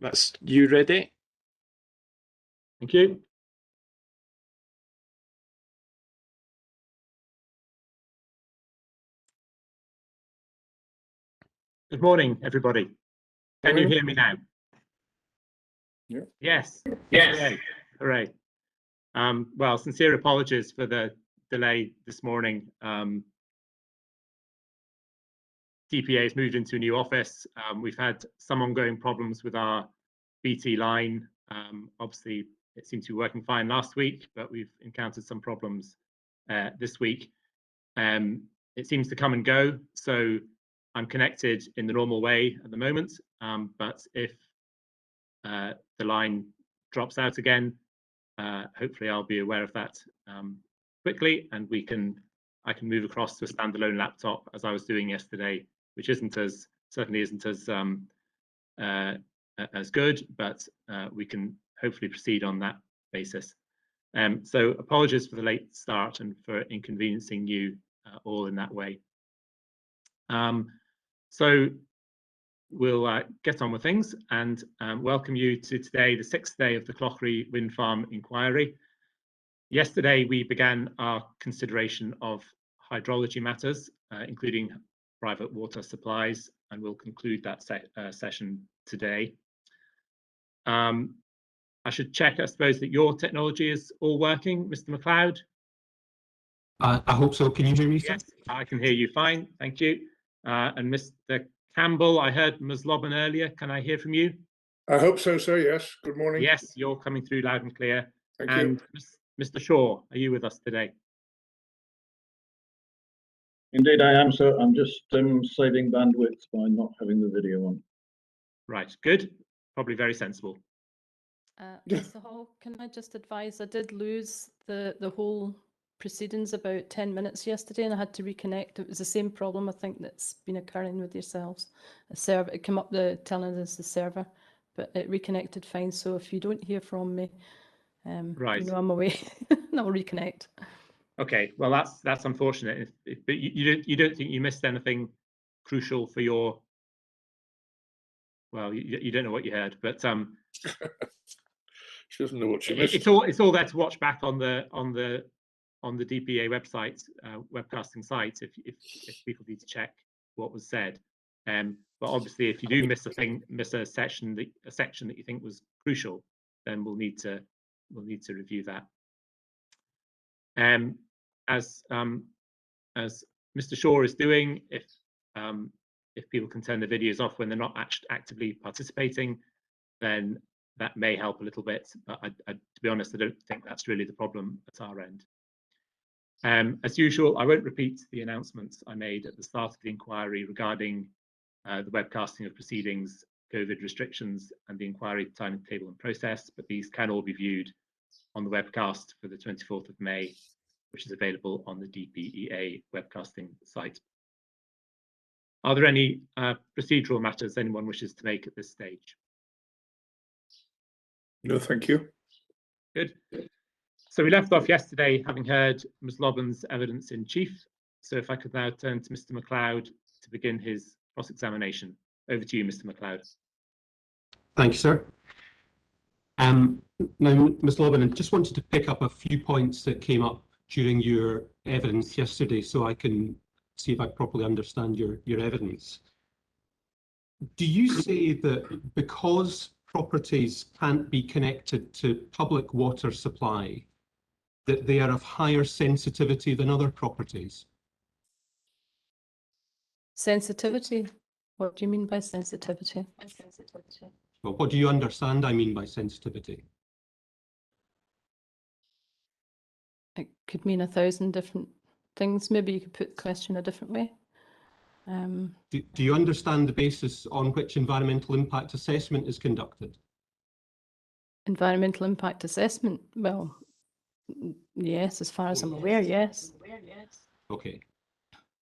That's you ready? Thank you. Good morning, everybody. Can you hear me now? Yeah. Yes. Yes. Hooray. Well, sincere apologies for the delay this morning. DPA has moved into a new office. We've had some ongoing problems with our BT line. Obviously, it seemed to be working fine last week, but we've encountered some problems this week. It seems to come and go, so I'm connected in the normal way at the moment, but if the line drops out again, hopefully I'll be aware of that quickly, and I can move across to a standalone laptop as I was doing yesterday, which certainly isn't as good, but we can hopefully proceed on that basis. So apologies for the late start and for inconveniencing you all in that way. So we'll get on with things and welcome you to today, the 6th day of the Clauchrie wind farm inquiry. Yesterday, we began our consideration of hydrology matters, including private water supplies, and we'll conclude that session today. I should check, I suppose, that your technology is all working, Mr. McLeod? I hope so. Can you hear me, sir? Yes, I can hear you fine. Thank you. And Mr. Campbell, I heard Ms. Lobban earlier. Can I hear from you? I hope so, sir. Yes. Good morning. Yes, you're coming through loud and clear. Thank and you. Mr. Shaw, are you with us today? Indeed, I am, sir. I'm just saving bandwidth by not having the video on. Right, good. Probably very sensible. Mr. Hall, can I just advise, I did lose the whole proceedings about 10 minutes yesterday, and I had to reconnect. It was the same problem, I think, that's been occurring with yourselves. A server, it came up telling us the server, but it reconnected fine. So if you don't hear from me, right, you know I'm away, and I'll reconnect. Okay, well that's unfortunate. But you don't think you missed anything crucial for your? Well, you don't know what you heard, but she doesn't know what she missed. It's all there to watch back on the DPA website, webcasting site, if people need to check what was said. But obviously, if you do miss a section that you think was crucial, then we'll need to review that. As Mr. Shaw is doing, if people can turn the videos off when they're not actively participating, then that may help a little bit. But to be honest, I don't think that's really the problem at our end. As usual, I won't repeat the announcements I made at the start of the inquiry regarding the webcasting of proceedings, COVID restrictions, and the inquiry timetable and process, but these can all be viewed on the webcast for the 24th of May, which is available on the DPEA webcasting site. Are there any procedural matters anyone wishes to make at this stage? No, thank you. Good. So we left off yesterday having heard Ms. Lobban's evidence in chief. So if I could now turn to Mr. McLeod to begin his cross-examination. Over to you, Mr. McLeod. Thank you, sir. Now, Ms. Lobban, I just wanted to pick up a few points that came up during your evidence yesterday so I can see if I properly understand your evidence. Do you say that because properties can't be connected to public water supply, that they are of higher sensitivity than other properties? Sensitivity? What do you mean by sensitivity? Well, what do you understand I mean by sensitivity? It could mean 1,000 different things. Maybe you could put the question a different way. Do you understand the basis on which environmental impact assessment is conducted? Environmental impact assessment? Well, yes, as far as I'm aware, yes. Okay.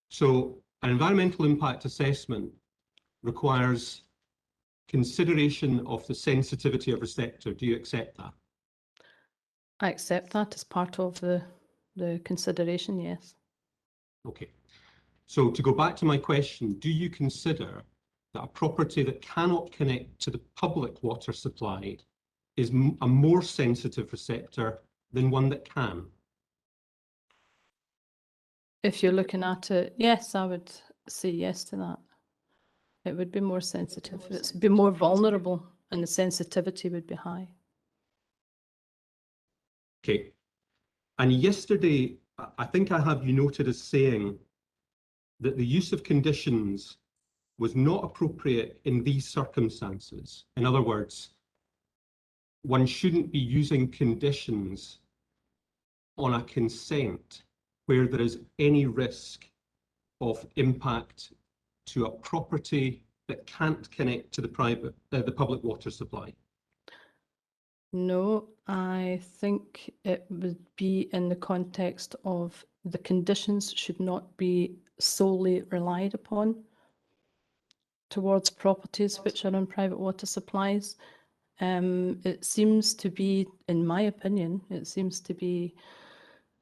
So an environmental impact assessment requires consideration of the sensitivity of a sector. Do you accept that? I accept that as part of the consideration, yes. Okay. So to go back to my question, do you consider that a property that cannot connect to the public water supply is a more sensitive receptor than one that can? If you're looking at it, yes, I would say yes to that. It would be more sensitive. It's be more vulnerable, and the sensitivity would be high. Okay. And yesterday, I think I have you noted as saying that the use of conditions was not appropriate in these circumstances. In other words, one shouldn't be using conditions on a consent where there is any risk of impact to a property that can't connect to the public water supply. No, I think it would be in the context of the conditions should not be solely relied upon towards properties which are on private water supplies. It seems to be, in my opinion, it seems to be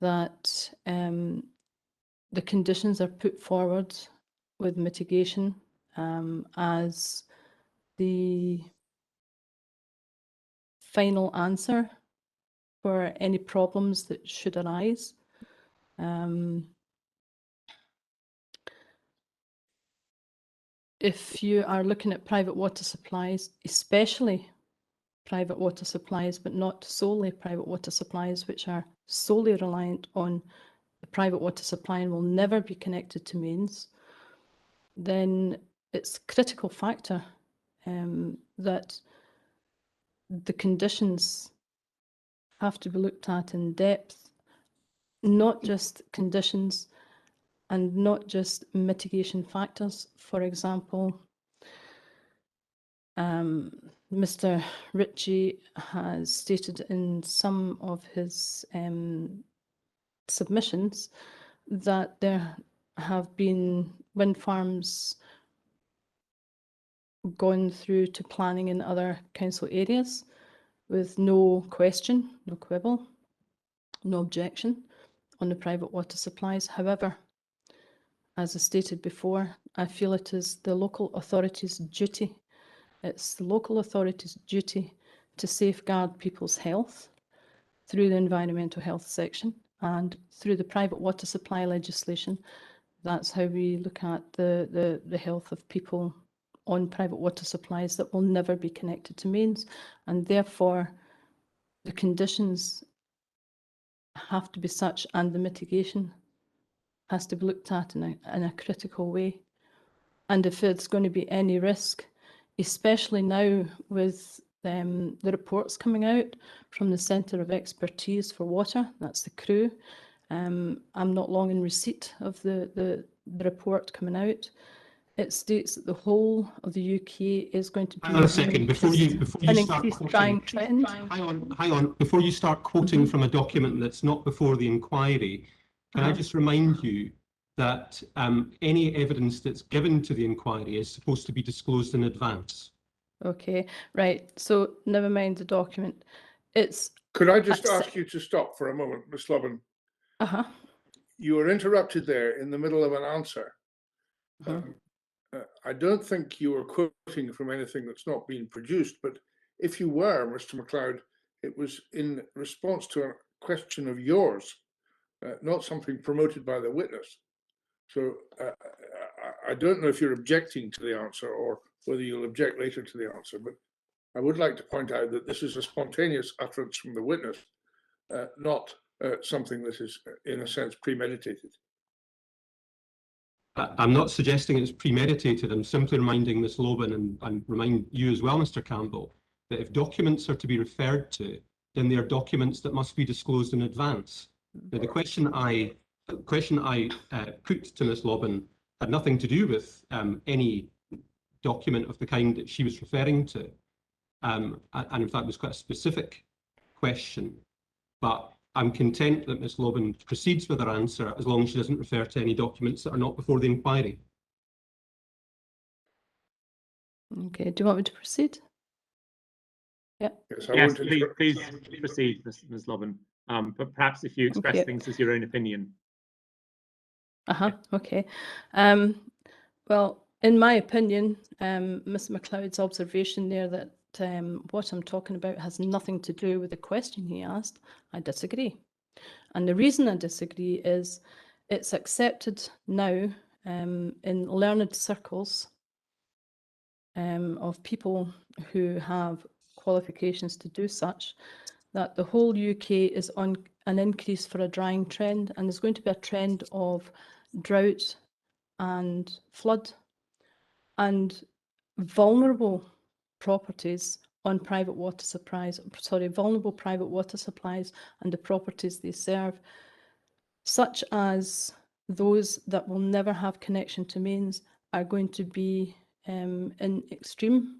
that the conditions are put forward with mitigation as the final answer for any problems that should arise. If you are looking at private water supplies, especially private water supplies, but not solely private water supplies, which are solely reliant on the private water supply and will never be connected to mains, then it's a critical factor that the conditions have to be looked at in depth, not just conditions and not just mitigation factors. For example, Mr. Ritchie has stated in some of his submissions that there have been wind farms gone through to planning in other council areas with no question, no quibble, no objection on the private water supplies. However, as I stated before, I feel it is the local authority's duty. It's the local authority's duty to safeguard people's health through the environmental health section and through the private water supply legislation. That's how we look at the health of people on private water supplies that will never be connected to mains, and therefore the conditions have to be such, and the mitigation has to be looked at in a critical way. And if it's going to be any risk, especially now with the reports coming out from the Centre of Expertise for Water, that's the CREW. I'm not long in receipt of the report coming out. It states that the whole of the UK is going to be Hang on a second, before you start quoting, trend. hang on, before you start quoting from a document that's not before the inquiry, can I just remind you that any evidence that's given to the inquiry is supposed to be disclosed in advance? Okay, right. So never mind the document. It's Could I just ask you to stop for a moment, Ms. Lobban? You were interrupted there in the middle of an answer. I don't think you were quoting from anything that's not been produced, but if you were, Mr. MacLeod, it was in response to a question of yours, not something promoted by the witness. So I don't know if you're objecting to the answer or whether you'll object later to the answer, but I would like to point out that this is a spontaneous utterance from the witness, not something that is, in a sense, premeditated. I'm not suggesting it's premeditated. I'm simply reminding Ms. Lobban and remind you as well, Mr. Campbell, that if documents are to be referred to, then they are documents that must be disclosed in advance. Now, the question I put to Ms. Lobban had nothing to do with any document of the kind that she was referring to, and in fact was quite a specific question. But I'm content that Ms. Lobban proceeds with her answer as long as she doesn't refer to any documents that are not before the inquiry. okay. Do you want me to proceed? Yeah. Yes, please proceed, Ms. Lobban. But perhaps if you express things as your own opinion. Okay. Well, in my opinion, Mr. MacLeod's observation there that what I'm talking about has nothing to do with the question he asked, I disagree. And the reason I disagree is it's accepted now in learned circles of people who have qualifications to do such, that the whole UK is on an increase for a drying trend, and there's going to be a trend of drought and flood and vulnerable properties on private water supplies, vulnerable private water supplies and the properties they serve, such as those that will never have connection to mains, are going to be in extreme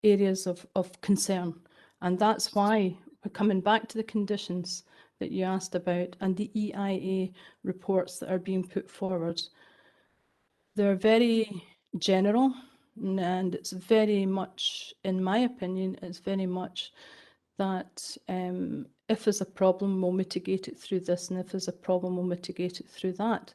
areas of concern. And that's why we're coming back to the conditions that you asked about and the EIA reports that are being put forward. They're very general, and it's very much, in my opinion, it's very much that if there's a problem, we'll mitigate it through this, and if there's a problem, we'll mitigate it through that,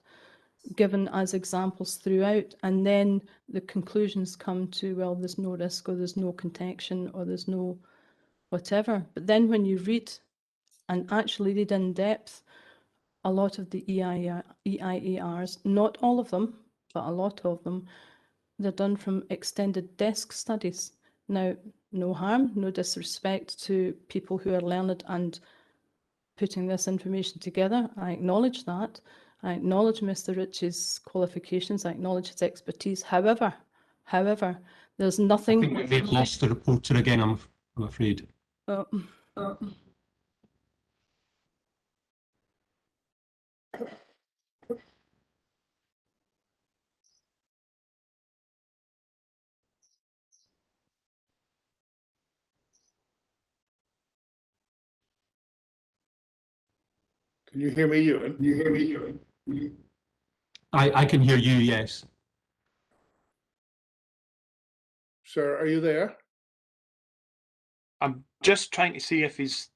given as examples throughout. And then the conclusions come to, well, there's no risk, or there's no contention, or there's no whatever. But then when you read and actually read in depth a lot of the EIARs, not all of them, but a lot of them, they're done from extended desk studies. Now, no harm, no disrespect to people who are learned and putting this information together. I acknowledge that. I acknowledge Mr. Ritchie's qualifications. I acknowledge his expertise. However, there's nothing. I think we may have lost the reporter again, I'm afraid. Can you hear me, Ewan? I can hear you, yes. Sir, are you there? I'm just trying to see if he's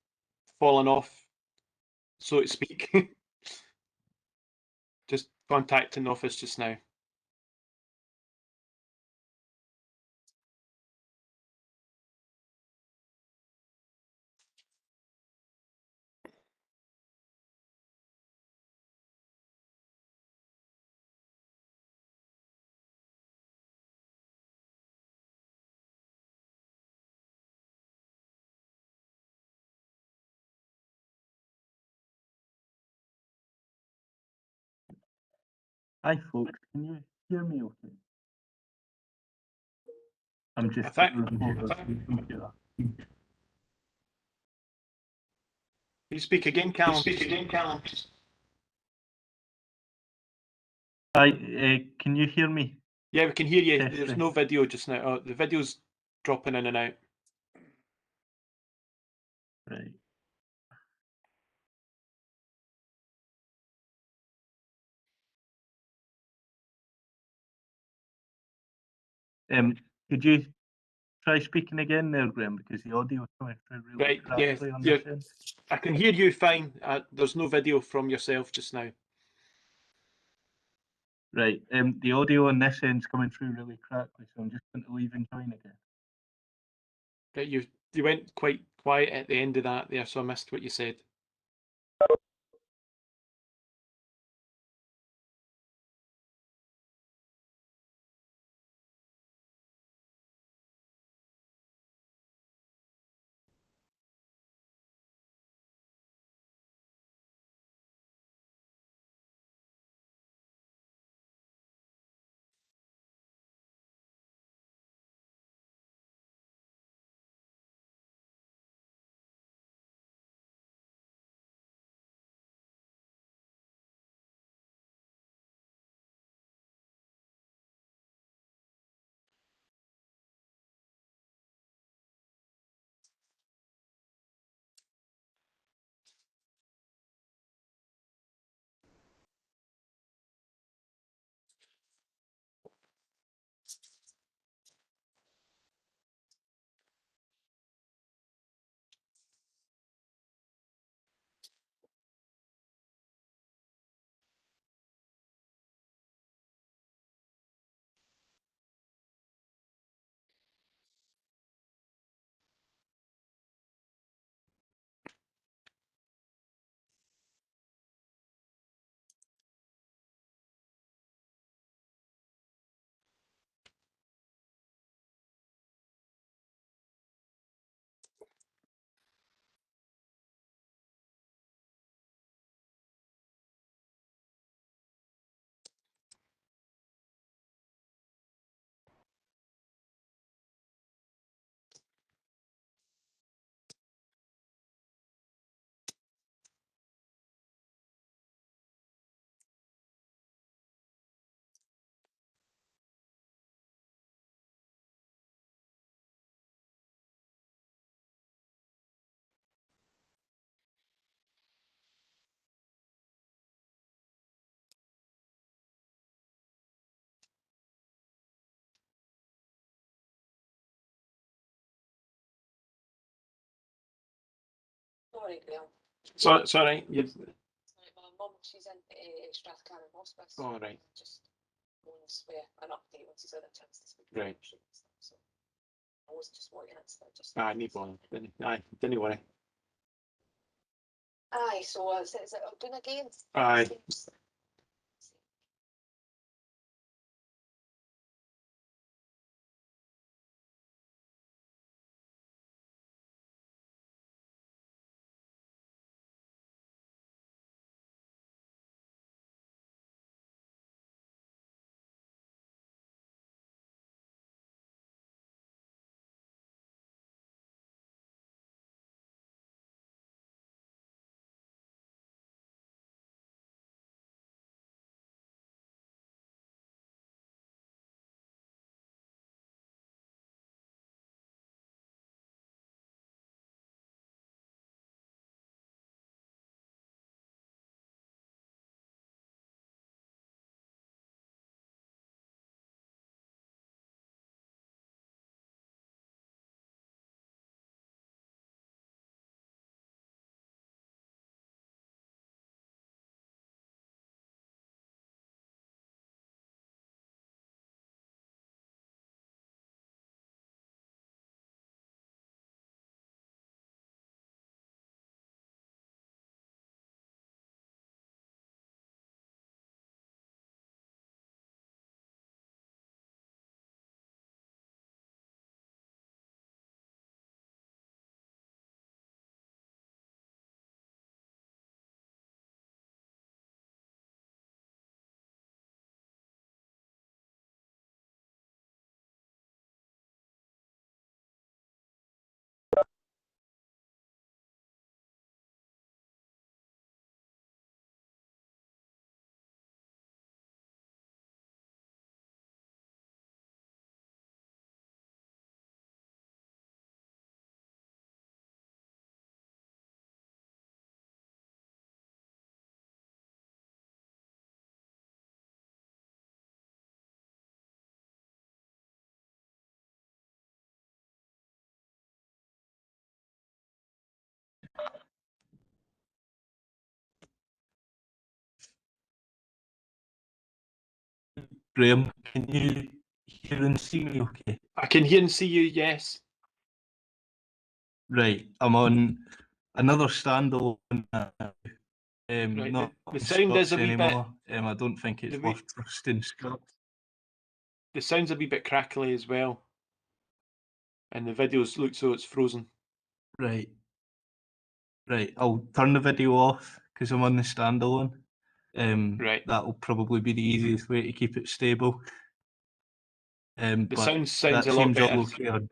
fallen off, so to speak. Just contacting the office just now. Hi folks, can you hear me okay? I'm just I think- computer. Can you speak again, Callum? Hi, can you hear me? Yeah, we can hear you. There's Testing. no video just now. Oh, the video's dropping in and out. Right. Could you try speaking again there, Graham, because the audio is coming through really Right, yeah, crackly on yeah. this end. I can hear you fine. There's no video from yourself just now. Right, the audio on this end's coming through really crackly, so I'm just going to leave and join again. Right, you went quite quiet at the end of that there, so I missed what you said. Sorry, Graham. Sorry. You... Sorry, my mum, she's in Strathcarron Hospice. Oh, right. Just phones with an update once he's had a chance to speak. Right. So I was just wanting it. Just. No problem. Didn't worry. Aye, so is it doing again? Aye. Graham, can you hear and see me okay? I can hear and see you, yes. Right, I'm on another standalone. Right, Not the sound is a wee bit. anymore. I don't think it's worth trusting Scots. The sound's a wee bit crackly as well. And the videos look so it's frozen. Right. Right, I'll turn the video off because I'm on the standalone. Right. That'll probably be the easiest way to keep it stable. The but sound sounds that a lot seems all better. okay.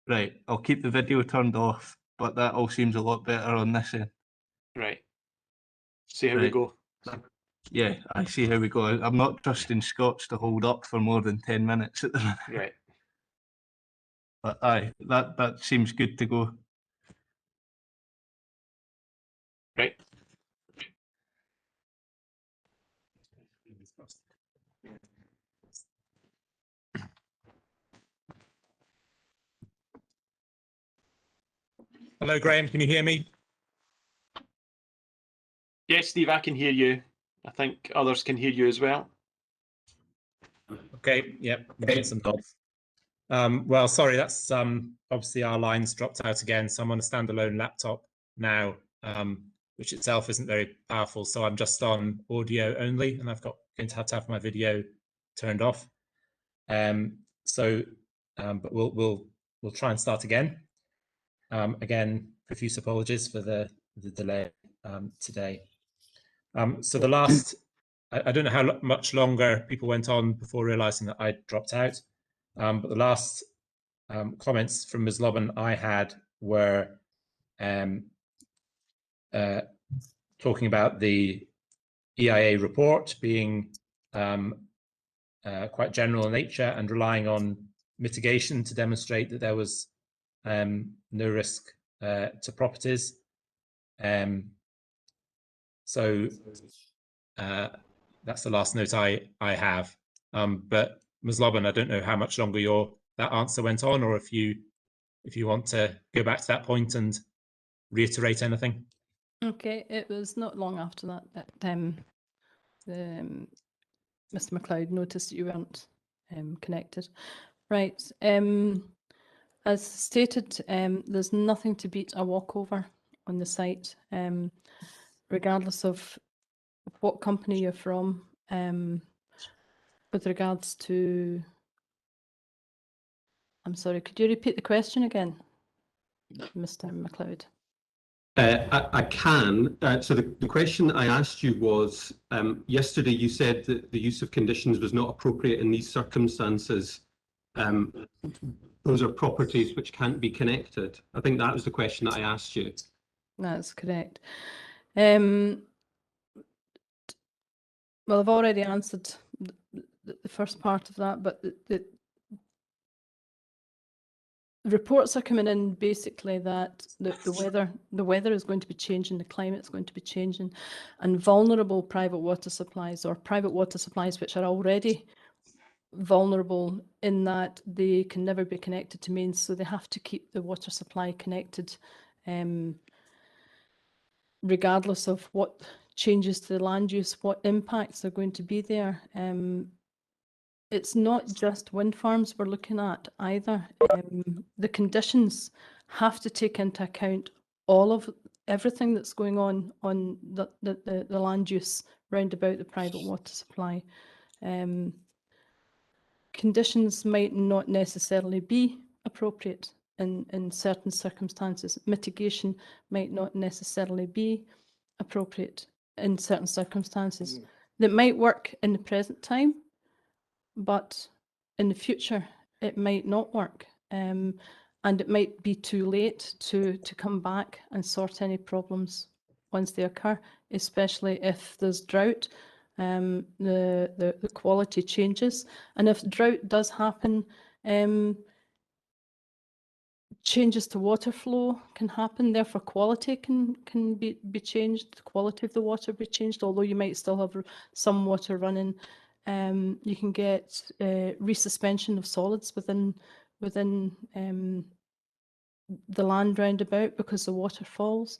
Right, I'll keep the video turned off, but that all seems a lot better on this end. Right. See how we Right. go. Yeah, I see how we go. I'm not trusting Scots to hold up for more than 10 minutes at the minute. Right. But aye, that seems good to go. Right. Hello, Graham. Can you hear me? Yes, Steve, I can hear you. I think others can hear you as well. Okay. Yep. I'm getting some nods. Well, sorry, that's obviously our lines dropped out again. So I'm on a standalone laptop now, which itself isn't very powerful. So I'm just on audio only, and going to have my video turned off. But we'll try and start again. Again, profuse apologies for the delay today. So the last, I don't know how much longer people went on before realizing that I dropped out, but the last comments from Ms. Lobban I had were talking about the EIA report being quite general in nature and relying on mitigation to demonstrate that there was no risk to properties. So that's the last note I have. But Ms. Lobban, I don't know how much longer that answer went on, or if you want to go back to that point and reiterate anything? Okay, it was not long after that that Mr. MacLeod noticed that you weren't connected. Right. As stated, there's nothing to beat a walkover on the site, regardless of what company you're from. With regards to, I'm sorry, could you repeat the question again, Mr. MacLeod? I can. So the question I asked you was, yesterday you said that the use of conditions was not appropriate in these circumstances. Those are properties which can't be connected. I think that was the question that I asked you. That's correct. Well, I've already answered the first part of that, but the reports are coming in basically that the weather is going to be changing, the climate is going to be changing, and vulnerable private water supplies, or private water supplies which are already vulnerable in that they can never be connected to mains, so they have to keep the water supply connected, regardless of what changes to the land use, what impacts are going to be there. It's not just wind farms we're looking at either. The conditions have to take into account all of everything that's going on the land use round about the private water supply. Conditions might not necessarily be appropriate in certain circumstances. Mitigation might not necessarily be appropriate in certain circumstances. That might work in the present time, but in the future it might not work, and it might be too late to come back and sort any problems once they occur, especially if there's drought. The quality changes, and if drought does happen, changes to water flow can happen, therefore quality can be changed, the quality of the water be changed, although you might still have some water running. You can get resuspension of solids within the land round about because the water falls.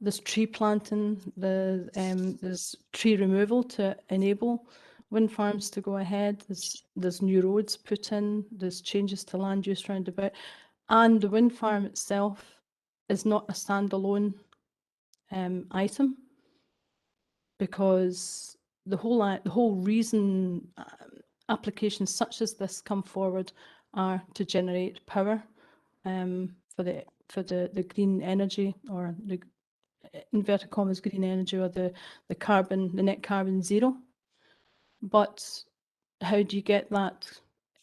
There's tree planting, there's tree removal to enable wind farms to go ahead. There's new roads put in, there's changes to land use round about. And the wind farm itself is not a standalone item, because the whole reason applications such as this come forward are to generate power for the green energy, or the inverted commas green energy, or the net carbon zero. But how do you get that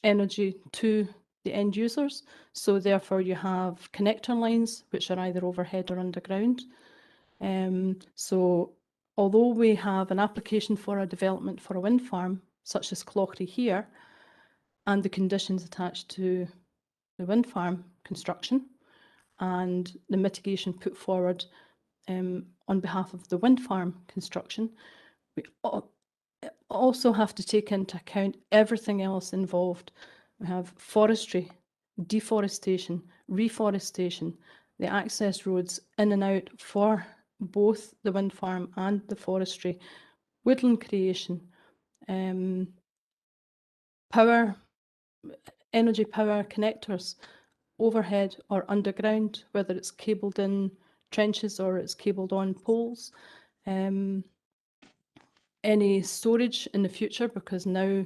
energy to the end users? So therefore you have connector lines which are either overhead or underground. So although we have an application for a development for a wind farm such as Clauchrie here, and the conditions attached to the wind farm construction and the mitigation put forward on behalf of the wind farm construction, we also have to take into account everything else involved. We have forestry, deforestation, reforestation, the access roads in and out for both the wind farm and the forestry, woodland creation, power, energy power connectors, overhead or underground, whether it's cabled in trenches or it's cabled on poles. Any storage in the future, because now,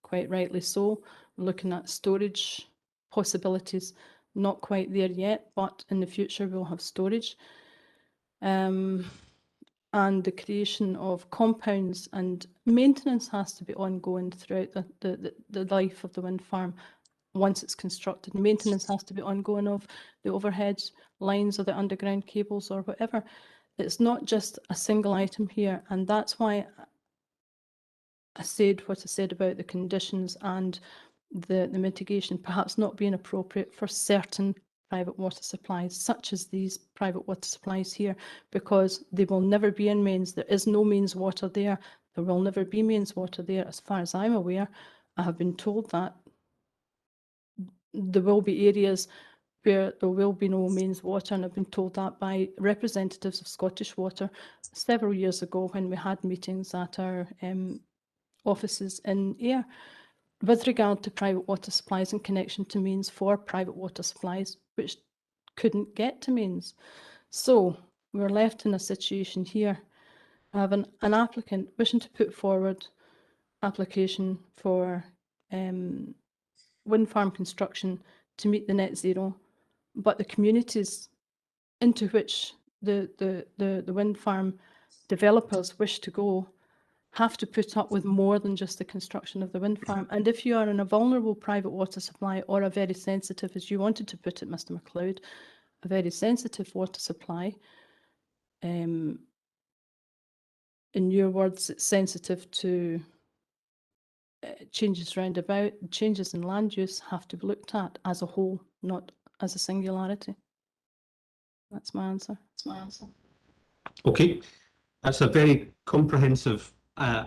quite rightly so, we're looking at storage possibilities, not quite there yet, but in the future we'll have storage. And the creation of compounds, and maintenance has to be ongoing throughout the life of the wind farm. Once it's constructed, maintenance has to be ongoing of the overhead lines or the underground cables or whatever. It's not just a single item here, and that's why I said what I said about the conditions and the mitigation perhaps not being appropriate for certain private water supplies, such as these private water supplies here, because they will never be in mains. There is no mains water there. There will never be mains water there, as far as I'm aware. I have been told that there will be areas where there will be no mains water, and I've been told that by representatives of Scottish Water several years ago when we had meetings at our offices in Ayr. With regard to private water supplies in connection to mains for private water supplies, which couldn't get to mains. So we're left in a situation here. I have an applicant wishing to put forward application for wind farm construction to meet the net zero, but the communities into which the wind farm developers wish to go have to put up with more than just the construction of the wind farm. And if you are in a vulnerable private water supply, or a very sensitive, as you wanted to put it, Mr. MacLeod, a very sensitive water supply, in your words, it's sensitive to changes round about, changes in land use have to be looked at as a whole, not as a singularity. That's my answer. Okay, that's a very comprehensive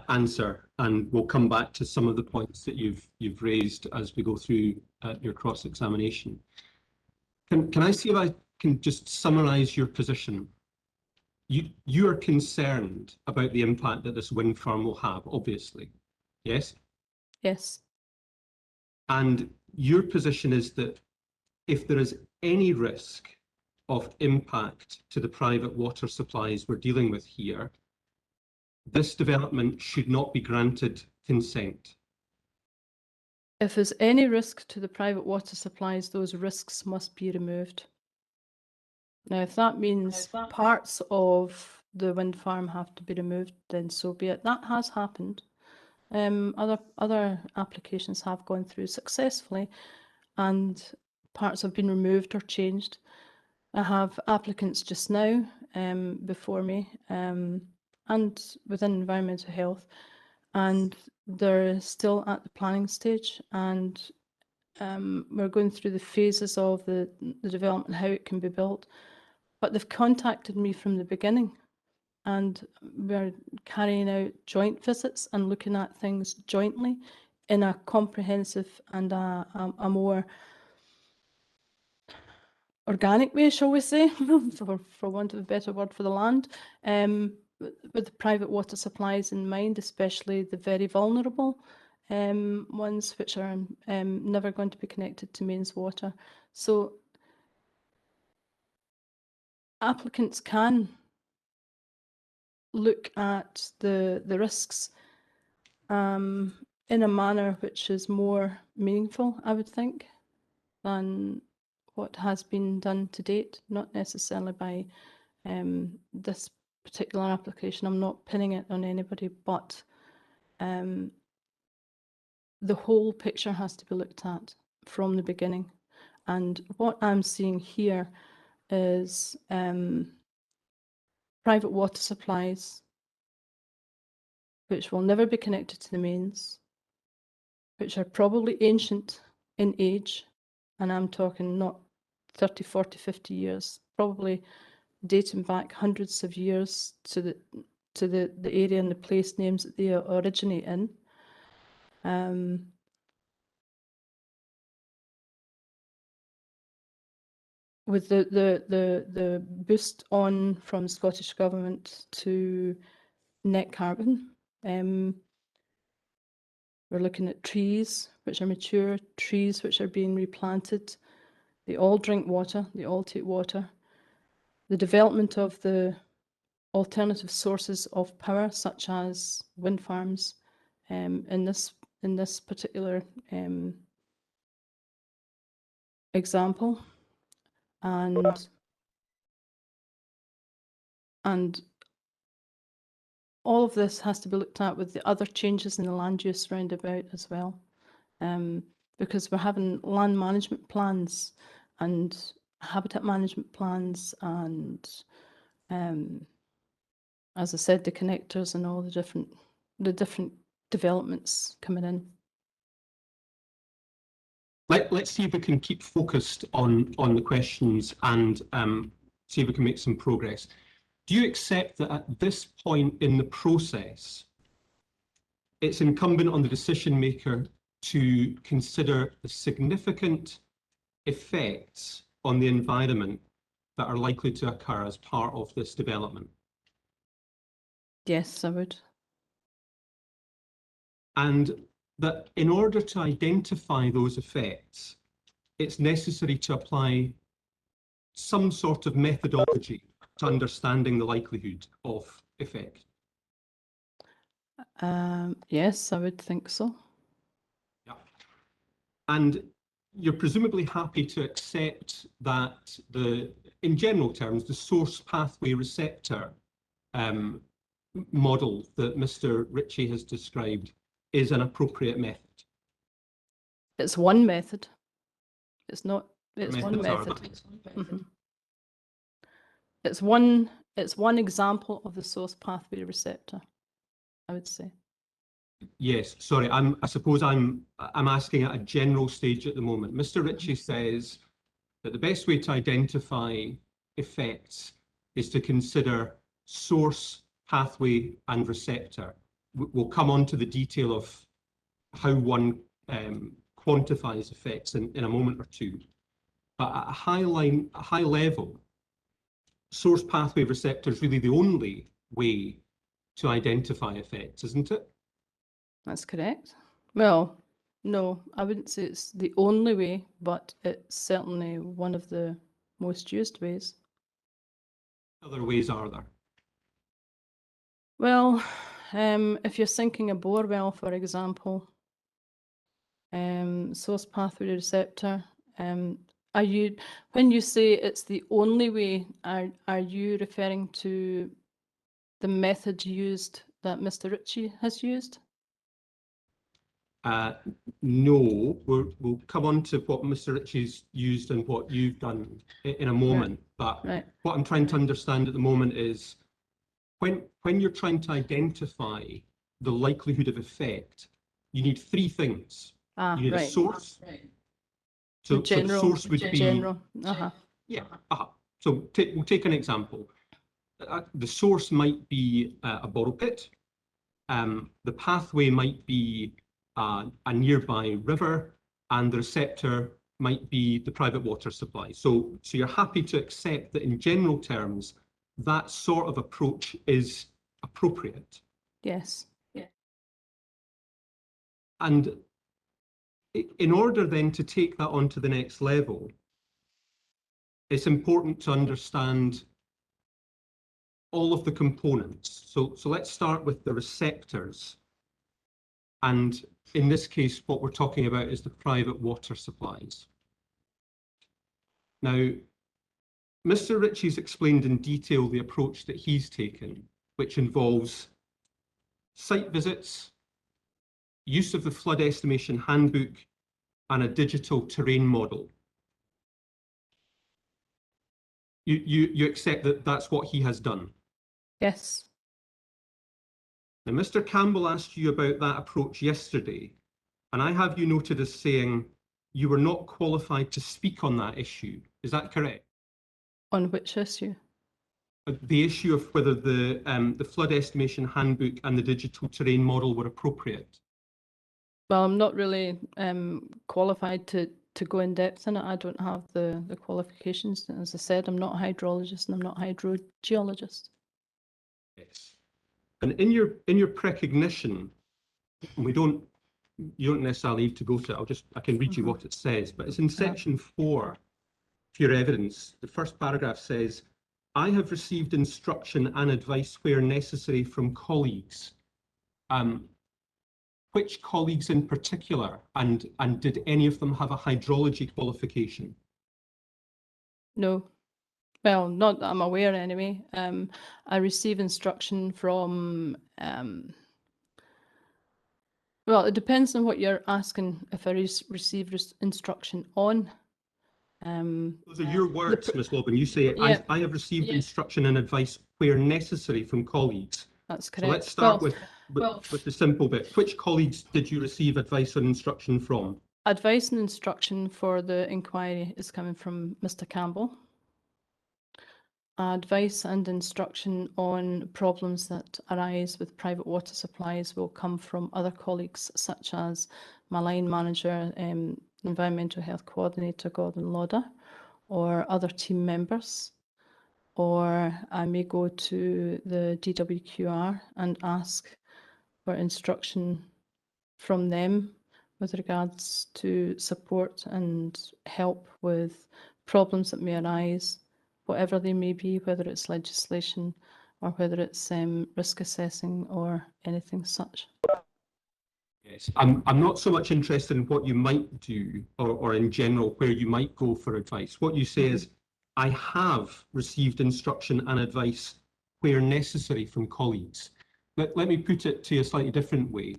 answer, and we'll come back to some of the points that you've raised as we go through your cross-examination. Can I see if I can just summarise your position? You are concerned about the impact that this wind farm will have, obviously, yes? Yes. And your position is that if there is any risk of impact to the private water supplies we're dealing with here, this development should not be granted consent. If there's any risk to the private water supplies, those risks must be removed. Now, if that means parts of the wind farm have to be removed, then so be it. That has happened. Other applications have gone through successfully, and parts have been removed or changed. I have applicants just now before me, and within environmental health, and they're still at the planning stage, and we're going through the phases of the development, how it can be built. But they've contacted me from the beginning, and we're carrying out joint visits and looking at things jointly in a comprehensive and a more organic way, shall we say, for want of a better word for the land, with the private water supplies in mind, especially the very vulnerable ones, which are never going to be connected to mains water. So applicants can look at the risks in a manner which is more meaningful, I would think, than what has been done to date, not necessarily by this particular application. I'm not pinning it on anybody, but the whole picture has to be looked at from the beginning. And what I'm seeing here is private water supplies which will never be connected to the mains, which are probably ancient in age, and I'm talking not 30, 40, 50 years, probably dating back hundreds of years to the area and the place names that they originate in. With the boost on from Scottish Government to net carbon, we're looking at trees which are mature, trees which are being replanted. They all drink water, they all take water. The development of the alternative sources of power, such as wind farms, in this particular example, and all of this has to be looked at with the other changes in the land use roundabout as well, because we're having land management plans and habitat management plans and, as I said, the connectors and all the different developments coming in. Let's see if we can keep focused on the questions and see if we can make some progress. Do you accept that at this point in the process, it's incumbent on the decision maker to consider the significant effects on the environment that are likely to occur as part of this development? Yes, I would. And that in order to identify those effects, it's necessary to apply some sort of methodology to understanding the likelihood of effect. Yes, I would think so. Yeah. And you're presumably happy to accept that in general terms, the source pathway receptor model that Mr. Ritchie has described is an appropriate method. It's one method. It's not. It's one Methods are method. that. Mhm. It's one example of the source pathway receptor, I would say. Yes, sorry, I suppose I'm asking at a general stage at the moment. Mr. Ritchie says that the best way to identify effects is to consider source, pathway, and receptor. We'll come on to the detail of how one quantifies effects in a moment or two. But at a high level, source, pathway, receptor is really the only way to identify effects, isn't it? That's correct. Well, no, I wouldn't say it's the only way, but it's certainly one of the most used ways. Other ways are there? Well, if you're sinking a bore well, for example, source pathway receptor, when you say it's the only way, are you referring to the method used that Mr. Ritchie has used? No, we'll come on to what Mr. Ritchie's used and what you've done in a moment. But what I'm trying to understand at the moment is when you're trying to identify the likelihood of effect, you need three things. You need a source. So the source would be general. Yeah. So we'll take an example. The source might be a borrow pit. The pathway might be a nearby river, and the receptor might be the private water supply. So you're happy to accept that in general terms, that sort of approach is appropriate. Yes. Yeah. And in order then to take that on to the next level, it's important to understand all of the components. So let's start with the receptors. And in this case, what we're talking about is the private water supplies. Now, Mr. Ritchie's explained in detail the approach that he's taken, which involves site visits, use of the flood estimation handbook, and a digital terrain model. You accept that that's what he has done? Yes. Now, Mr. Campbell asked you about that approach yesterday, and I have you noted as saying you were not qualified to speak on that issue. Is that correct? On which issue? The issue of whether the flood estimation handbook and the digital terrain model were appropriate. Well, I'm not really qualified to go in depth in it. I don't have the qualifications. As I said, I'm not a hydrologist and I'm not a hydrogeologist. Yes. And in your precognition, you don't necessarily need to go to it. I can read you what it says, but it's in section 4 of your evidence. The first paragraph says, I have received instruction and advice where necessary from colleagues. Which colleagues in particular, and did any of them have a hydrology qualification? No. Well, not that I'm aware anyway. I receive instruction from, well, it depends on what you're asking if I receive instruction on. Those are your words, Ms. Lobban. You say, I have received instruction and advice where necessary from colleagues. That's correct. So let's start with the simple bit. Which colleagues did you receive advice and instruction from? Advice and instruction for the inquiry is coming from Mr. Campbell. Advice and instruction on problems that arise with private water supplies will come from other colleagues, such as my line manager, environmental health coordinator, Gordon Lauder, or other team members, or I may go to the DWQR and ask for instruction from them with regards to support and help with problems that may arise, whatever they may be, whether it's legislation or whether it's risk assessing or anything such. Yes, I'm not so much interested in what you might do or in general where you might go for advice. What you say is, I have received instruction and advice where necessary from colleagues. Let me put it to a slightly different way.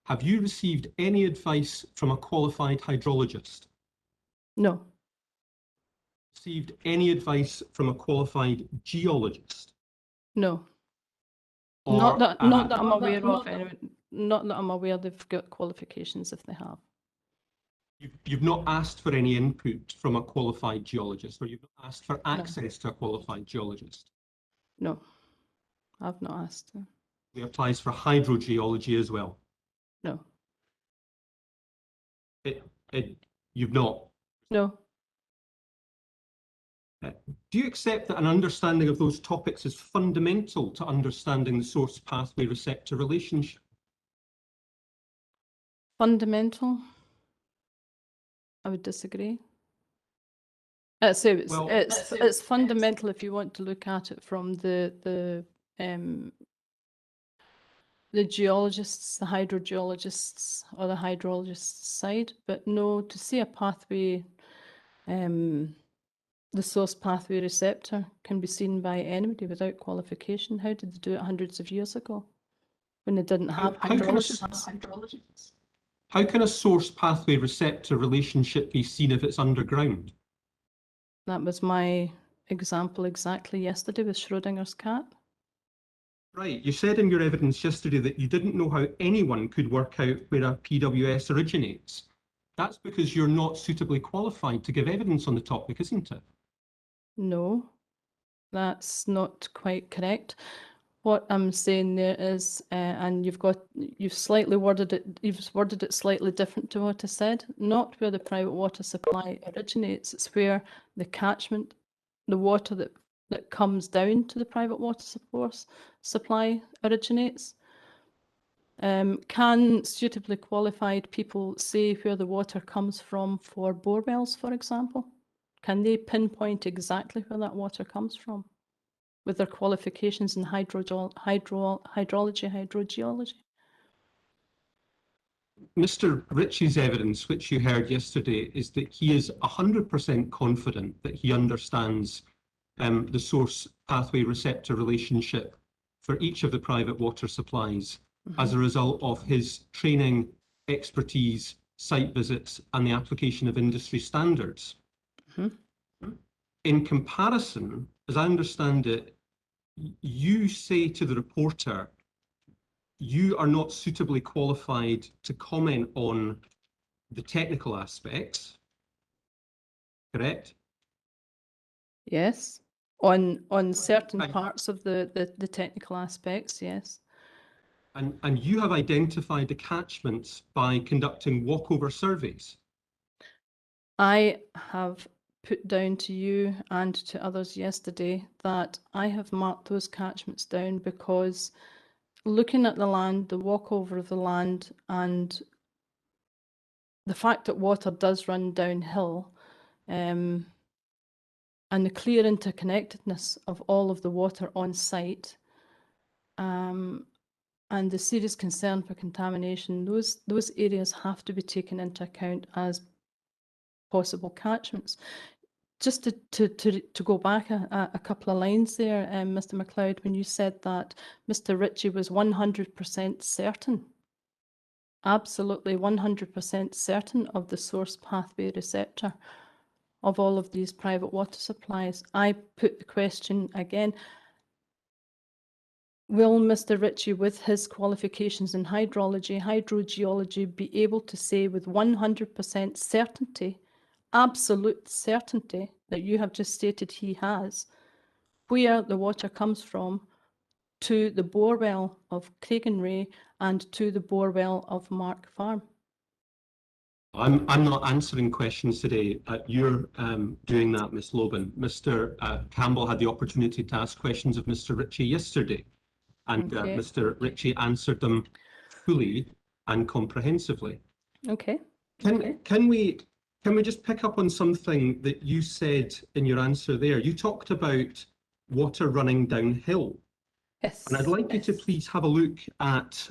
Have you received any advice from a qualified hydrologist? No, Received any advice from a qualified geologist? no. Or Not that I'm aware of. Anyway. Not that I'm aware they've got qualifications if they have. You've not asked for any input from a qualified geologist, or you've not asked for access to a qualified geologist? No, I've not asked. It applies for hydrogeology as well? No. You've not? No. Do you accept that an understanding of those topics is fundamental to understanding the source pathway receptor relationship? Fundamental? I would disagree. So it's fundamental if you want to look at it from the geologists, the hydrogeologists, or the hydrologists side, but no, to see a pathway, the source pathway receptor can be seen by anybody without qualification. How did they do it hundreds of years ago when they didn't have hydrologists? How can a source pathway receptor relationship be seen if it's underground? That was my example exactly yesterday with Schrodinger's cat. Right, you said in your evidence yesterday that you didn't know how anyone could work out where a PWS originates. That's because you're not suitably qualified to give evidence on the topic, isn't it? No, that's not quite correct. What I'm saying there is, and you've slightly worded it slightly different to what I said. Not where the private water supply originates. It's where the catchment, the water that comes down to the private water supply originates. Can suitably qualified people say where the water comes from for bore wells, for example? Can they pinpoint exactly where that water comes from with their qualifications in hydrology, hydrogeology? Mr. Ritchie's evidence, which you heard yesterday, is that he is 100% confident that he understands the source pathway receptor relationship for each of the private water supplies as a result of his training, expertise, site visits, and the application of industry standards. In comparison, as I understand it, you say to the reporter, you are not suitably qualified to comment on the technical aspects, correct? Yes, on certain parts of the technical aspects, yes. And you have identified the catchments by conducting walkover surveys. I have put down to you and to others yesterday that I have marked those catchments down because looking at the land, the walkover of the land, and the fact that water does run downhill, and the clear interconnectedness of all of the water on site, and the serious concern for contamination, those areas have to be taken into account as possible catchments. Just to go back a couple of lines there, Mr. MacLeod, when you said that Mr. Ritchie was 100% certain, absolutely 100% certain of the source pathway receptor of all of these private water supplies, I put the question again, will Mr. Ritchie, with his qualifications in hydrology, hydrogeology, be able to say with 100% certainty, absolute certainty that you have just stated he has, where the water comes from to the bore well of Craig and Ray and to the bore well of Mark Farm? I'm not answering questions today. You're doing that, Miss Loban. Mr. Campbell had the opportunity to ask questions of Mr. Ritchie yesterday, and Okay. Mr. Ritchie answered them fully and comprehensively. Okay. Can we just pick up on something that you said in your answer there? You talked about water running downhill. Yes. And I'd like you to please have a look at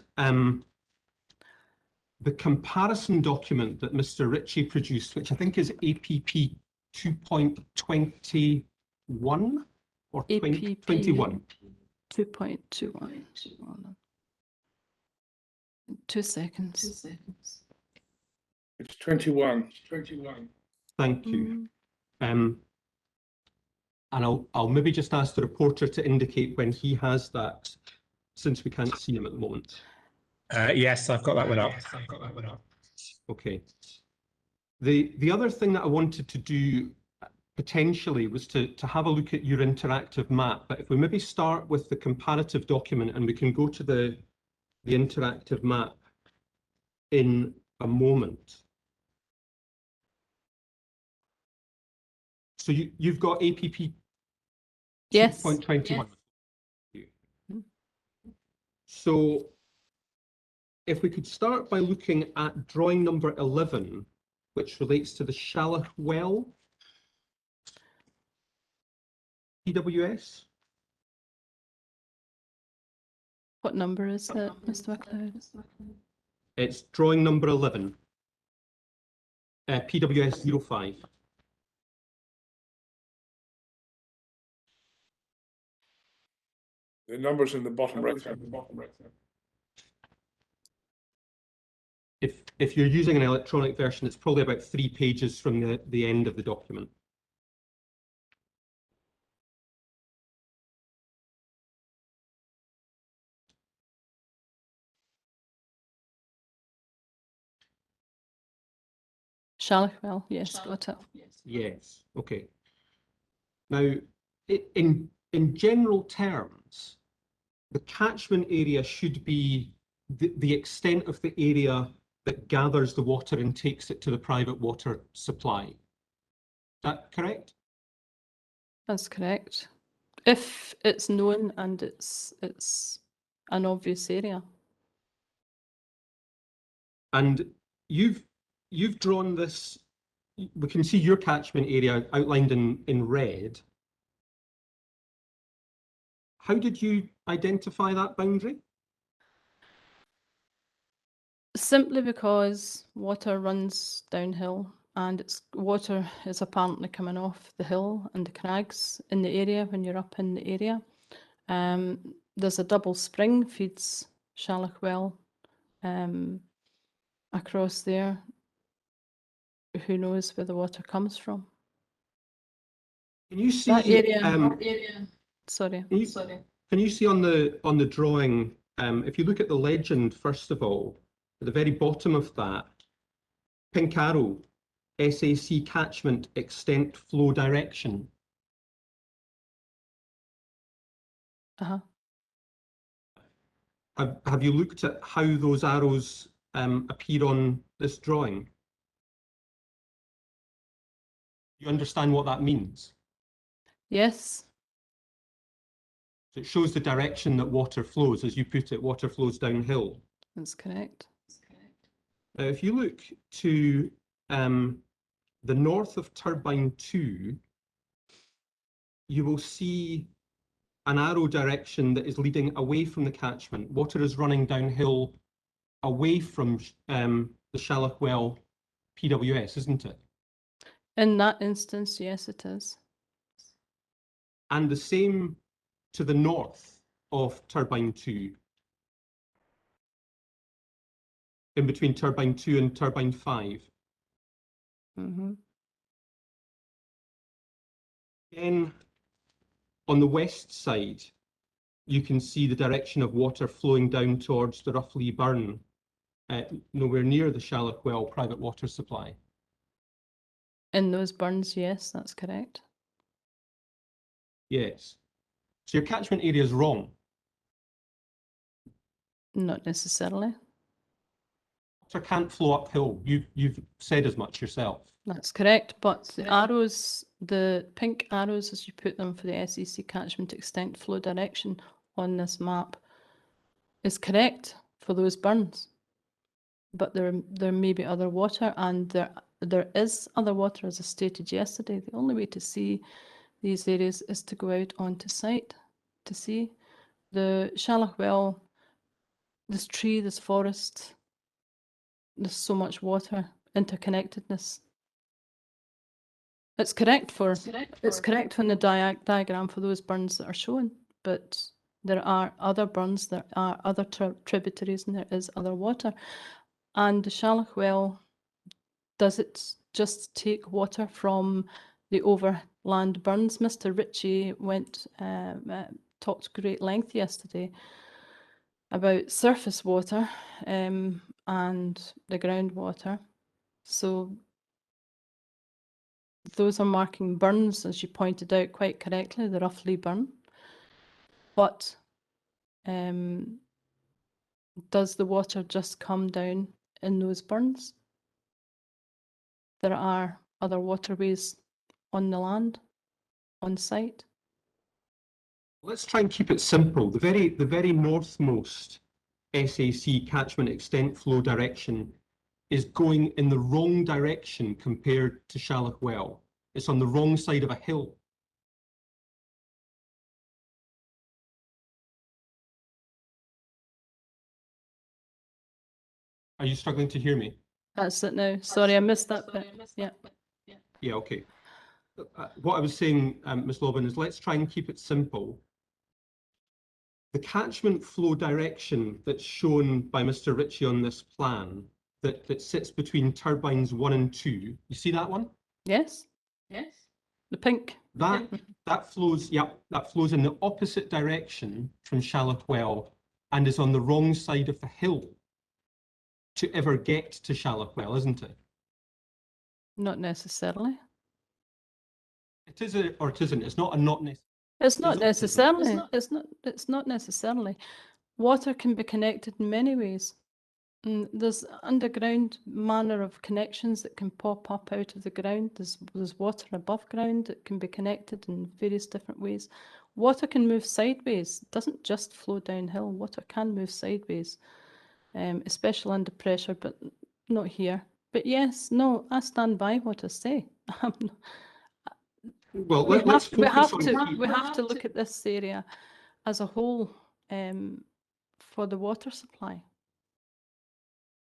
the comparison document that Mr. Ritchie produced, which I think is APP 2.21 or APP 21. 2.21. 2 seconds. It's 21. Thank you. And I'll maybe just ask the reporter to indicate when he has that, since we can't see him at the moment. Yes, I've got that one up. Okay. The other thing that I wanted to do potentially was to have a look at your interactive map. But if we maybe start with the comparative document, and we can go to the interactive map in a moment. So you've got APP 2.21. Yes. So if we could start by looking at drawing number 11, which relates to the Shallow Well PWS. What number is it, Mr. MacLeod? It's drawing number 11, PWS 05. The numbers in the bottom right. If you're using an electronic version, it's probably about 3 pages from the end of the document. Shallow Well, yes, got it. Yes, okay. Now, in general terms, the catchment area should be the extent of the area that gathers the water and takes it to the private water supply. Is that correct? That's correct. If it's known and it's an obvious area. And you've drawn this, we can see your catchment area outlined in red. How did you identify that boundary? Simply because water runs downhill, and water is apparently coming off the hill and the crags in the area when you're up in the area. There's a double spring feeds Shallow Well across there. Who knows where the water comes from? Can you see That area? Sorry. Can you see on the drawing? If you look at the legend first of all, at the very bottom of that, pink arrow, SAC catchment extent flow direction. Have you looked at how those arrows appear on this drawing? You understand what that means? Yes. So it shows the direction that water flows. As you put it, water flows downhill. That's correct. Now, if you look to the north of turbine 2, you will see an arrow direction that is leading away from the catchment. Water is running downhill away from the Shallow Well PWS, isn't it? In that instance, yes, it is. And the same to the north of turbine 2, in between turbine 2 and turbine 5. Again, on the west side, you can see the direction of water flowing down towards the Roughlee Burn, nowhere near the Shallow Well private water supply. In those burns, yes, that's correct. Yes. So your catchment area is wrong. Not necessarily. Water can't flow uphill. You've said as much yourself. That's correct, but the arrows, the pink arrows as you put them for the SEC catchment extent flow direction on this map is correct for those burns. But there may be other water, and there is other water, as I stated yesterday. The only way to see these areas is to go out onto site to see. The Shallow Well, this tree, this forest, there's so much water, interconnectedness. It's correct on the diagram for those burns that are shown, but there are other burns, there are other tributaries, and there is other water. And the Shallow Well, does it just take water from the overland burns? Mr. Ritchie talked great length yesterday about surface water and the groundwater. So those are marking burns, as you pointed out quite correctly, the roughly burn. But does the water just come down in those burns? There are other waterways on the land, on site. Let's try and keep it simple. The very northmost SAC catchment extent flow direction is going in the wrong direction compared to Shallow Well. It's on the wrong side of a hill. Are you struggling to hear me? That's it now. Sorry, I missed that bit. Yeah. Yeah, okay. What I was saying, Ms. Lobban, is let's try and keep it simple. The catchment flow direction that's shown by Mr. Ritchie on this plan that sits between turbines 1 and 2, you see that one? Yes. Yes. The pink. That flows, that flows in the opposite direction from Shallow Well and is on the wrong side of the hill to ever get to Shallow Well, isn't it? Not necessarily. It is or it isn't. It's not a not necessarily. It's not necessarily. It's not necessarily. Water can be connected in many ways. There's underground manner of connections that can pop up out of the ground. There's water above ground that can be connected in various different ways. Water can move sideways. It doesn't just flow downhill. Water can move sideways, especially under pressure, but not here. But yes, no, I stand by what I say. Well, we have to look at this area as a whole for the water supply.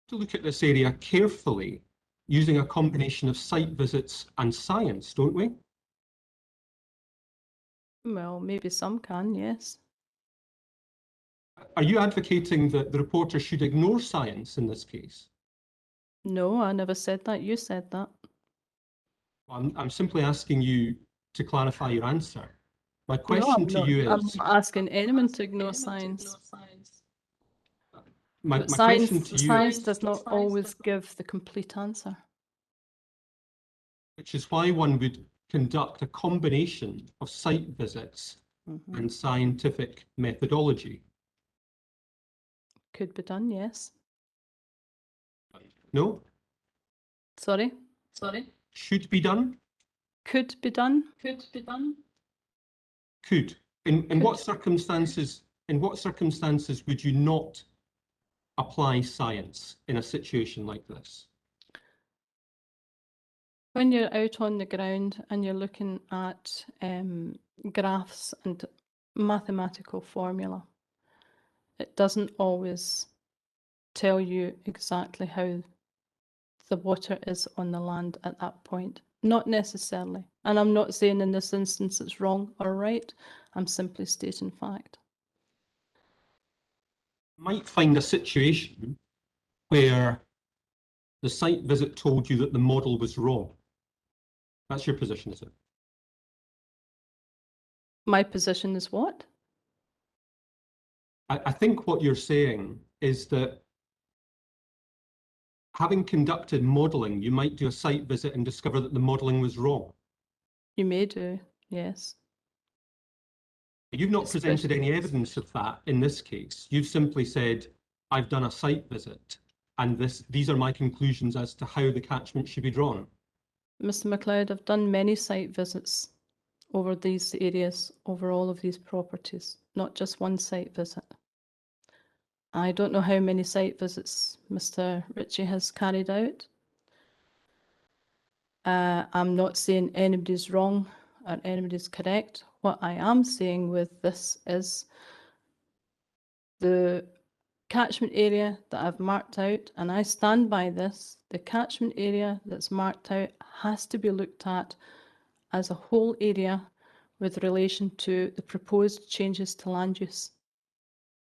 To look at this area carefully using a combination of site visits and science, don't we? Well, maybe some can, yes. Are you advocating that the reporter should ignore science in this case? No, I never said that. You said that. I'm simply asking you to clarify your answer. My question to you is... I'm asking anyone to ignore science. My Science, question to you science does not always give the complete answer. Which is why one would conduct a combination of site visits and scientific methodology. Could be done, yes. No? Sorry? Should be done? Could be done? Could. In what circumstances would you not apply science in a situation like this? When you're out on the ground and you're looking at graphs and mathematical formula, it doesn't always tell you exactly how the water is on the land at that point. Not necessarily. And I'm not saying in this instance it's wrong or right. I'm simply stating fact. Might find a situation where the site visit told you that the model was wrong. That's your position, is it? My position is what? I think what you're saying is that having conducted modelling, you might do a site visit and discover that the modelling was wrong. You may do, yes. You've not presented any evidence of that in this case. You've simply said, I've done a site visit and these are my conclusions as to how the catchment should be drawn. Mr. MacLeod, I've done many site visits over these areas, over all of these properties, not just one site visit. I don't know how many site visits Mr. Ritchie has carried out. I'm not saying anybody's wrong or anybody's correct. What I am saying with this is the catchment area that I've marked out, and I stand by this, the catchment area that's marked out has to be looked at as a whole area with relation to the proposed changes to land use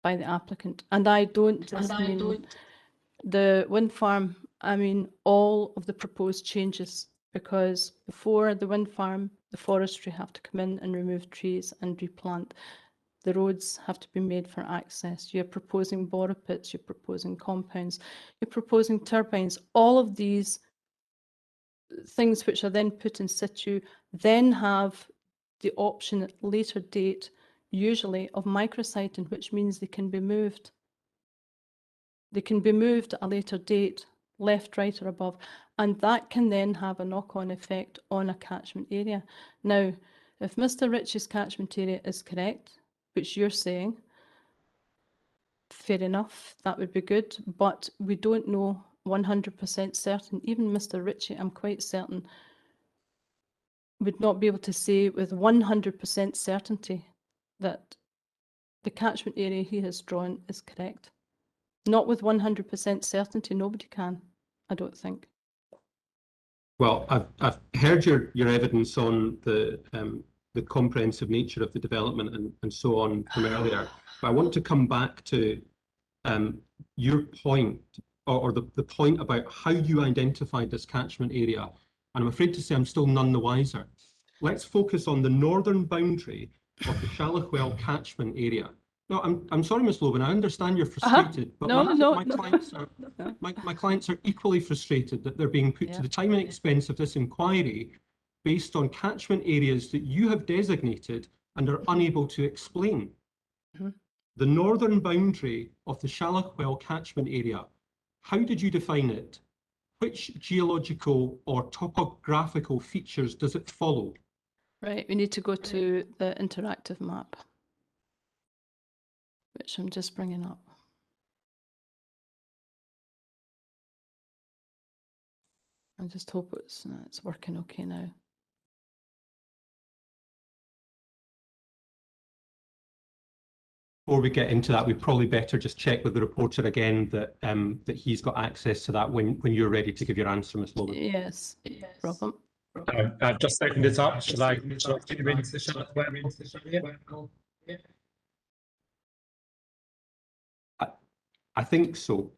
by the applicant. And I don't just mean the wind farm, I mean all of the proposed changes, because before the wind farm, the forestry have to come in and remove trees and replant. The roads have to be made for access. You're proposing border pits, you're proposing compounds, you're proposing turbines. All of these things which are then put in situ then have the option at a later date, usually of micrositing, which means they can be moved. They can be moved at a later date, left, right or above, and that can then have a knock-on effect on a catchment area. Now, if Mr. Ritchie's catchment area is correct, which you're saying, fair enough, that would be good, but we don't know 100% certain. Even Mr. Ritchie, I'm quite certain, would not be able to say with 100% certainty that the catchment area he has drawn is correct. Not with 100% certainty, nobody can, I don't think. Well, I've heard your evidence on the comprehensive nature of the development and so on from earlier, but I want to come back to your point, or the point about how you identified this catchment area, and I'm afraid to say I'm still none the wiser. Let's focus on the northern boundary of the Shallochwell catchment area. No, I'm sorry, Ms. Loban, I understand you're frustrated, but my clients are equally frustrated that they're being put to the time and expense of this inquiry based on catchment areas that you have designated and are unable to explain. The northern boundary of the Shallochwell catchment area, how did you define it? Which geological or topographical features does it follow? Right, we need to go to the interactive map, which I'm just bringing up. I just hope it's working okay now. Before we get into that, we'd probably better just check with the reporter again that that he's got access to that when you're ready to give your answer, Ms. Loban. Yes, problem. I've just opened it up. Shall I get you into the Shallochwell? I think so.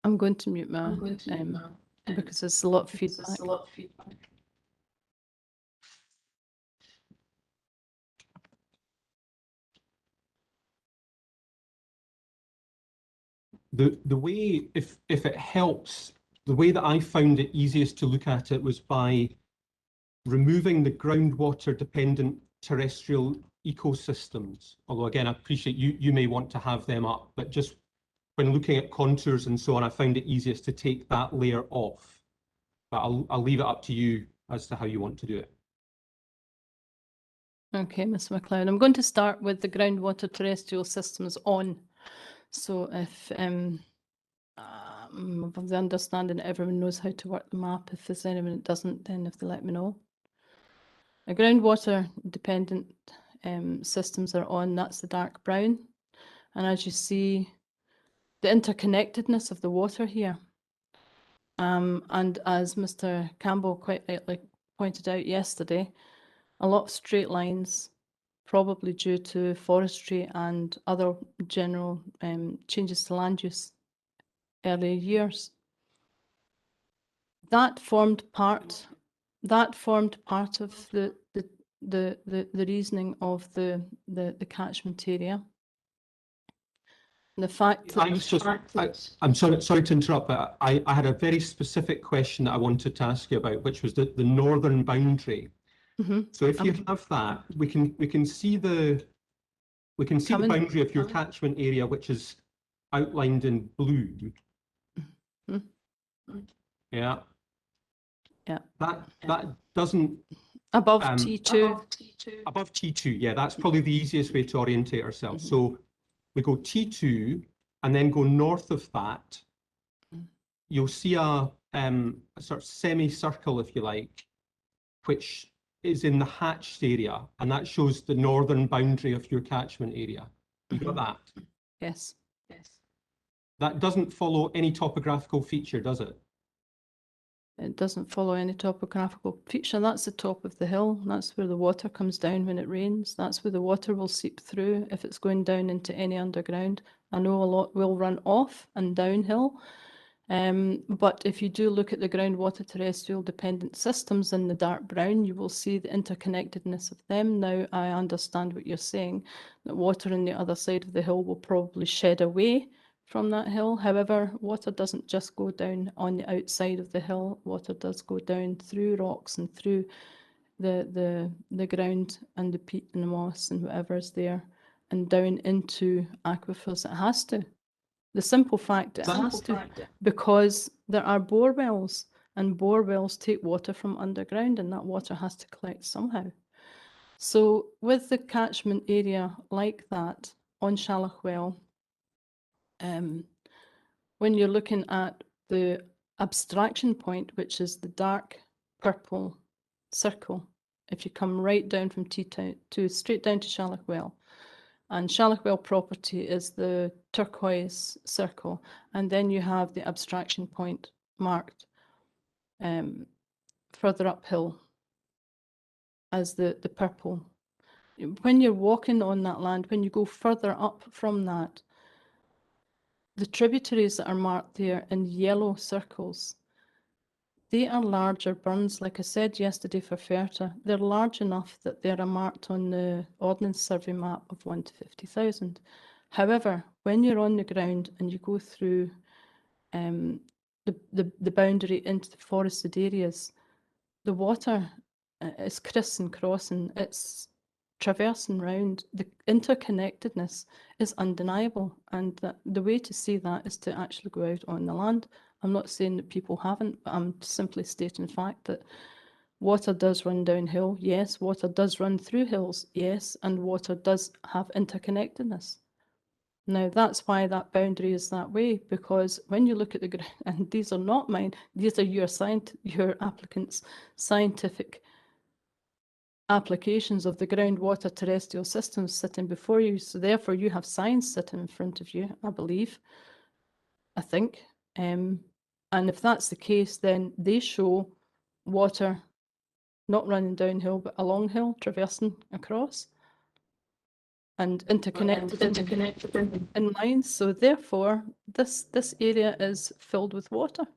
I'm going to mute my because there's a lot of feedback. The way, if it helps, the way that I found it easiest to look at it was by removing the groundwater dependent terrestrial ecosystems. Although again, I appreciate you may want to have them up, but just when looking at contours and so on, I found it easiest to take that layer off. But I'll leave it up to you as to how you want to do it. Okay, Mr. MacLeod, I'm going to start with the groundwater terrestrial systems on. So if of the understanding that everyone knows how to work the map, if there's anyone that doesn't, then if they let me know. The groundwater dependent systems are on, that's the dark brown. And as you see, the interconnectedness of the water here. And as Mr. Campbell quite rightly pointed out yesterday, a lot of straight lines, probably due to forestry and other general changes to land use earlier years. That formed part of the reasoning of the catchment area. The fact that I'm sorry to interrupt, but I had a very specific question that I wanted to ask you about, which was the northern boundary. So if you have that, we can see the boundary of your catchment area, which is outlined in blue. Mhm. Yeah. Yeah. That doesn't Above Um, T2. above T2. Yeah, that's probably the easiest way to orientate ourselves. So we go T2 and then go north of that. You'll see a sort of semicircle, if you like, which is in the hatched area, and that shows the northern boundary of your catchment area. You got that? Yes. That doesn't follow any topographical feature, does it? It doesn't follow any topographical feature. That's the top of the hill. That's where the water comes down when it rains. That's where the water will seep through if it's going down into any underground. I know a lot will run off and downhill. But if you do look at the groundwater terrestrial dependent systems in the dark brown, you will see the interconnectedness of them. Now, I understand what you're saying, that water on the other side of the hill will probably shed away from that hill. However, water doesn't just go down on the outside of the hill. Water does go down through rocks and through the ground and the peat and the moss and whatever is there, and down into aquifers. It has to. The simple fact it has to, because there are bore wells, and bore wells take water from underground, and that water has to collect somehow. So with the catchment area like that on Clauchrie, when you're looking at the abstraction point, which is the dark purple circle, if you come right down from T2 straight down to Clauchrie, and Clauchrie property is the turquoise circle, and then you have the abstraction point marked further uphill as the purple. When you're walking on that land, when you go further up from that, the tributaries that are marked there in yellow circles, they are larger burns, like I said yesterday for Ferta. They're large enough that they're marked on the Ordnance Survey map of 1 to 50,000. However, when you're on the ground and you go through the boundary into the forested areas, the water is criss crossing, it's traversing round. The interconnectedness is undeniable, and the way to see that is to actually go out on the land. I'm not saying that people haven't, but I'm simply stating the fact that water does run downhill, yes. Water does run through hills, yes. And water does have interconnectedness. Now, that's why that boundary is that way, because when you look at the ground, and these are not mine, these are your applicants' scientific applications of the groundwater terrestrial systems sitting before you. So therefore, you have science sitting in front of you, I believe, I think. And if that's the case, then they show water not running downhill, but along hill, traversing across and interconnected in lines. So therefore, this area is filled with water.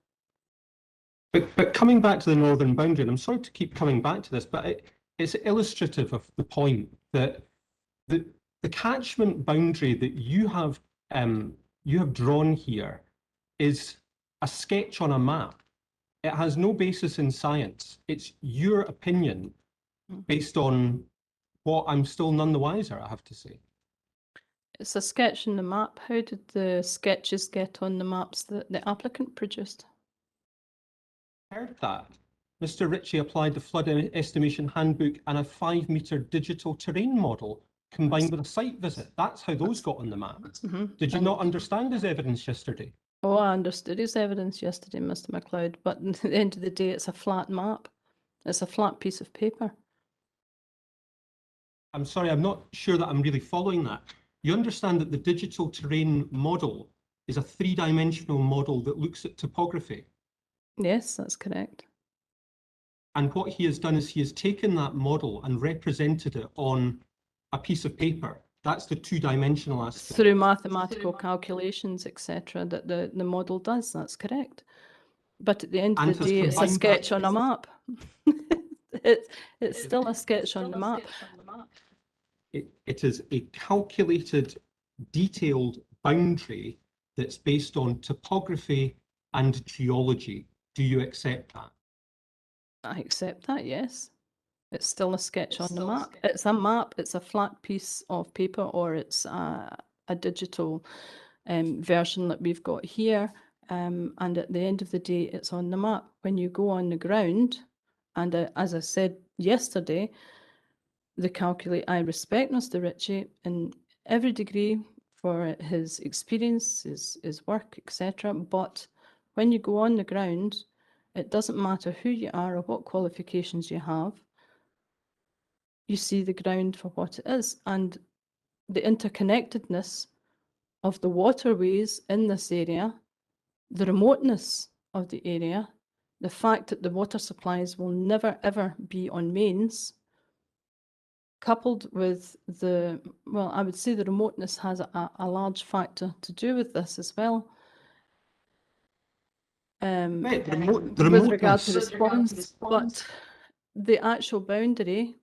But coming back to the northern boundary, and I'm sorry to keep coming back to this, but it's illustrative of the point that the catchment boundary that you have drawn here is a sketch on a map. It has no basis in science. It's your opinion based on what I'm still none the wiser, I have to say. It's a sketch on the map. How did the sketches get on the maps that the applicant produced? Heard that. Mr. Ritchie applied the flood estimation handbook and a 5-metre digital terrain model combined with a site visit. That's how those got on the map. Did you not understand his evidence yesterday? Oh, I understood his evidence yesterday, Mr. MacLeod, but at the end of the day, it's a flat map. It's a flat piece of paper. I'm sorry, I'm not sure that I'm really following that. You understand that the digital terrain model is a 3-dimensional model that looks at topography. Yes, that's correct. And what he has done is he has taken that model and represented it on a piece of paper. That's the 2-dimensional aspect. Through mathematical calculations, etc., that the model does, that's correct. But at the end of the day, it's a sketch on a map. It's still a sketch on the map. It is a calculated, detailed boundary that's based on topography and geology. Do you accept that? I accept that, yes. It's still a sketch on the map. It's a map, it's a flat piece of paper, or it's a digital version that we've got here. And at the end of the day, it's on the map. When you go on the ground, and as I said yesterday, the calculate, I respect Mr. Ritchie in every degree for his experience, his work, etc. But when you go on the ground, it doesn't matter who you are or what qualifications you have. You see the ground for what it is, and the interconnectedness of the waterways in this area, the remoteness of the area, the fact that the water supplies will never ever be on mains, coupled with the, well, I would say the remoteness has a large factor to do with this as well. Right, With regard to response, but the actual boundary,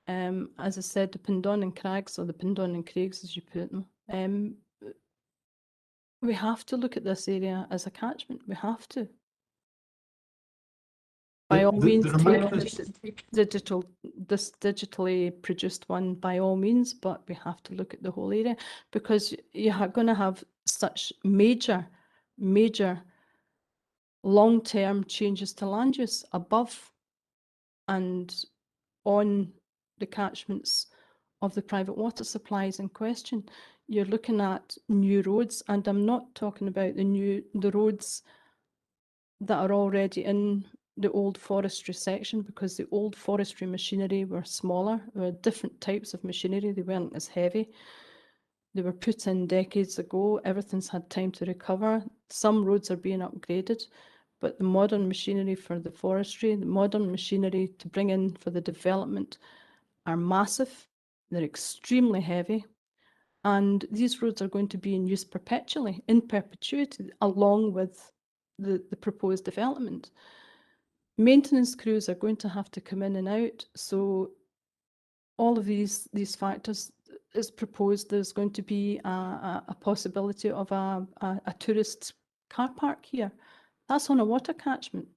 as I said, the Pindon Crags, or the Pindon Craigs as you put them, we have to look at this area as a catchment. We have to. By all means, take this digitally produced one by all means, but we have to look at the whole area, because you are going to have such major long-term changes to land use above and on the catchments of the private water supplies in question. You're looking at new roads, and I'm not talking about the roads that are already in the old forestry section, because the old forestry machinery were smaller. There were different types of machinery. They weren't as heavy. They were put in decades ago. Everything's had time to recover. Some roads are being upgraded, but the modern machinery for the forestry, the modern machinery to bring in for the development are massive. They're extremely heavy. And these roads are going to be in use perpetually, in perpetuity, along with the proposed development. Maintenance crews are going to have to come in and out. So all of these factors is proposed. There's going to be a possibility of a tourist car park here. That's on a water catchment.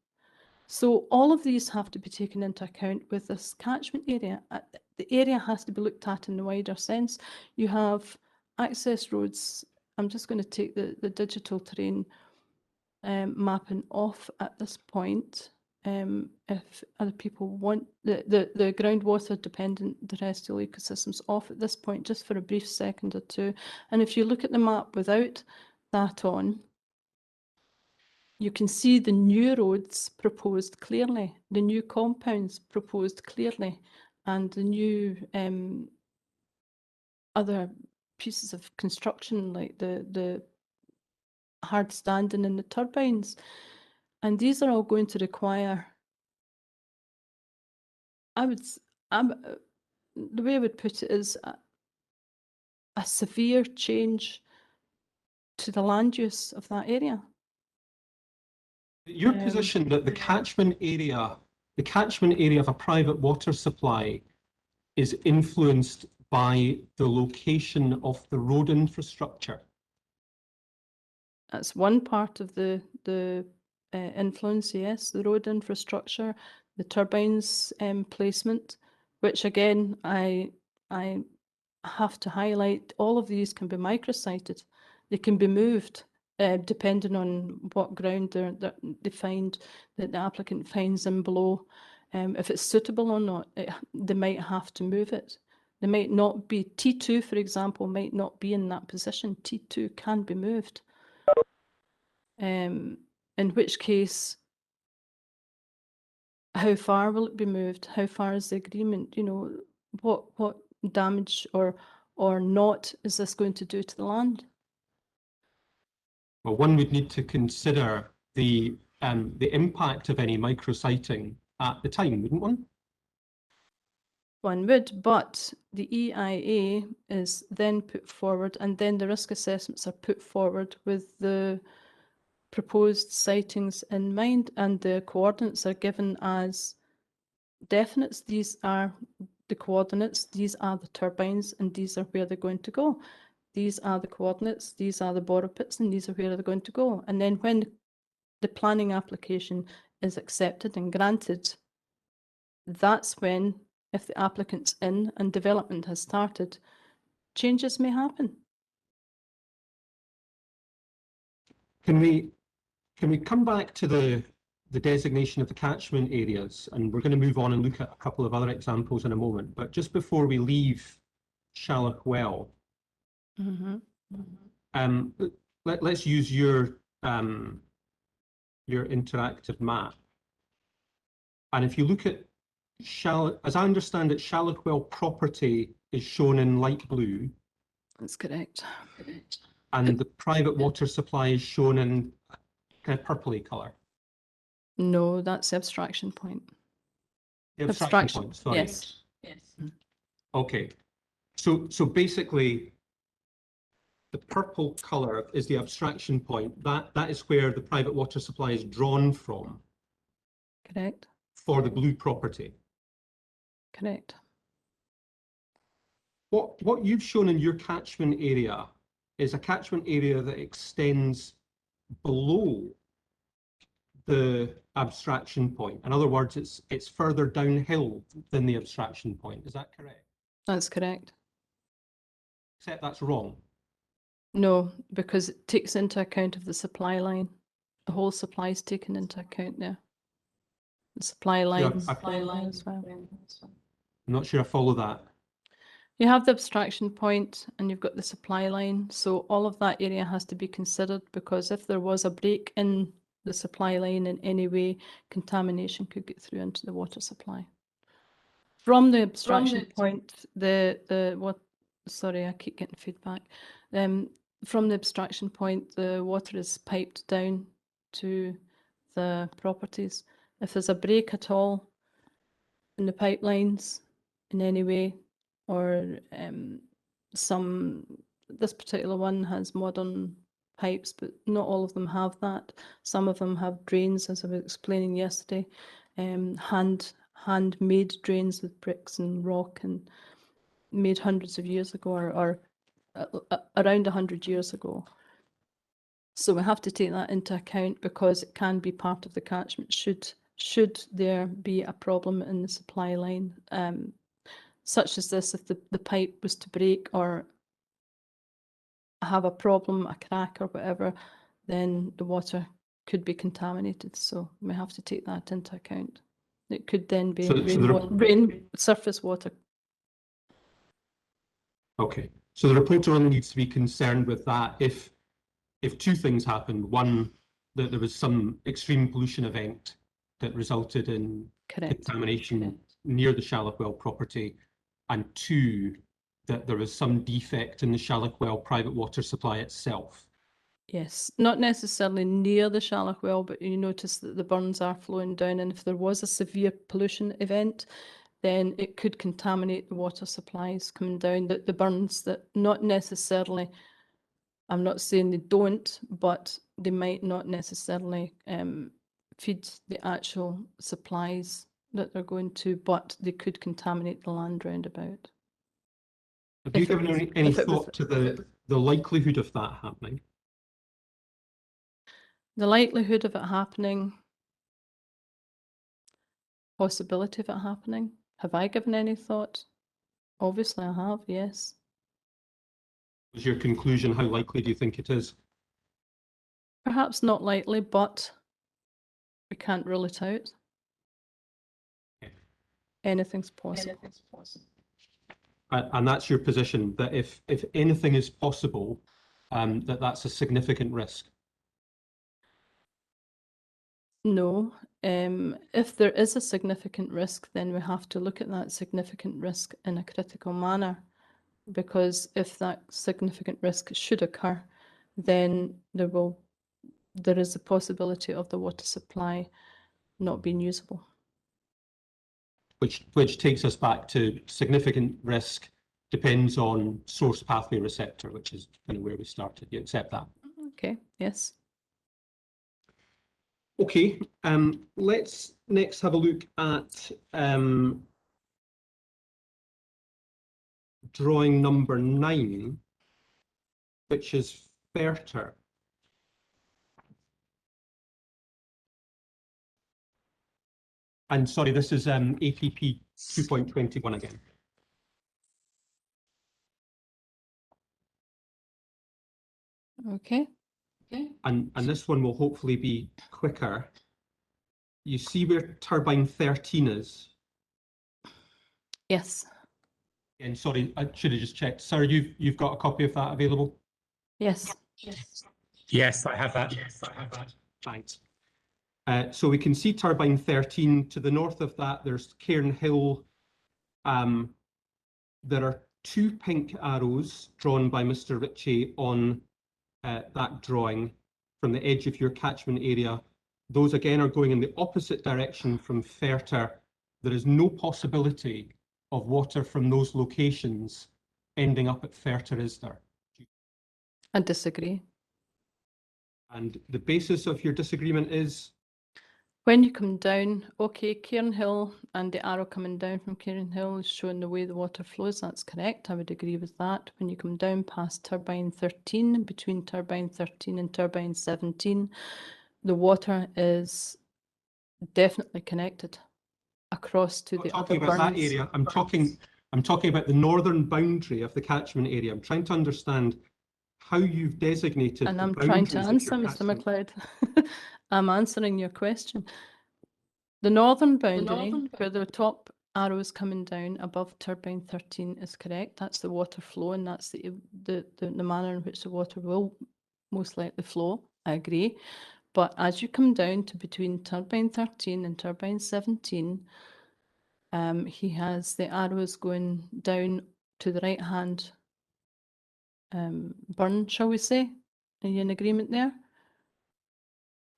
So all of these have to be taken into account with this catchment area. The area has to be looked at in the wider sense. You have access roads. I'm just going to take the digital terrain mapping off at this point. If other people want the groundwater dependent terrestrial ecosystems off at this point, just for a brief second or two. And if you look at the map without that on, you can see the new roads proposed clearly, the new compounds proposed clearly, and the new other pieces of construction like the hard standing and the turbines. And these are all going to require, the way I would put it is a severe change to the land use of that area. Your position that the catchment area of a private water supply is influenced by the location of the road infrastructure. That's one part of the influence, yes, the road infrastructure, the turbines placement, which again, I have to highlight, all of these can be microsited. They can be moved depending on what ground they find, that the applicant finds them below. If it's suitable or not, they might have to move it. They might not be, T2, for example, might not be in that position. T2 can be moved. In which case, how far will it be moved? How far is the agreement? You know, what damage or not is this going to do to the land? Well, one would need to consider the impact of any micrositing at the time, wouldn't one? One would, but the EIA is then put forward, and then the risk assessments are put forward with the proposed sightings in mind, and the coordinates are given as definites. These are the coordinates, these are the turbines, and these are where they're going to go. These are the coordinates, these are the borrow pits, and these are where they're going to go. And then when the planning application is accepted and granted, that's when, if the applicant's in and development has started, changes may happen. Can we come back to the designation of the catchment areas, and we're going to move on and look at a couple of other examples in a moment. But just before we leave Shallock Well, let's use your interactive map. And if you look at Shallock, as I understand it, Shallock Well property is shown in light blue. That's correct. And the private water supply is shown in kind of purpley colour. No, that's the abstraction point. The abstraction point, sorry. Yes. Okay. So basically, the purple colour is the abstraction point. That is where the private water supply is drawn from. Correct. For the blue property. Correct. What you've shown in your catchment area is a catchment area that extends below the abstraction point. In other words, it's further downhill than the abstraction point. Is that correct? That's correct. Except that's wrong. No, because it takes into account of the supply line. The whole supply is taken into account there. The supply line, as well. I'm not sure I follow that. You have the abstraction point and you've got the supply line. So all of that area has to be considered, because if there was a break in the supply line in any way, contamination could get through into the water supply. From the abstraction point, sorry, I keep getting feedback. From the abstraction point, the water is piped down to the properties. If there's a break at all in the pipelines in any way, or this particular one has modern pipes, but not all of them have that. Some of them have drains, as I was explaining yesterday, handmade drains with bricks and rock, and made hundreds of years ago, or around 100 years ago. So we have to take that into account, because it can be part of the catchment should there be a problem in the supply line, such as this. If the pipe was to break or have a problem, a crack or whatever, then the water could be contaminated. So we have to take that into account. It could then be surface water. Okay, so the reporter only needs to be concerned with that if two things happened. One, that there was some extreme pollution event that resulted in contamination near the Shallock Well property, and two, that there was some defect in the Shallock Well private water supply itself. Yes, not necessarily near the Shallock Well, but you notice that the burns are flowing down, and if there was a severe pollution event, then it could contaminate the water supplies coming down. The burns that not necessarily, I'm not saying they don't, but they might not necessarily feed the actual supplies that they're going to, but they could contaminate the land round about. Have you given any thought to the likelihood of that happening? The likelihood of it happening, possibility of it happening. Have I given any thought? Obviously I have, yes. Was your conclusion, how likely do you think it is? Perhaps not likely, but we can't rule it out. Okay. Anything's possible. And that's your position, that if anything is possible, that's a significant risk? No. If there is a significant risk, then we have to look at that significant risk in a critical manner, because if that significant risk should occur, then there is a possibility of the water supply not being usable. Which takes us back to significant risk depends on source pathway receptor, which is kind of where we started. You accept that? Okay, yes. Okay, let's next have a look at drawing number 9, which is FERTR. And sorry, this is APP 2.21 again. Okay. and this one will hopefully be quicker. You see where turbine 13 is? Yes. And sorry, I should have just checked. Sir, you've got a copy of that available? Yes. Yes, I have that. Yes, I have that. Thanks. So we can see turbine 13. To the north of that, there's Cairn Hill. There are 2 pink arrows drawn by Mr. Ritchie on that drawing from the edge of your catchment area. Those again are going in the opposite direction from Ferter. There is no possibility of water from those locations ending up at Ferter, is there? I disagree. And the basis of your disagreement is? When you come down, okay, Cairn Hill and the arrow coming down from Cairn Hill is showing the way the water flows. That's correct. I would agree with that. When you come down past turbine 13, between turbine 13 and turbine 17, the water is definitely connected across to the other about that burns. area. I'm talking about the northern boundary of the catchment area. I'm trying to understand how you've designated. And the I'm trying to boundaries of answer, your Mr. catchment. MacLeod. I'm answering your question. The northern boundary, where the top arrow is coming down above turbine 13 is correct. That's the water flow, and that's the manner in which the water will most likely flow. I agree. But as you come down to between turbine 13 and turbine 17, he has the arrows going down to the right hand burn, shall we say? Are you in agreement there?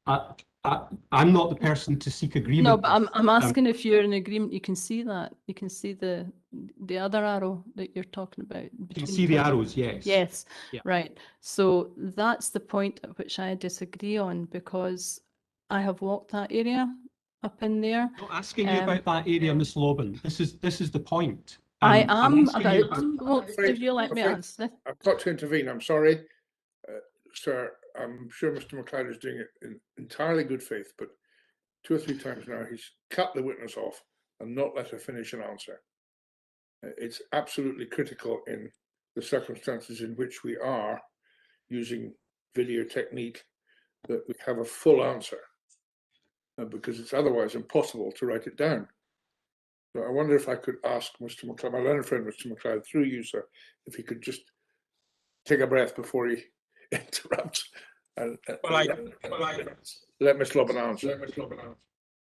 I'm not the person to seek agreement. No, but I'm asking if you're in agreement. You can see that. You can see the other arrow that you're talking about. You can see the arrows, yes. Yes, Yeah. right. So that's the point at which I disagree on, because I have walked that area up in there. I'm not asking you about that area, Miss Lobban. This is the point. I I'm am asking you about. Well, if you let me answer. I've got to intervene. I'm sorry, sir. I'm sure Mr. MacLeod is doing it in entirely good faith, but 2 or 3 times now he's cut the witness off and not let her finish an answer. It's absolutely critical in the circumstances in which we are using video technique that we have a full answer, because it's otherwise impossible to write it down. So I wonder if I could ask Mr. MacLeod, my learned friend Mr. MacLeod, through you, sir, if he could just take a breath before he interrupts and let Ms. Lobban answer.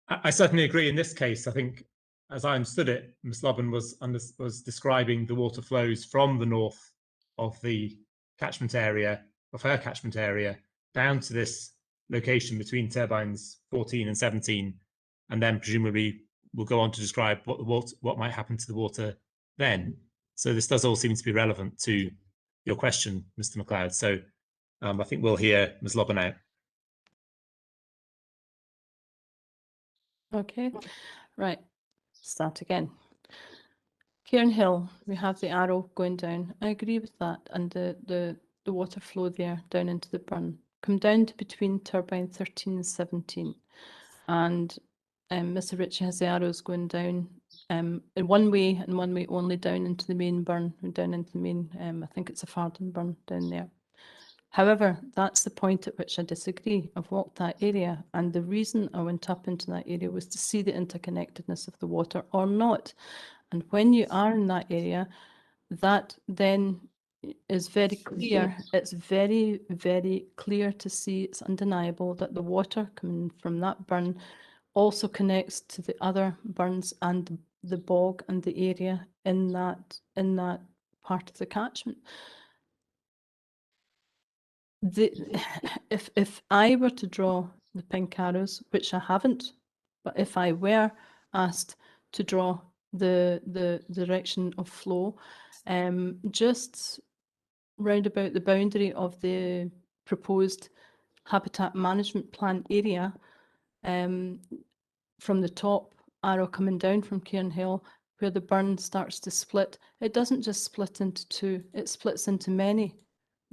I certainly agree in this case. I think, as I understood it, Ms. Lobban was describing the water flows from the north of the catchment area, of her catchment area, down to this location between turbines 14 and 17, and then presumably we'll go on to describe what might happen to the water then. So this does all seem to be relevant to your question, Mr. MacLeod. So I think we'll hear Ms. Lobban out. Okay, right. Start again. Cairn Hill, we have the arrow going down. I agree with that, and the water flow there down into the burn. Come down to between turbine 13 and 17, and Mr. Ritchie has the arrows going down in one way and one way only down into the main burn, down into the main, I think it's a Farden burn down there. However, that's the point at which I disagree. I've walked that area, and the reason I went up into that area was to see the interconnectedness of the water or not. And when you are in that area, that then is very clear. It's very, very clear to see, it's undeniable that the water coming from that burn also connects to the other burns and the bog and the area in that part of the catchment. If I were to draw the pink arrows, which I haven't, but if I were asked to draw the direction of flow, just round about the boundary of the proposed habitat management plan area, from the top arrow coming down from Cairn Hill, where the burn starts to split, it doesn't just split into 2, it splits into many.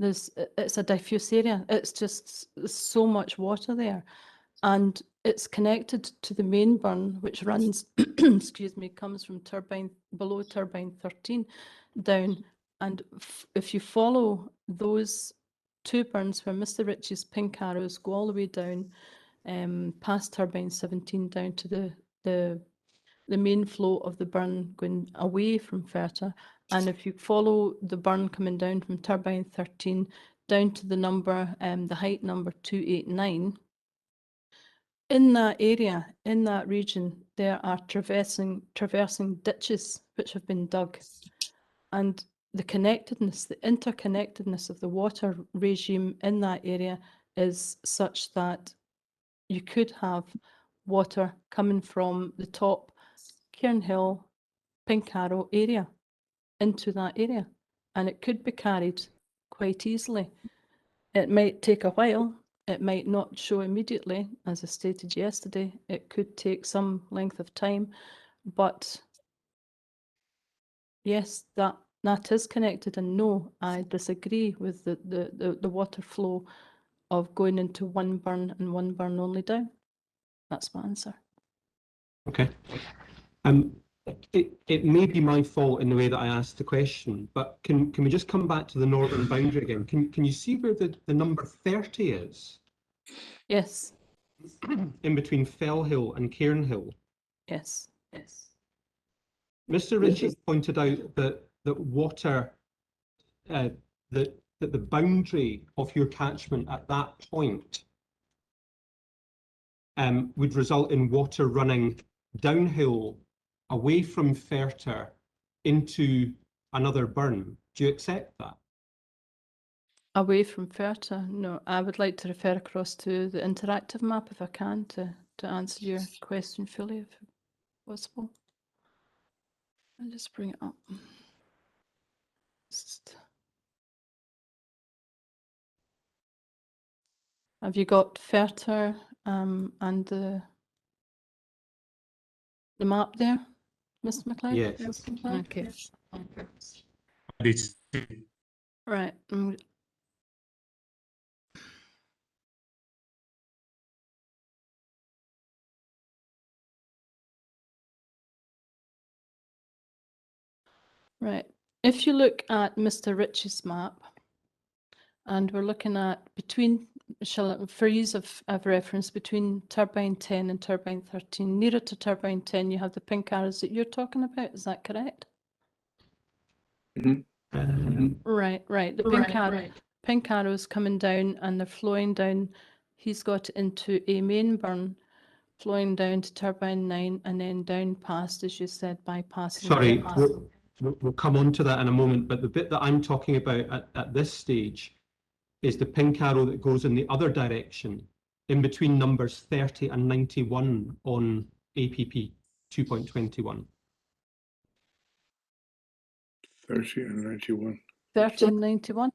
It's a diffuse area. It's just so much water there, and it's connected to the main burn, which runs, excuse me, comes from below turbine 13 down. And if you follow those two burns where Mr. Ritchie's pink arrows go all the way down, past turbine 17 down to the main flow of the burn going away from Ferta. And if you follow the burn coming down from turbine 13 down to the number, the height number 289, in that area, in that region, there are traversing ditches which have been dug. And the connectedness, the interconnectedness of the water regime in that area is such that you could have water coming from the top Cairnhill, Pink Arrow area into that area, and it could be carried quite easily. It might take a while, it might not show immediately, as I stated yesterday, it could take some length of time, but yes, that is connected, and no, I disagree with the water flow of going into one burn and one burn only down. That's my answer. Okay. It may be my fault in the way that I asked the question, but can we just come back to the northern boundary again? Can you see where the number 30 is? Yes. In between Fellhill and Cairnhill. Yes. Yes. Mr. Ritchie pointed out that water, that the boundary of your catchment at that point would result in water running downhill away from Ferta into another burn. Do you accept that? Away from Ferta? No, I would like to refer across to the interactive map if I can to answer your question fully, if possible. I'll just bring it up. Have you got Ferta and the map there, Mr. McLeod? Yes. Okay. I do too. Right. Right. If you look at Mr. Ritchie's map, and we're looking at between, for ease of reference, between turbine 10 and turbine 13, nearer to turbine 10, you have the pink arrows that you're talking about. Is that correct? Right. The pink arrows coming down and they're flowing down. He's got into a main burn, flowing down to turbine 9 and then down past, as you said, bypassing. Sorry, we'll come on to that in a moment, but the bit that I'm talking about at this stage is the pink arrow that goes in the other direction, in between numbers 30 and 91 on APP 2.21. 30 and 91. 30 and 91?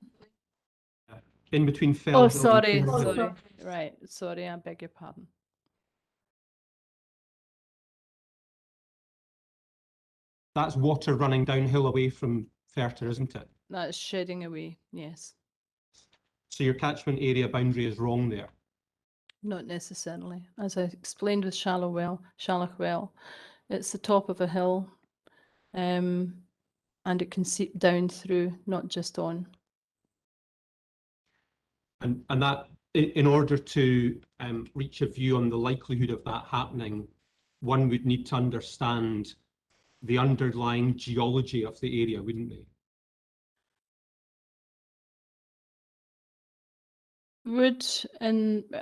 In between Fellhill. Oh, sorry. Right, sorry, I beg your pardon. That's water running downhill away from Ferta, isn't it? That's shedding away, yes. So your catchment area boundary is wrong there. Not necessarily. As I explained with Shallow Well, it's the top of a hill, and it can seep down through, not just on. And that, in order to reach a view on the likelihood of that happening, one would need to understand the underlying geology of the area, wouldn't they?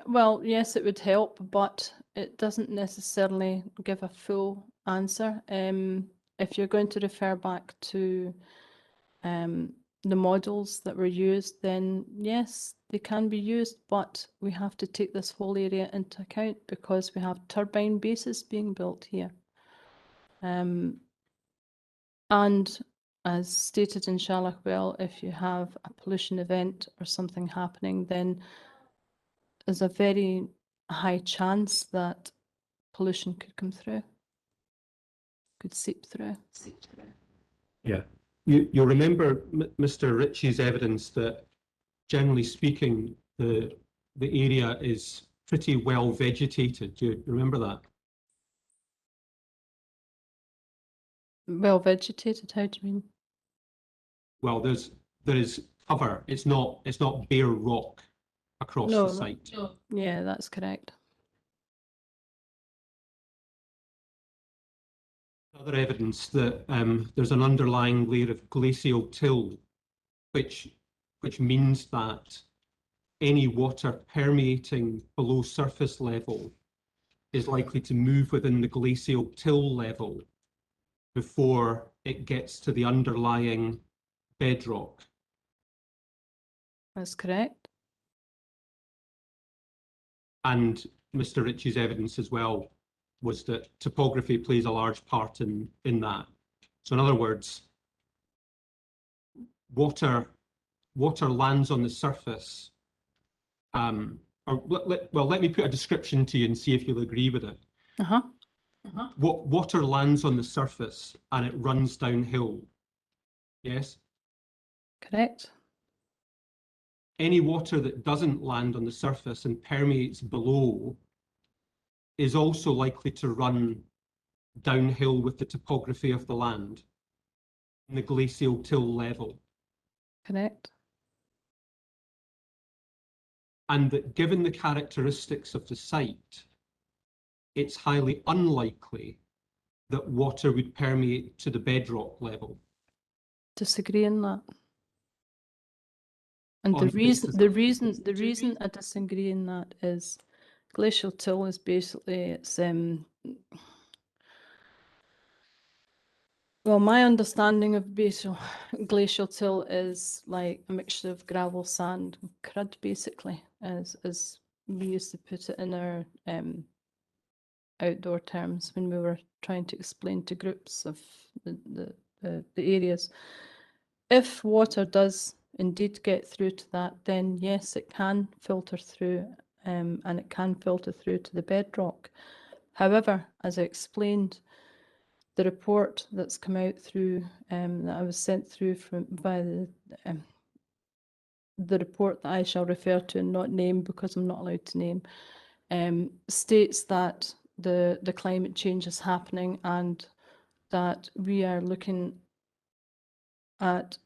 Well, yes, it would help, but it doesn't necessarily give a full answer. If you're going to refer back to the models that were used, then yes, they can be used, but we have to take this whole area into account because we have turbine bases being built here. And as stated in Shallow, if you have a pollution event or something happening, then there's a very high chance that pollution could come through, could seep through. Yeah. You'll remember Mr. Ritchie's evidence that, generally speaking, the area is pretty well vegetated. Do you remember that? Well vegetated, how do you mean? Well, there is cover. It's not bare rock across No, the site. yeah, that's correct. Other evidence that there's an underlying layer of glacial till, which means that any water permeating below surface level is likely to move within the glacial till level before it gets to the underlying bedrock. That's correct. And Mr. Ritchie's evidence as well was that topography plays a large part in that. So in other words, water lands on the surface. Let me put a description to you and see if you'll agree with it. Water lands on the surface and it runs downhill. Yes? Correct. Any water that doesn't land on the surface and permeates below is also likely to run downhill with the topography of the land in the glacial till level. Correct. And that given the characteristics of the site, it's highly unlikely that water would permeate to the bedrock level. Disagree on that. And On the basis reason I disagree in that is glacial till is basically well, my understanding of glacial till is like a mixture of gravel, sand, and crud, basically, as we used to put it in our outdoor terms when we were trying to explain to groups of the areas. If water does indeed get through to that, then yes, it can filter through, and it can filter through to the bedrock. However, as I explained, the report that's come out through that I was sent through by the report that I shall refer to and not name because I'm not allowed to name, states that the climate change is happening and that we are looking at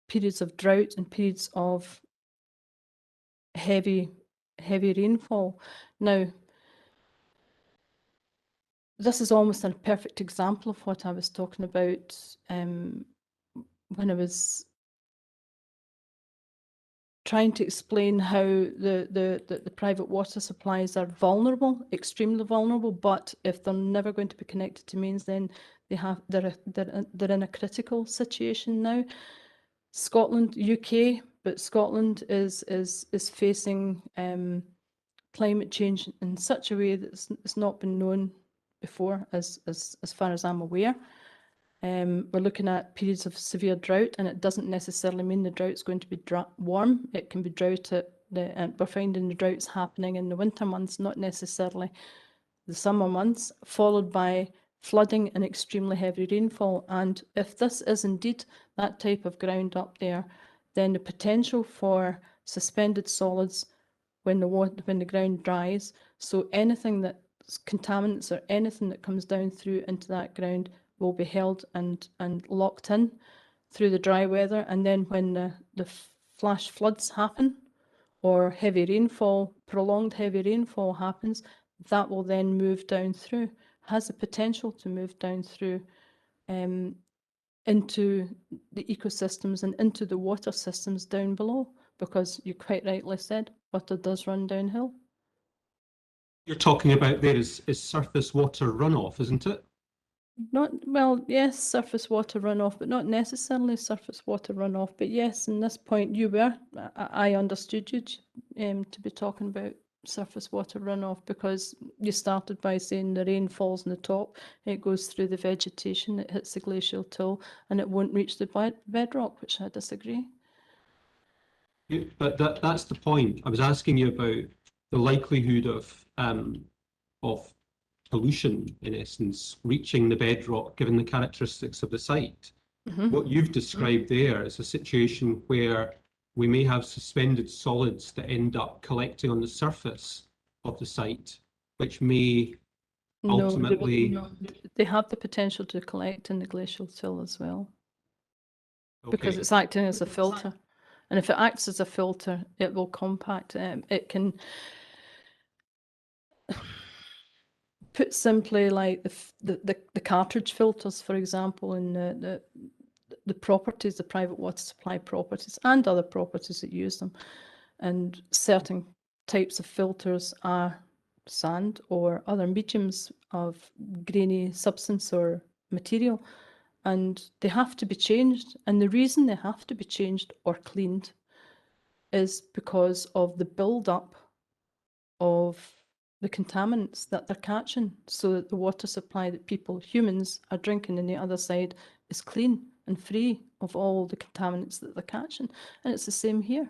periods of drought and periods of heavy rainfall. Now, this is almost a perfect example of what I was talking about when I was trying to explain how the private water supplies are vulnerable, extremely vulnerable, but if they're never going to be connected to mains, then they're in a critical situation now. Scotland, UK, but Scotland is facing climate change in such a way that it's not been known before, as far as I'm aware. We're looking at periods of severe drought, and it doesn't necessarily mean the drought's going to be warm. It can be drought we're finding the droughts happening in the winter months, not necessarily the summer months, followed by flooding and extremely heavy rainfall. And if this is indeed that type of ground up there, then the potential for suspended solids when the ground dries, so anything that's contaminants or anything that comes down through into that ground will be held and locked in through the dry weather. And then when the flash floods happen or heavy rainfall, prolonged heavy rainfall happens, that will then move down through, has the potential to move down through into the ecosystems and into the water systems down below, because you quite rightly said, water does run downhill. You're talking about there is surface water runoff, isn't it? Well, yes, surface water runoff, but not necessarily surface water runoff. But yes, in this point, I understood you to be talking about surface water runoff, because you started by saying the rain falls on the top, it goes through the vegetation, it hits the glacial till, and it won't reach the bedrock, which I disagree. Yeah, but that's the point. I was asking you about the likelihood of pollution, in essence, reaching the bedrock given the characteristics of the site. What you've described there is a situation where we may have suspended solids that end up collecting on the surface of the site, which may ultimately... They have the potential to collect in the glacial till as well, Okay. because it's acting as a filter. And if it acts as a filter, it will compact. It can, put simply, like the cartridge filters, for example, in the properties, the private water supply properties, and other properties that use them. And certain types of filters are sand or other mediums of grainy substance or material, and they have to be changed. And the reason they have to be changed or cleaned is because of the build-up of the contaminants that they're catching, so that the water supply that people, humans, are drinking on the other side is clean and free of all the contaminants that they're catching. And it's the same here.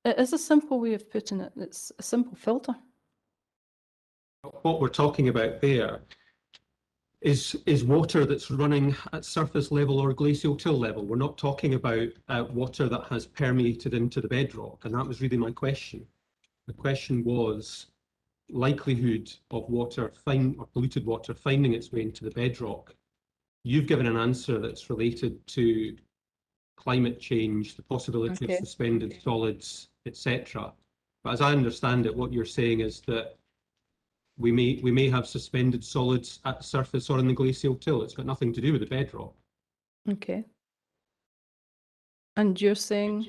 It is a simple way of putting it. It's a simple filter. What we're talking about there is water that's running at surface level or glacial till level. We're not talking about water that has permeated into the bedrock, and that was really my question. The question was likelihood of water, fine or polluted water, finding its way into the bedrock. You've given an answer that's related to climate change, the possibility of suspended solids, etc. But as I understand it, what you're saying is that we may have suspended solids at the surface or in the glacial till. It's got nothing to do with the bedrock. Okay. And you're saying?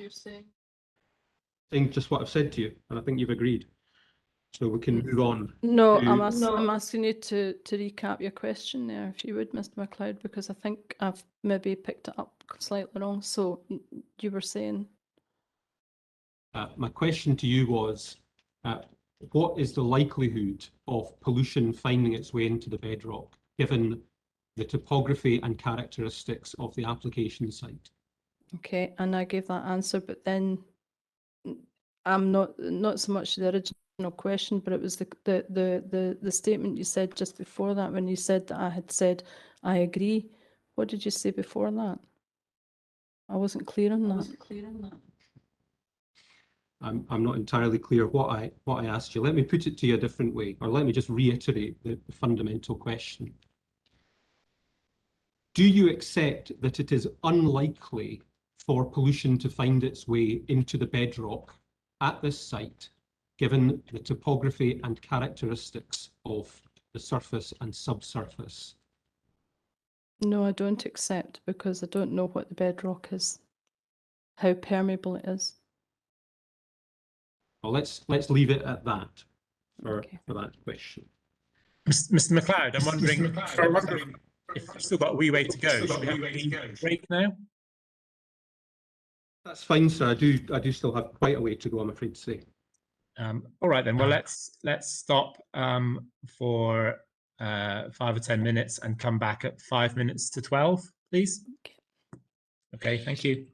Saying just what I've said to you, and I think you've agreed. So we can move on. No, I'm asking you to recap your question there, if you would, Mr. MacLeod, because I think I've maybe picked it up slightly wrong. So you were saying? My question to you was, what is the likelihood of pollution finding its way into the bedrock, given the topography and characteristics of the application site? Okay, and I gave that answer, but then I'm not so much the original question, but it was the statement you said just before that, when you said that I had said I agree. What did you say before that? I wasn't clear on that. I'm not entirely clear what I asked you. Let me put it to you a different way, or let me just reiterate the fundamental question. Do you accept that it is unlikely for pollution to find its way into the bedrock at this site, given the topography and characteristics of the surface and subsurface? No, I don't accept, because I don't know what the bedrock is, how permeable it is. Well, let's leave it at that for that question. Mr. MacLeod, I'm wondering if you've still got a wee way to go. Should we have a break now? That's fine, sir. I do still have quite a way to go, I'm afraid to say. All right then. Well, let's stop for 5 or 10 minutes and come back at 5 minutes to 12, please. Okay. Thank you.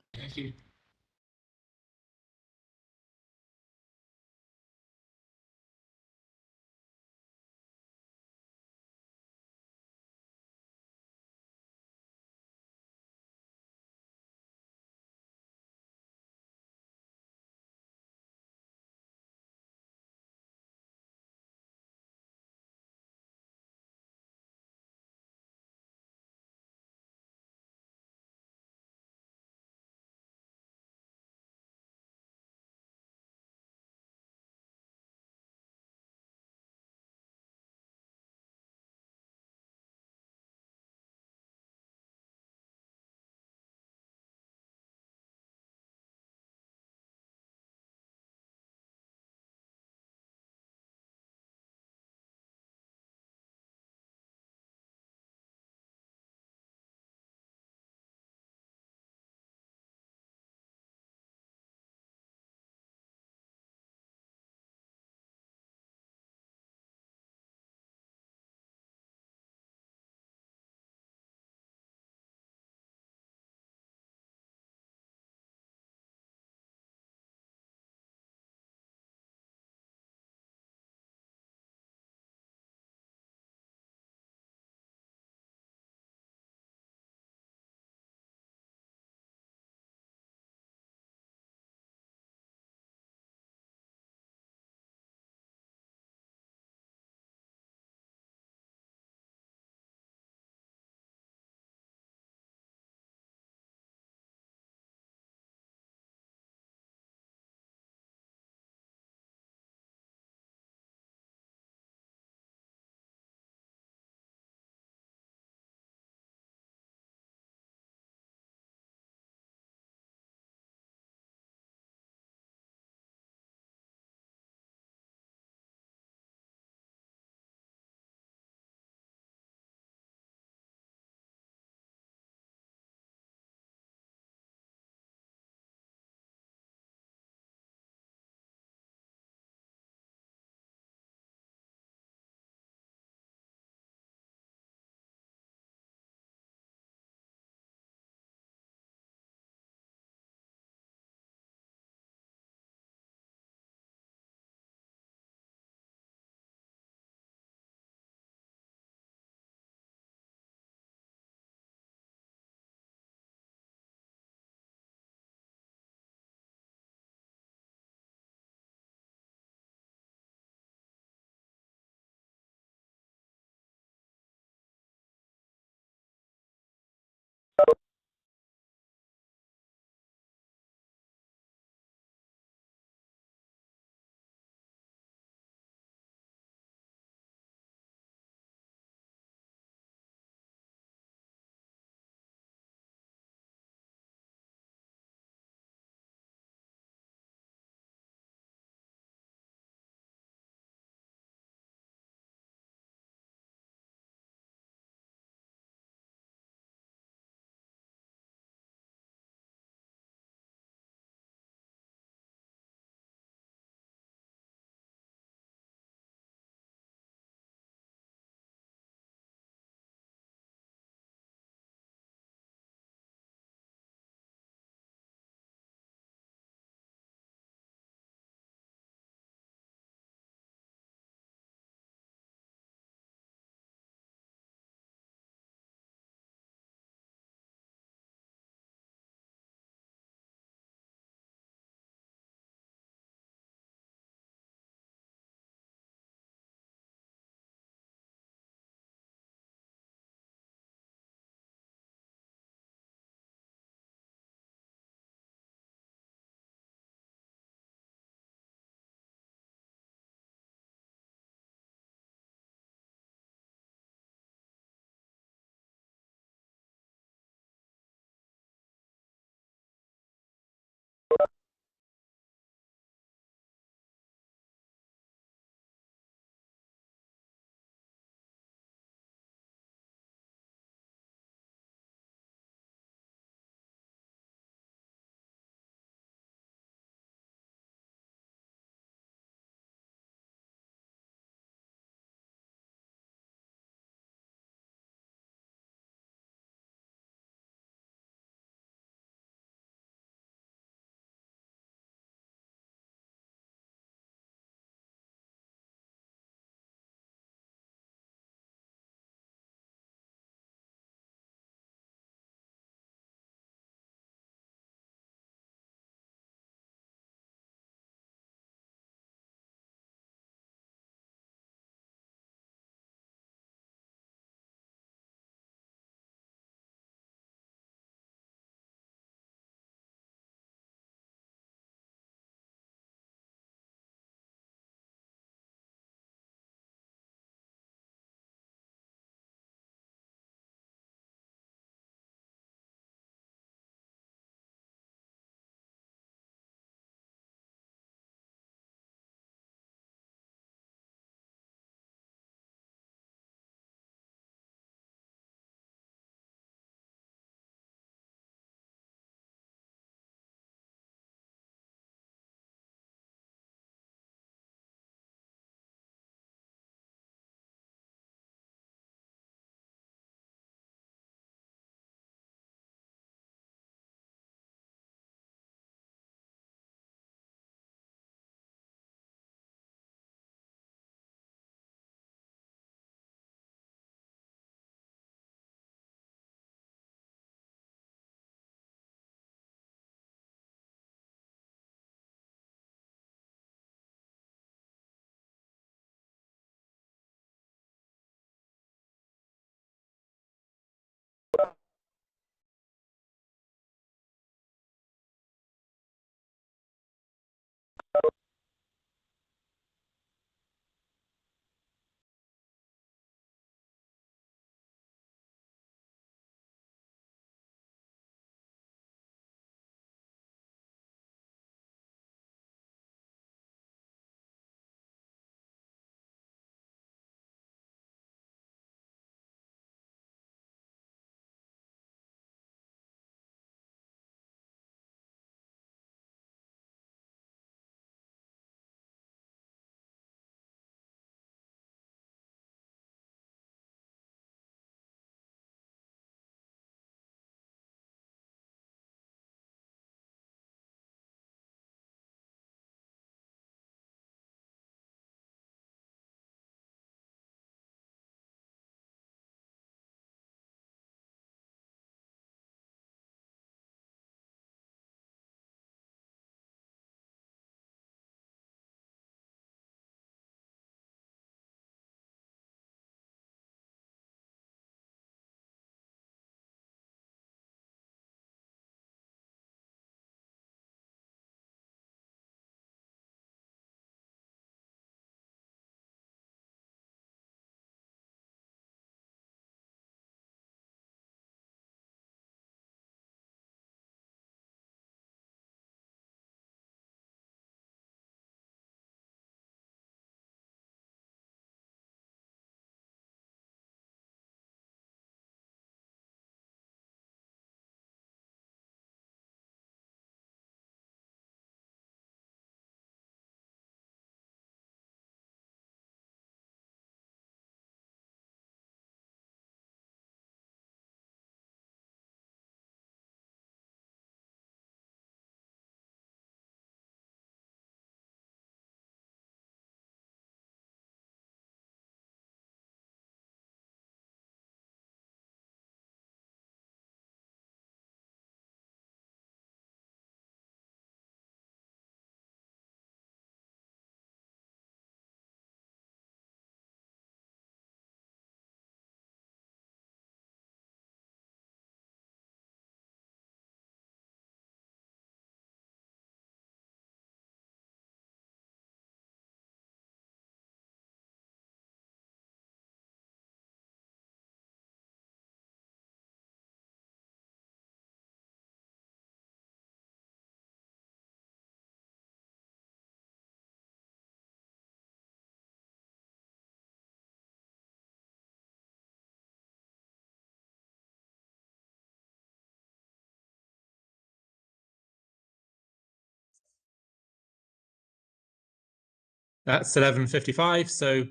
That's 11:55. So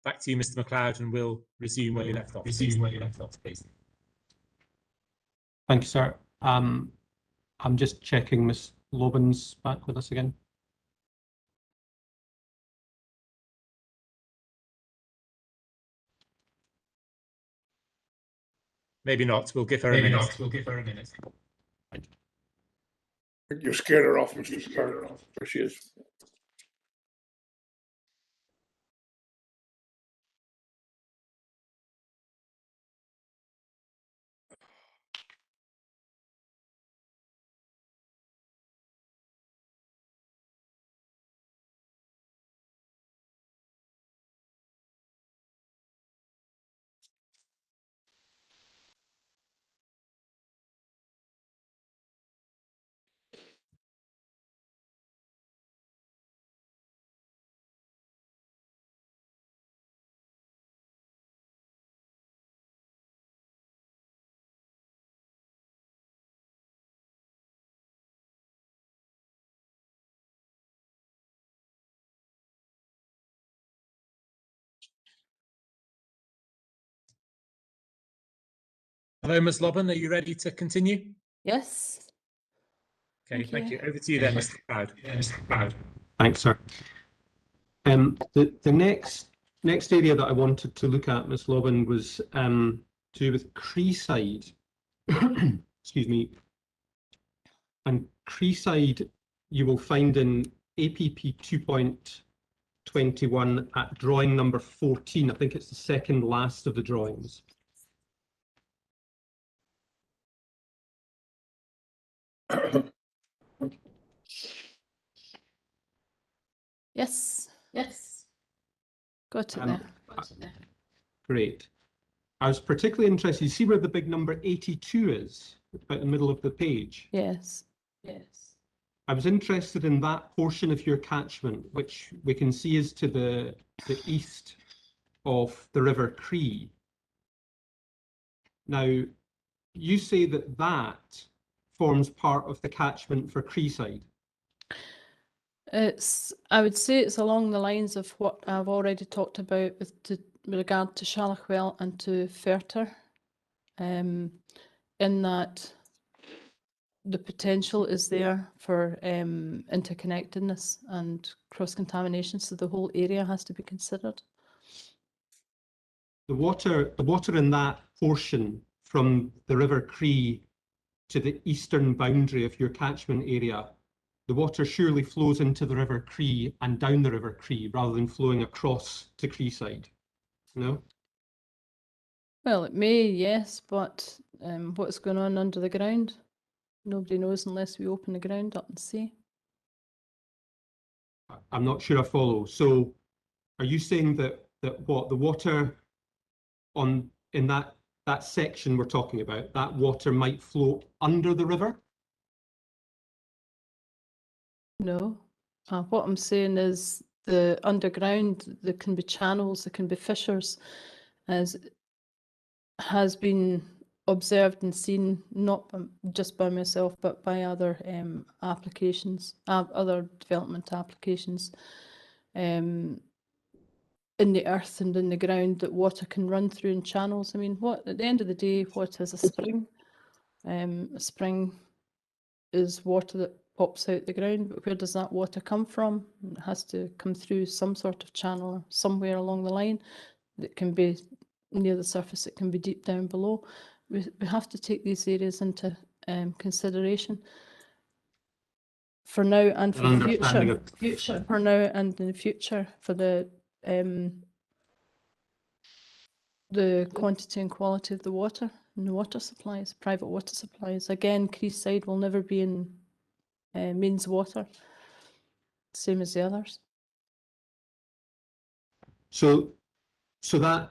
back to you, Mr. McLeod, and we'll resume where you left off. Please. Thank you, sir. I'm just checking Ms. Lobin's back with us again. Maybe not. We'll give her a minute. I think you scared her off, Mr. McLeod. There she is. Hello, Ms. Lobban. Are you ready to continue? Yes. Okay, Thank thank you. you. Over to you then, Mr. McLeod. Thanks, sir. The next area that I wanted to look at, Ms. Lobban, was to do with Creeside. Excuse me. And Creeside, you will find in APP 2.21 at drawing number 14. I think it's the second last of the drawings. Yes. Got it there. Great. I was particularly interested. You see where the big number 82 is, about the middle of the page? Yes. I was interested in that portion of your catchment, which we can see is to the east of the River Cree. Now, you say that that forms part of the catchment for Creeside. I would say it's along the lines of what I've already talked about with regard to Shalachwell and to Ferter, in that the potential is there for interconnectedness and cross-contamination, so the whole area has to be considered. The water in that portion from the River Cree to the eastern boundary of your catchment area, the water surely flows into the River Cree and down the River Cree rather than flowing across to Creeside, no? Well, it may, yes, but what's going on under the ground? Nobody knows unless we open the ground up and see. I'm not sure I follow. So are you saying that what the water in that section we're talking about, that water might flow under the river? No. What I'm saying is the underground, there can be channels, there can be fissures, as has been observed and seen, not just by myself, but by other applications, other development applications in the earth and in the ground, that water can run through in channels. I mean, at the end of the day, what is a spring? A spring is water that pops out the ground, but where does that water come from? It has to come through some sort of channel or somewhere along the line. That can be near the surface, it can be deep down below. We have to take these areas into consideration for now and for the future. For now and in the future, for the quantity and quality of the water and the water supplies, private water supplies. Again, Creeside will never be in means water, same as the others. So that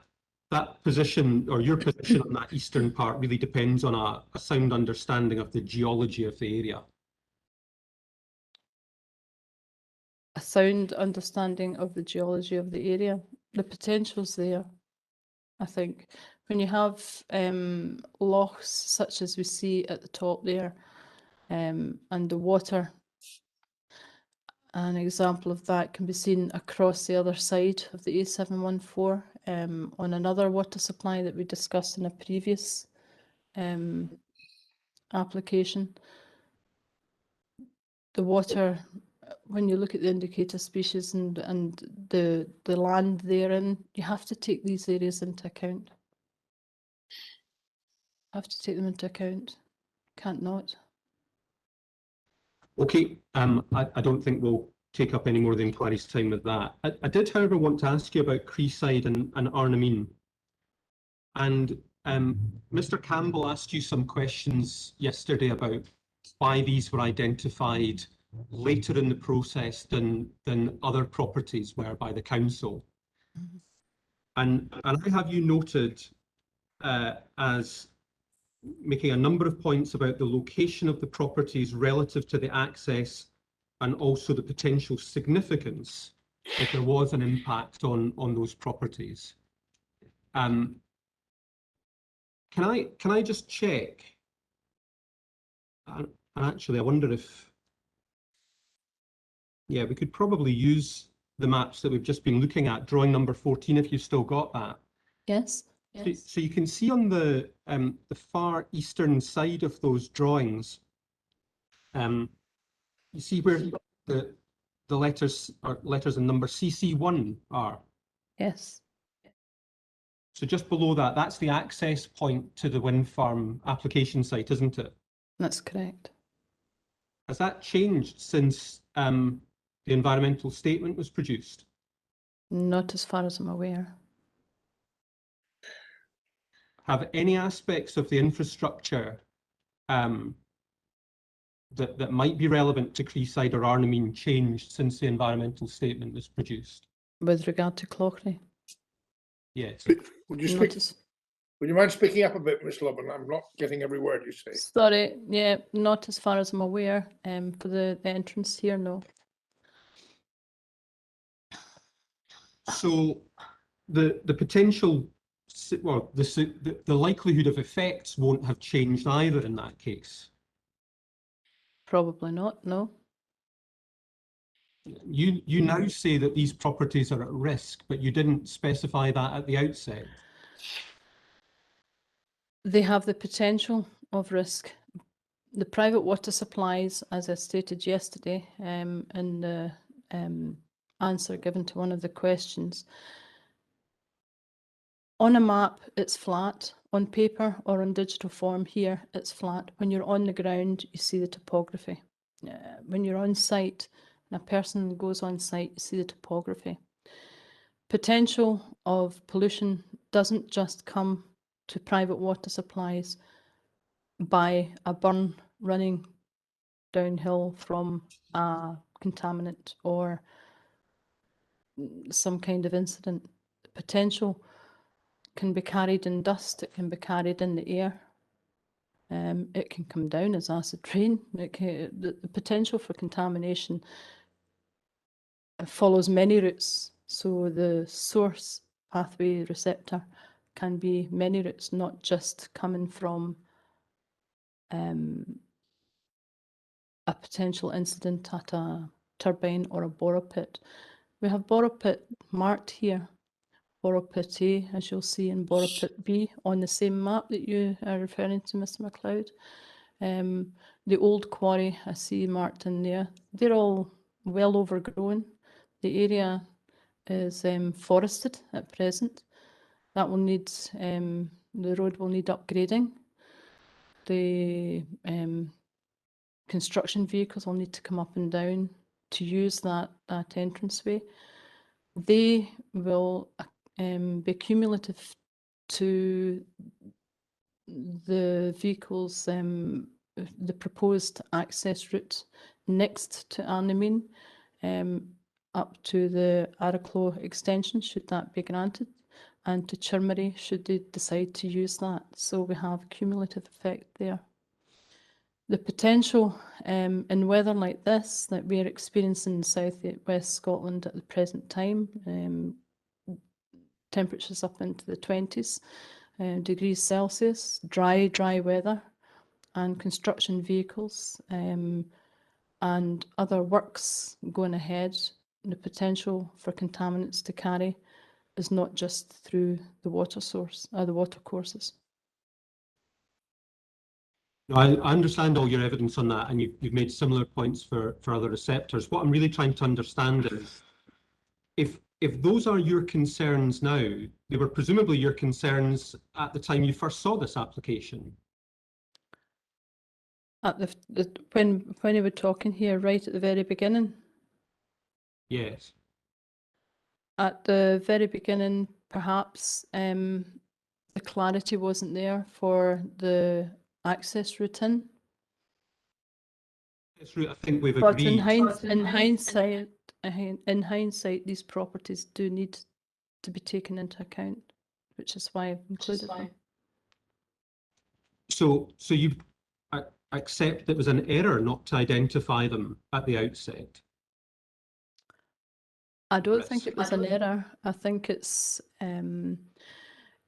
position, or your position on that eastern part, really depends on a sound understanding of the geology of the area. A sound understanding of the geology of the area. The potential's there, I think. When you have lochs such as we see at the top there, and the water, An example of that can be seen across the other side of the A714 on another water supply that we discussed in a previous application. The water, when you look at the indicator species and the land they're in, you have to take these areas into account. Have to take them into account. Can't not. Okay, I don't think we'll take up any more of the inquiry's time with that. I did, however, want to ask you about Creeside and Arnameen. And Mr. Campbell asked you some questions yesterday about why these were identified later in the process than other properties were by the council. Mm-hmm. And I have you noted as making a number of points about the location of the properties relative to the access and also the potential significance if there was an impact on those properties. Can I just check? And actually, I wonder if, yeah, we could probably use the maps that we've just been looking at, drawing number 14, if you've still got that. Yes. So you can see on the far eastern side of those drawings, you see where the letters and number CC1 are. Yes. So just below that, that's the access point to the wind farm application site, isn't it? That's correct. Has that changed since the environmental statement was produced? Not as far as I'm aware. Have any aspects of the infrastructure that might be relevant to Creeside or Arnameen changed since the environmental statement was produced? With regard to Clauchrie? Yes. Would you mind speaking up a bit, Miss Lobban? I'm not getting every word you say. Sorry, yeah, not as far as I'm aware. For the entrance here, no. So the potential, well, the likelihood of effects won't have changed either in that case. Probably not, no. You now say that these properties are at risk, but you didn't specify that at the outset. They have the potential of risk. The private water supplies, as I stated yesterday in the answer given to one of the questions, on a map it's flat, on paper or on digital form here it's flat. When you're on the ground you see the topography. When you're on site and a person goes on site you see the topography. Potential of pollution doesn't just come to private water supplies by a burn running downhill from a contaminant or some kind of incident. The potential can be carried in dust, it can be carried in the air, it can come down as acid rain. The potential for contamination follows many routes. So the source pathway receptor can be many routes, not just coming from a potential incident at a turbine or a borrow pit. We have borrow pit marked here, borrow pit A, as you'll see, and borrow pit B on the same map that you are referring to, Mr. MacLeod. The old quarry I see marked in there, they're all well overgrown. The area is forested at present. That will need, the road will need upgrading. The construction vehicles will need to come up and down to use that entranceway. They will be cumulative to the vehicles, the proposed access route next to Arnameen, up to the Araclow extension, should that be granted, and to Chirmery, should they decide to use that. So we have cumulative effect there. The potential in weather like this that we are experiencing in South West Scotland at the present time, temperatures up into the 20s degrees Celsius, dry weather, and construction vehicles and other works going ahead, the potential for contaminants to carry is not just through the water source, the water courses. No, I understand all your evidence on that, and you've made similar points for other receptors. What I'm really trying to understand is, if those are your concerns now, they were presumably your concerns at the time you first saw this application. At when we were talking here, right at the very beginning. Yes. At the very beginning, perhaps the clarity wasn't there for the access route in. This route, I think we've But in agreed. hindsight, these properties do need to be taken into account, which is why I've included them. So you accept it was an error not to identify them at the outset? I don't think it was an error. I think it's an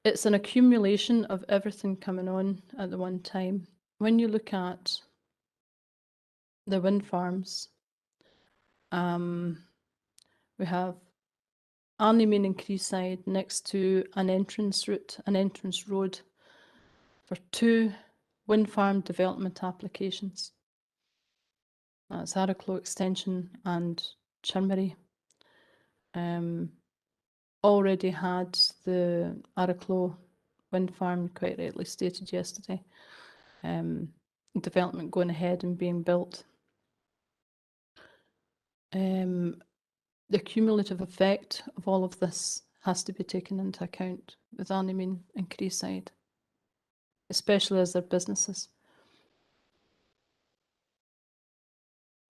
accumulation of everything coming on at the one time. When you look at the wind farms, we have Arnimeen and Creeside next to an entrance road for 2 wind farm development applications. That's Araclow Extension and Churmarie. Already had the Araclow wind farm, quite rightly stated yesterday, development going ahead and being built. The cumulative effect of all of this has to be taken into account with Arnimeen and Creeside, especially as they're businesses.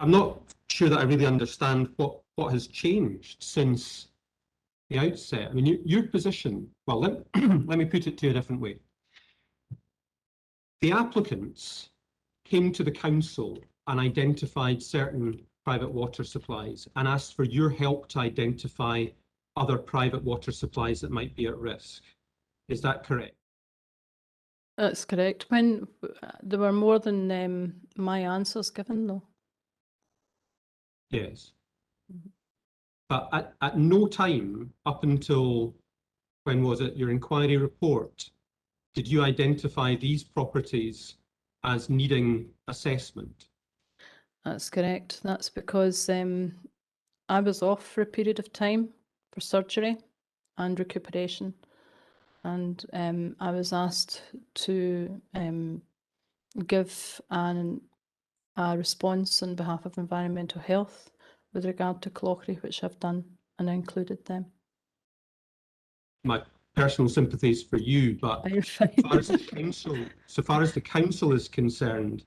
I'm not sure that I really understand what has changed since the outset. I mean, your position, well, let me put it to you a different way. The applicants came to the council and identified certain private water supplies and asked for your help to identify other private water supplies that might be at risk. Is that correct? That's correct. When there were more than my answers given, though. Yes. But at no time up until, when was it, your inquiry report, did you identify these properties as needing assessment? That's correct. That's because I was off for a period of time for surgery and recuperation, and I was asked to give a response on behalf of environmental health with regard to Clauchrie, which I've done, and I included them. My personal sympathies for you, but You're fine. so far as the council is concerned,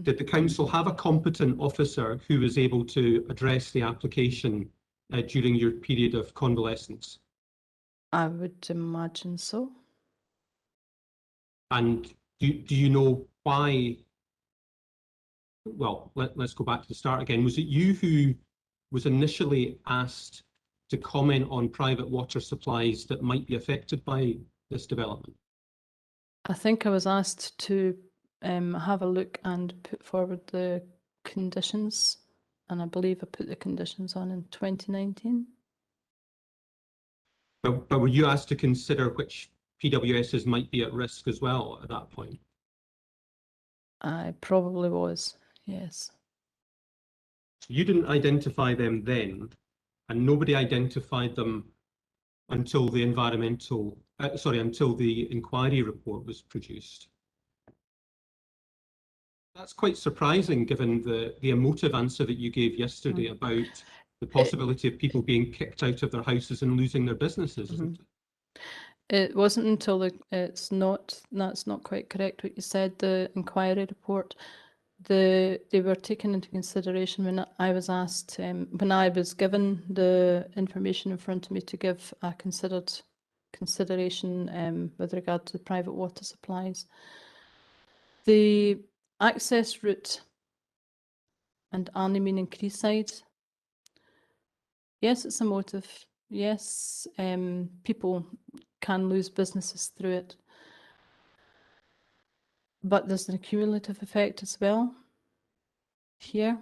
did the council have a competent officer who was able to address the application during your period of convalescence? I would imagine so. And do you know why? Well, let's go back to the start again. Was it you who was initially asked to comment on private water supplies that might be affected by this development? I think I was asked to have a look and put forward the conditions, and I believe I put the conditions on in 2019. But were you asked to consider which PWSs might be at risk as well at that point? I probably was, yes. So you didn't identify them then, and nobody identified them until the until the inquiry report was produced. That's quite surprising, given the emotive answer that you gave yesterday about the possibility of people being kicked out of their houses and losing their businesses, isn't it? It wasn't until that's not quite correct what you said, the inquiry report. They were taken into consideration when I was asked, when I was given the information in front of me to give a consideration with regard to the private water supplies. The access route and Arnimeen and Creeside, yes, it's a motive. Yes, people can lose businesses through it. But there's an accumulative effect as well here.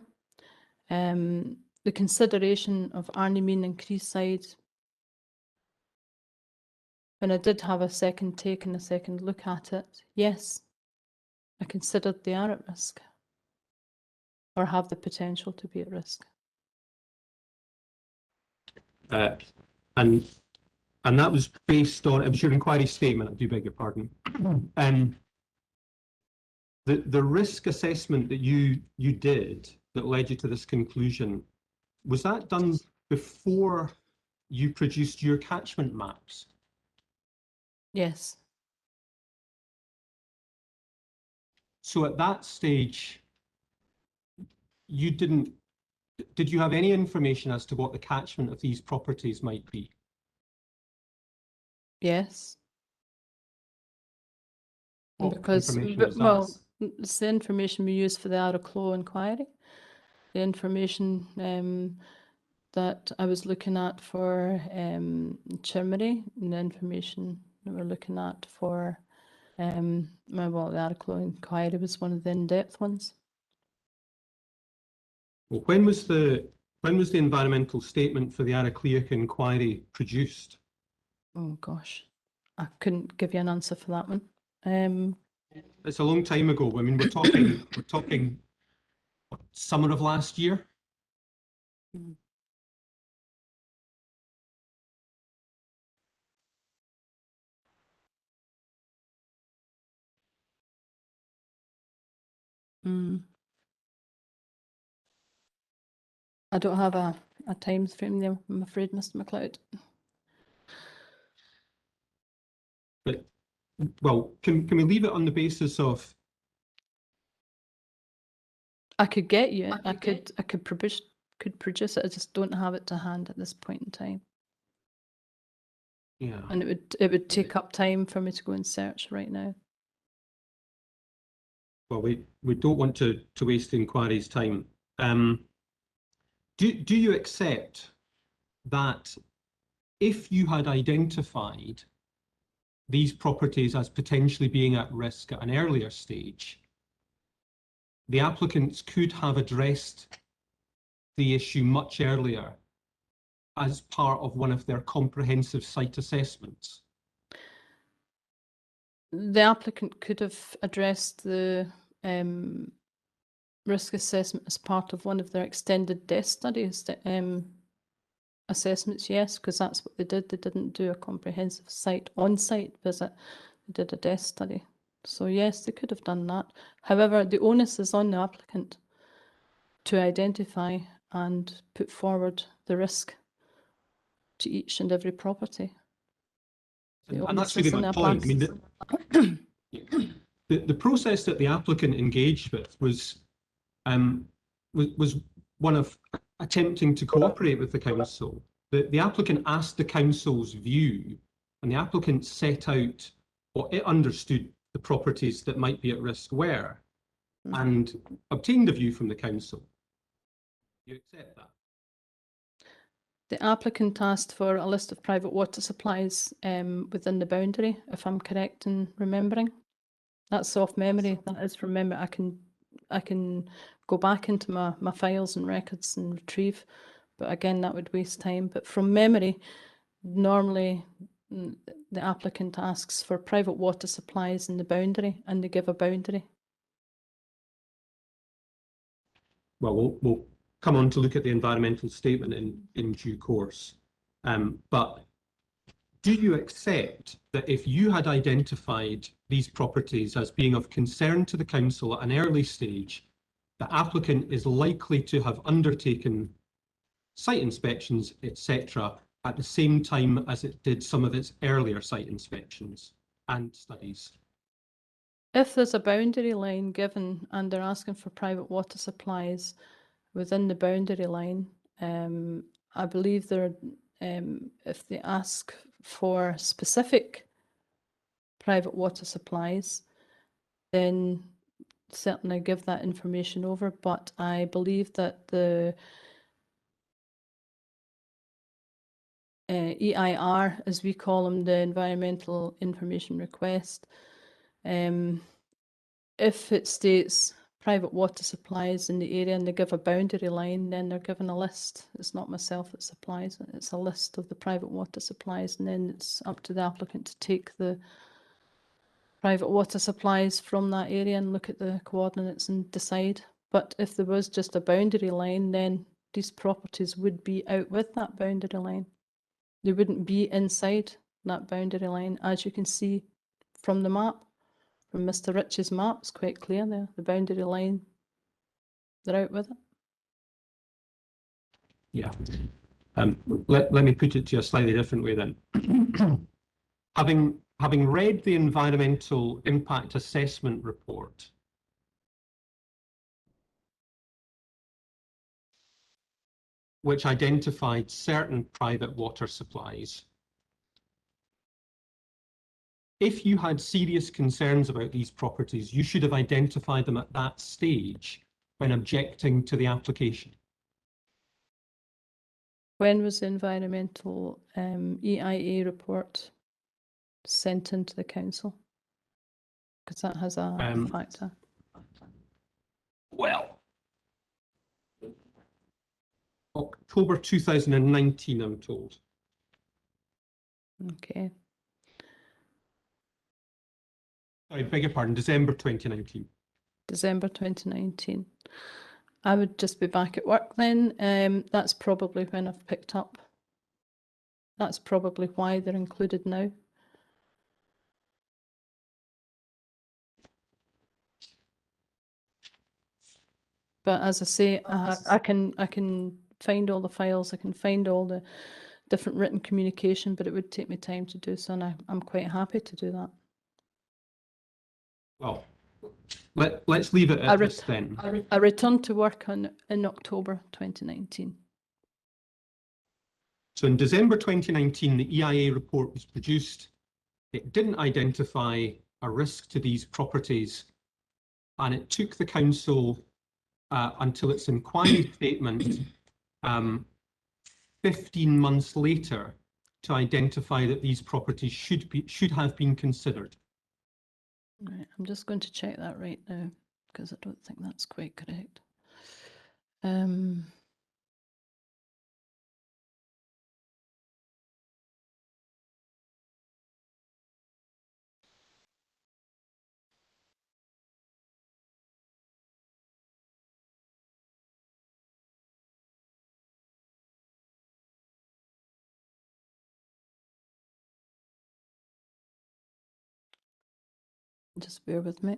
The consideration of Arnhem and Creeside, when I did have a second take and a second look at it, yes, I considered they are at risk or have the potential to be at risk. And that was based on, it was your inquiry statement, I do beg your pardon. The risk assessment that you did that led you to this conclusion, was that done before you produced your catchment maps? Yes. So at that stage, you did you have any information as to what the catchment of these properties might be? Yes. What Because, information was well, that? it's the information we use for the Clauchrie inquiry. The information that I was looking at for Chimmery, and the information that we're looking at for well, the Clauchrie inquiry was one of the in-depth ones. Well, when was the environmental statement for the Clauchrie inquiry produced? Oh gosh, I couldn't give you an answer for that one. It's a long time ago. I mean, we're talking what, summer of last year. I don't have a time frame there, I'm afraid, Mr. MacLeod. But well, can we leave it on the basis of? I could get you it. I could produce it. I just don't have it to hand at this point in time. Yeah. And it would take up time for me to go and search right now. Well, we don't want to waste the inquiry's time. Do you accept that if you had identified these properties as potentially being at risk at an earlier stage, the applicants could have addressed the issue much earlier as part of one of their comprehensive site assessments? The applicant could have addressed the risk assessment as part of one of their extended desk studies assessments, yes, because that's what they did. They didn't do a comprehensive on-site visit. They did a desk study. So yes, they could have done that. However, the onus is on the applicant to identify and put forward the risk to each and every property. And that's really my point. I mean, the process that the applicant engaged with was one of attempting to cooperate with the council. The applicant asked the council's view, and the applicant set out what it understood the properties that might be at risk were, and obtained a view from the council. You accept that? The applicant asked for a list of private water supplies within the boundary, if I'm correct in remembering. That's off memory. That is from memory. I can go back into my files and records and retrieve, but again, that would waste time. But from memory, normally the applicant asks for private water supplies in the boundary, and they give a boundary. Well, we'll come on to look at the environmental statement in due course. But do you accept that if you had identified these properties as being of concern to the council at an early stage, the applicant is likely to have undertaken site inspections, etc., at the same time as it did some of its earlier site inspections and studies? If there's a boundary line given and they're asking for private water supplies within the boundary line, I believe if they ask for specific private water supplies, then certainly give that information over. But I believe that the EIR, as we call them, the Environmental Information Request, if it states private water supplies in the area and they give a boundary line, then they're given a list. It's not myself that supplies it, it's a list of the private water supplies, and then it's up to the applicant to take the private water supplies from that area and look at the coordinates and decide. But if there was just a boundary line, then these properties would be out with that boundary line. They wouldn't be inside that boundary line, as you can see from the map. From Mr. Rich's map, it's quite clear there, the boundary line, they're out with it. Yeah. Let me put it to you a slightly different way then. Having read the environmental impact assessment report, which identified certain private water supplies, if you had serious concerns about these properties, you should have identified them at that stage when objecting to the application. When was the environmental EIA report sent into the council? Because that has a factor. Well, October 2019, I'm told. Okay. I beg your pardon, December 2019. December 2019. I would just be back at work then. That's probably when I've picked up. That's probably why they're included now. But as I say, I can find all the files, I can find all the different written communication, but it would take me time to do so, and I'm quite happy to do that. Well, let's leave it at this then. I returned to work in October 2019. So in December 2019, the EIA report was produced. It didn't identify a risk to these properties, and it took the council until its inquiry statement 15 months later to identify that these properties should have been considered. Right, I'm just going to check that right now because I don't think that's quite correct. Just bear with me.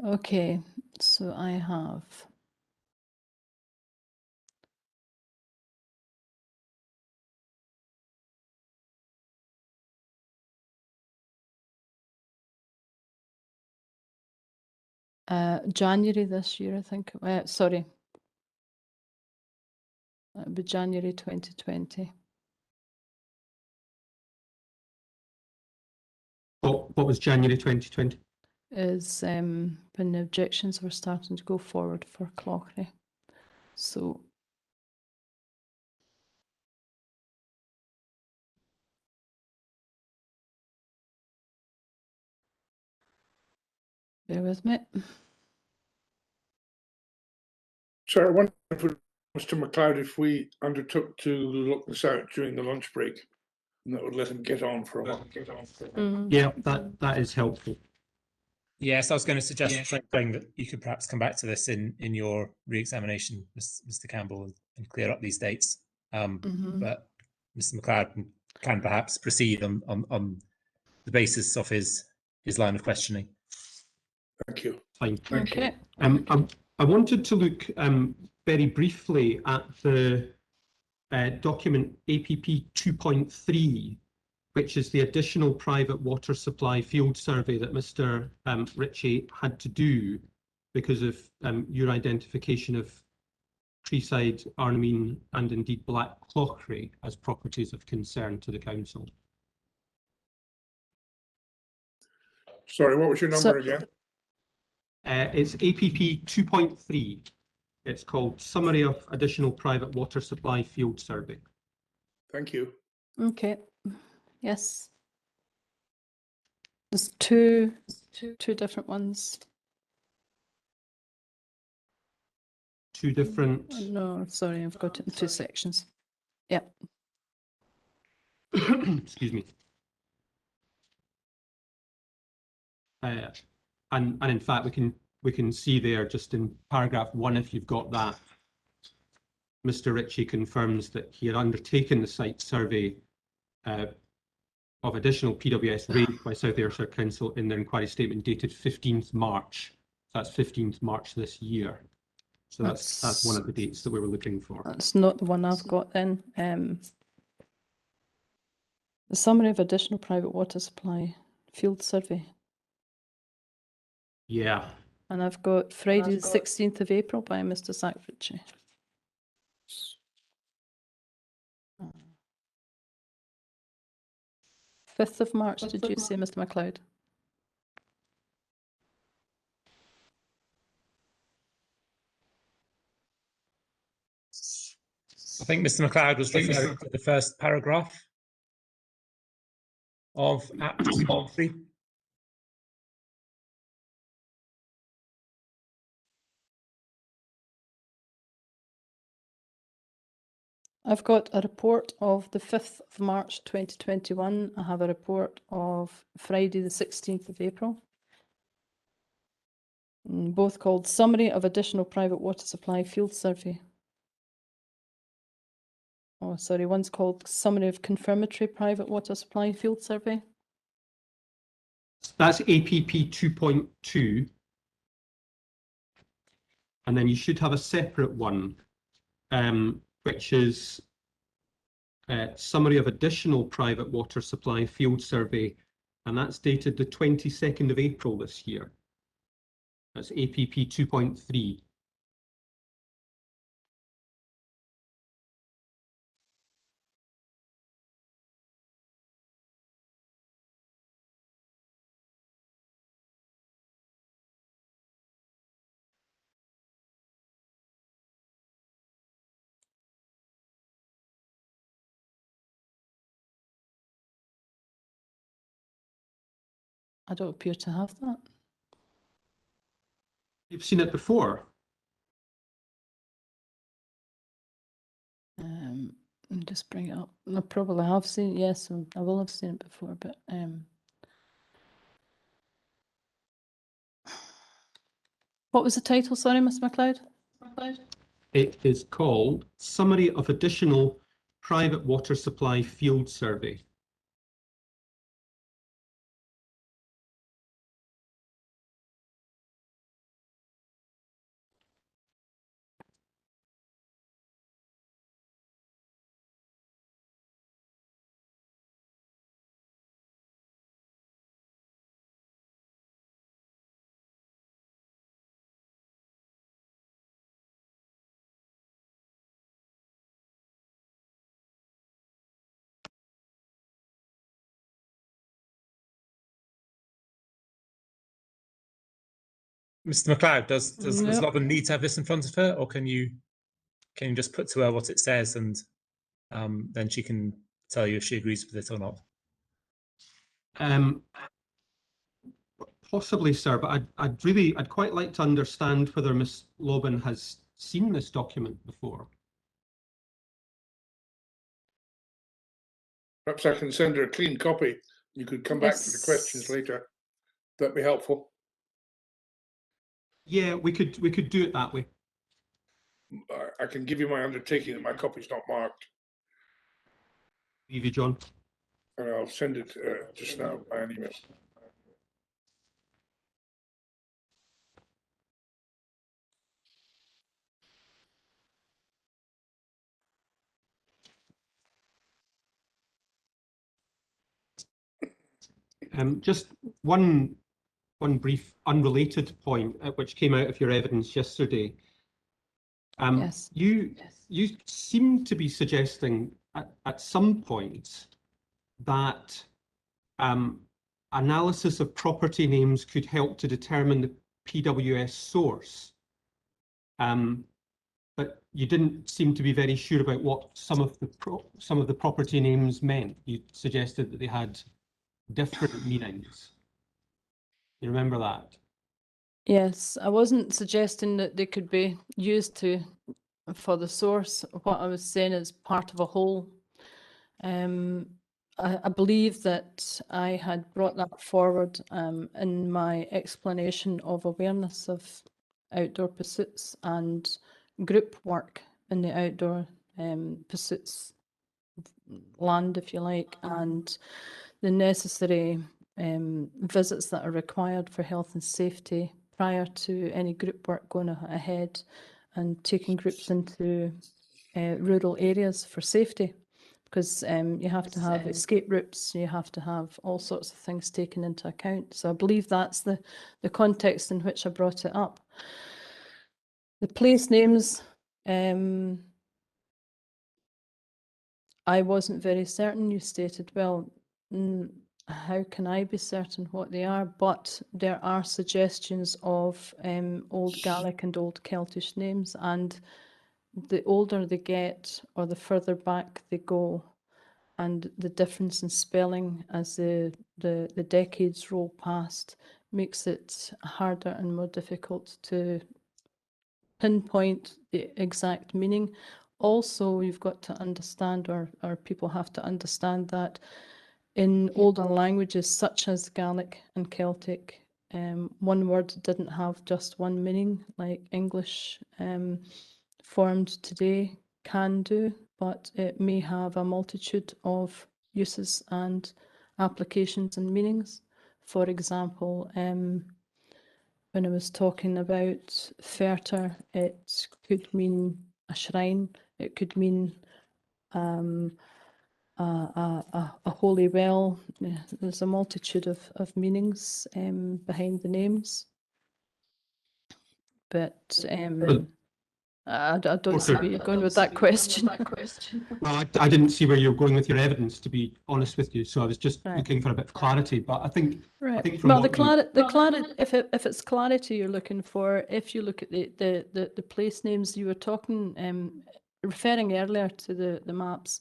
Okay, so I have January this year, I think. Sorry, that would be January 2020. What was January 2020? Is when the objections were starting to go forward for Clauchrie. So bear with me. Sir, I wonder if Mr. MacLeod, if we undertook to look this out during the lunch break, and that would let him get on for a while. Yeah, that is helpful. Yes, I was going to suggest Frank, that you could perhaps come back to this in your re-examination, Mr. Campbell, and clear up these dates. But Mr. MacLeod can perhaps proceed on the basis of his line of questioning. Thank you. Fine. Thank Okay. you. I wanted to look very briefly at the document APP 2.3, which is the additional private water supply field survey that Mr. Ritchie had to do because of your identification of Treeside, Arnameen, and indeed Black Clauchrie as properties of concern to the council. Sorry, what was your number again? It's APP 2.3. It's called Summary of Additional Private Water Supply Field Survey. Thank you. Okay. Yes. There's two different ones. Two different. No, sorry, I've got it in two sections. Yeah. Excuse me. And in fact, we can see there just in paragraph 1, if you've got that, Mr. Ritchie confirms that he had undertaken the site survey of additional PWS raised by South Ayrshire Council in their inquiry statement dated 15th March. So that's 15th March this year. So that's one of the dates that we were looking for. That's not the one I've got then. The summary of additional private water supply field survey. Yeah. And I've got Friday the 16th of April by Mr. Zach Ritchie. Uh, 5th of March, did you say, Mr. MacLeod? I think Mr. MacLeod was referring to the first paragraph of Act 3. I've got a report of the 5th of March 2021. I have a report of Friday the 16th of April. Both called Summary of Additional Private Water Supply Field Survey. Oh, sorry, one's called Summary of Confirmatory Private Water Supply Field Survey. That's APP 2.2. And then you should have a separate one, which is Summary of Additional Private Water Supply Field Survey, and that's dated the 22nd of April this year. That's APP 2.3. I don't appear to have that. You've seen it before? Just bring it up. I probably have seen it, yes, I will have seen it before, but what was the title, sorry, Mr. MacLeod? It is called Summary of Additional Private Water Supply Field Survey. Mr. MacLeod, does Yep. Robin need to have this in front of her, or can you just put to her what it says, and then she can tell you if she agrees with it or not? Possibly, sir, but I'd quite like to understand whether Miss Lobban has seen this document before. Perhaps I can send her a clean copy. You could come back to the questions later. That'd be helpful. Yeah, we could do it that way. I can give you my undertaking that my copy's not marked, Evie, John. and I'll send it just now by an email. Just one brief unrelated point which came out of your evidence yesterday. Yes. You seem to be suggesting at some point that analysis of property names could help to determine the PWS source. But you didn't seem to be very sure about what some of the property names meant. You suggested that they had different meanings. You remember that? Yes, I wasn't suggesting that they could be used for the source. What I was saying is part of a whole. I believe that I had brought that forward in my explanation of awareness of outdoor pursuits and group work in the outdoor pursuits land, if you like, and the necessary visits that are required for health and safety prior to any group work going ahead, and taking groups into rural areas for safety, because you have to have escape routes, you have to have all sorts of things taken into account. So I believe that's the context in which I brought it up. The place names, I wasn't very certain. You stated, well, how can I be certain what they are? But there are suggestions of Old Gaelic and Old Celtic names, and the older they get or the further back they go, and the difference in spelling as the decades roll past makes it harder and more difficult to pinpoint the exact meaning. Also, you've got to understand, or people have to understand, that in older languages such as Gaelic and Celtic, one word didn't have just one meaning like English formed today can do, but it may have a multitude of uses and applications and meanings. For example, when I was talking about Ferter, it could mean a shrine, it could mean a holy well. Yeah, there's a multitude of meanings behind the names. But I don't see where you're going with that question. Well, I didn't see where you're going with your evidence, to be honest with you. So I was just Right. looking for a bit of clarity. But I think, Right. I think from Well, the what clarity, if it's clarity you're looking for, if you look at the place names you were talking, referring earlier to the maps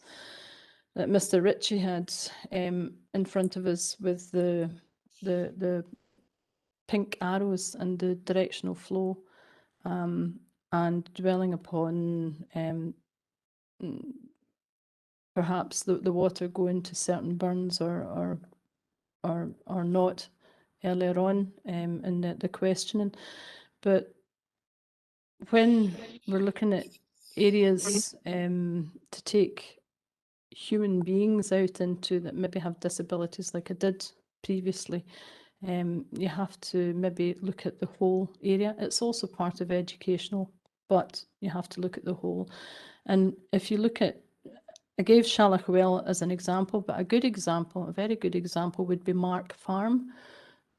that Mr. Ritchie had in front of us with the pink arrows and the directional flow, and dwelling upon perhaps the water going to certain burns or not earlier on in the questioning. But when we're looking at areas to take human beings out into that maybe have disabilities, like I did previously, you have to maybe look at the whole area. It's also part of educational, but you have to look at the whole. And if you look at, I gave Shalachwell as an example, but a good example, a very good example would be Mark Farm,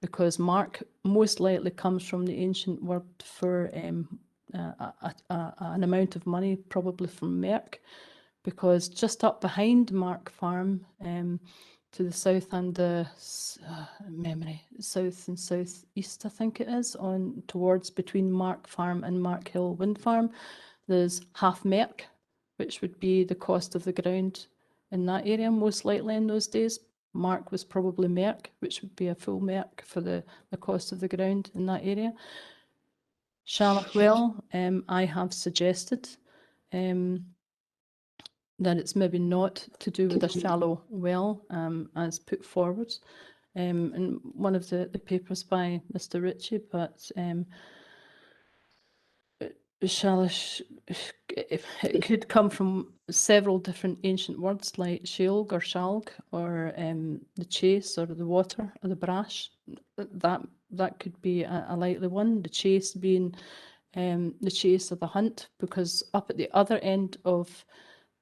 because Mark most likely comes from the ancient word for an amount of money, probably from Merk, because just up behind Mark Farm, to the south and the south and southeast, I think it is, on towards between Mark Farm and Mark Hill Wind Farm, there's half Merk, which would be the cost of the ground in that area, most likely in those days. Mark was probably Merk, which would be a full Merk for the cost of the ground in that area. Shalachwell, I have suggested that it's maybe not to do with a shallow well, as put forward in one of the papers by Mr. Ritchie, but Shalish, it could come from several different ancient words like Sheolg or Shalg, or the chase or the water or the brash. That could be a likely one. The chase being the chase of the hunt, because up at the other end of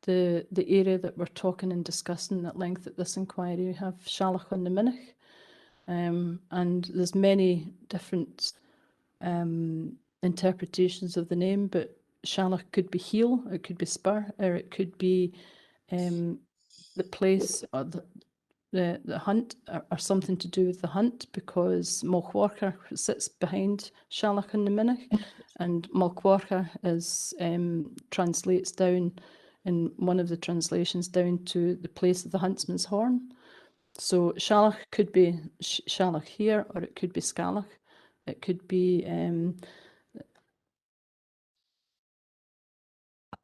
the area that we're talking and discussing at length at this inquiry, you have Shalach on the Minich, And there's many different interpretations of the name, but Shalach could be heel, it could be spur, or it could be the place or the hunt, or something to do with the hunt, because Malchwarcha sits behind Shalach and the Minich, and Malchwarcha is translates down in one of the translations down to the place of the huntsman's horn. So Shalach could be Shalach here, or it could be Scalach. It could be a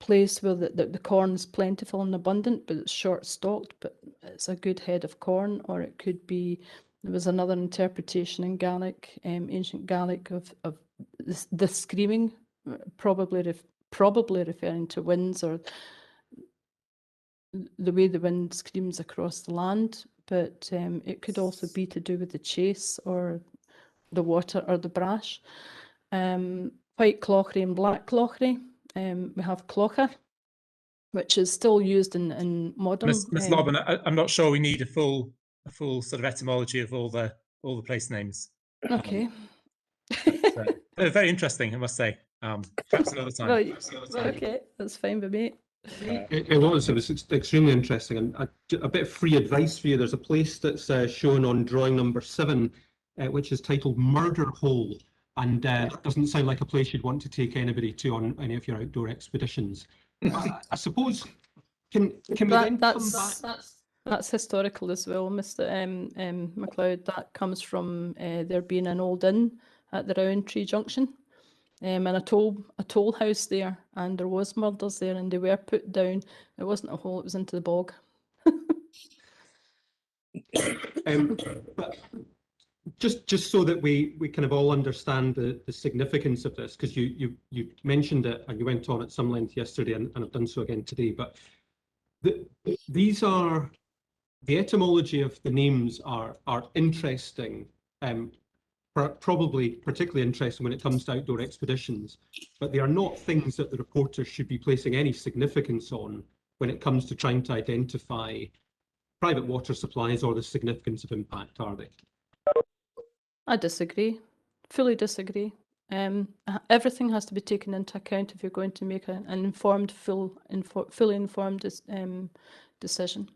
place where the corn is plentiful and abundant, but it's short stalked, but it's a good head of corn. Or it could be, there was another interpretation in Gaelic, ancient Gaelic, of the screaming, probably referring to winds, or the way the wind screams across the land. But it could also be to do with the chase, or the water, or the brash. White Clauchrie and black Clauchrie. We have Clauchrie, which is still used in modern. Ms. Lobban, I'm not sure we need a full sort of etymology of all the place names. Okay. They're very interesting, I must say. Perhaps another time. Well, okay, that's fine with me. It was extremely interesting, and a bit of free advice for you. There's a place that's shown on drawing number 7, which is titled Murder Hole, and that doesn't sound like a place you'd want to take anybody to on any of your outdoor expeditions. I suppose, can we then come back? That's historical as well, Mr. MacLeod. That comes from there being an old inn at the Rowantree Junction, and a toll house there, and there was murders there, and they were put down. It wasn't a hole; it was into the bog. But just so that we kind of all understand the significance of this, because you mentioned it and you went on at some length yesterday, and I've done so again today. But these are the etymology of the names are interesting. Probably particularly interesting when it comes to outdoor expeditions, but they are not things that the reporters should be placing any significance on when it comes to trying to identify private water supplies or the significance of impact, are they? I disagree, fully disagree. Everything has to be taken into account if you're going to make an informed, fully informed decision.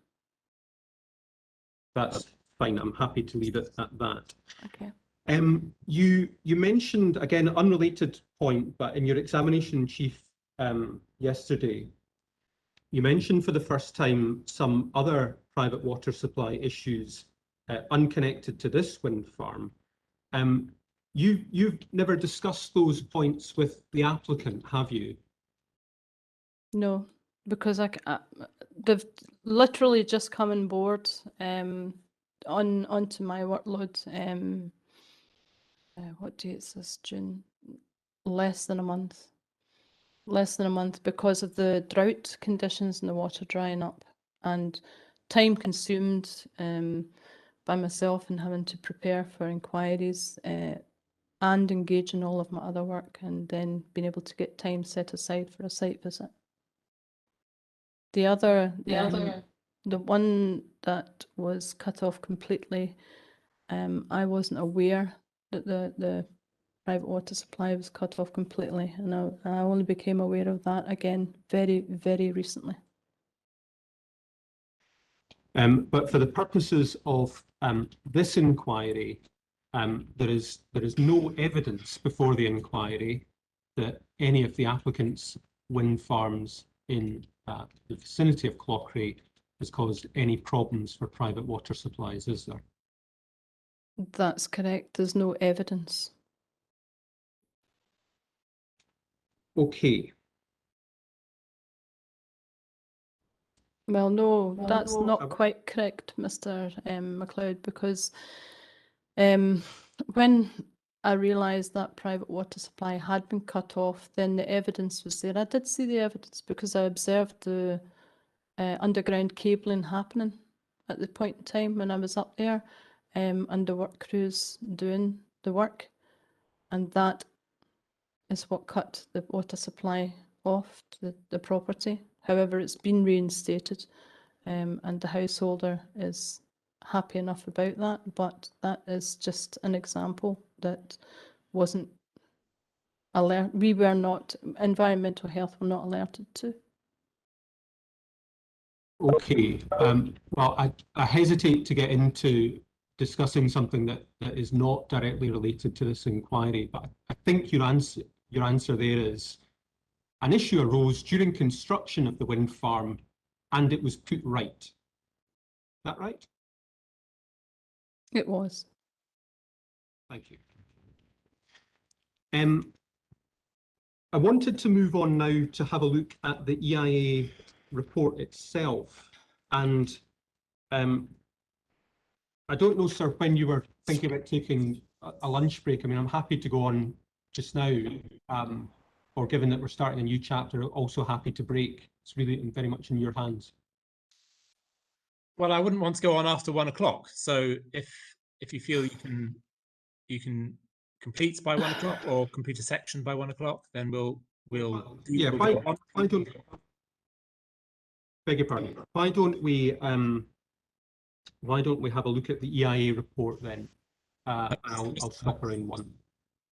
That's fine. I'm happy to leave it at that. Okay. You mentioned, again, unrelated point, but in your examination in chief yesterday, you mentioned for the first time some other private water supply issues unconnected to this wind farm. You've never discussed those points with the applicant, have you? No, because they've literally just come on board onto my workload. What date is this? June? Less than a month. Less than a month, because of the drought conditions and the water drying up, and time consumed by myself and having to prepare for inquiries and engage in all of my other work, and then being able to get time set aside for a site visit. The one that was cut off completely, I wasn't aware that the private water supply was cut off completely, and I only became aware of that again very, very recently. But for the purposes of this inquiry, there is no evidence before the inquiry that any of the applicants' wind farms in the vicinity of Clauchrie has caused any problems for private water supplies, is there? That's correct. There's no evidence. Okay. Well, no, that's not quite correct, Mr. MacLeod, because when I realised that private water supply had been cut off, then the evidence was there. I did see the evidence because I observed the underground cabling happening at the point in time when I was up there, and the work crews doing the work, and that is what cut the water supply off to the property. However, it's been reinstated, and the householder is happy enough about that, but that is just an example that wasn't alert. We were not, environmental health were not alerted to. Okay. Well, I hesitate to get into discussing something that is not directly related to this inquiry, but I think your answer there is an issue arose during construction of the wind farm and it was put right. Is that right? It was. Thank you. I wanted to move on now to have a look at the EIA report itself. And I don't know, sir, when you were thinking about taking a lunch break. I mean, I'm happy to go on just now, or given that we're starting a new chapter, also happy to break. It's really very much in your hands. Well, I wouldn't want to go on after 1 o'clock. So if you feel you can complete by 1 o'clock or complete a section by 1 o'clock, then we'll yeah. Why don't, beg your pardon? Why don't we have a look at the EIA report then? I'll stop around 1.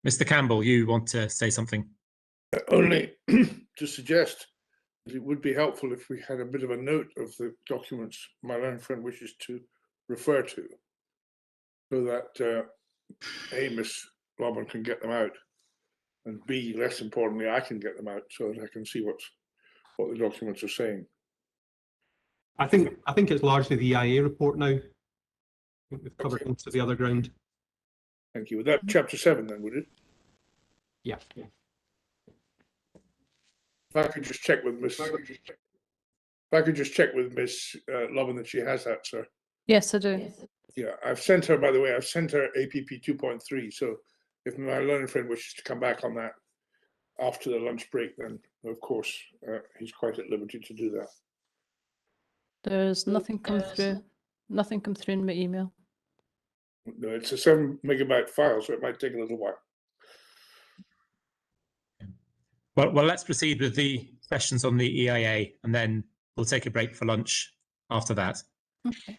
Mr. Campbell, you want to say something? Only to suggest that it would be helpful if we had a bit of a note of the documents my learned friend wishes to refer to, so that A, Miss Lobban can get them out, and B, less importantly, I can get them out so that I can see what the documents are saying. I think it's largely the EIA report now. I think we've covered most of the other ground. Thank you. Would that chapter 7 then, would it? Yeah. If I could just check with Miss Lobban that she has that, sir. Yes, I do. Yeah, I've sent her, by the way, I've sent her APP 2.3. So if my learned friend wishes to come back on that after the lunch break, then of course he's quite at liberty to do that. There's nothing come through. Nothing come through in my email. No, it's a 7 megabyte file, so it might take a little while. Well, let's proceed with the questions on the EIA, and then we'll take a break for lunch after that. Okay.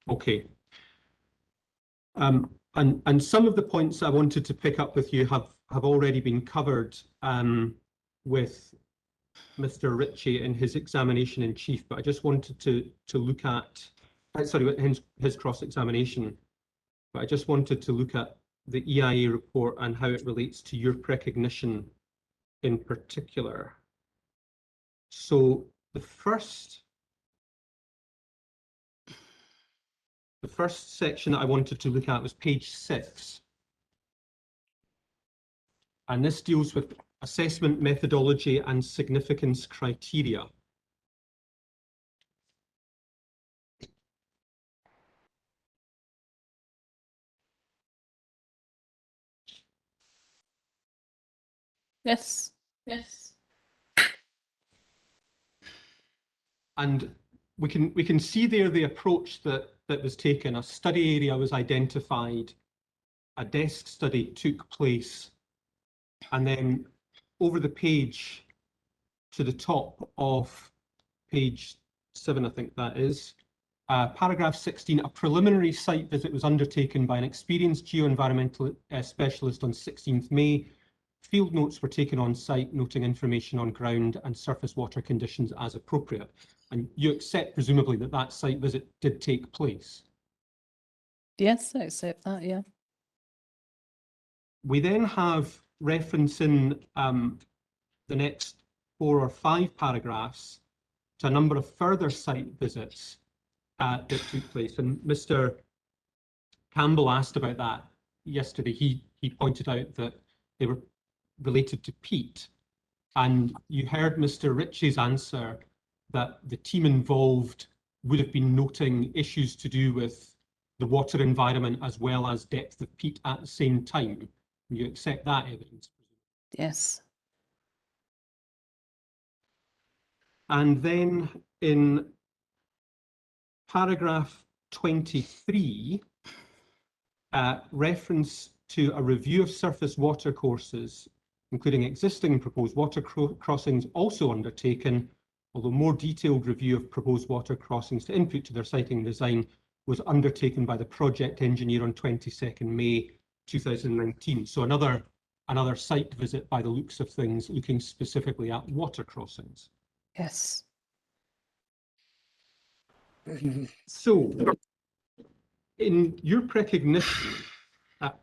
Okay. And some of the points I wanted to pick up with you have already been covered with Mr. Ritchie in his examination in chief, but I just wanted to look at, sorry, his cross-examination, but I just wanted to look at the EIA report and how it relates to your recognition in particular. So the first section that I wanted to look at was page 6. And this deals with assessment methodology and significance criteria. Yes. Yes. And we can see there the approach that was taken. A study area was identified, a desk study took place, and then over the page to the top of page 7, I think that is, paragraph 16, a preliminary site visit was undertaken by an experienced geoenvironmental specialist on 16th May. Field notes were taken on site, noting information on ground and surface water conditions as appropriate. And you accept, presumably, that that site visit did take place? Yes, I accept that, yeah. We then have reference in the next 4 or 5 paragraphs to a number of further site visits that took place. And Mr. Campbell asked about that yesterday. He pointed out that they were related to peat. And you heard Mr. Ritchie's answer that the team involved would have been noting issues to do with the water environment as well as depth of peat at the same time. You accept that evidence? Yes. And then in paragraph 23, reference to a review of surface water courses, including existing and proposed water crossings also undertaken, although more detailed review of proposed water crossings to input to their siting design was undertaken by the project engineer on 22nd May 2019. So another site visit by the looks of things, looking specifically at water crossings. Yes. So, in your recognition at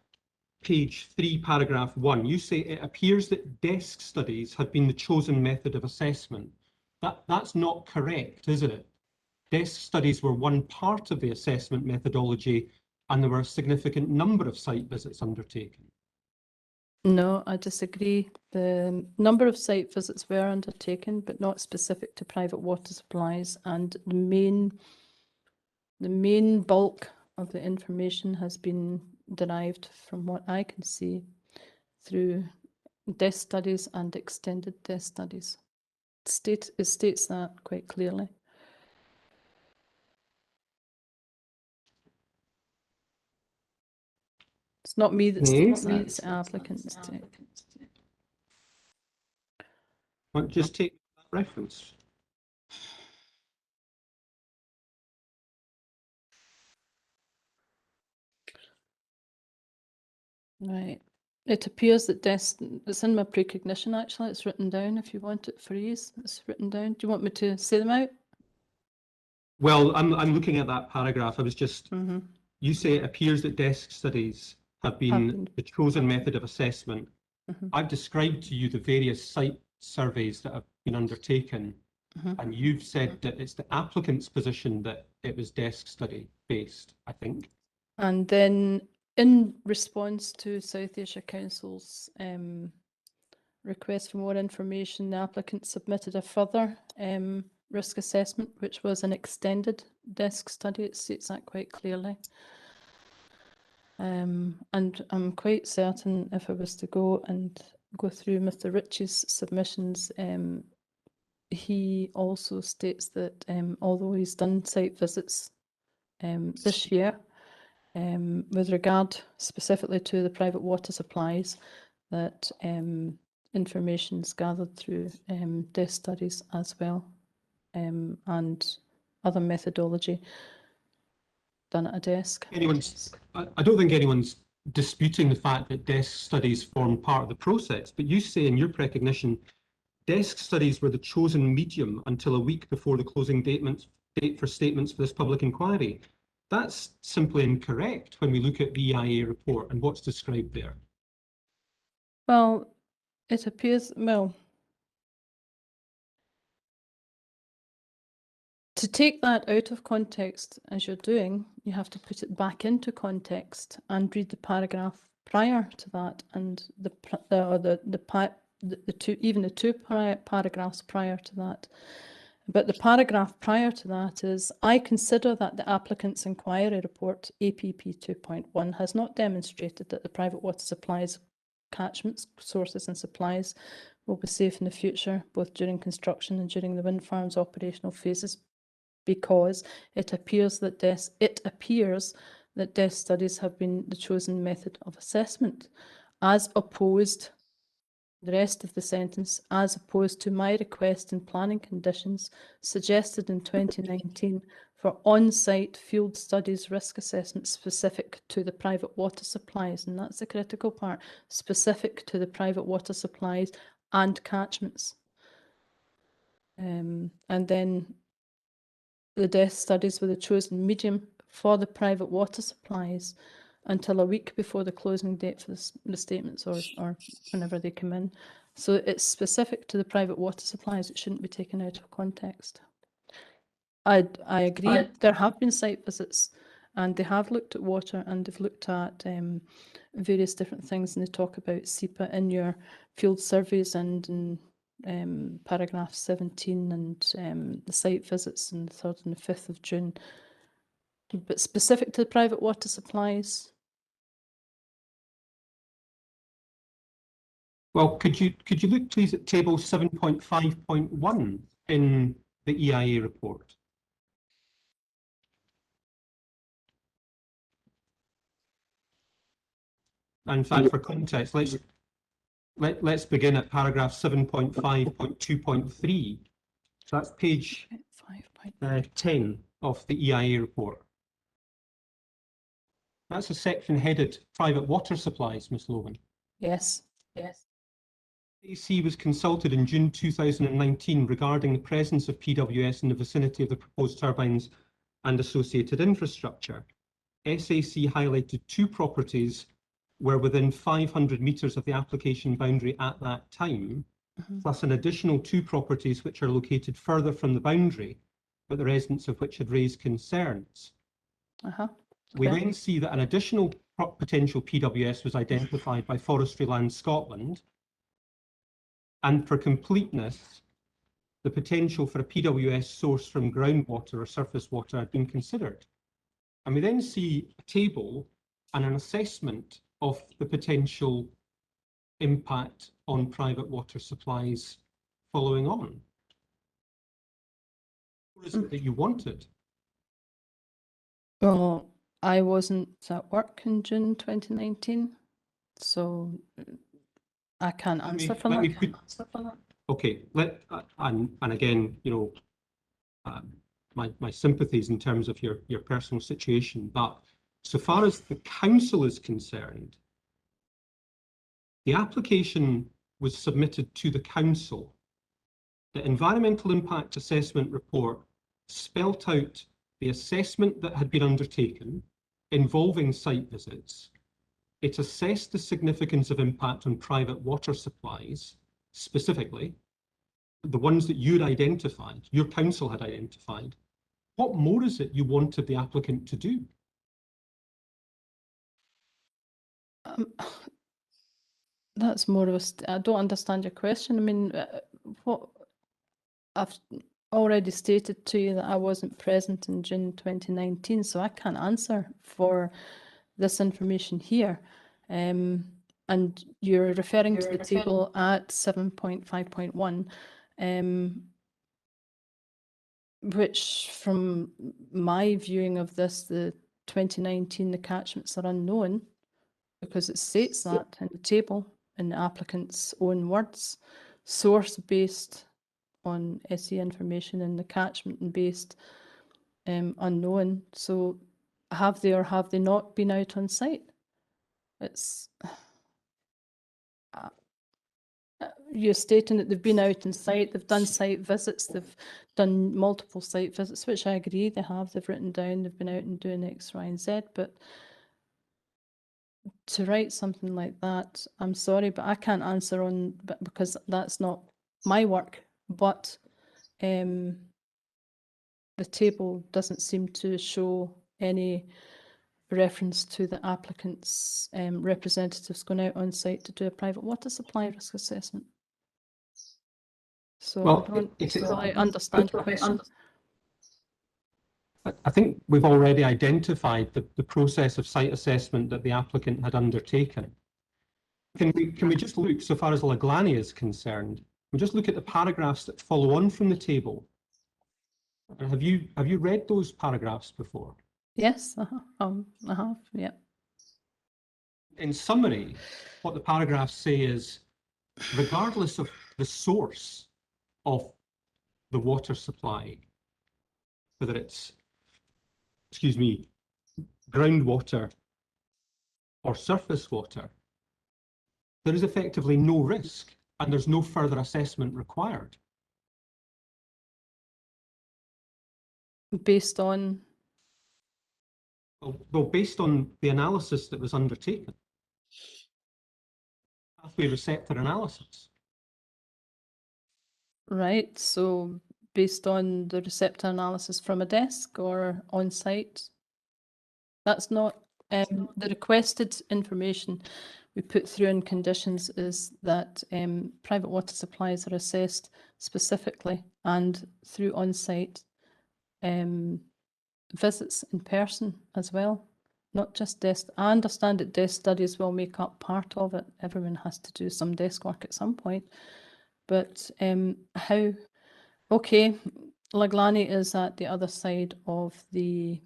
page 3, paragraph 1, you say it appears that desk studies have been the chosen method of assessment. That's not correct, is it? Desk studies were one part of the assessment methodology, and there were a significant number of site visits undertaken. No, I disagree. The number of site visits were undertaken, but not specific to private water supplies, and the main bulk of the information has been derived, from what I can see, through desk studies and extended desk studies. It states that quite clearly. It's not me that states that, it's the applicants. Well, just take that reference. Right. It appears that it's in my precognition, actually. It's written down. If you want it for ease, it's written down. Do you want me to say them out? Well, I'm looking at that paragraph. I was just, Mm-hmm. you say it appears that desk studies have been the chosen method of assessment. Mm-hmm. I've described to you the various site surveys that have been undertaken, and you've said that it's the applicant's position that it was desk study based, I think. And then in response to South Asia Council's request for more information, the applicant submitted a further risk assessment, which was an extended desk study. It states that quite clearly. And I'm quite certain if I was to go through Mr. Ritchie's submissions, he also states that although he's done site visits this year, with regard specifically to the private water supplies, that information is gathered through desk studies as well, and other methodology done at a desk. I don't think anyone's disputing the fact that desk studies form part of the process, but you say in your recognition, desk studies were the chosen medium until a week before the closing date for statements for this public inquiry. That's simply incorrect when we look at the EIA report and what's described there. Well, it appears, well, to take that out of context, as you're doing, you have to put it back into context and read the paragraph prior to that, and the two paragraphs prior to that. But the paragraph prior to that is, I consider that the applicant's inquiry report, APP 2.1, has not demonstrated that the private water supplies, catchments, sources and supplies will be safe in the future, both during construction and during the wind farm's operational phases, because it appears that desk studies have been the chosen method of assessment, as opposed, the rest of the sentence, as opposed to my request in planning conditions suggested in 2019 for on-site field studies risk assessment specific to the private water supplies. And that's the critical part, specific to the private water supplies and catchments. And then the desk studies were the chosen medium for the private water supplies until a week before the closing date for the statements, or whenever they come in. So it's specific to the private water supplies. It shouldn't be taken out of context. I agree. There have been site visits, and they have looked at water, and they've looked at various different things, and they talk about SEPA in your field surveys and in paragraph 17, and the site visits on the 3rd and the 5th of June. But specific to the private water supplies. Well, could you look please at table 7.5.1 in the EIA report? In fact, for context, let's begin at paragraph 7.5.2.3. That's page 5. 10 of the EIA report. That's a section headed private water supplies, Ms. Logan. Yes. AC was consulted in June 2019 regarding the presence of PWS in the vicinity of the proposed turbines and associated infrastructure. SAC highlighted 2 properties were within 500 metres of the application boundary at that time, plus an additional 2 properties which are located further from the boundary, but the residents of which had raised concerns. We then see that an additional potential PWS was identified by Forestry Land Scotland, and for completeness, the potential for a PWS source from groundwater or surface water had been considered. And we then see a table and an assessment of the potential impact on private water supplies following on. What is it that you wanted? Well, I wasn't at work in June 2019, so I can't answer for that. Okay, and again, you know, my sympathies in terms of your personal situation, but so far as the council is concerned, the application was submitted to the council. The environmental impact assessment report spelt out the assessment that had been undertaken involving site visits. It assessed the significance of impact on private water supplies, specifically the ones that you'd identified, your council had identified. What more is it you wanted the applicant to do? That's more of I don't understand your question. I mean, what I've already stated to you that I wasn't present in June 2019, so I can't answer for this information here. And you're referring to the table at 7.5.1, which from my viewing of this, the 2019, the catchments are unknown because it states that in the table in the applicant's own words, source based on SE information and the catchment and based unknown. So have they or have they not been out on site? It's you're stating that they've been out on site, they've done site visits, they've done multiple site visits, which I agree they have. They've written down, they've been out and doing X, Y, and Z, but to write something like that, I'm sorry, but I can't answer on because that's not my work. But the table doesn't seem to show any reference to the applicant's representatives going out on site to do a private water supply risk assessment. So well, I don't really understand your question. I think we've already identified the process of site assessment that the applicant had undertaken. Can we just look, so far as Laglani is concerned, we just look at the paragraphs that follow on from the table. And have you read those paragraphs before? Yes, I have, yeah. In summary, what the paragraphs say is, regardless of the source of the water supply, whether it's, excuse me, groundwater or surface water, there is effectively no risk and there's no further assessment required. Based on? Well, based on the analysis that was undertaken, pathway receptor analysis. Right, so based on the receptor analysis from a desk or on site? That's not the requested information we put through in conditions is that private water supplies are assessed specifically and through on-site visits in person as well, not just desk. I understand that desk studies will make up part of it. Everyone has to do some desk work at some point, but how? Okay, Laglani is at the other side of the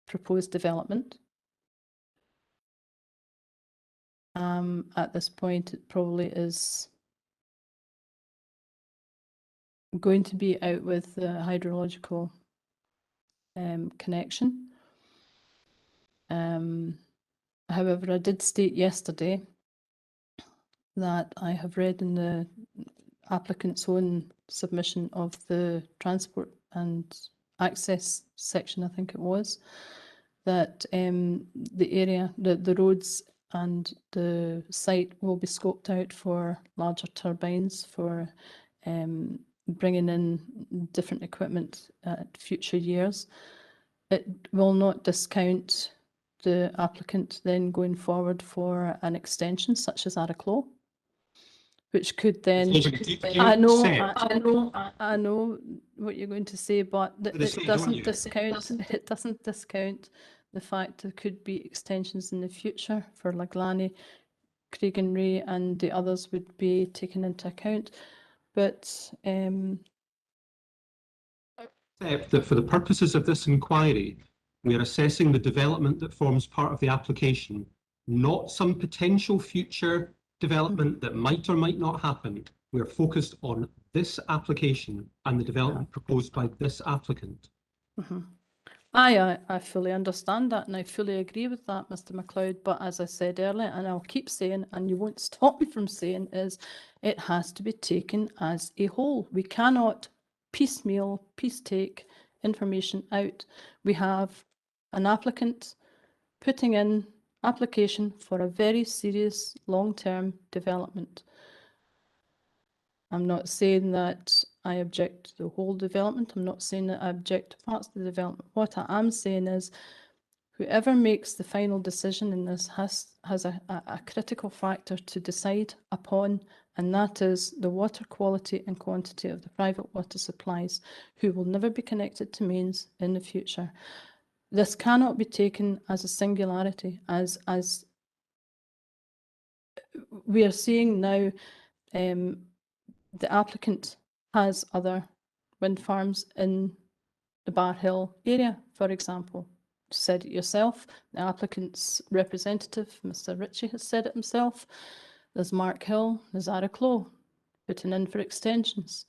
proposed development. At this point, it probably is going to be out with the hydrological connection. However, I did state yesterday that I have read in the applicant's own submission of the transport and access section, I think it was, that the area, the roads and the site will be scoped out for larger turbines, for bringing in different equipment at future years. It will not discount the applicant then going forward for an extension such as Clauchrie, which could then, I know what you're going to say, but it doesn't discount the fact there could be extensions in the future for Laglani, Craigenray, and the others would be taken into account. But that for the purposes of this inquiry, we are assessing the development that forms part of the application, not some potential future development that might or might not happen. We are focused on this application and the development proposed by this applicant. I fully understand that, and I fully agree with that, Mr. MacLeod. But as I said earlier, and I'll keep saying, and you won't stop me from saying, is it has to be taken as a whole. We cannot piecemeal, take information out. We have an applicant putting in application for a very serious long-term development. I'm not saying that I object to the whole development. I'm not saying that I object to parts of the development. What I am saying is whoever makes the final decision in this has a critical factor to decide upon, and that is the water quality and quantity of the private water supplies, who will never be connected to mains in the future. This cannot be taken as a singularity, as we are seeing now. The applicant has other wind farms in the Bar Hill area, for example. You said it yourself. The applicant's representative, Mr. Ritchie, has said it himself. There's Mark Hill, there's Clauchrie, putting in for extensions,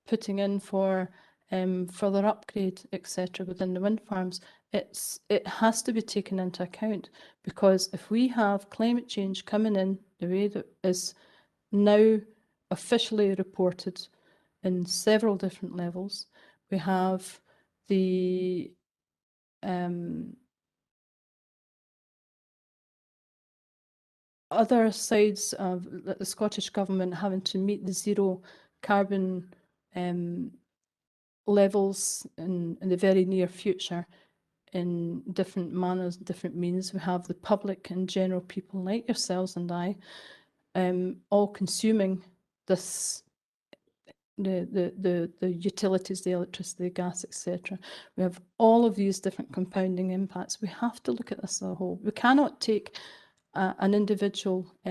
putting in for further upgrade, etc. within the wind farms. It has to be taken into account, because if we have climate change coming in the way that is now officially reported in several different levels, we have the other sides of the Scottish Government having to meet the zero carbon levels in the very near future in different manners, different means. We have the public and general people like yourselves and I all consuming this, the utilities, the electricity, the gas, etc. We have all of these different compounding impacts. We have to look at this as a whole. We cannot take an individual. I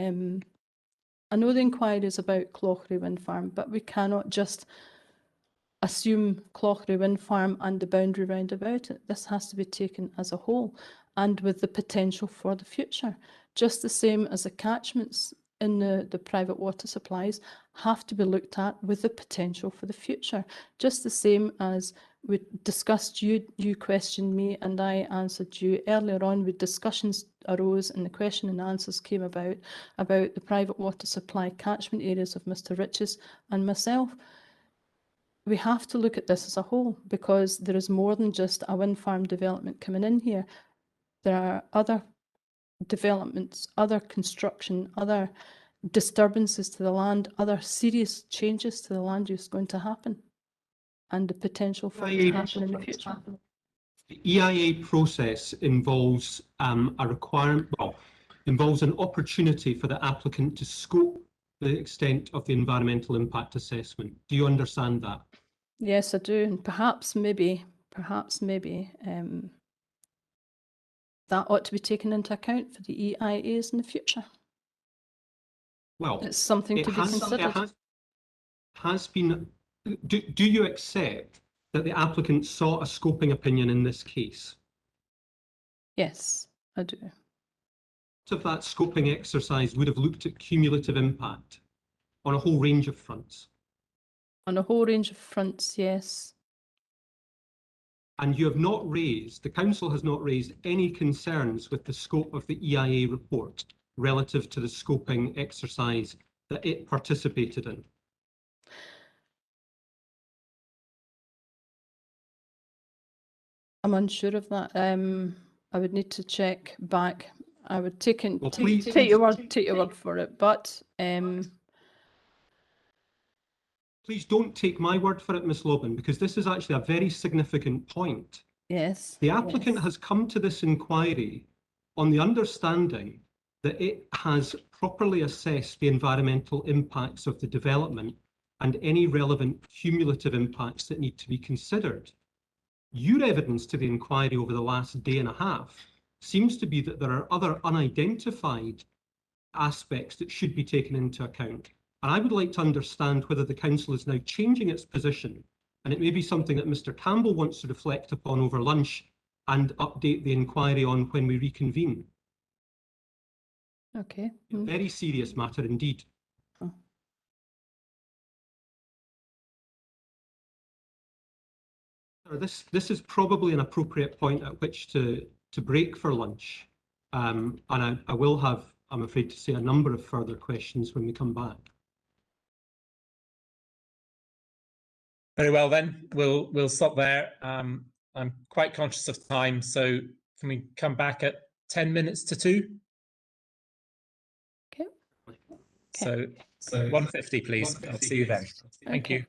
know the inquiry is about Clauchrie Wind Farm, but we cannot just assume Clauchrie Wind Farm and the boundary round about it. This has to be taken as a whole, and with the potential for the future. Just the same as the catchments in the private water supplies have to be looked at with the potential for the future. Just the same as we discussed, you questioned me and I answered you earlier on, with discussions arose and the question and answers came about the private water supply catchment areas of Mr. Riches and myself. We have to look at this as a whole, because there is more than just a wind farm development coming in here. There are other developments, other construction, other disturbances to the land, other serious changes to the land use going to happen, and the potential for it to happen in the future. The EIA process involves involves an opportunity for the applicant to scope the extent of the environmental impact assessment. Do you understand that? Yes, I do, and perhaps maybe that ought to be taken into account for the EIAs in the future. Well, it's something to be considered. Do you accept that the applicant sought a scoping opinion in this case? Yes, I do. Of that scoping exercise would have looked at cumulative impact on a whole range of fronts. On a whole range of fronts, yes. And you have not raised, the council has not raised any concerns with the scope of the EIA report relative to the scoping exercise that it participated in. I'm unsure of that. I would need to check back. I would take Well, take your word for it, but please don't take my word for it, Ms. Lobban, because this is actually a very significant point. yes. The applicant yes. has come to this inquiry on the understanding that it has properly assessed the environmental impacts of the development and any relevant cumulative impacts that need to be considered. Your evidence to the inquiry over the last day and a half seems to be that there are other unidentified aspects that should be taken into account. And I would like to understand whether the council is now changing its position, and it may be something that Mr. Campbell wants to reflect upon over lunch and update the inquiry on when we reconvene. Okay. A very serious matter indeed. Oh. This is probably an appropriate point at which to break for lunch. And I will have, I'm afraid to say, a number of further questions when we come back. Very well then, we'll stop there. I'm quite conscious of time, so can we come back at 10 minutes to 2? Okay. So 1:50, please. I'll see you then. Thank Okay. you.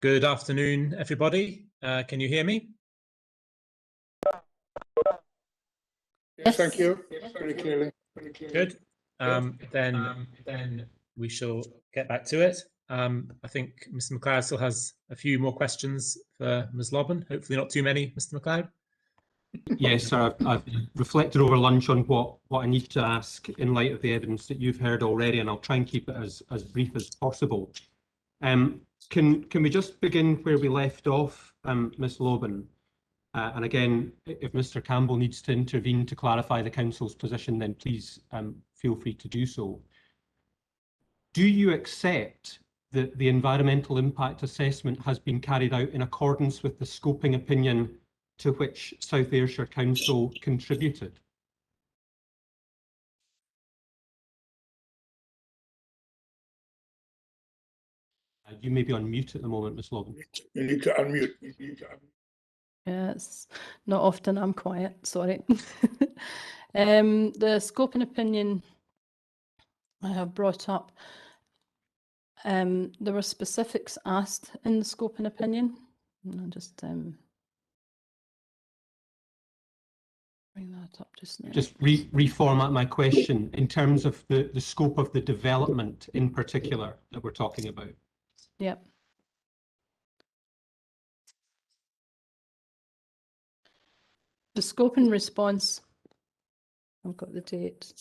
Good afternoon, everybody. Can you hear me? Yes, thank you. Very clearly. Good. Then we shall get back to it. I think Mr. McLeod still has a few more questions for Ms. Lobban. Hopefully not too many, Mr. McLeod. Yes, sir. I've reflected over lunch on what I need to ask in light of the evidence that you've heard already, and I'll try and keep it as brief as possible. Can we just begin where we left off, Ms. Lobban? And again, if Mr. Campbell needs to intervene to clarify the council's position, then please feel free to do so. Do you accept that the environmental impact assessment has been carried out in accordance with the scoping opinion to which South Ayrshire Council contributed? You may be on mute at the moment, Ms. Lobban. You need to unmute. Yes, not often I'm quiet, sorry. The scoping opinion I have brought up, there were specifics asked in the scoping opinion. And I'll just bring that up just now. Just reformat my question in terms of the scope of the development in particular that we're talking about. Yep. The scope and response, I've got the date.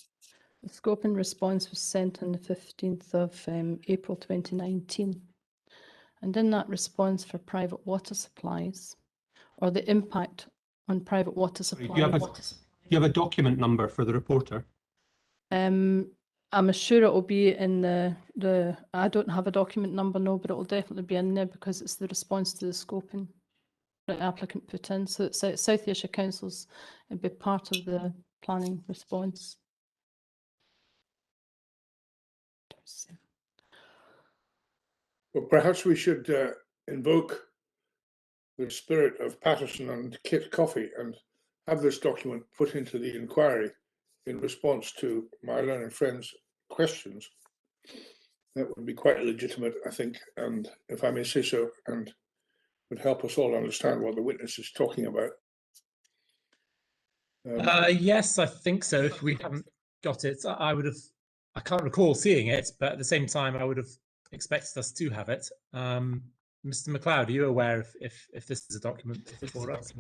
The scope and response was sent on the 15th of April 2019. And in that response for private water supplies, or the impact on private water supply. Do you have a document number for the reporter? I'm sure it will be in the I don't have a document number, no, but it will definitely be in there because it's the response to the scoping that the applicant put in. So it's South Ayrshire Council's, it'd be part of the planning response. Well, perhaps we should invoke the spirit of Patterson and Kit Coffey and have this document put into the inquiry in response to my learned friend's questions. That would be quite legitimate, I think, and if I may say so, and would help us all understand what the witness is talking about. Yes, I think so. If we haven't got it, I can't recall seeing it, but at the same time, I would have expected us to have it. Mr. McLeod, are you aware if this is a document for us?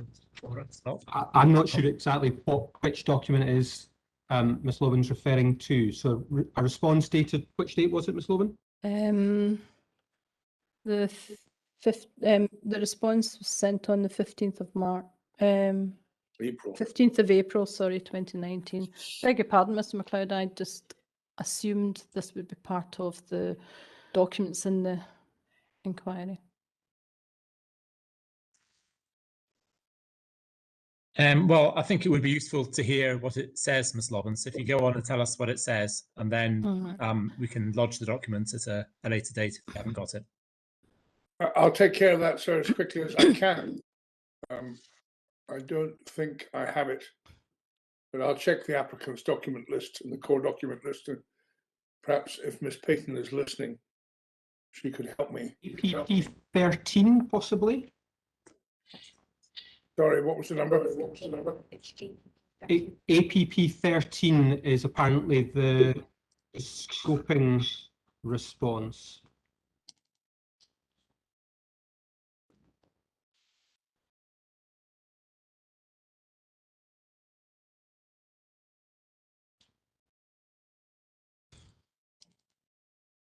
I'm not sure exactly which document it is Ms. Lobban's referring to. So a response dated, which date was it, Ms. Lobban? The response was sent on the 15th of March. April. 15th of April, sorry, 2019. Beg your pardon, Mr. McLeod, I just assumed this would be part of the documents in the inquiry. Well, I think it would be useful to hear what it says, Ms. Lobban. So if you go on and tell us what it says, and then we can lodge the document at a later date if we haven't got it. I'll take care of that, sir, as quickly as I can. I don't think I have it, but I'll check the applicant's document list and the core document list, and perhaps if Miss Payton is listening, she could help me. APP 13, possibly? Sorry, what was the number? APP 13 is apparently the scoping response.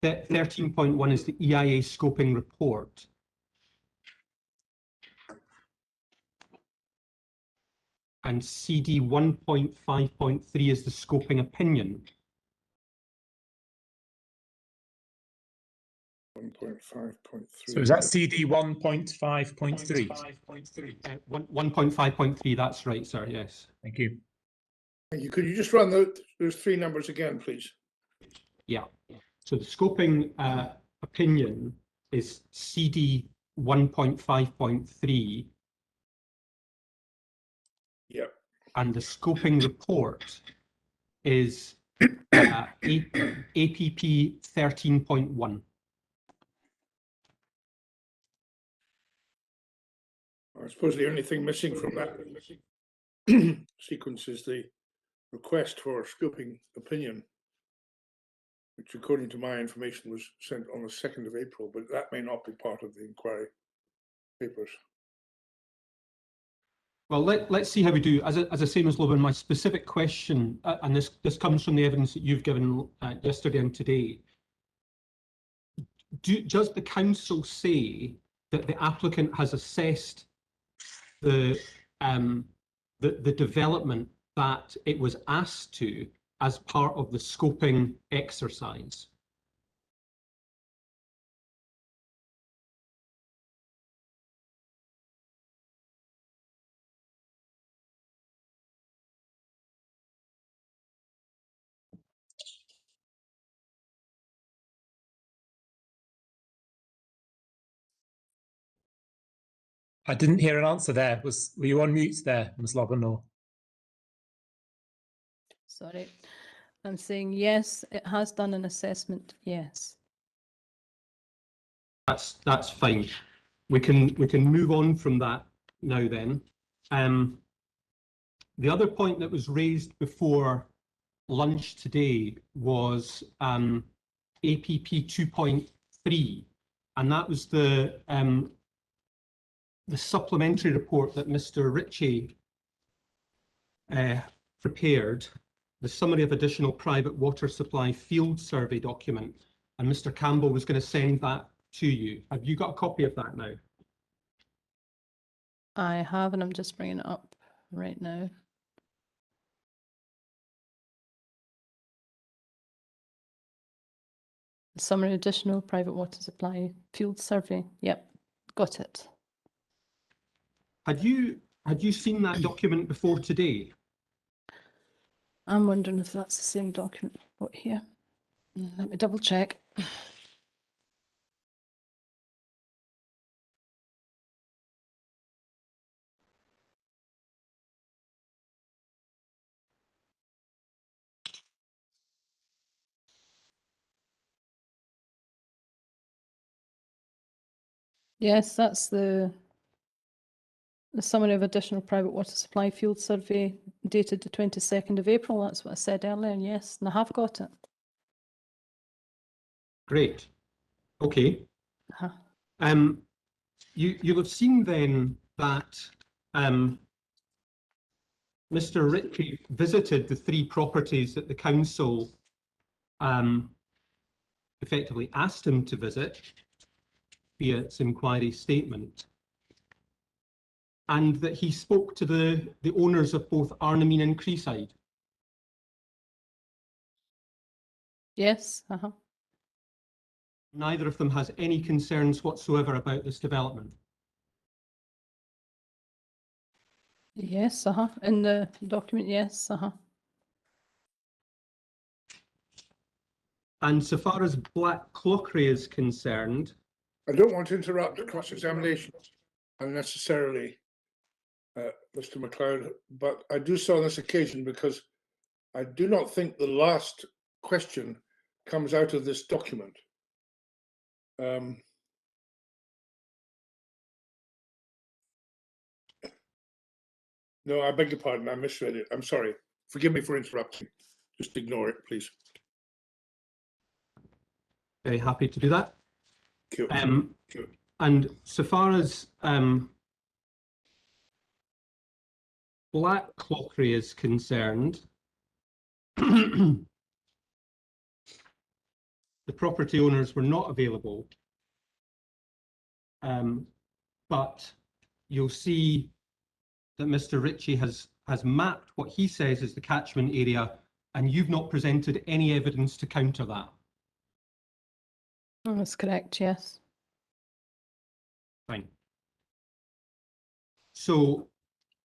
That 13.1 is the EIA scoping report. And CD 1.5.3 is the scoping opinion. 1.5.3. So is that CD 1.5.3? 1.5.3, that's right, sir, yes. Thank you. Thank you. Could you just run those three numbers again, please? Yeah. So the scoping opinion is CD 1.5.3. Yep. And the scoping report is APP 13.1. I suppose the only thing missing from that sequence is the request for scoping opinion, which according to my information was sent on the 2nd of April, but that may not be part of the inquiry papers. Well, let's see how we do. As I say, Ms. Lobban, my specific question, and this comes from the evidence that you've given yesterday and today. Does the council say that the applicant has assessed the development that it was asked to as part of the scoping exercise? I didn't hear an answer there. Were you on mute there, Ms. Lobban? Or Sorry. I'm saying yes, it has done an assessment, yes. That's fine. We can move on from that now then. The other point that was raised before lunch today was APP 2.3, and that was the supplementary report that Mr. Ritchie prepared, the summary of additional private water supply field survey document, and Mr. Campbell was going to send that to you. Have you got a copy of that now? I have, and I'm just bringing it up right now. Summary additional private water supply field survey. Yep, got it. Had you seen that document before today? I'm wondering if that's the same document I've got here. Let me double check. Yes, that's the summary of additional private water supply field survey dated the 22nd of April. That's what I said earlier, and yes, and I have got it. Great. Okay. Uh-huh. You'll have seen then that Mr. Ritchie visited the 3 properties that the council effectively asked him to visit via its inquiry statement, and that he spoke to the owners of both Arnameen and Creeside. Yes, uh-huh. Neither of them has any concerns whatsoever about this development. Yes, uh-huh. In the document, yes, uh-huh. And so far as Black Clauchrie is concerned, I don't want to interrupt cross-examination unnecessarily, Mr. MacLeod, but I do so on this occasion because I do not think the last question comes out of this document. No, I beg your pardon, I misread it. I'm sorry. Forgive me for interrupting. Just ignore it, please. very happy to do that. Thank you. And so far as Black Clauchrie is concerned, the property owners were not available, but you'll see that Mr. Ritchie has mapped what he says is the catchment area, and you've not presented any evidence to counter that. Oh, that's correct, yes. Fine. So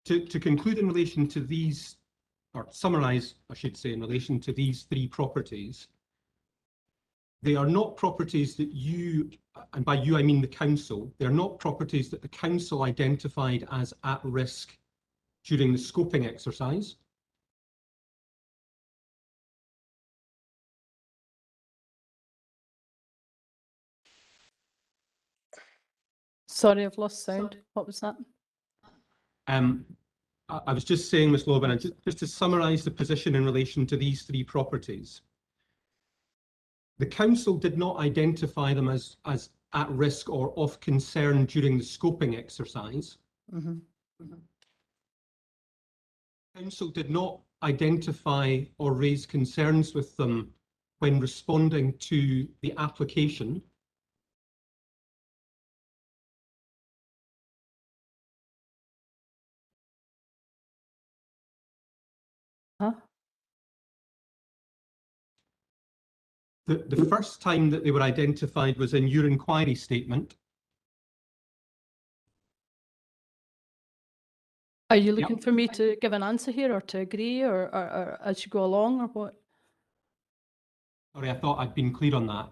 to conclude in relation to these, or summarise, I should say, in relation to these 3 properties, they are not properties that you, and by you I mean the council, they're not properties that the council identified as at risk during the scoping exercise. Sorry, I've lost sound. What was that? I was just saying, Ms. Lobban, and just to summarise the position in relation to these three properties. The council did not identify them as at risk or of concern during the scoping exercise. Council did not identify or raise concerns with them when responding to the application. The first time that they were identified was in your inquiry statement. Are you looking for me to give an answer here, or to agree, or as you go along, or what? Sorry, I thought I'd been clear on that.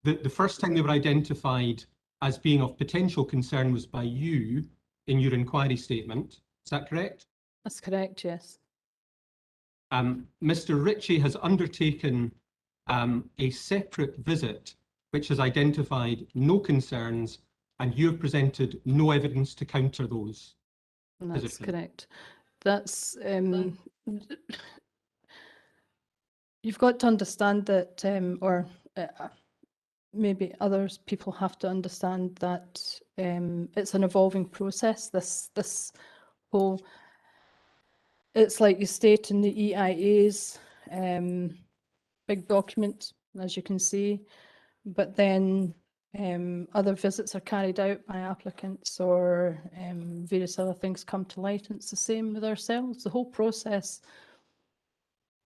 The first time they were identified as being of potential concern was by you in your inquiry statement. Is that correct? That's correct, yes. Mr. Ritchie has undertaken a separate visit which has identified no concerns, and you have presented no evidence to counter those. That's positions. correct. That's you've got to understand that, or maybe others people have to understand that it's an evolving process. This whole, it's like you state in the EIA's big document, as you can see, but then other visits are carried out by applicants, or various other things come to light, and it's the same with ourselves. The whole process,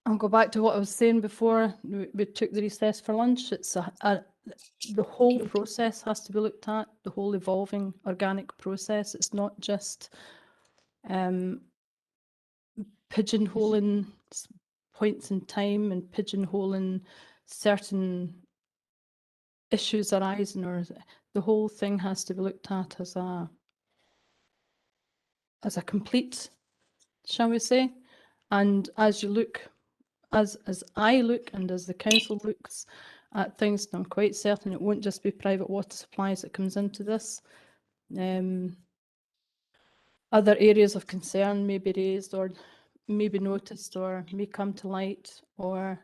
I'll go back to what I was saying before we took the recess for lunch. It's the whole process has to be looked at, the whole evolving organic process. It's not just pigeonholing points in time and pigeonholing certain issues arising, or the whole thing has to be looked at as a complete, shall we say. And as you look, as I look, and as the council looks at things, and I'm quite certain it won't just be private water supplies that comes into this. Other areas of concern may be raised, or may be noticed, or may come to light, or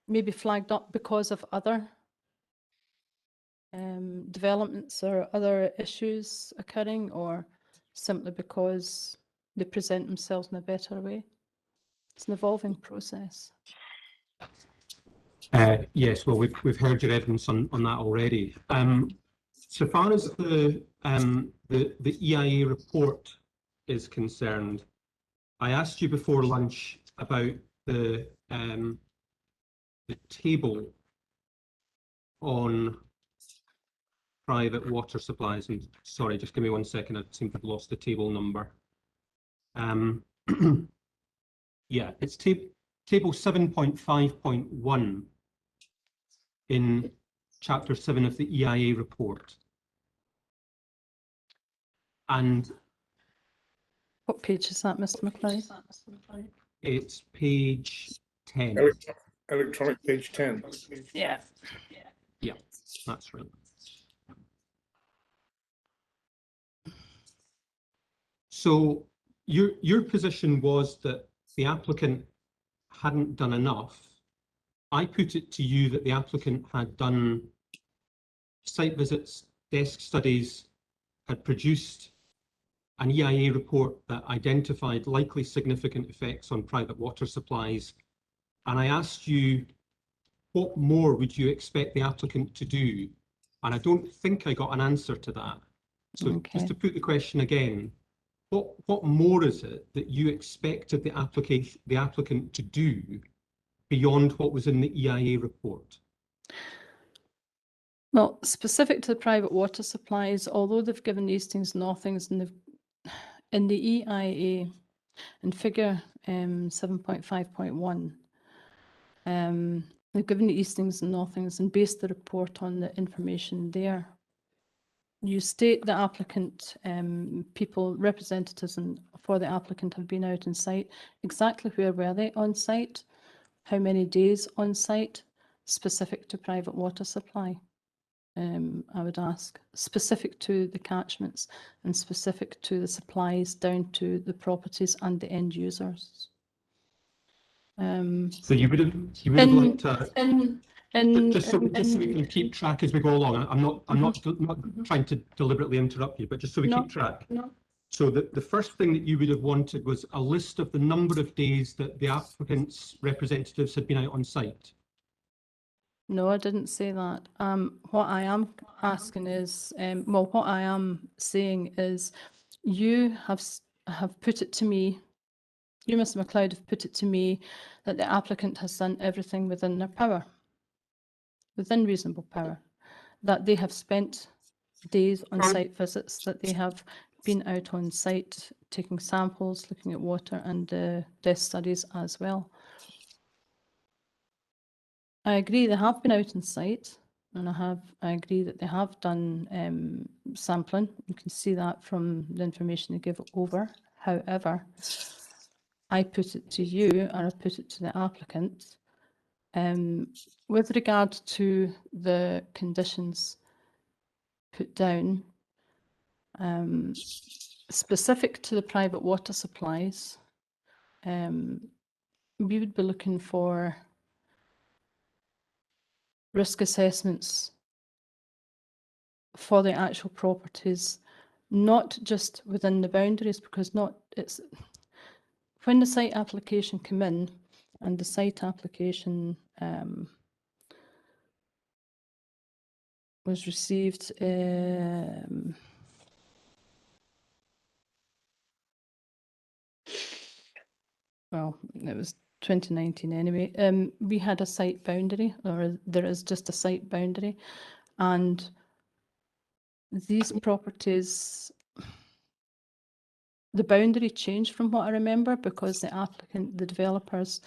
may be flagged up because of other developments or other issues occurring, or simply because they present themselves in a better way. It's an evolving process. Yes, well, we've heard your evidence on that already. So far as the EIA report is concerned, I asked you before lunch about the table on private water supplies, and sorry, just give me 1 second. I seem to have lost the table number. Yeah, it's table 7.5.1 in chapter 7 of the EIA report. And what page is that, Mr. McLeod? It's page 10. Electronic page 10. Yeah. Yeah, that's right. So your position was that the applicant hadn't done enough. I put it to you that the applicant had done site visits, desk studies, had produced an EIA report that identified likely significant effects on private water supplies. And I asked you, what more would you expect the applicant to do? And I don't think I got an answer to that. So just to put the question again, what more is it that you expected the applicant to do beyond what was in the EIA report? Well, specific to the private water supplies, although they've given these things and nothings in the EIA in figure 7.5.1, they've given the Eastings and Nothings and based the report on the information there. You state the applicant, people, representatives for the applicant have been out on site. Exactly where were they on site? How many days on site? Specific to private water supply. I would ask, specific to the catchments and specific to the supplies down to the properties and the end users. So you would have liked to, just so we can keep track as we go along. I'm not trying to deliberately interrupt you, but just so we keep track. No. So the first thing that you would have wanted was a list of the number of days that the applicant's representatives had been out on site. No, I didn't say that. What I am asking is, well, what I am saying is, you have put it to me, you, Mr. MacLeod, have put it to me that the applicant has done everything within their power, within reasonable power, that they have spent days on site visits, that they have been out on site taking samples, looking at water and desk studies as well. I agree they have been out on site, and I agree that they have done sampling. You can see that from the information they give over. However, I put it to you, or I put it to the applicant, with regard to the conditions put down, specific to the private water supplies, we would be looking for risk assessments for the actual properties, not just within the boundaries, because it's when the site application came in, and the site application was received well, it was 2019 anyway. We had a site boundary, or there is just a site boundary, and these properties, the boundary changed from what I remember, because the applicant, the developers,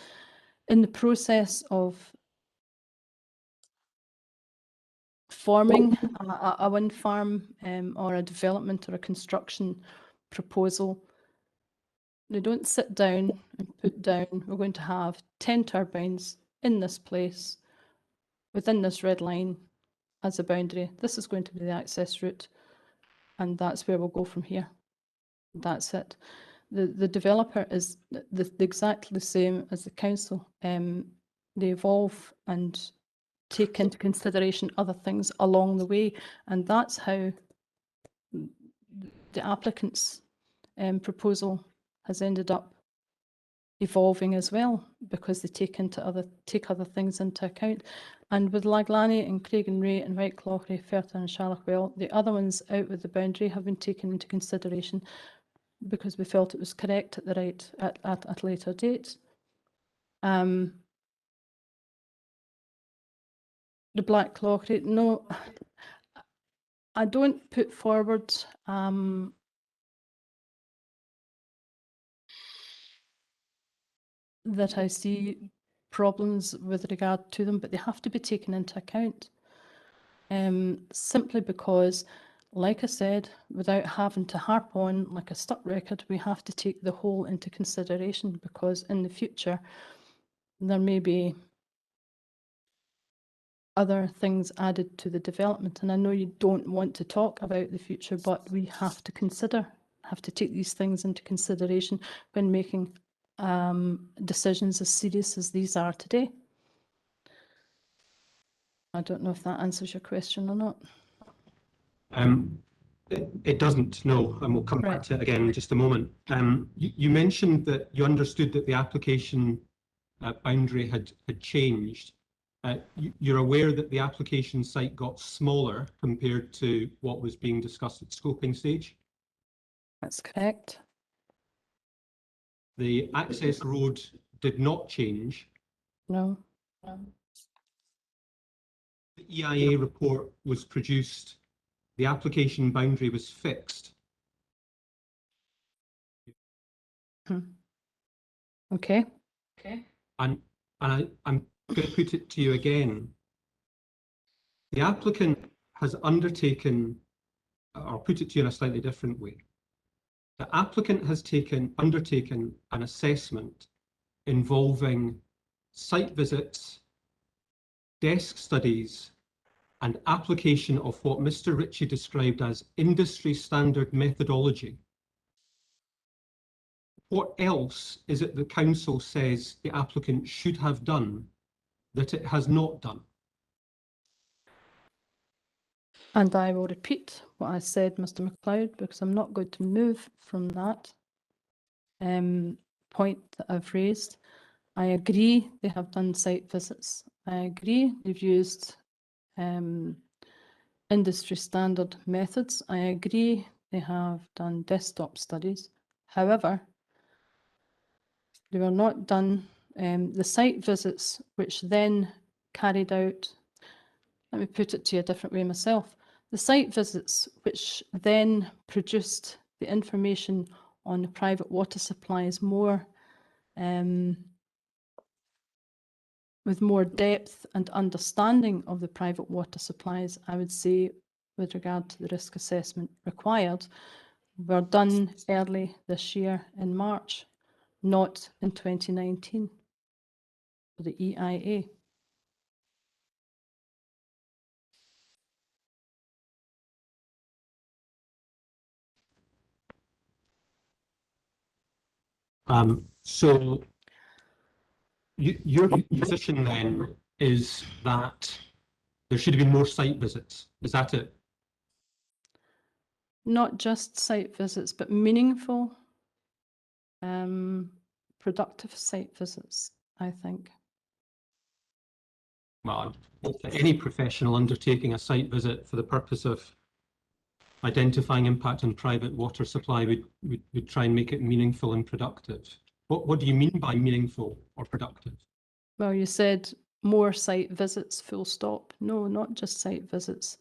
in the process of forming a wind farm or a development or a construction proposal, they don't sit down and put down, we're going to have 10 turbines in this place, within this red line as a boundary. This is going to be the access route, and that's where we'll go from here. That's it. The developer is exactly the same as the council. They evolve and take into consideration other things along the way, and that's how the applicant's proposal has ended up evolving as well, because they take other things into account. And with Laglany and Craig and Ray and White Clauchrie, Fertha and Charlochwell, the other ones out with the boundary have been taken into consideration because we felt it was correct at a later date. The Black Clauchrie, no, I don't put forward that I see problems with regard to them, but they have to be taken into account. Simply because, like I said, without having to harp on like a stuck record, we have to take the whole into consideration, because in the future there may be other things added to the development. And I know you don't want to talk about the future, but we have to take these things into consideration when making decisions as serious as these are today. I don't know if that answers your question or not. It doesn't, no, and we'll come back to it again in just a moment. You mentioned that you understood that the application boundary had changed. You're aware that the application site got smaller compared to what was being discussed at scoping stage? That's correct. The access road did not change. No. The EIA report was produced. The application boundary was fixed. Okay. And I'm going to put it to you again. The applicant has undertaken, or I'll put it to you in a slightly different way. The applicant has undertaken an assessment involving site visits, desk studies, and application of what Mr. Ritchie described as industry standard methodology, what else is it the council says the applicant should have done that it has not done? And I will repeat what I said, Mr. MacLeod, because I'm not going to move from that point that I've raised. I agree they have done site visits. I agree they've used industry standard methods. I agree they have done desktop studies. However, they were not done the site visits, which then carried out, let me put it to you a different way myself, the site visits which then produced the information on the private water supplies more with more depth and understanding of the private water supplies, I would say, with regard to the risk assessment required, were done early this year in March, not in 2019 for the EIA. So your position then is that there should have been more site visits. Is that it? Not just site visits, but meaningful, productive site visits, I think. Well, I hope that any professional undertaking a site visit for the purpose of identifying impact on private water supply would try and make it meaningful and productive. What do you mean by meaningful or productive? Well, you said more site visits, full stop. No, not just site visits.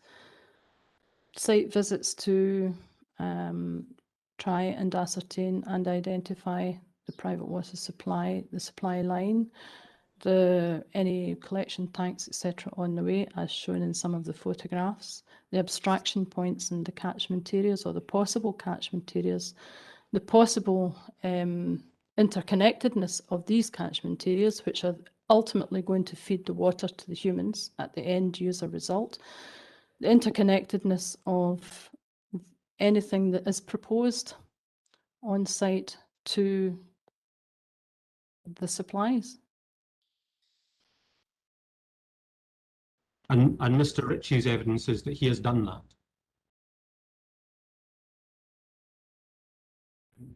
Site visits to try and ascertain and identify the private water supply, the supply line, any collection tanks, etc. on the way, as shown in some of the photographs, the abstraction points and the catchment areas or the possible catchment areas, the possible interconnectedness of these catchment areas, which are ultimately going to feed the water to the humans at the end user result, the interconnectedness of anything that is proposed on site to the supplies. And Mr. Ritchie's evidence is that he has done that.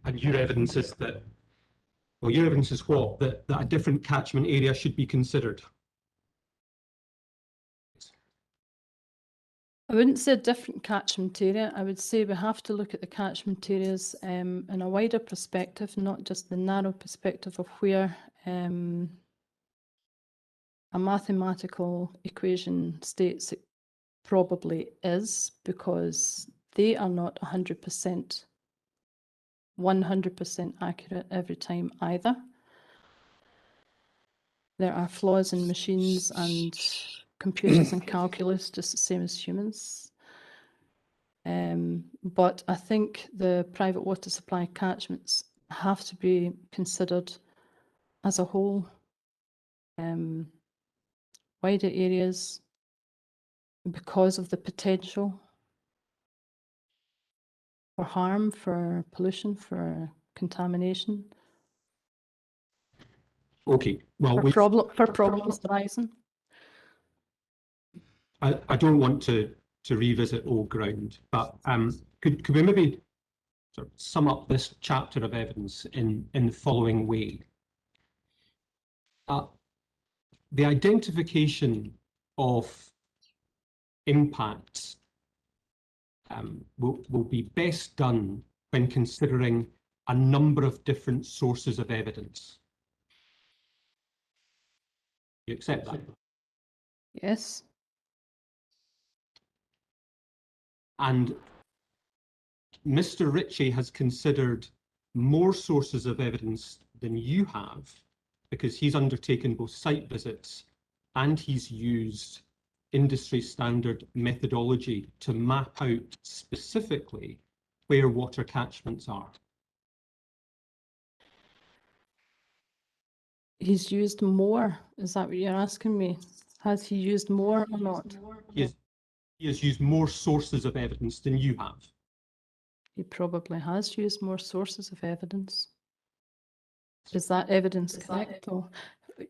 And your evidence is that, well, your evidence is what? That a different catchment area should be considered. I wouldn't say a different catchment area. I would say we have to look at the catchment areas in a wider perspective, not just the narrow perspective of where a mathematical equation states it probably is, because they are not 100% accurate every time either. There are flaws in machines and computers and calculus, just the same as humans. But I think the private water supply catchments have to be considered as a whole. Wider areas, because of the potential for harm, for pollution, for contamination. Okay, well, for problems arising. I don't want to revisit old ground, but could we maybe sort of sum up this chapter of evidence in the following way? The identification of impacts will be best done when considering a number of different sources of evidence. You accept that? Yes. And Mr. Ritchie has considered more sources of evidence than you have, because he's undertaken both site visits and he's used industry standard methodology to map out specifically where water catchments are. He's used more. Is that what you're asking me? Has he used more or not? He has used more sources of evidence than you have. He probably has used more sources of evidence. Is that evidence correct, though?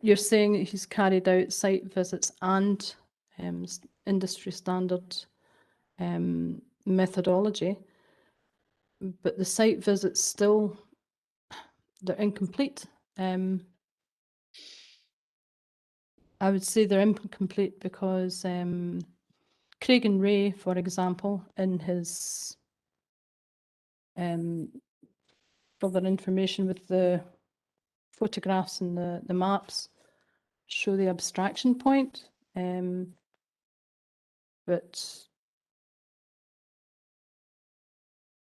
You're saying that he's carried out site visits and industry standard methodology, but the site visits still, they're incomplete. I would say they're incomplete because Craig and Ray, for example, in his further information with the photographs and the maps, show the abstraction point, but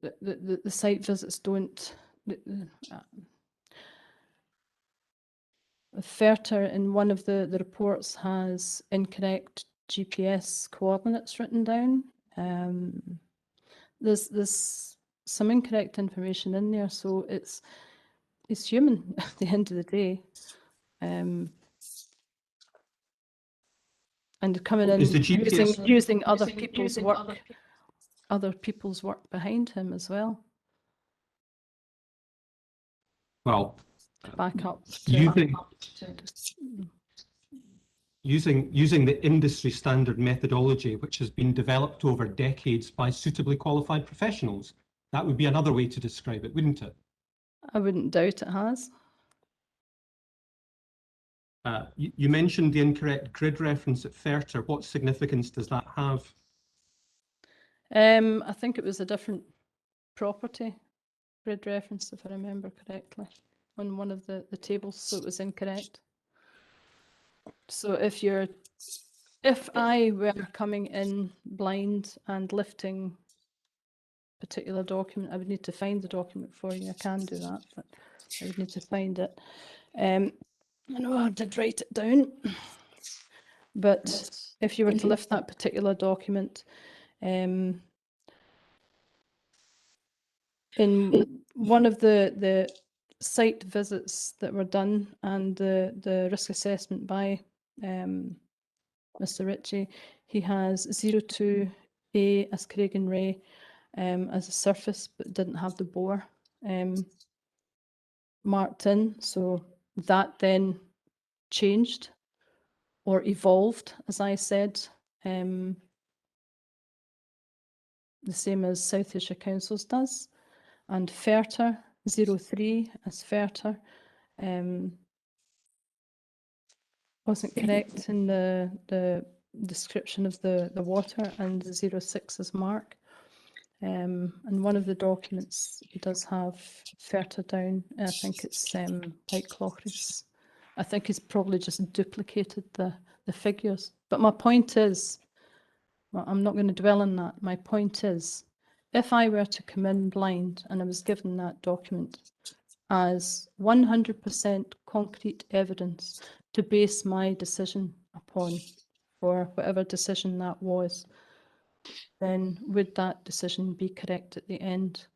the site visits don't. Ferter in one of the reports has incorrect GPS coordinates written down. There's some incorrect information in there, so it's human at the end of the day. And coming in Is the GPS using other people's work behind him as well. Well, To back up. Using the industry standard methodology, which has been developed over decades by suitably qualified professionals, that would be another way to describe it, wouldn't it? I wouldn't doubt it has. You mentioned the incorrect grid reference at Ferter. What significance does that have? I think it was a different property grid reference, if I remember correctly, on one of the tables, so it was incorrect. So if I were coming in blind and lifting a particular document, I would need to find the document for you. I can do that, but I would need to find it. I know I did write it down, but if you were to lift that particular document, in one of the site visits that were done and the risk assessment by Mr. Ritchie, he has 02A as Craig and Ray as a surface, but didn't have the bore marked in. So that then changed or evolved, as I said, the same as South Ayrshire Council's does. And Ferter, 03 as Ferter, wasn't correct in the description of the water, and the 06 as Mark. And one of the documents he does have Ferter down. I think it's like Clauchries. I think he's probably just duplicated the figures. But my point is, well, I'm not going to dwell on that. My point is, if I were to come in blind and I was given that document as 100% concrete evidence to base my decision upon, for whatever decision that was, then would that decision be correct at the end?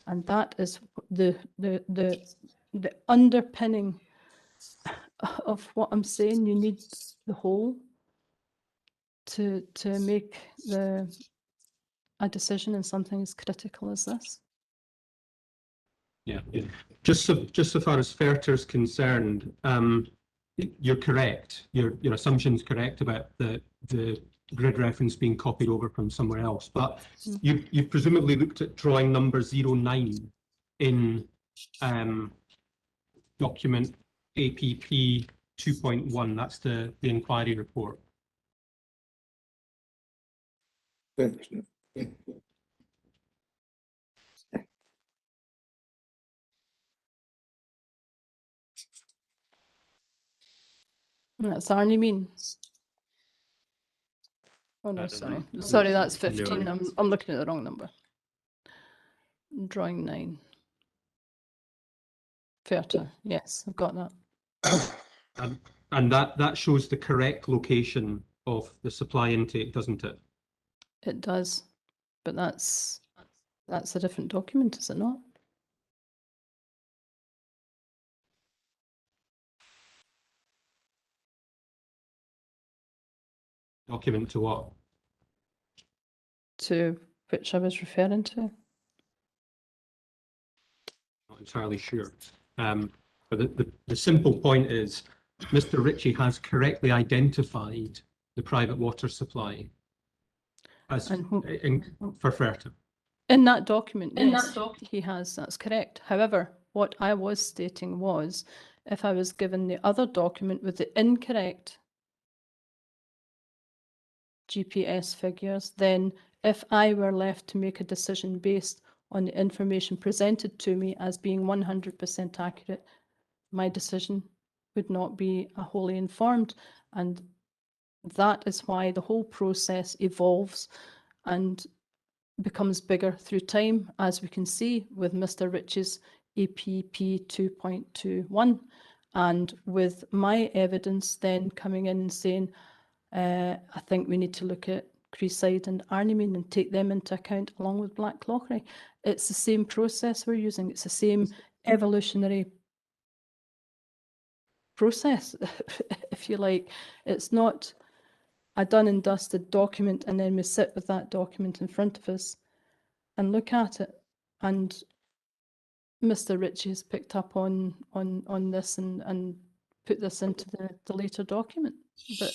And that is the underpinning of what I'm saying. You need the whole to make a decision in something as critical as this. Yeah. Just so far as Ferter is concerned, you're correct. Your assumption's correct about the grid reference being copied over from somewhere else. But you've presumably looked at drawing number 09 in document APP 2.1. That's the inquiry report. That's Arnie, you mean? Oh no, sorry. Sorry, that's 15. I'm looking at the wrong number. Drawing 9. Ferter, yes, I've got that. And that shows the correct location of the supply intake, doesn't it? It does, but that's a different document, is it not? Document to what? to which I was referring to. Not entirely sure. But the simple point is Mr. Ritchie has correctly identified the private water supply as for FERTA. In that document, yes, he has, that's correct. However, what I was stating was, if I was given the other document with the incorrect GPS figures, then if I were left to make a decision based on the information presented to me as being 100% accurate, my decision would not be wholly informed. And that is why the whole process evolves and becomes bigger through time, as we can see with Mr. Ritchie's APP 2.21, and with my evidence then coming in and saying, I think we need to look at Creeside and Arnheim and take them into account along with Black Clauchrie. It's the same process we're using. It's the same evolutionary process, if you like. It's not a done and dusted document and then we sit with that document in front of us and look at it. And Mr. Ritchie has picked up on this and put this into the later document. But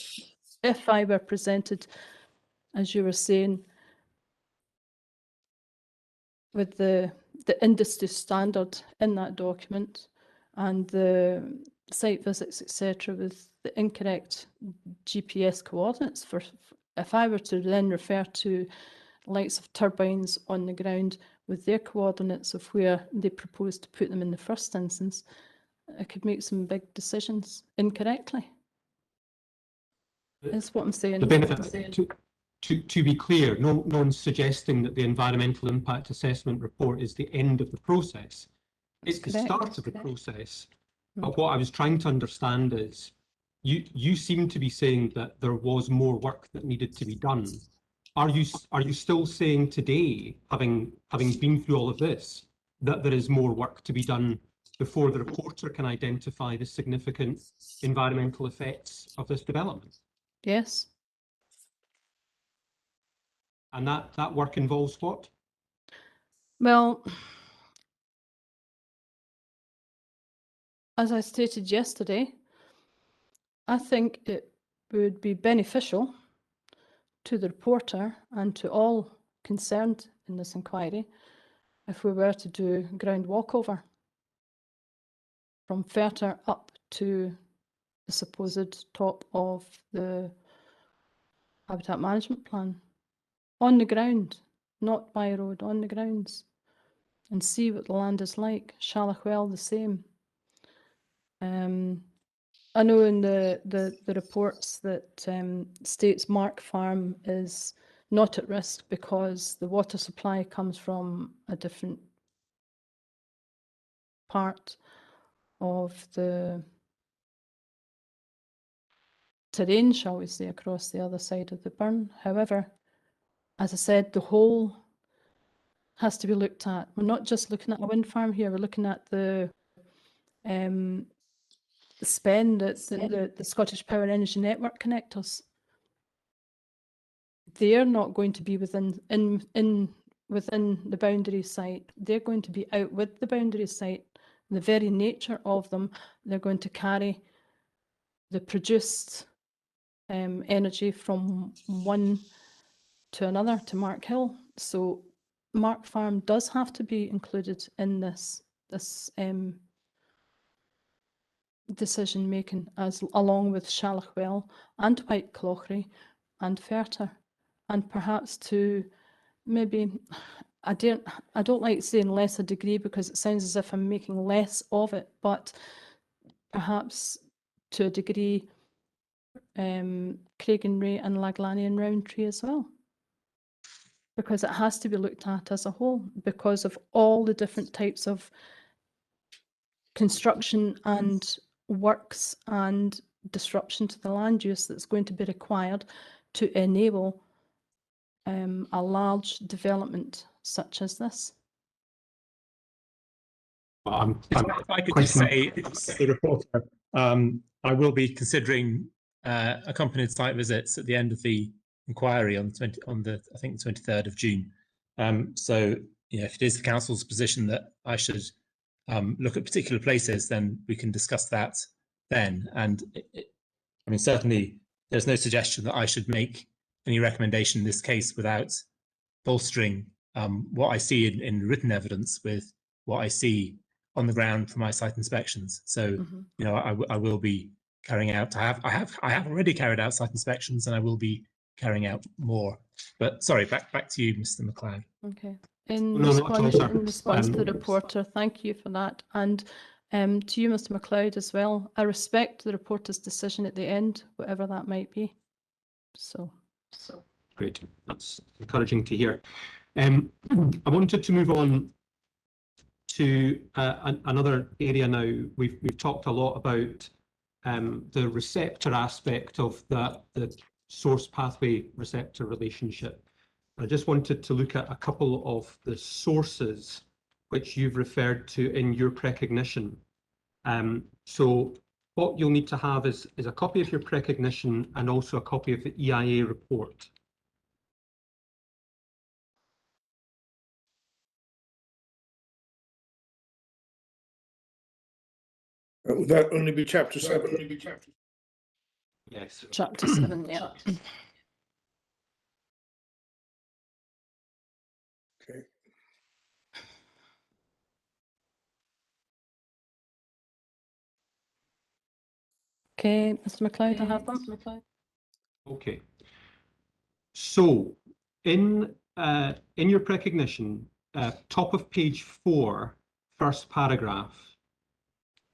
if I were presented, as you were saying, with the industry standard in that document and the site visits, etc., with the incorrect GPS coordinates, if I were to then refer to likes of turbines on the ground with their coordinates of where they propose to put them in the first instance, I could make some big decisions incorrectly. That's what I'm saying. The benefit, to be clear, no one's suggesting that the environmental impact assessment report is the end of the process. It's the start of the process. But what I was trying to understand is, you seem to be saying that there was more work that needed to be done. Are you still saying today, having been through all of this, that there is more work to be done before the reporter can identify the significant environmental effects of this development? Yes. And that work involves what? Well, as I stated yesterday, I think it would be beneficial to the reporter and to all concerned in this inquiry if we were to do ground walkover from FERTA up to the supposed top of the habitat management plan, on the ground, not by road, on the grounds, and see what the land is like. Shalachwell the same. I know in the reports that states Mark Farm is not at risk because the water supply comes from a different part of the terrain, shall we say, across the other side of the burn. However, as I said, the whole has to be looked at. We're not just looking at a wind farm here, we're looking at the spend that the Scottish Power Energy Network connectors. They're not going to be within the boundary site. They're going to be out with the boundary site. The very nature of them, they're going to carry the produced energy from one to another, to Mark Hill. So Mark Farm does have to be included in this decision making, as along with Shalachwell and White Clauchrie and FERTA, and perhaps to maybe, I don't like saying lesser degree because it sounds as if I'm making less of it, but perhaps to a degree Craigenray and Laglany and Roundtree as well, because it has to be looked at as a whole because of all the different types of construction and works and disruption to the land use that's going to be required to enable a large development such as this. If I could just say, to the reporter, I will be considering accompanied site visits at the end of the inquiry on the I think the 23rd of June. So if it is the council's position that I should look at particular places, then we can discuss that then. And I mean, certainly there's no suggestion that I should make any recommendation in this case without bolstering what I see in written evidence with what I see on the ground for my site inspections. So I will be carrying out. I have already carried out site inspections, and I will be carrying out more. But sorry, back to you, Mr. McLeod. Okay. In No, not at all, sir. response to the reporter, thank you for that. And to you, Mr. McLeod, as well. I respect the reporter's decision at the end, whatever that might be. So. Great. That's encouraging to hear. I wanted to move on to another area now. We've talked a lot about the receptor aspect of the source pathway receptor relationship. I just wanted to look at a couple of the sources which you've referred to in your precognition. So what you'll need to have is a copy of your precognition and also a copy of the EIA report. Would that only be chapter 7? Yes. Chapter 7, yeah. Okay. Okay, Mr. McLeod, I have them. Okay. So in your precognition, top of page 4, first paragraph,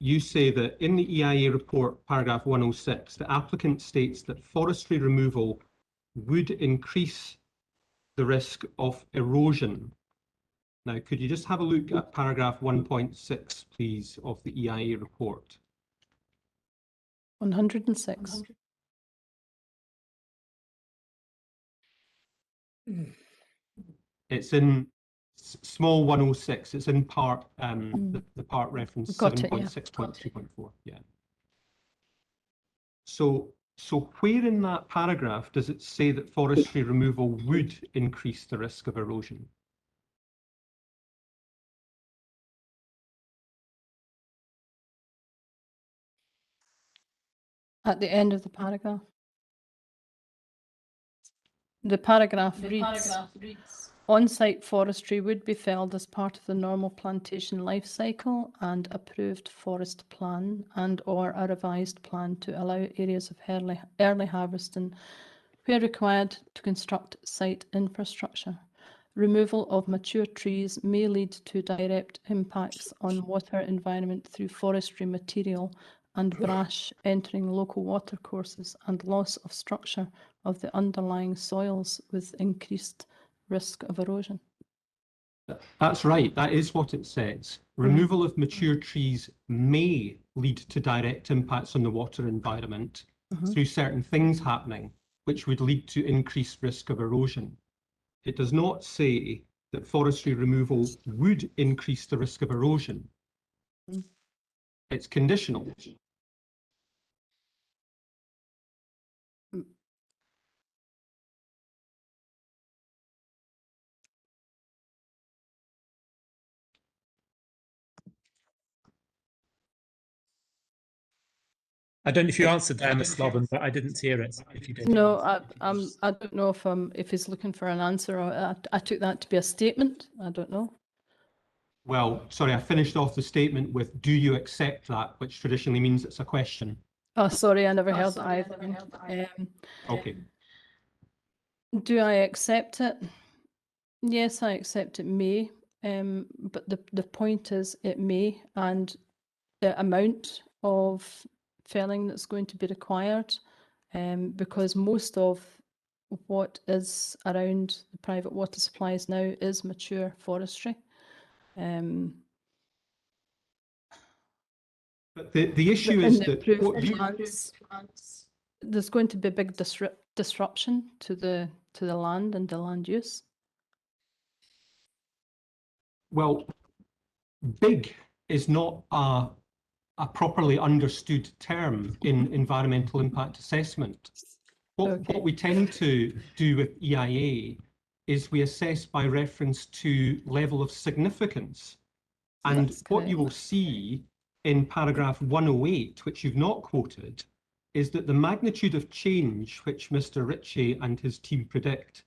you say that in the EIA report, paragraph 106, the applicant states that forestry removal would increase the risk of erosion. Now, could you just have a look at paragraph 1.6, please, of the EIA report? 106. It's in small 106. It's in part the part reference 7.6.2.4. Yeah. So where in that paragraph does it say that forestry removal would increase the risk of erosion? At the end of the paragraph. The paragraph reads, on-site forestry would be felled as part of the normal plantation life cycle and approved forest plan and or a revised plan to allow areas of early harvesting where required to construct site infrastructure. Removal of mature trees may lead to direct impacts on water environment through forestry material and brash entering local watercourses and loss of structure of the underlying soils with increased risk of erosion. That's right. That is what it says. Removal of mature trees may lead to direct impacts on the water environment through certain things happening, which would lead to increased risk of erosion. It does not say that forestry removal would increase the risk of erosion. It's conditional. I don't know if you answered there, Ms. Slobbin, but I didn't hear it. If you did. No, I don't know if he's looking for an answer, or I took that to be a statement. I don't know. Well, sorry, I finished off the statement with, do you accept that, which traditionally means it's a question. Oh, sorry, I never heard that either. Okay. Do I accept it? Yes, I accept it may, but the point is it may, and the amount of felling that's going to be required, because most of what is around the private water supplies now is mature forestry. But the issue is that what you... There's going to be a big disruption to the land and the land use. Well, big is not a properly understood term in environmental impact assessment. What we tend to do with EIA is we assess by reference to level of significance. And That's what you will correct. see in paragraph 108, which you've not quoted, is that the magnitude of change which Mr. Ritchie and his team predict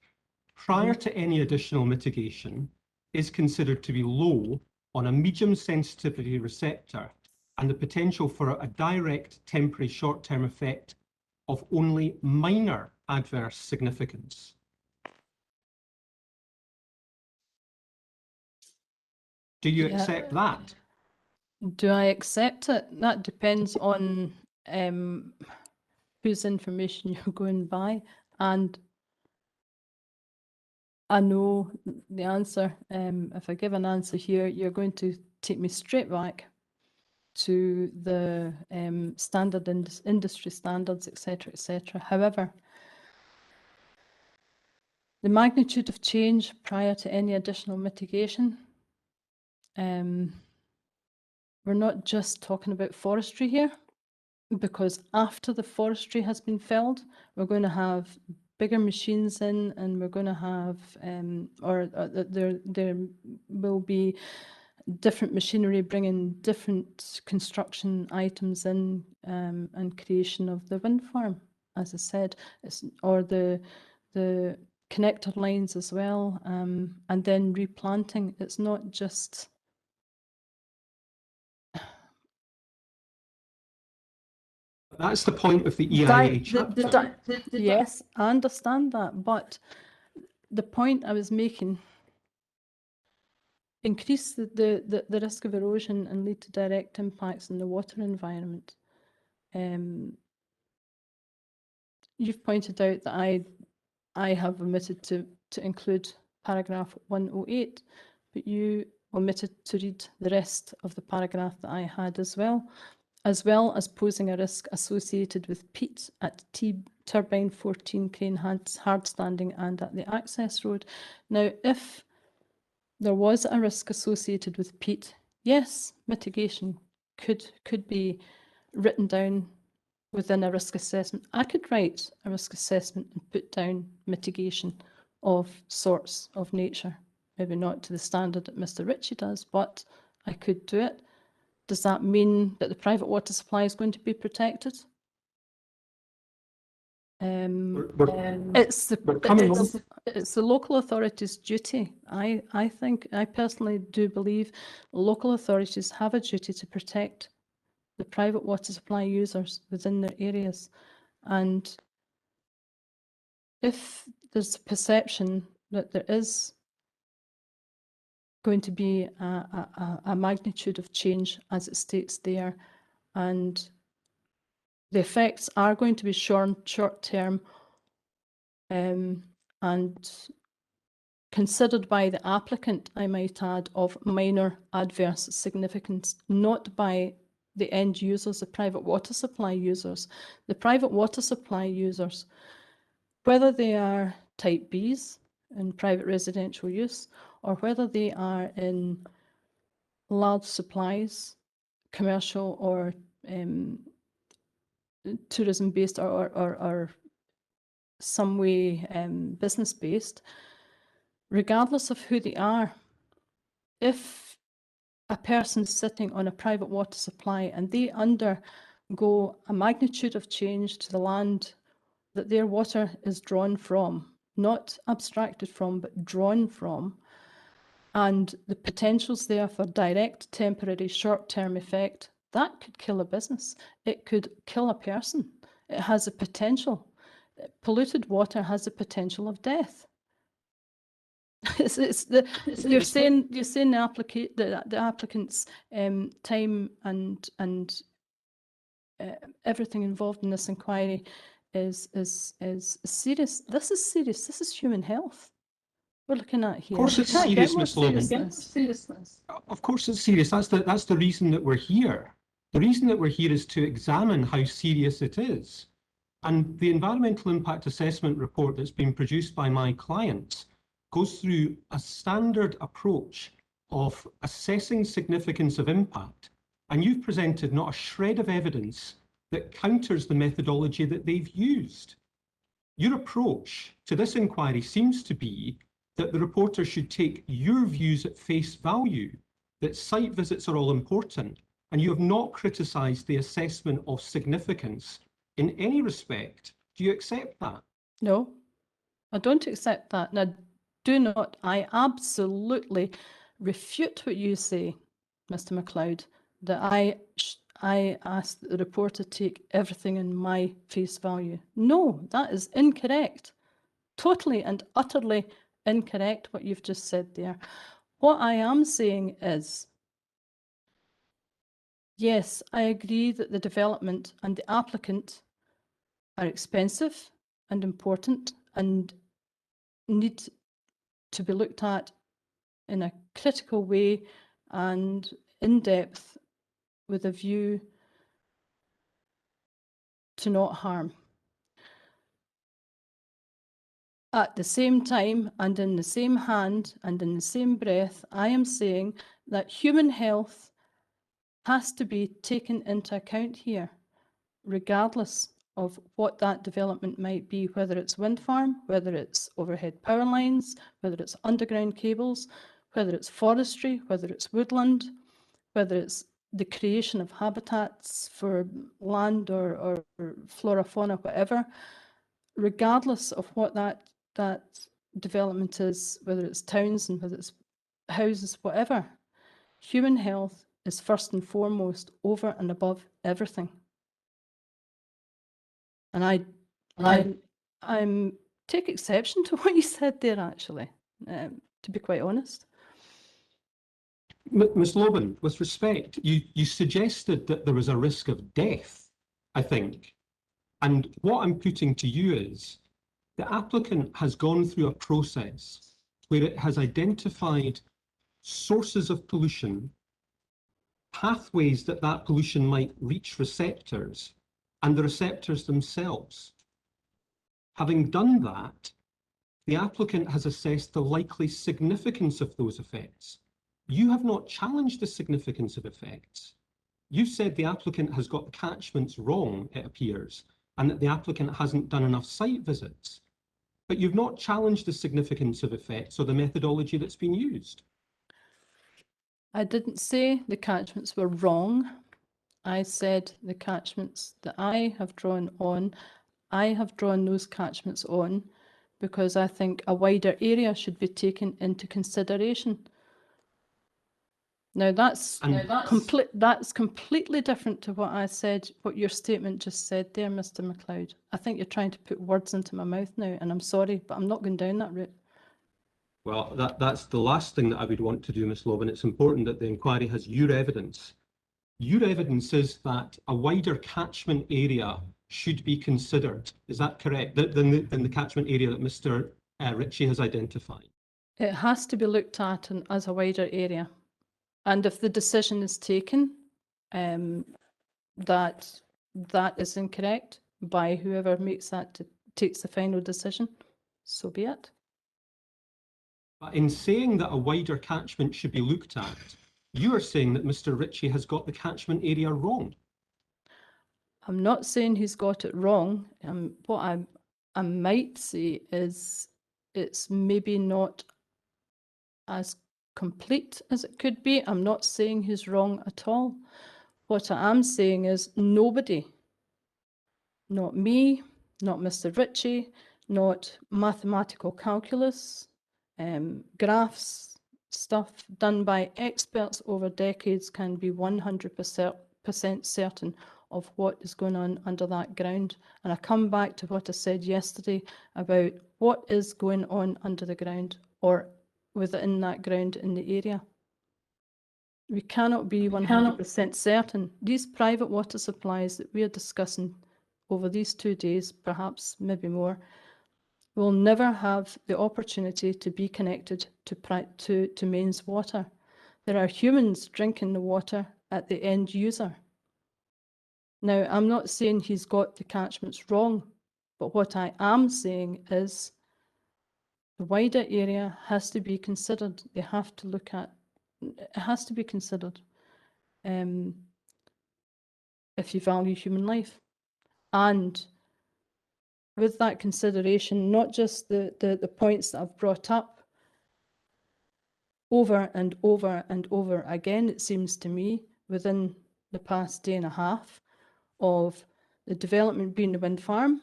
prior to any additional mitigation is considered to be low on a medium sensitivity receptor, and the potential for a direct temporary short-term effect of only minor adverse significance. Do you Yeah. accept that? Do I accept it? That depends on whose information you're going by, and I know the answer. If I give an answer here, you're going to take me straight back to the standard industry standards, etc., etc. However, the magnitude of change prior to any additional mitigation, we're not just talking about forestry here, because after the forestry has been felled, we're going to have bigger machines in, and we're going to have, there will be different machinery bringing different construction items in, and creation of the wind farm, as I said, or the connector lines as well, and then replanting. It's not just That's the point of the EIA chapter. yes, I understand that, but the point I was making, increase the risk of erosion and lead to direct impacts in the water environment. You've pointed out that I have omitted to include paragraph 108, but you omitted to read the rest of the paragraph that I had as well as posing a risk associated with peat at turbine 14 crane hard standing and at the access road. Now, if there was a risk associated with peat, yes, mitigation could be written down within a risk assessment. I could write a risk assessment and put down mitigation of sorts of nature, maybe not to the standard that Mr. Ritchie does, but I could do it. Does that mean that the private water supply is going to be protected? It's the local authority's duty. I personally do believe local authorities have a duty to protect the private water supply users within their areas. And if there's a perception that there is going to be a magnitude of change, as it states there, and the effects are going to be short-term and considered by the applicant, I might add, of minor adverse significance, not by the end users, the private water supply users. The private water supply users, whether they are type Bs in private residential use, or whether they are in large supplies, commercial or tourism-based or some way business-based, regardless of who they are, if a person's sitting on a private water supply and they undergo a magnitude of change to the land that their water is drawn from, not abstracted from, but drawn from, and the potentials there for direct, temporary, short-term effect, that could kill a business. It could kill a person. It has a potential. Polluted water has the potential of death. You're saying the applicant's time and everything involved in this inquiry is serious. This is serious. This is human health we're looking at here. Of course it's serious, Ms. Logan. Of course it's serious. That's the reason that we're here. The reason that we're here is to examine how serious it is. And the environmental impact assessment report that's been produced by my clients goes through a standard approach of assessing significance of impact. And you've presented not a shred of evidence that counters the methodology that they've used. Your approach to this inquiry seems to be that the reporter should take your views at face value, that site visits are all important, and you have not criticised the assessment of significance in any respect. Do you accept that? No, I don't accept that. And I absolutely refute what you say, Mr. MacLeod, that I asked the reporter to take everything in my face value. No, that is incorrect. Totally and utterly incorrect what you've just said there. What I am saying is, yes, I agree that the development and the applicant are expensive and important and need to be looked at in a critical way and in depth with a view to not harm. At the same time, and in the same hand, and in the same breath, I am saying that human health has to be taken into account here, regardless of what that development might be, whether it's wind farm, whether it's overhead power lines, whether it's underground cables, whether it's forestry, whether it's woodland, whether it's the creation of habitats for land or flora, fauna, whatever, regardless of what that development is, whether it's towns and whether it's houses, whatever, human health is first and foremost over and above everything. And I'm take exception to what you said there, actually, to be quite honest. Ms. Loban, with respect, you suggested that there was a risk of death, I think. And what I'm putting to you is the applicant has gone through a process where it has identified sources of pollution, pathways that pollution might reach receptors, and the receptors themselves. Having done that, the applicant has assessed the likely significance of those effects. You have not challenged the significance of effects. You've said the applicant has got the catchments wrong, it appears, and that the applicant hasn't done enough site visits. But you've not challenged the significance of effects or the methodology that's been used. I didn't say the catchments were wrong. I said the catchments that I have drawn those catchments on because I think a wider area should be taken into consideration. Now that's completely different to what I said, what your statement just said there, Mr. MacLeod. I think you're trying to put words into my mouth now, and I'm sorry, but I'm not going down that route. Well, that's the last thing that I would want to do, Ms. Loban. It's important that the inquiry has your evidence. Your evidence is that a wider catchment area should be considered. Is that correct? Than the catchment area that Mr. Ritchie has identified? It has to be looked at as a wider area. And if the decision is taken that is incorrect by whoever takes the final decision, so be it. But in saying that a wider catchment should be looked at, you are saying that Mr. Ritchie has got the catchment area wrong. I'm not saying he's got it wrong. What I might say is it's maybe not as complete as it could be. I'm not saying he's wrong at all. What I am saying is nobody, not me, not Mr. Ritchie, not mathematical calculus, graphs, stuff done by experts over decades can be 100% certain of what is going on under that ground. And I come back to what I said yesterday about what is going on under the ground or within that ground in the area. We cannot be 100% certain. These private water supplies that we are discussing over these 2 days, perhaps maybe more, will never have the opportunity to be connected to mains water. There are humans drinking the water at the end user. Now, I'm not saying he's got the catchments wrong, but what I am saying is the wider area has to be considered. They have to look at, it has to be considered if you value human life. And with that consideration, not just the points that I've brought up over and over and over again, it seems to me, within the past day and a half, of the development being the wind farm,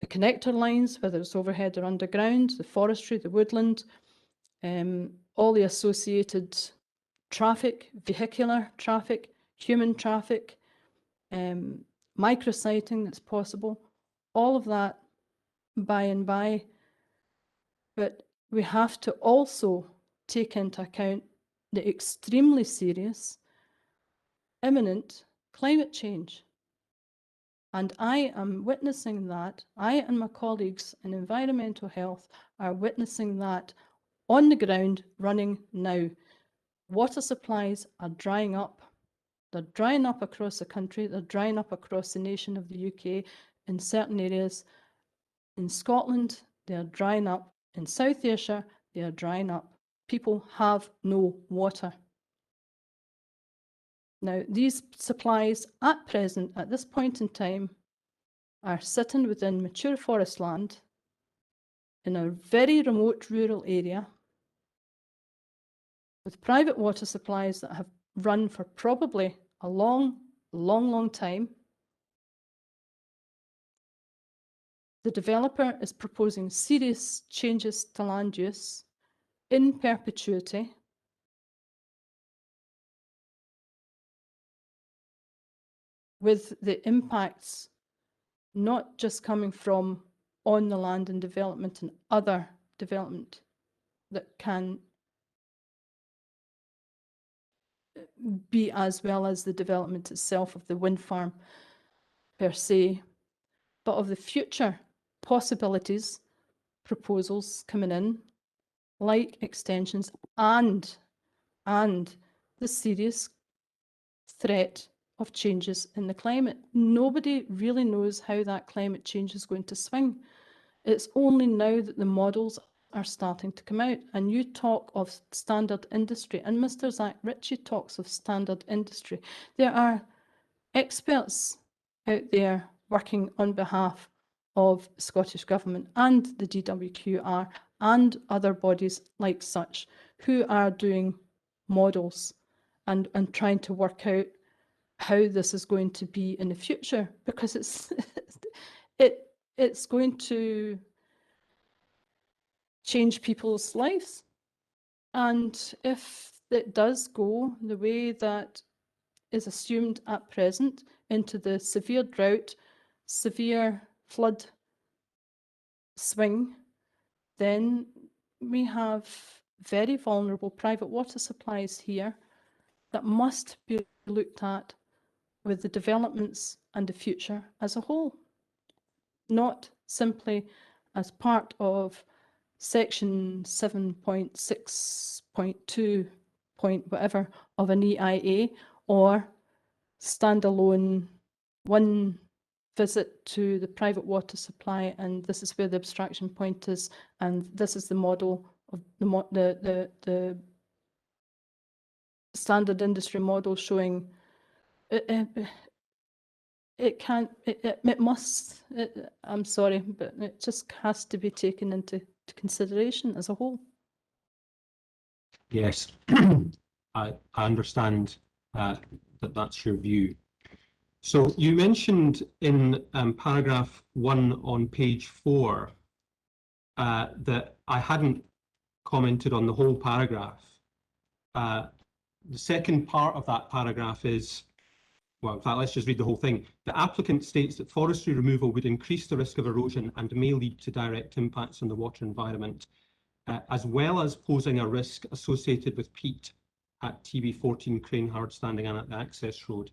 the connector lines, whether it's overhead or underground, the forestry, the woodland, all the associated traffic, vehicular traffic, human traffic, micrositing that's possible, all of that by and by. But we have to also take into account the extremely serious, imminent climate change. And I am witnessing that. I and my colleagues in environmental health are witnessing that on the ground, running now. Water supplies are drying up. They're drying up across the country. They're drying up across the nation of the UK. In certain areas in Scotland, they are drying up. In South Ayrshire, they are drying up. People have no water. Now, these supplies at present, at this point in time, are sitting within mature forest land in a very remote rural area with private water supplies that have run for probably a long time. The developer is proposing serious changes to land use in perpetuity. With the impacts not just coming from on the land and development and other development that can be as well as the development itself of the wind farm per se, but of the future possibilities, proposals coming in, like extensions and the serious threat of changes in the climate. Nobody really knows how that climate change is going to swing. It's only now that the models are starting to come out. And you talk of standard industry, and Mr. Zach Ritchie talks of standard industry. There are experts out there working on behalf of the Scottish Government and the DWQR and other bodies like such who are doing models and trying to work out how this is going to be in the future, because it's going to change people's lives. And if it does go the way that is assumed at present into the severe drought, severe flood swing, then we have very vulnerable private water supplies here that must be looked at with the developments and the future as a whole, not simply as part of section 7.6.2 point whatever of an EIA, or standalone one visit to the private water supply, and this is where the abstraction point is, and this is the model of the standard industry model showing it must, I'm sorry, but it just has to be taken into consideration as a whole. Yes, I understand that's your view. So you mentioned in paragraph 1 on page 4 that I hadn't commented on the whole paragraph. The second part of that paragraph is, well, in fact, let's just read the whole thing. The applicant states that forestry removal would increase the risk of erosion and may lead to direct impacts on the water environment, as well as posing a risk associated with peat at TB14 Crane Hard Standing and at the access road.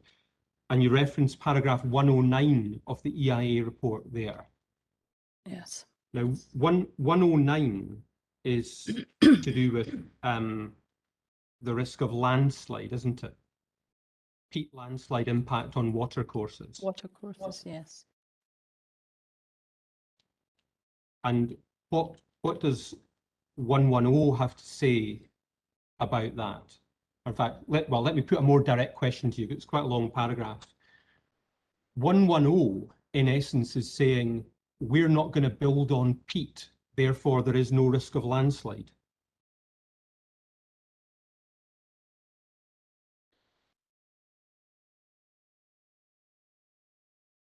And you reference paragraph 109 of the EIA report there. Yes. Now, 109 is to do with the risk of landslide, isn't it? Peat landslide impact on water courses. Water courses, yes. And what does 110 have to say about that? In fact, let me put a more direct question to you. It's quite a long paragraph. 110 in essence, is saying we're not going to build on peat, therefore there is no risk of landslide.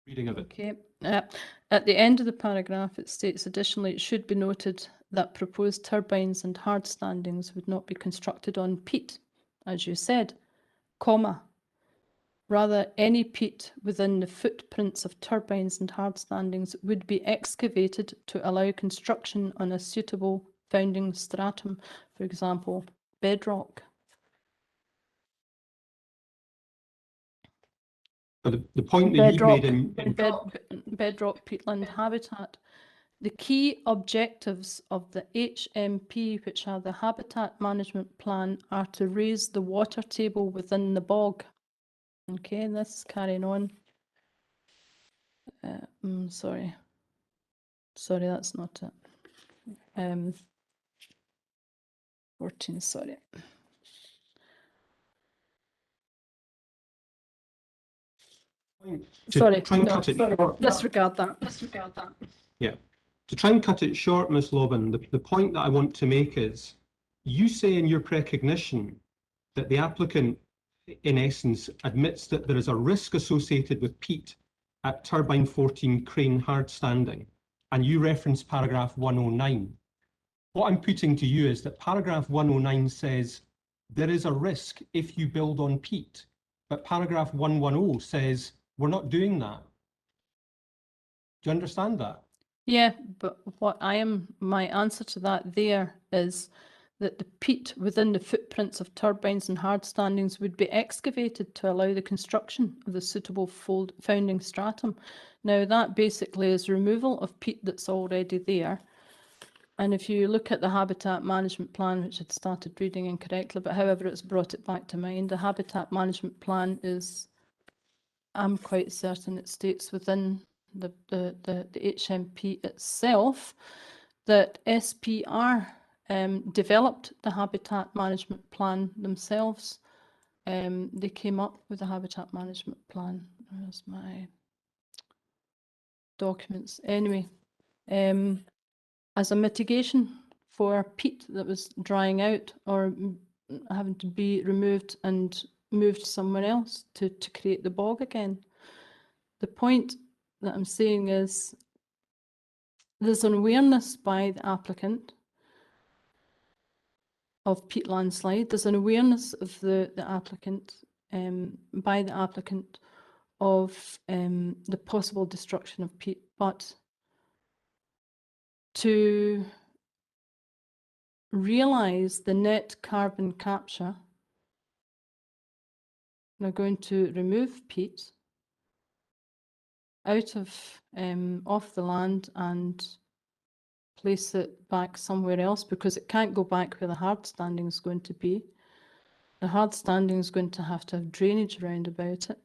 Reading of it. Okay. At the end of the paragraph, it states additionally, it should be noted that proposed turbines and hard standings would not be constructed on peat, as you said, comma. Rather, any peat within the footprints of turbines and hard standings would be excavated to allow construction on a suitable founding stratum, for example, bedrock. But the point that you made in bedrock peatland habitat. The key objectives of the HMP, which are the Habitat Management Plan, are to raise the water table within the bog. Okay, and this is carrying on. Sorry, that's not it. 14, sorry. Sorry, disregard that. Yeah. To try and cut it short, Ms. Lobban, the point that I want to make is, you say in your precognition that the applicant, in essence, admits that there is a risk associated with peat at turbine 14 crane hard standing, and you reference paragraph 109. What I'm putting to you is that paragraph 109 says there is a risk if you build on peat, but paragraph 110 says we're not doing that. Do you understand that? Yeah, but my answer to that there is that the peat within the footprints of turbines and hard standings would be excavated to allow the construction of the suitable founding stratum. Now that basically is removal of peat that's already there. And if you look at the Habitat Management Plan, which I'd started reading incorrectly, but however it's brought it back to mind, the Habitat Management Plan is, I'm quite certain it states within the HMP itself that SPR developed the Habitat Management Plan themselves. They came up with the Habitat Management Plan. Where's my documents? Anyway, as a mitigation for peat that was drying out or having to be removed and moved somewhere else to create the bog again. The point that I'm saying is there's an awareness by the applicant of peat landslide. There's an awareness of the applicant by the applicant of the possible destruction of peat, but to realise the net carbon capture, they're going to remove peat out of off the land and place it back somewhere else, because it can't go back where the hard standing is going to be. The hard standing is going to have drainage around about it.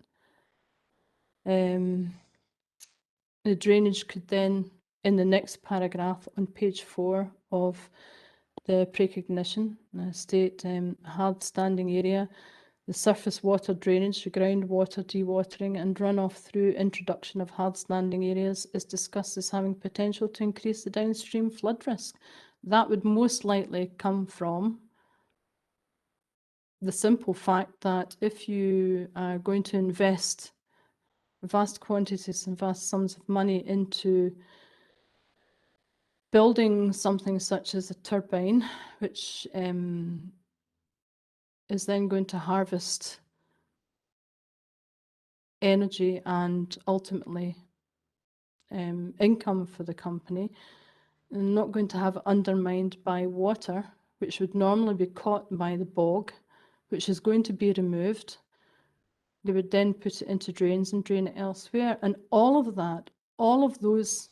The drainage could then, in the next paragraph on page 4 of the precognition, state hard standing area, the surface water drainage, the groundwater dewatering and runoff through introduction of hard standing areas is discussed as having potential to increase the downstream flood risk. That would most likely come from the simple fact that if you are going to invest vast quantities and vast sums of money into building something such as a turbine, which is then going to harvest energy and ultimately income for the company, and not going to have it undermined by water, which would normally be caught by the bog, which is going to be removed. They would then put it into drains and drain it elsewhere. And all of that, all of those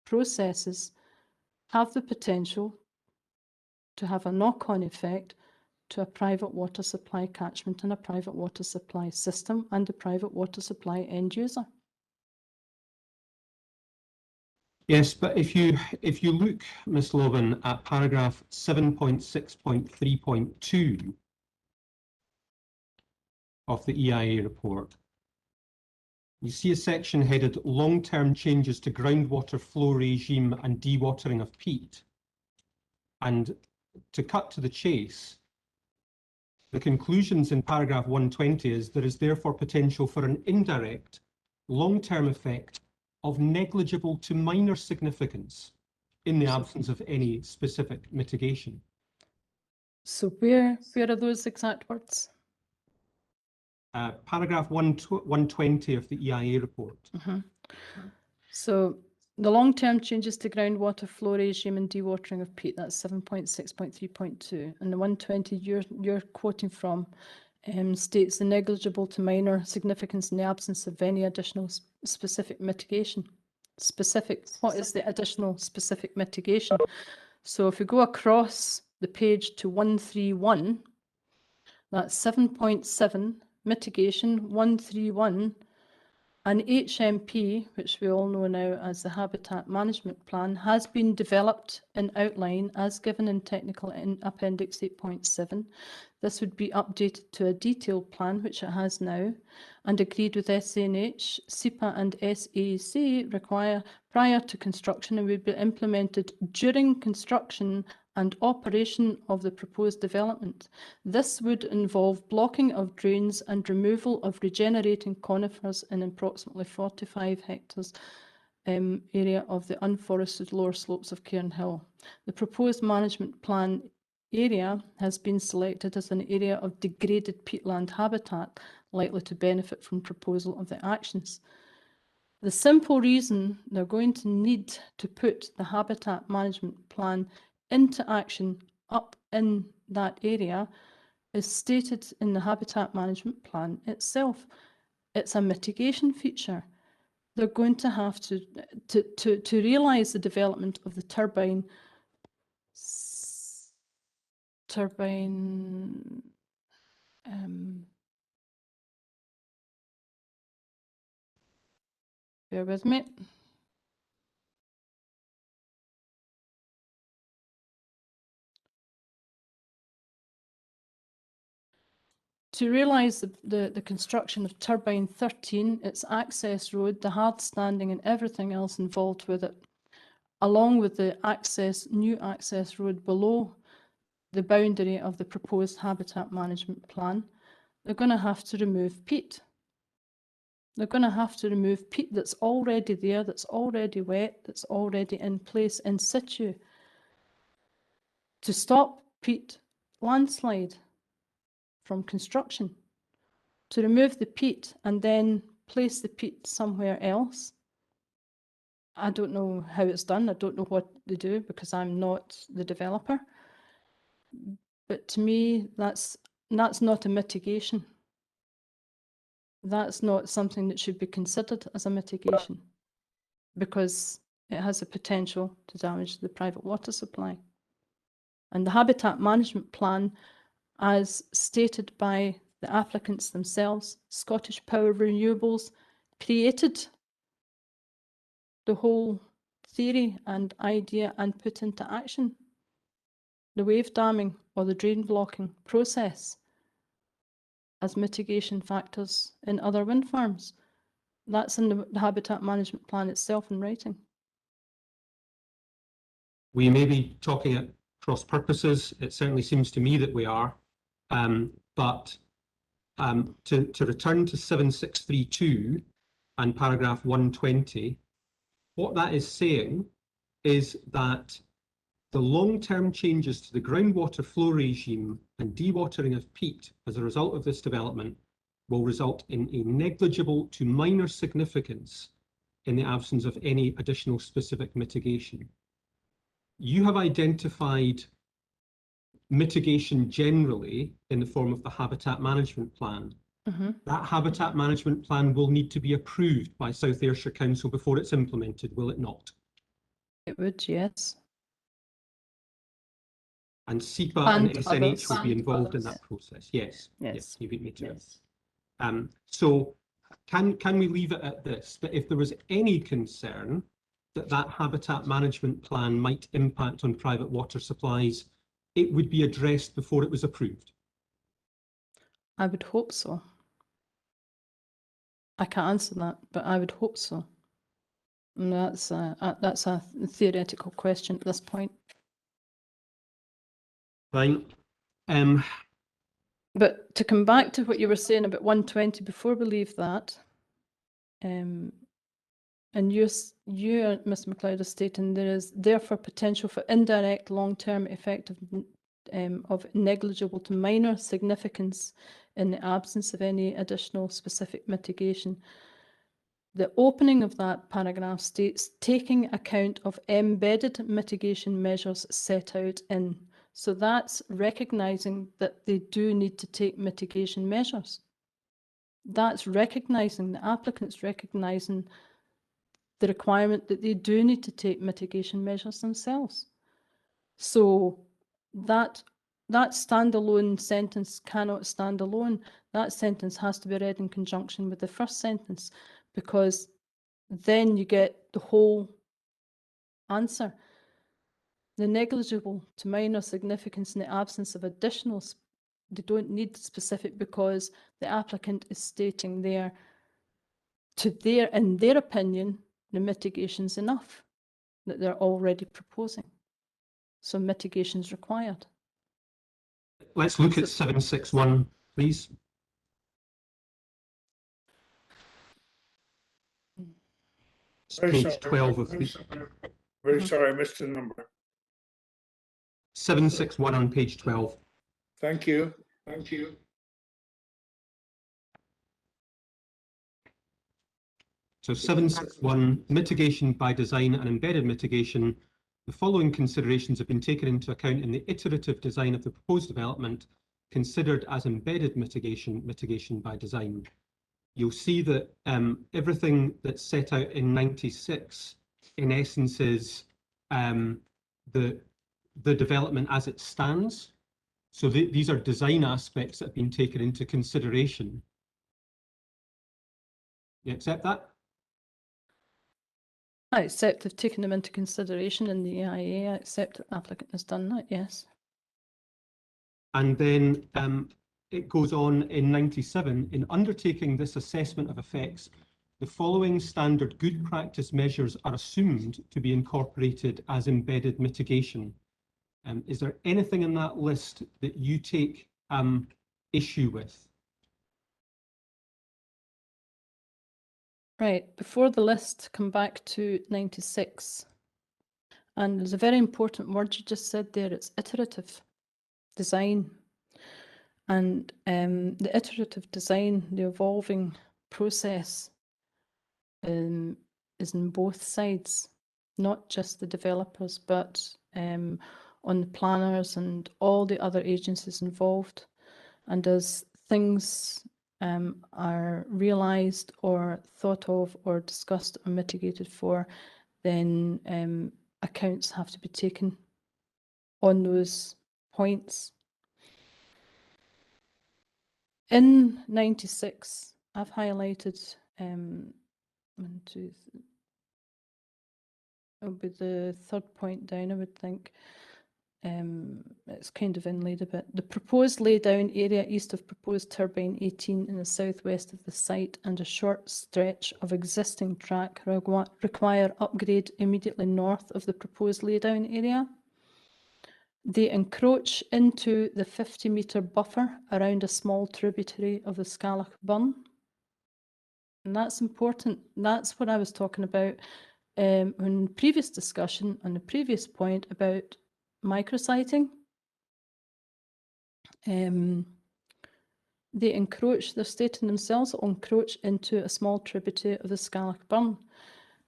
processes have the potential to have a knock-on effect to a private water supply catchment and a private water supply system and a private water supply end user. Yes, but if you look, Ms. Lobban, at paragraph 7.6.3.2 of the EIA report, you see a section headed long-term changes to groundwater flow regime and dewatering of peat. And to cut to the chase, the conclusions in paragraph 120 is there is therefore potential for an indirect long-term effect of negligible to minor significance in the absence of any specific mitigation. So where are those exact words? Paragraph 120 of the EIA report. So the long-term changes to groundwater flow regime and dewatering of peat, that's 7.6.3.2. And the 120 you're quoting from states the negligible to minor significance in the absence of any additional specific mitigation. What is the additional specific mitigation? So if we go across the page to 131, that's 7.7 mitigation 131, an HMP, which we all know now as the Habitat Management Plan, has been developed in outline as given in technical in Appendix 8.7. This would be updated to a detailed plan, which it has now, and agreed with SNH, SEPA and SAC require prior to construction and would be implemented during construction and operation of the proposed development. This would involve blocking of drains and removal of regenerating conifers in approximately 45 hectares area of the unforested lower slopes of Cairnhill. The proposed management plan area has been selected as an area of degraded peatland habitat likely to benefit from proposal of the actions. The simple reason they're going to need to put the habitat management plan into action up in that area is stated in the habitat management plan itself. It's a mitigation feature. They're going to have to realise the development of the turbine bear with me. To realise the construction of turbine 13, its access road, the hard standing and everything else involved with it, along with the new access road below the boundary of the proposed habitat management plan, they're going to have to remove peat. They're going to have to remove peat that's already there, that's already wet, that's already in place in situ to stop peat landslide from construction, to remove the peat and then place the peat somewhere else. I don't know how it's done. I don't know what they do because I'm not the developer. But to me, that's not a mitigation. That's not something that should be considered as a mitigation because it has the potential to damage the private water supply. And the habitat management plan, as stated by the applicants themselves, Scottish Power Renewables, created the whole theory and idea and put into action the wave damming or the drain blocking process as mitigation factors in other wind farms. That's in the habitat management plan itself in writing. We may be talking at cross purposes. It certainly seems to me that we are. But to return to 7632 and paragraph 120, what that is saying is that the long-term changes to the groundwater flow regime and dewatering of peat as a result of this development will result in a negligible to minor significance in the absence of any additional specific mitigation. You have identified mitigation generally in the form of the habitat management plan. That habitat management plan will need to be approved by South Ayrshire Council before it's implemented, will it not? It would, yes. And SEPA And and SNH others. will be And involved in others. that process. Yes. Yes. You beat me to it. Yes. So can we leave it at this, that if there was any concern that that habitat management plan might impact on private water supplies, it would be addressed before it was approved? I would hope so. I can't answer that, but I would hope so. And that's a theoretical question at this point. Fine. But to come back to what you were saying about 120, before we leave that, and you, Mr. MacLeod, are stating there is therefore potential for indirect long-term effect of negligible to minor significance in the absence of any additional specific mitigation. The opening of that paragraph states, taking account of embedded mitigation measures set out in. So that's recognising that they do need to take mitigation measures. That's recognising, the applicant's recognising the requirement that they do need to take mitigation measures themselves. So that standalone sentence cannot stand alone. That sentence has to be read in conjunction with the first sentence, because then you get the whole answer. The negligible to minor significance in the absence of additional, they don't need specific, because the applicant is stating there, in their opinion, the mitigation's enough that they're already proposing. So mitigation's required. Let's look at 761, please. It's page 12 of the... Very sorry, I missed the number. 761 on page 12. Thank you. Thank you. So 761, mitigation by design and embedded mitigation. The following considerations have been taken into account in the iterative design of the proposed development, considered as embedded mitigation by design. You'll see that everything that's set out in 96, in essence, is the development as it stands. So these are design aspects that have been taken into consideration. You accept that? I accept they've taken them into consideration in the EIA. I accept that the applicant has done that, yes. And then it goes on in 97, in undertaking this assessment of effects, the following standard good practice measures are assumed to be incorporated as embedded mitigation. Is there anything in that list that you take issue with? Right, before the list, come back to 96. And there's a very important word you just said there, it's iterative design. And the iterative design, the evolving process is in both sides, not just the developers, but on the planners and all the other agencies involved. And as things are realised or thought of or discussed or mitigated for, then accounts have to be taken on those points. In 96, I've highlighted, it'll be the third point down, I would think. It's kind of inlaid a bit. The proposed laydown area east of proposed turbine 18 in the southwest of the site and a short stretch of existing track require upgrade immediately north of the proposed laydown area. They encroach into the 50-metre buffer around a small tributary of the Scalach Burn. And that's important. That's what I was talking about in the previous discussion on the previous point about micrositing. They encroach, they're stating themselves, will encroach into a small tributary of the Scalach Burn.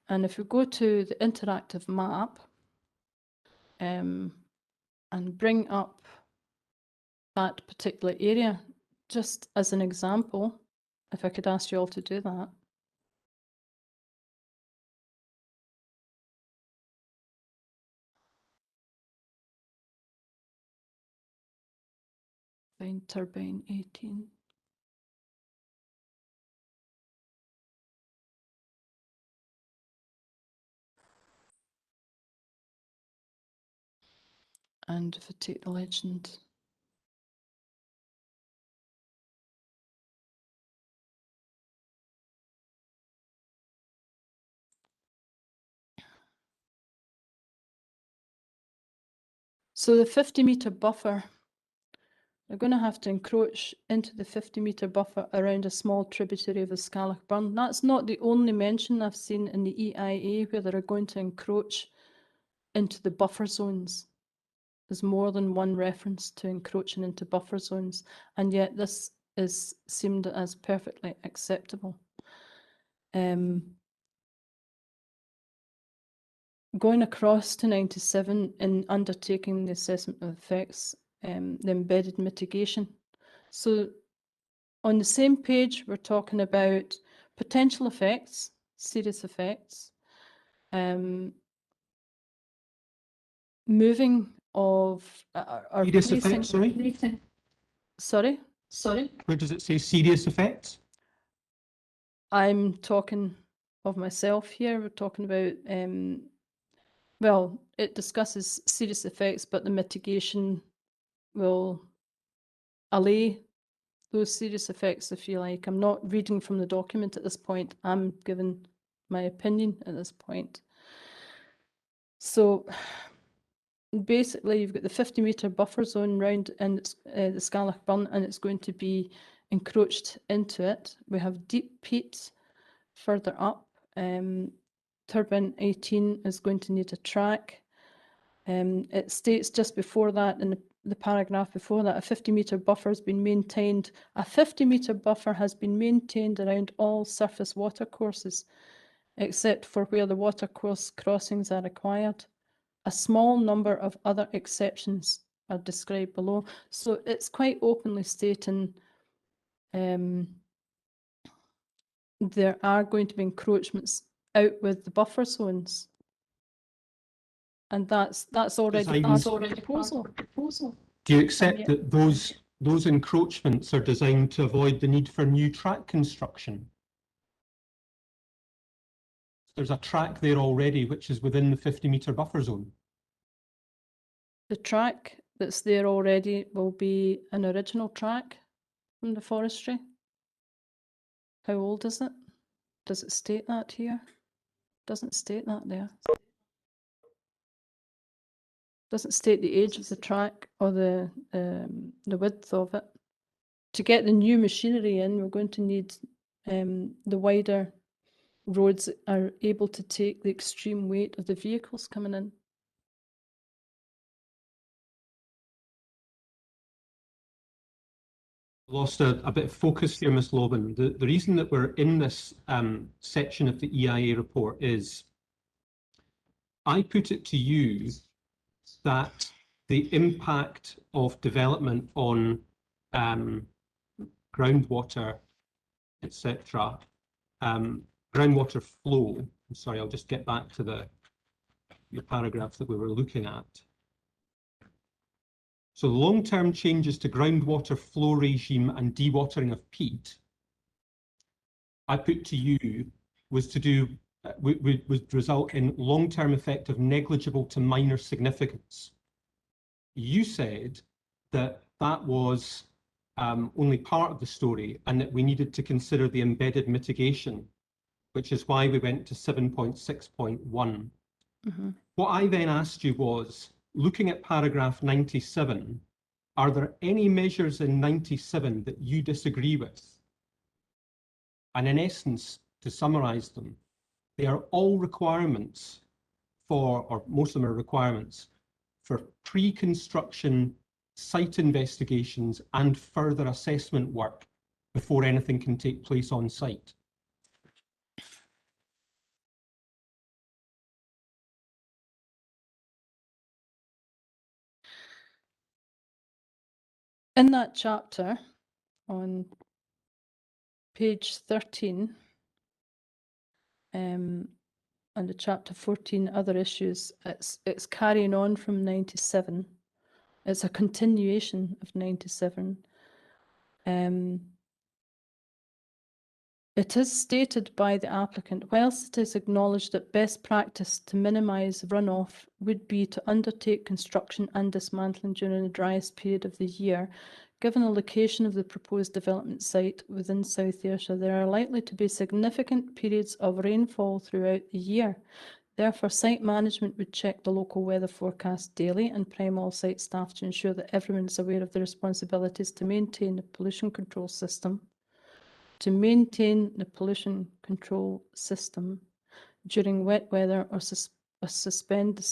And if we go to the interactive map and bring up that particular area, just as an example, if I could ask you all to do that. Find turbine 18. And if I take the legend, So the 50-metre buffer, they're going to have to encroach into the 50-metre buffer around a small tributary of the Scalach Burn. That's not the only mention I've seen in the EIA where they're going to encroach into the buffer zones. There's more than one reference to encroaching into buffer zones, and yet this is seemed as perfectly acceptable. Going across to 97 in undertaking the assessment of effects, the embedded mitigation. So on the same page, we're talking about potential effects, serious effects, moving of or Serious placing- effects, sorry? Sorry? Where does it say serious effects? I'm talking of myself here. We're talking about, well, it discusses serious effects, but the mitigation will allay those serious effects, if you like. I'm not reading from the document at this point. I'm giving my opinion at this point. So basically, you've got the 50-metre buffer zone round and the Scalach Burn, and it's going to be encroached into it. We have deep peat further up. Turbine 18 is going to need a track. It states just before that, in the paragraph before that, a 50-metre buffer has been maintained. A 50-metre buffer has been maintained around all surface watercourses, except for where the watercourse crossings are required. A small number of other exceptions are described below. So it's quite openly stating there are going to be encroachments out with the buffer zones. And that's already part of the proposal. Do you accept that those encroachments are designed to avoid the need for new track construction? There's a track there already which is within the 50-metre buffer zone. The track that's there already will be an original track from the forestry. How old is it? Does it state that here? Doesn't state that there. Doesn't state the age of the track or the width of it. To get the new machinery in, we're going to need the wider roads that are able to take the extreme weight of the vehicles coming in. Lost a bit of focus here, Ms. Lobban. The reason that we're in this section of the EIA report is I put it to you that the impact of development on groundwater, etc., groundwater flow. I'm sorry, I'll just get back to the paragraph that we were looking at. So long-term changes to groundwater flow regime and dewatering of peat, I put to you, was to do would result in long-term effect of negligible to minor significance. You said that that was only part of the story and that we needed to consider the embedded mitigation, which is why we went to 7.6.1. Mm-hmm. What I then asked you was, looking at paragraph 97, are there any measures in 97 that you disagree with? And in essence, to summarize them, they are all requirements for, or most of them are requirements for pre-construction site investigations and further assessment work before anything can take place on site. In that chapter on page 13, under chapter 14, other issues, it's carrying on from 97. It's a continuation of 97. It is stated by the applicant, whilst it is acknowledged that best practice to minimise runoff would be to undertake construction and dismantling during the driest period of the year, given the location of the proposed development site within South Ayrshire, there are likely to be significant periods of rainfall throughout the year. Therefore, site management would check the local weather forecast daily and prime all site staff to ensure that everyone is aware of their responsibilities to maintain the pollution control system. To maintain the pollution control system during wet weather or suspend the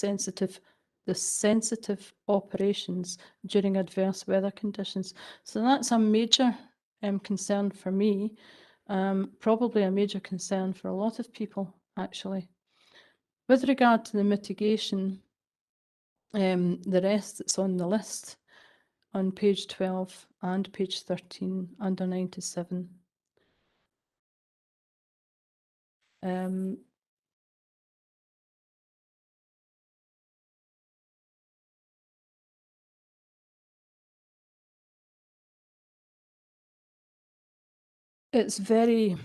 sensitive operations during adverse weather conditions. So that's a major concern for me, probably a major concern for a lot of people, actually. With regard to the mitigation, the rest that's on the list on page 12 and page 13 under 97. It's very,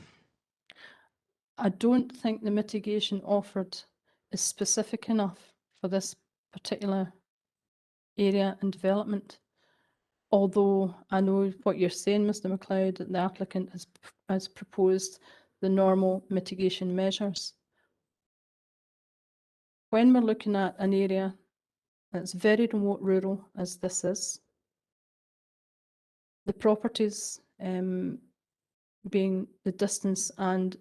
I don't think the mitigation offered is specific enough for this particular area and development. Although I know what you're saying, Mr. MacLeod, that the applicant has proposed the normal mitigation measures. When we're looking at an area that's very remote rural, as this is, the properties being the distance and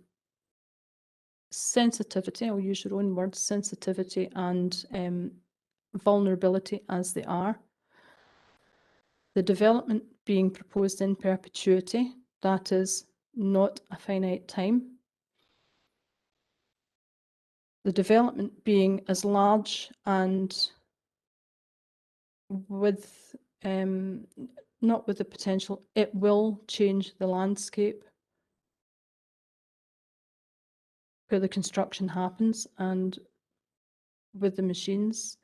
sensitivity, I'll use your own words, sensitivity and vulnerability as they are. The development being proposed in perpetuity, that is not a finite time. The development being as large and with, not with the potential, it will change the landscape where the construction happens and with the machines.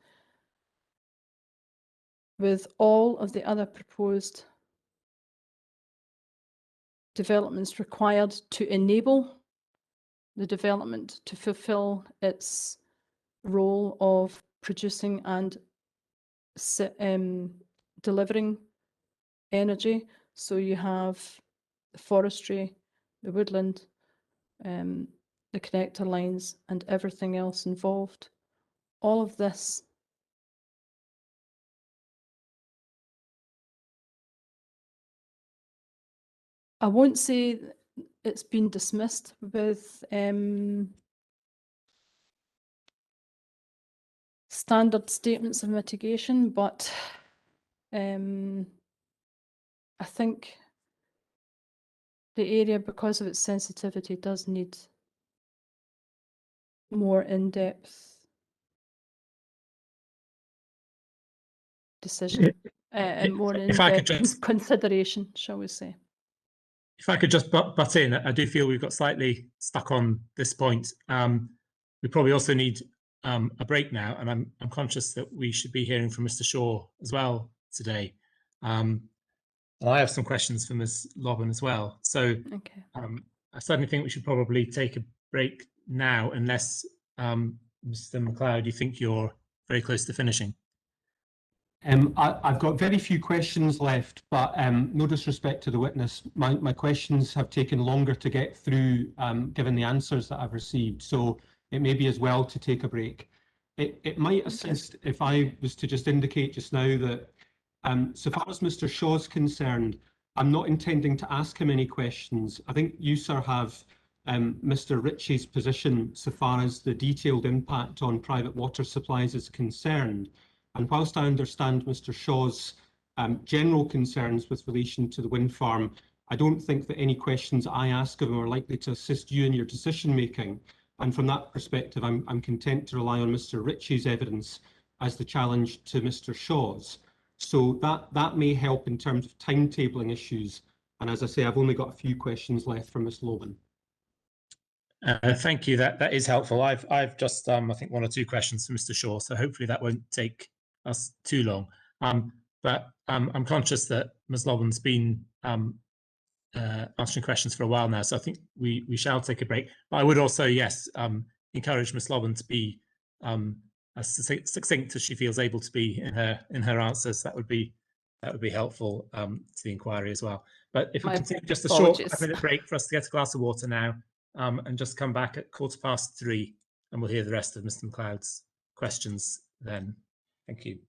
With all of the other proposed developments required to enable the development to fulfill its role of producing and delivering energy. So you have the forestry, the woodland, the connector lines and everything else involved. All of this I won't say it's been dismissed with standard statements of mitigation, but I think the area, because of its sensitivity, does need more in-depth decision and more in-depth consideration, shall we say. If I could just butt in, I do feel we've got slightly stuck on this point. We probably also need a break now, and I'm conscious that we should be hearing from Mr. Shaw as well today. And I have some questions for Ms. Lobban as well. So okay. I certainly think we should probably take a break now, unless Mr. MacLeod, you think you're very close to finishing. I've got very few questions left, but no disrespect to the witness, my questions have taken longer to get through given the answers that I've received, so it may be as well to take a break. It might assist if I was to just indicate just now that so far as Mr. Shaw's concerned, I'm not intending to ask him any questions. I think you, sir, have Mr. Ritchie's position so far as the detailed impact on private water supplies is concerned. And whilst I understand Mr. Shaw's general concerns with relation to the wind farm, I don't think that any questions I ask of him are likely to assist you in your decision making. And from that perspective, I'm content to rely on Mr. Ritchie's evidence as the challenge to Mr. Shaw's. So that may help in terms of timetabling issues. And as I say, I've only got a few questions left from Ms. Lobban. Thank you. That is helpful. I've just I think one or two questions for Mr. Shaw, so hopefully that won't take us too long. But I'm conscious that Ms. Lobban's been answering questions for a while now, so I think we shall take a break. But I would also, yes, encourage Ms. Lobban to be as succinct as she feels able to be in her answers. That would be helpful to the inquiry as well. But if we can take just a short 5-minute break for us to get a glass of water now, and just come back at 3:15. and we'll hear the rest of Mr. McLeod's questions then. Thank you.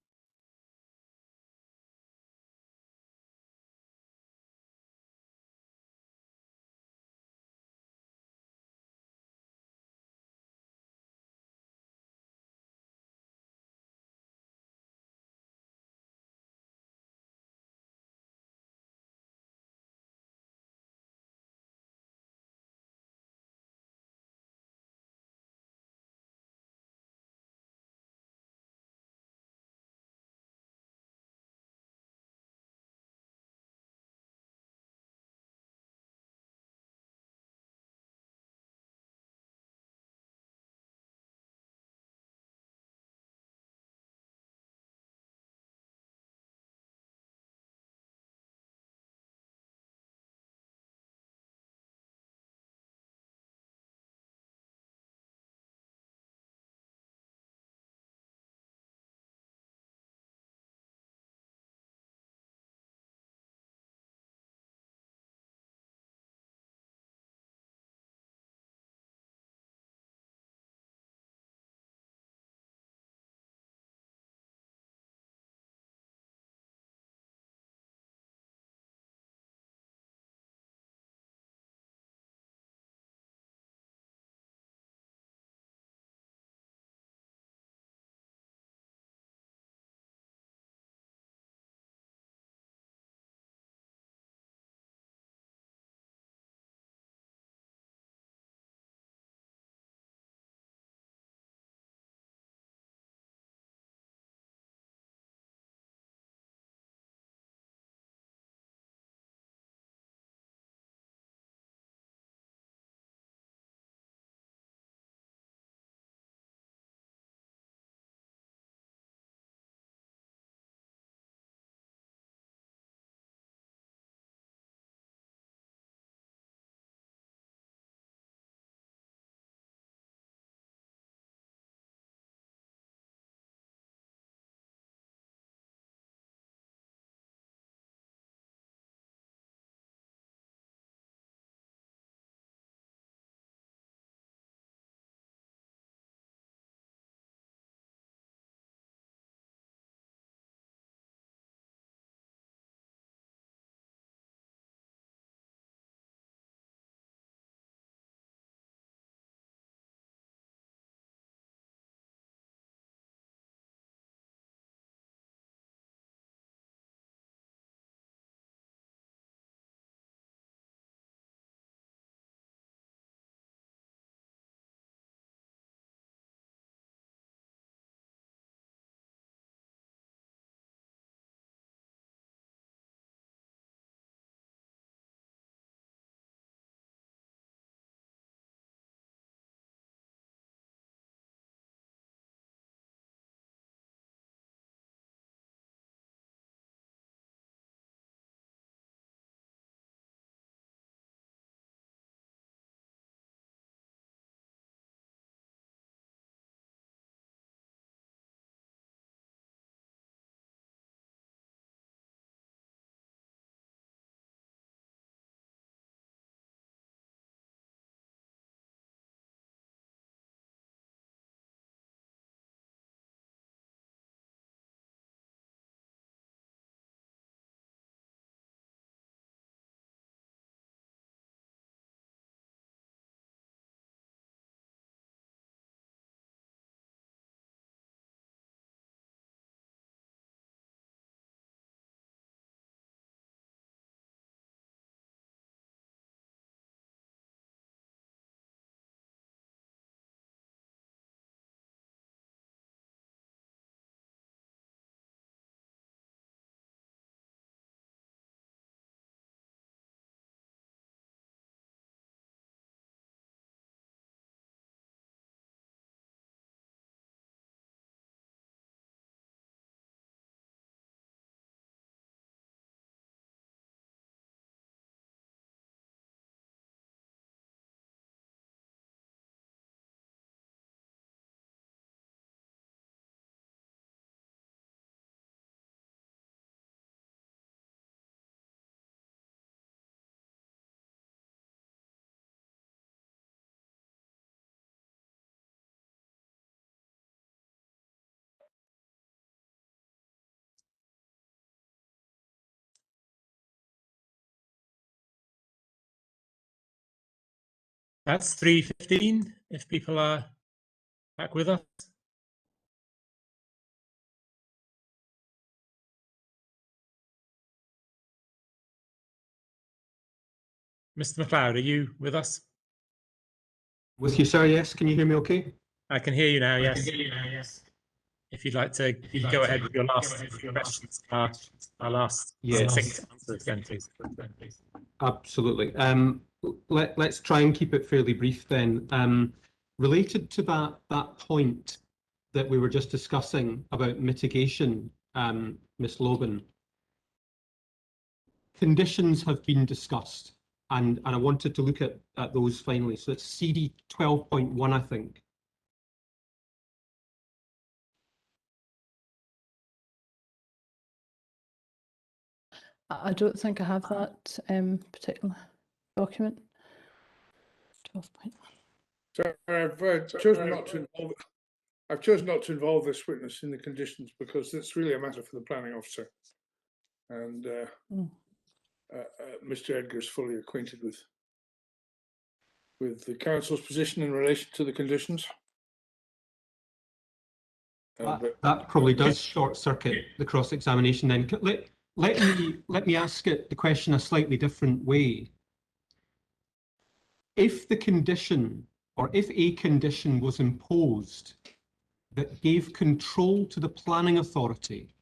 That's 3:15 if people are back with us. Mr. MacLeod, are you with us? With you, sir, yes. Can you hear me okay? I can hear you now, yes. If you'd like to go ahead with your last questions, our last Yes. succinct answers then, please. Absolutely. Let's try and keep it fairly brief then. Related to that point that we were just discussing about mitigation, Ms. Loban, conditions have been discussed, and I wanted to look at those finally. So it's CD 12.1, I think. I don't think I have that particular document. 12.1. So I've chosen not to involve. I've chosen not to involve this witness in the conditions because it's really a matter for the planning officer, and Mr. Edgar is fully acquainted with the council's position in relation to the conditions. That probably does short circuit the cross examination. Then let me ask it the question a slightly different way. If the condition, or if a condition was imposed that gave control to the planning authority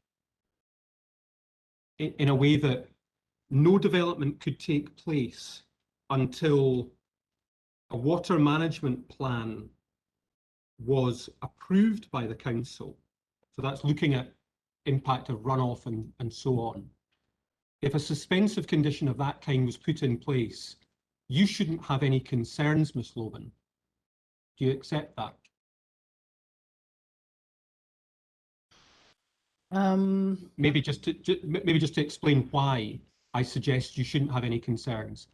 in a way that no development could take place until a water management plan was approved by the council, so that's looking at impact of runoff and so on. If a suspensive condition of that kind was put in place, you shouldn't have any concerns, Ms. Loban. Do you accept that? Maybe just to explain why I suggest you shouldn't have any concerns,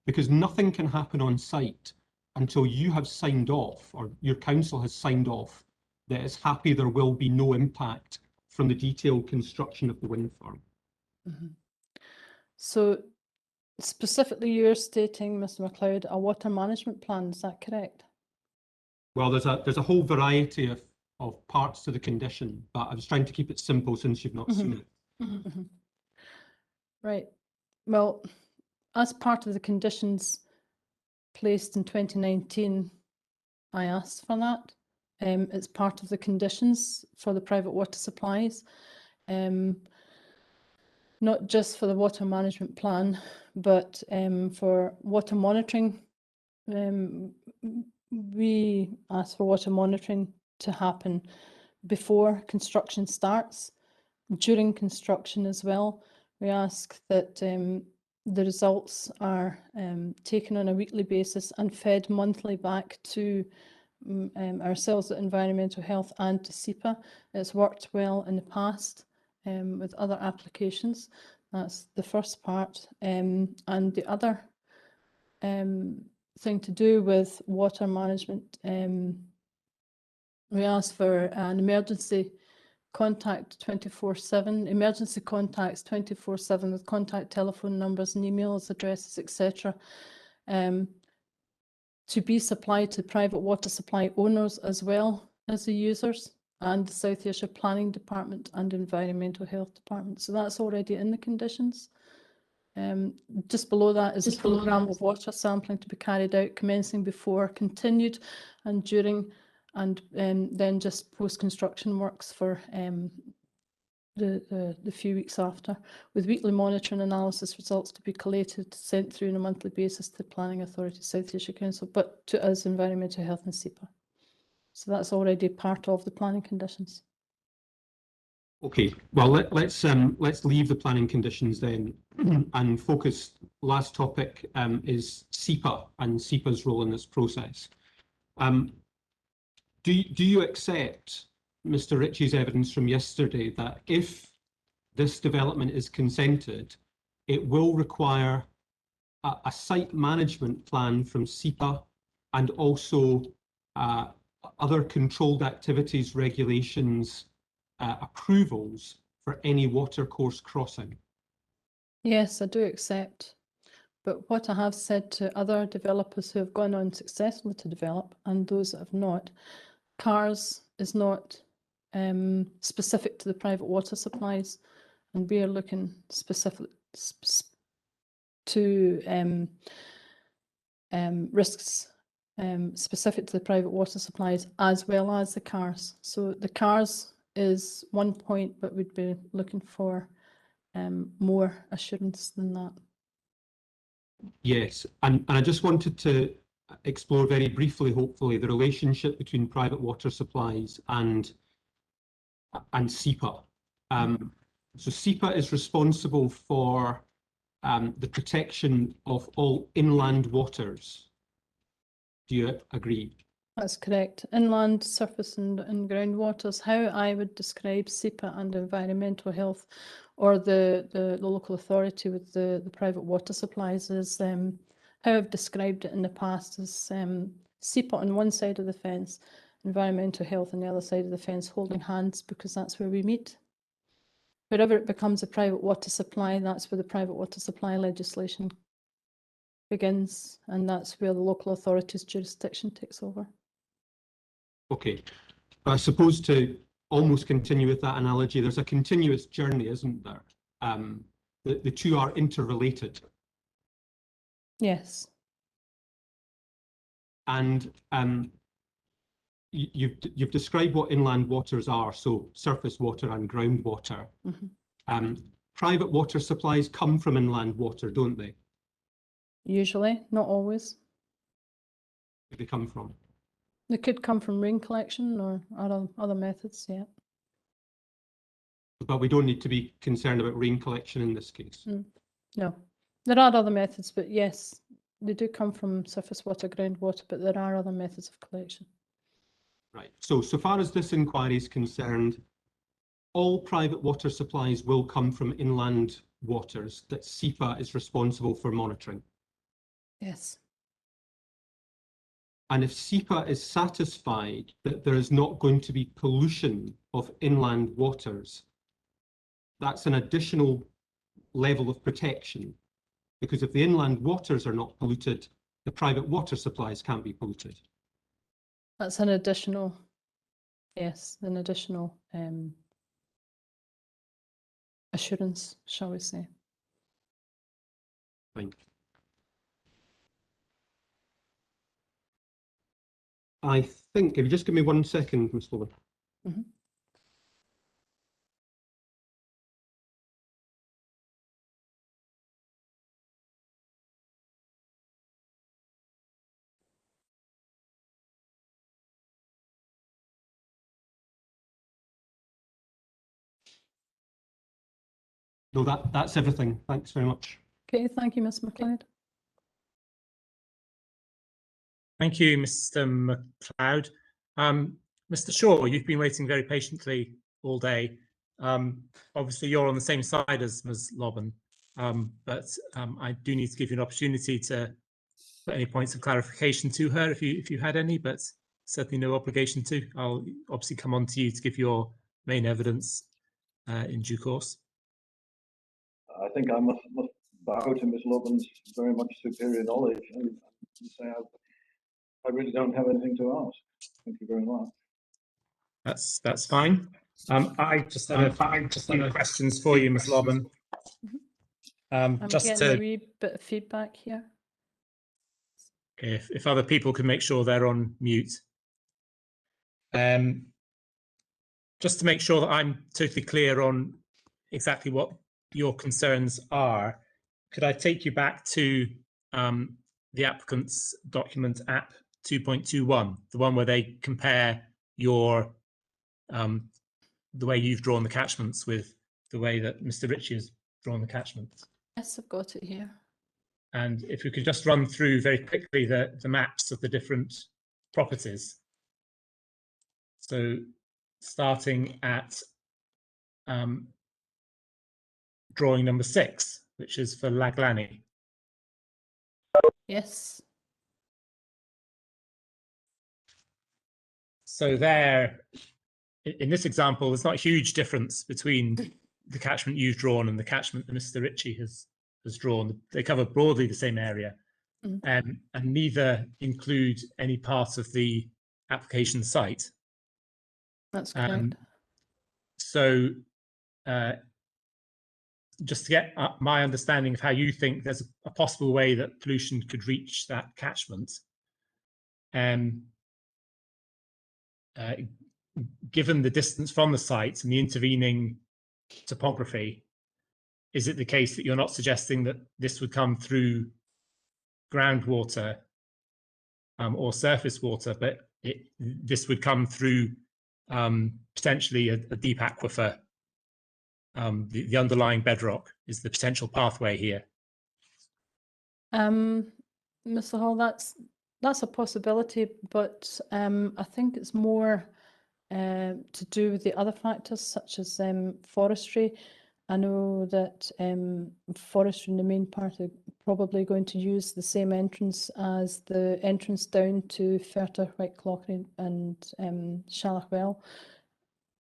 because nothing can happen on site until you have signed off, or your council has signed off, that it's happy there will be no impact from the detailed construction of the wind farm. Mm-hmm. So specifically you're stating, Mr. MacLeod, a water management plan, is that correct? Well, there's a whole variety of parts to the condition, but I was trying to keep it simple since you've not seen it. Mm-hmm. Right. Well, as part of the conditions placed in 2019, I asked for that. It's part of the conditions for the private water supplies, not just for the water management plan, but for water monitoring. We asked for water monitoring to happen before construction starts, during construction as well. We ask that the results are taken on a weekly basis and fed monthly back to ourselves at Environmental Health and to SEPA. It's worked well in the past with other applications. That's the first part. And the other thing to do with water management, we asked for an emergency contact 24/7, emergency contacts 24/7 with contact telephone numbers and emails, addresses, etc. To be supplied to private water supply owners as well as the users, and the South Ayrshire Planning Department and Environmental Health Department. So that's already in the conditions. Just below that is a programme of water sampling to be carried out, commencing before, continued and during, and then just post-construction works for the few weeks after, with weekly monitoring analysis results to be collated, sent through on a monthly basis to the Planning Authority, South Ayrshire Council, but to us, Environmental Health and SEPA. So that's already part of the planning conditions. Okay, well let's leave the planning conditions then and focus. Last topic is SEPA and SEPA's role in this process. Do you accept Mr. Ritchie's evidence from yesterday that if this development is consented, it will require a site management plan from SEPA and also other controlled activities regulations approvals for any watercourse crossing? Yes, I do accept But what I have said to other developers who have gone on successfully to develop and those that have not, cars is not specific to the private water supplies, and we are looking specific to risks specific to the private water supplies as well as the cars. So the cars is one point, but we'd be looking for more assurance than that. Yes, and I just wanted to explore very briefly, hopefully, the relationship between private water supplies and SEPA. So SEPA is responsible for the protection of all inland waters. Do you agree? That's correct. Inland, surface and groundwaters. How I would describe SEPA and environmental health, or the local authority with the private water supplies, is how I've described it in the past is SEPA on one side of the fence, environmental health on the other side of the fence, holding hands, because that's where we meet. Wherever it becomes a private water supply, that's where the private water supply legislation begins, and that's where the local authority's jurisdiction takes over. Okay, I suppose to almost continue with that analogy, there's a continuous journey, isn't there? The two are interrelated. Yes. And you've described what inland waters are, so surface water and groundwater. Mm-hmm. Private water supplies come from inland water, don't they? Usually, not always. Where do they come from? They could come from rain collection or other methods, yeah. But we don't need to be concerned about rain collection in this case. No, there are other methods, but yes, they do come from surface water, groundwater, but there are other methods of collection. Right, so far as this inquiry is concerned, all private water supplies will come from inland waters that SEPA is responsible for monitoring. Yes. And if SEPA is satisfied that there is not going to be pollution of inland waters, that's an additional level of protection, because if the inland waters are not polluted, the private water supplies can't be polluted. That's an additional, yes, an additional assurance, shall we say. Fine. I think, if you just give me 1 second, Ms. Logan. Mm-hmm. No, that's everything. Thanks very much. Okay, thank you, Ms. MacLeod. Thank you, Mr. MacLeod. Mr. Shaw, you've been waiting very patiently all day. Obviously, you're on the same side as Ms. Lobban, but I do need to give you an opportunity to put any points of clarification to her if you had any, but certainly no obligation to. I'll obviously come on to you to give your main evidence in due course. I think I must bow to Ms. Lobban's very much superior knowledge and say I really don't have anything to ask. Thank you very much. That's fine. I just had a few questions for you, Ms. Lobban. I'm Just getting to, a wee bit of feedback here. if other people can make sure they're on mute. Just to make sure that I'm totally clear on exactly what your concerns are, could I take you back to the applicant's document app 2.21, the one where they compare your the way you've drawn the catchments with the way that Mr. Ritchie has drawn the catchments? Yes, I've got it here. And if we could just run through very quickly the maps of the different properties. So starting at drawing number 6, which is for Laglani. Yes. So there, in this example, there's not a huge difference between the catchment you've drawn and the catchment that Mr. Ritchie has as drawn. They cover broadly the same area, and neither include any part of the application site. That's correct. So just to get my understanding of how you think there's a possible way that pollution could reach that catchment, given the distance from the site and the intervening topography, is it the case that you're not suggesting that this would come through groundwater or surface water, but this would come through potentially a deep aquifer? The underlying bedrock is the potential pathway here. Mr. Hall, that's a possibility, but I think it's more to do with the other factors such as forestry. I know that forestry in the main part are probably going to use the same entrance as the entrance down to Ferter, White Clauchrie and Shalachwell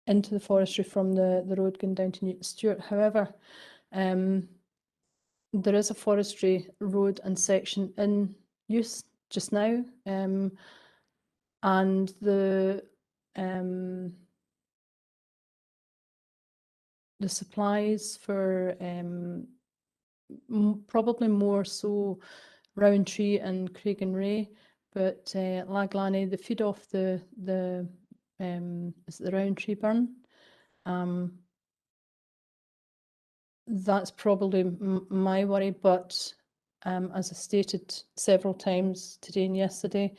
into the forestry from the road going down to Newton Stewart. However, there is a forestry road and section in use just now, and the supplies for probably more so Rowntree and Craig and Ray, but Laglany, the feed off the is the Rowntree burn. That's probably my worry, but as I stated several times today and yesterday,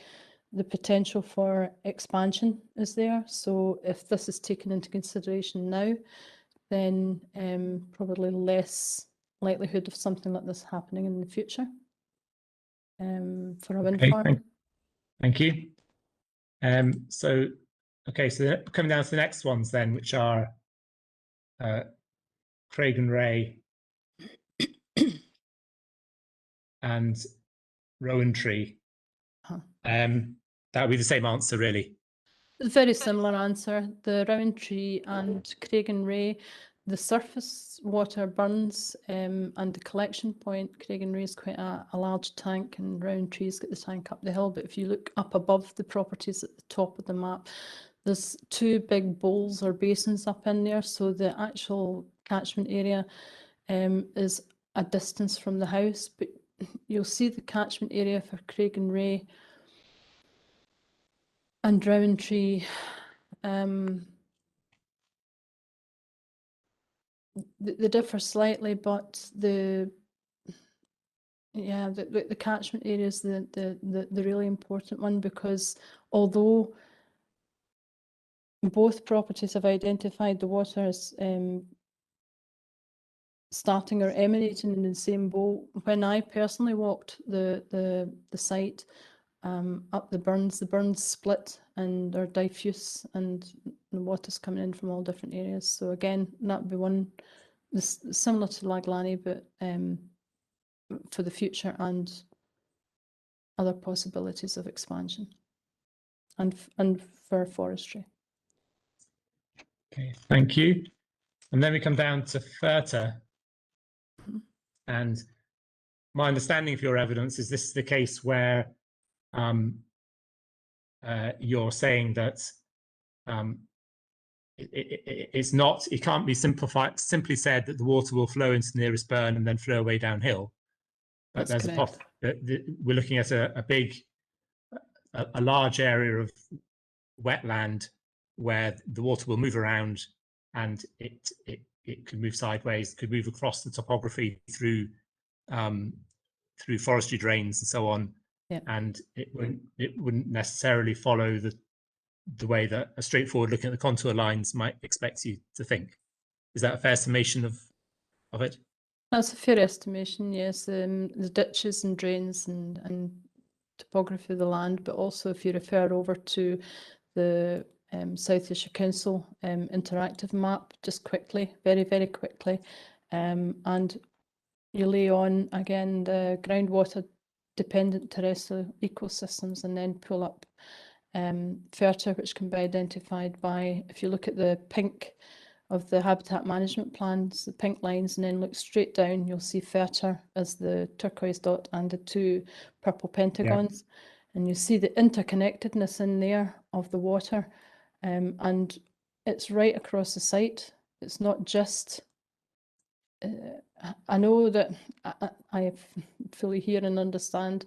the potential for expansion is there. So if this is taken into consideration now, then probably less likelihood of something like this happening in the future for a wind farm. Thank you. So coming down to the next ones then, which are Craig and Ray and Rowntree. That would be the same answer, really. Very similar answer. The Rowntree and Craig and Ray, the surface water burns and the collection point, Craig and Ray is quite a large tank and Rowntree's got the tank up the hill. But if you look up above the properties at the top of the map, there's two big bowls or basins up in there. So the actual catchment area is a distance from the house, but you'll see the catchment area for Craig and Ray and Rowntree. They differ slightly, but the catchment area is the really important one, because although both properties have identified the water as starting or emanating in the same bowl, when I personally walked the site up the burns split and are diffuse, and the water's coming in from all different areas. So again, that would be one similar to Laglany, but for the future and other possibilities of expansion and for forestry. Okay, thank you. And then we come down to Ferter. And my understanding of your evidence is this is the case where you're saying that it can't be simply said that the water will flow into the nearest burn and then flow away downhill. But That's there's we're looking at a large area of wetland where the water will move around, and it could move sideways, could move across the topography through forestry drains and so on. Yeah. And it wouldn't necessarily follow the way that a straightforward looking at the contour lines might expect you to think. Is that a fair summation of it? That's a fair estimation, yes. The ditches and drains and topography of the land, but also if you refer over to the South Ayrshire Council interactive map, just quickly, very, very quickly, and you lay on again the groundwater dependent terrestrial ecosystems, and then pull up Ferter, which can be identified by, if you look at the pink of the habitat management plans, the pink lines, and then look straight down, you'll see Ferter as the turquoise dot and the 2 purple pentagons. And you see the interconnectedness in there of the water. And it's right across the site. It's not just, I know that I fully hear and understand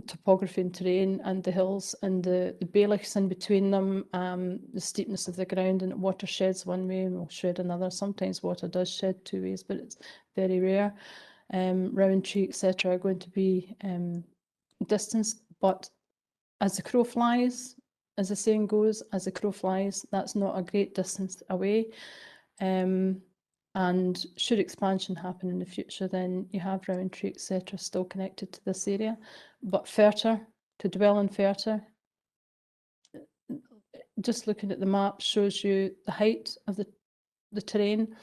topography and terrain and the hills and the bailiffs in between them, the steepness of the ground, and water sheds one way and will shed another. Sometimes water does shed 2 ways, but it's very rare. Rowan-tree, etc., are going to be distanced, but as the crow flies, as the saying goes, as the crow flies, that's not a great distance away. And should expansion happen in the future, then you have Rowan-tree, etc., still connected to this area. But Ferter, to dwell in Ferter, just looking at the map shows you the height of the terrain,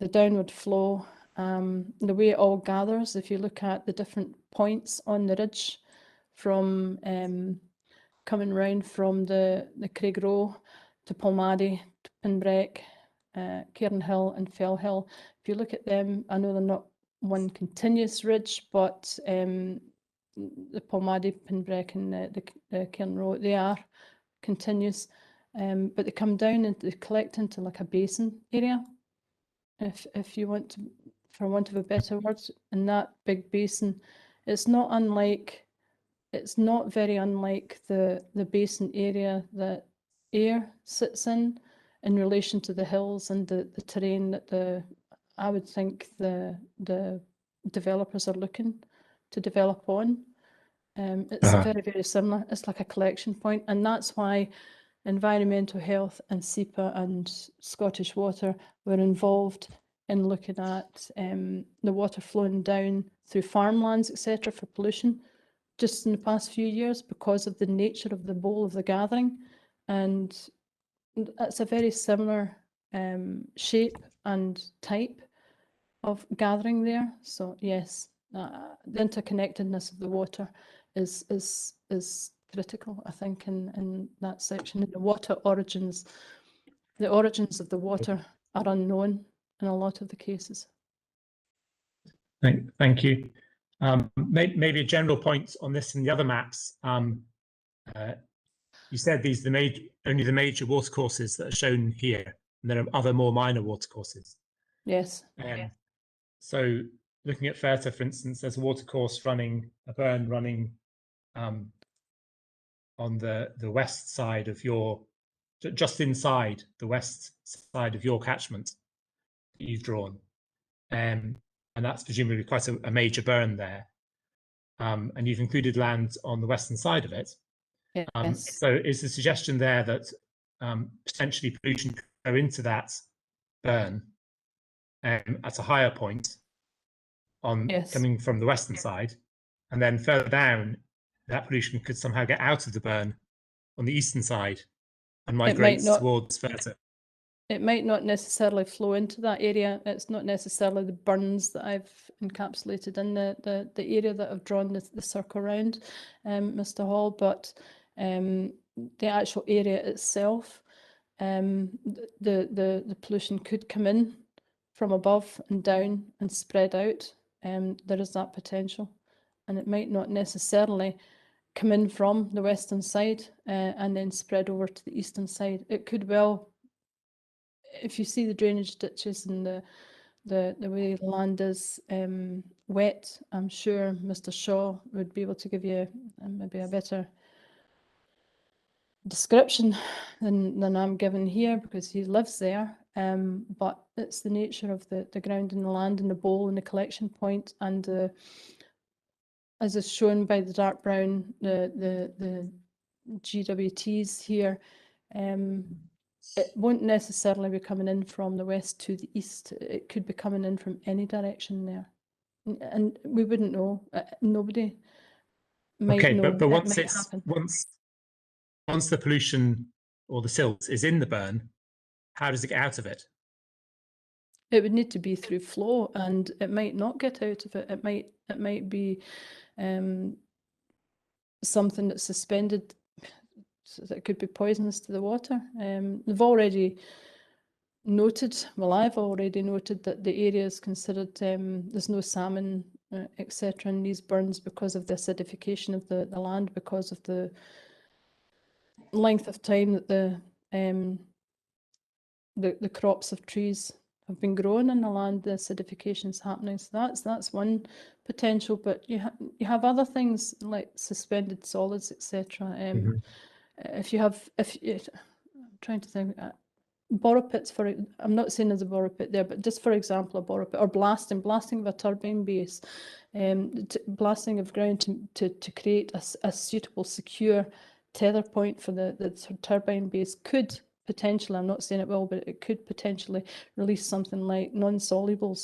the downward flow, the way it all gathers. If you look at the different points on the ridge from coming round from the Craigroe to Palmady, to Pinbreck, Cairn Hill and Fell Hill. If you look at them, I know they're not one continuous ridge, but the Palmady, Pinbreck and the Cairn Roe, they are continuous, but they come down and they collect into like a basin area, if you want to, for want of a better word. In that big basin, it's not very unlike the basin area that Ayr sits in relation to the hills and the terrain that I would think the developers are looking to develop on. It's very, very similar. It's like a collection point, and that's why Environmental Health and SEPA and Scottish Water were involved in looking at the water flowing down through farmlands, etc., for pollution just in the past few years because of the nature of the bowl of the gathering. And it's a very similar shape and type of gathering there. So yes, the interconnectedness of the water is critical, I think, in that section. The water origins, the origins of the water are unknown in a lot of the cases. Thank you. Maybe a general point on this and the other maps. You said these are only the major watercourses that are shown here, and there are other more minor watercourses. Yes. So looking at Ferter, for instance, there's a watercourse running, a burn running on the west side of your, just inside the west side of your catchment that you've drawn. And that's presumably quite a major burn there. And you've included land on the western side of it. Yes. So is the suggestion there that potentially pollution could go into that burn at a higher point coming from the western side, and then further down, that pollution could somehow get out of the burn on the eastern side and migrate towards Ferter? It might not necessarily flow into that area. It's not necessarily the burns that I've encapsulated in the area that I've drawn the circle around, Mr. Hall, but the actual area itself, the pollution could come in from above and down and spread out. There is that potential, and it might not necessarily come in from the western side and then spread over to the eastern side. It could well, if you see the drainage ditches and the way the land is wet, I'm sure Mr. Shaw would be able to give you maybe a better description than I'm given here, because he lives there. But it's the nature of the ground and the land and the bowl and the collection point, and as is shown by the dark brown, the GWTs here, it won't necessarily be coming in from the west to the east. It could be coming in from any direction there, and we wouldn't know. Nobody might know. But once the pollution or the silt is in the burn, how does it get out of it? It would need to be through flow, and it might not get out of it. It might be something that's suspended so that could be poisonous to the water. They've already noted, well, I've already noted that the area is considered, there's no salmon, etc. in these burns because of the acidification of the land, because of the length of time that the crops of trees have been grown in the land, the acidification is happening. So that's one potential, but you have other things like suspended solids, etc. If you have, I'm trying to think, borrow pits, I'm not saying there's a borrow pit there, but just for example, a borrow pit, or blasting of a turbine base, blasting of ground to create a suitable, secure tether point for the turbine base could potentially, I'm not saying it will, but it could potentially release something like non-soluble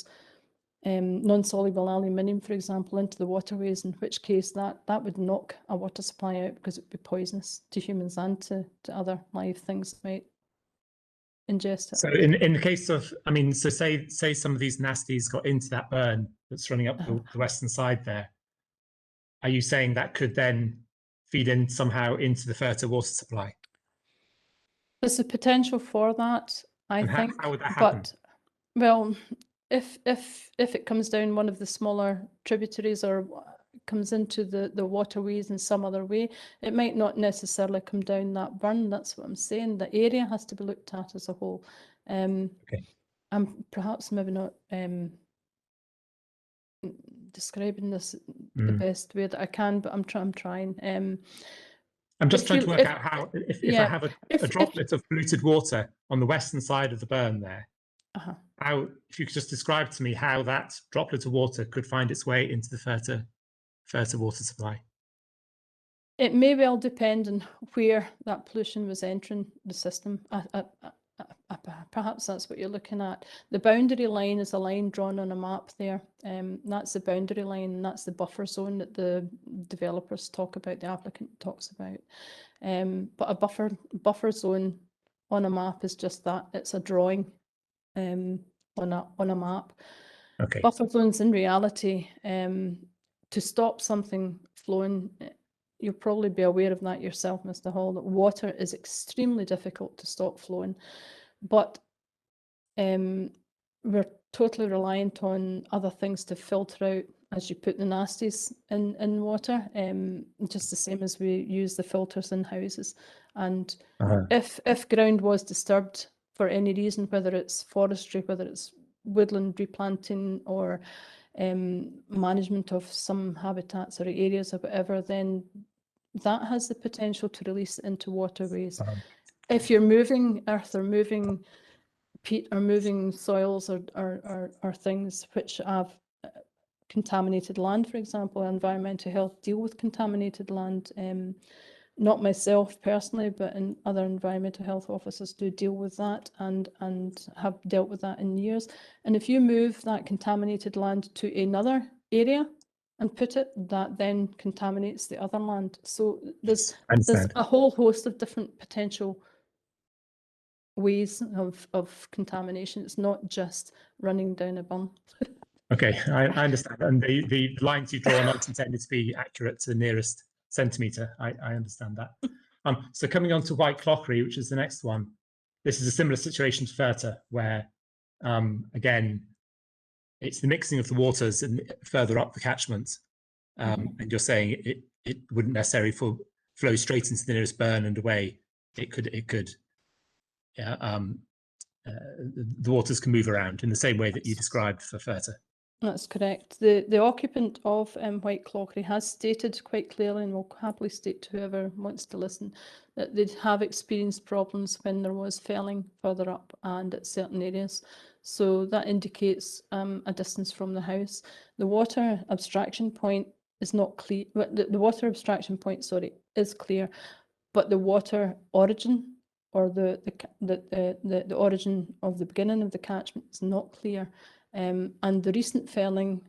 aluminium, for example, into the waterways, in which case that would knock a water supply out because it would be poisonous to humans and to other live things that might ingest it. So in the case of, I mean, so say some of these nasties got into that burn that's running up the western side there, are you saying that could then feed in somehow into the Furta water supply? There's a potential for that, I think. How would that happen? But, well, if it comes down one of the smaller tributaries or comes into the waterways in some other way, it might not necessarily come down that burn. That's what I'm saying. The area has to be looked at as a whole. Okay. I'm perhaps maybe not describing this the best way that I can, but I'm trying. I'm just trying to work out how, if I have a droplet of polluted water on the western side of the burn there, how, if you could just describe to me how that droplet of water could find its way into the Furta water supply. It may well depend on where that pollution was entering the system. Perhaps that's what you're looking at. The boundary line is a line drawn on a map there. That's the boundary line, and that's the buffer zone that the developers talk about, the applicant talks about. But a buffer zone on a map is just that. It's a drawing on a map. Okay. Buffer zones in reality, to stop something flowing, you'll probably be aware of that yourself, Mr. Hall, that water is extremely difficult to stop flowing. But we're totally reliant on other things to filter out as you put the nasties in water, just the same as we use the filters in houses. And if ground was disturbed for any reason, whether it's forestry, whether it's woodland replanting or management of some habitats or areas or whatever, then that has the potential to release into waterways. If you're moving earth or moving peat or moving soils or things which have contaminated land, for example, environmental health deal with contaminated land. Not myself personally, but in other environmental health officers do deal with that and have dealt with that in years. And if you move that contaminated land to another area and put it, that then contaminates the other land. So there's a whole host of different potential ways of contamination. It's not just running down a burn. Okay, I understand. And the lines you draw are not intended to be accurate to the nearest centimetre. I understand that. So coming on to White Clauchrie, which is the next one, this is a similar situation to Furta, where, again, it's the mixing of the waters and further up the catchment. And you're saying it wouldn't necessarily flow straight into the nearest burn and away. It could. Yeah, the waters can move around in the same way that you described for Furta. That's correct. The occupant of White Clauchrie has stated quite clearly, and will happily state to whoever wants to listen, that they'd have experienced problems when there was felling further up and at certain areas. So that indicates a distance from the house. The water abstraction point is not clear. The water abstraction point, sorry, is clear, but the water origin or the origin of the beginning of the catchment is not clear. And the recent felling,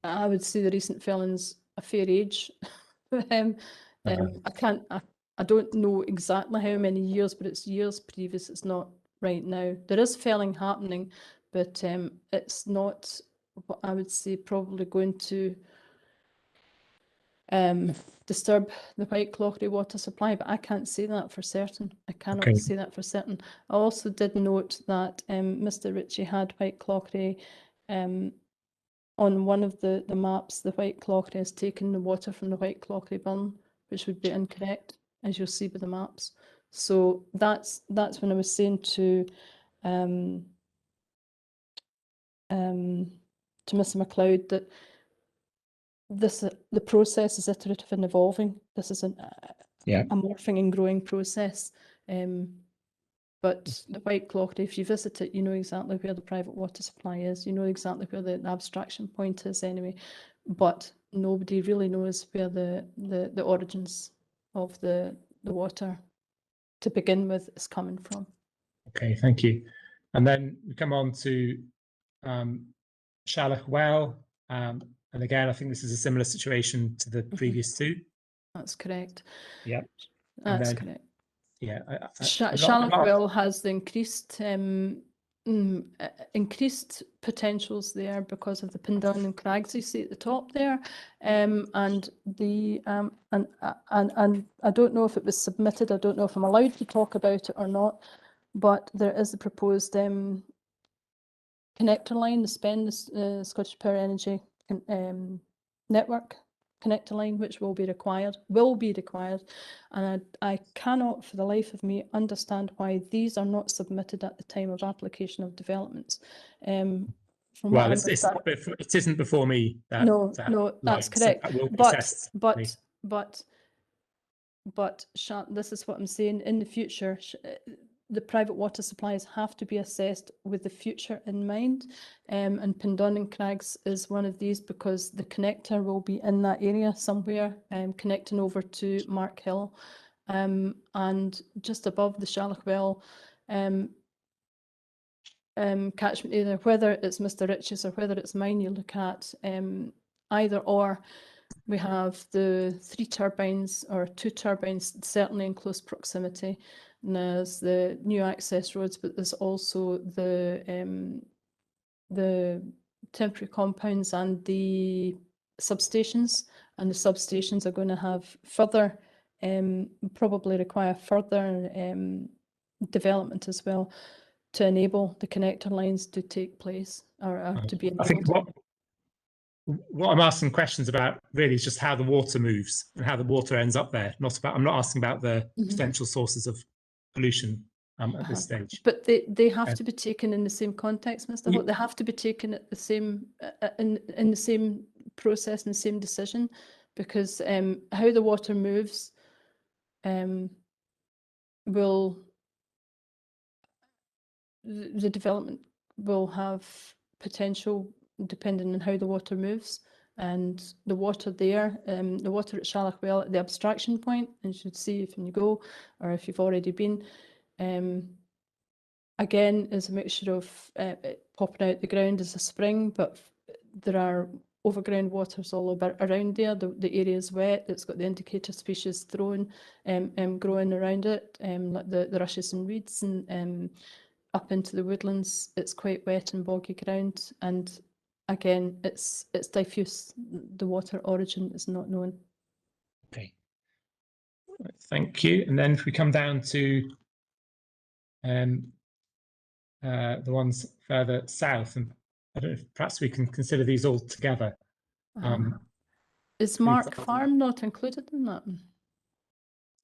I would say the recent felling's a fair age. I don't know exactly how many years, but it's years previous. It's not right now. There is felling happening, but it's not what I would say probably going to disturb the White Clauchrie water supply, but I can't say that for certain. I cannot Okay. say that for certain. I also did note that Mr. Ritchie had White Clauchrie on one of the maps. The White Clauchrie has taken the water from the White Clauchrie burn, which would be incorrect, as you'll see by the maps. So that's when I was saying to Mr. MacLeod that the process is iterative and evolving. This is a morphing and growing process. But the White Clauchrie, if you visit it, you know exactly where the private water supply is. You know exactly where the abstraction point is anyway. But nobody really knows where the origins of the water to begin with is coming from. Okay, thank you. And then we come on to Shalloch Well. And again, I think this is a similar situation to the previous two. That's correct. Yeah. That's correct. Yeah. Shalloch Well has the increased potentials there because of the Pindon and crags you see at the top there, and I don't know if it was submitted. I don't know if I'm allowed to talk about it or not, but there is a proposed connector line, the SPEN, Scottish Power Energy Network connector line, which will be required, and I cannot for the life of me understand why these are not submitted at the time of application of developments. Well, it isn't before me. No, that's correct. So that will be but this is what I'm saying. In the future, the private water supplies have to be assessed with the future in mind, and Pindon and Crags is one of these because the connector will be in that area somewhere, connecting over to Mark Hill, and just above the Shalloch Well catchment area, whether it's Mr. Ritchie's or whether it's mine you look at, either or. We have the 3 turbines or 2 turbines certainly in close proximity. And there's the new access roads, but there's also the temporary compounds and the substations. And the substations are going to have further, probably require further development as well to enable the connector lines to take place or to be enabled. I think what I'm asking questions about really is just how the water moves and how the water ends up there. I'm not asking about the potential sources of pollution at this stage. But they have to be taken in the same context, Mr. Holt. They have to be taken at the same in the same process and the same decision, because how the water moves will the development will have potential depending on how the water moves. And the water there, the water at Shalloch Well at the abstraction point, and you should see if you go or if you've already been, again, is a mixture of popping out the ground as a spring, but there are overground waters all over around there. The area is wet. It's got the indicator species growing around it, like the rushes and reeds, and up into the woodlands. It's quite wet and boggy ground, and again, it's diffuse. The water origin is not known. Okay, thank you. And then if we come down to the ones further south, and I don't know if perhaps we can consider these all together. Is Mark Farm not included in that?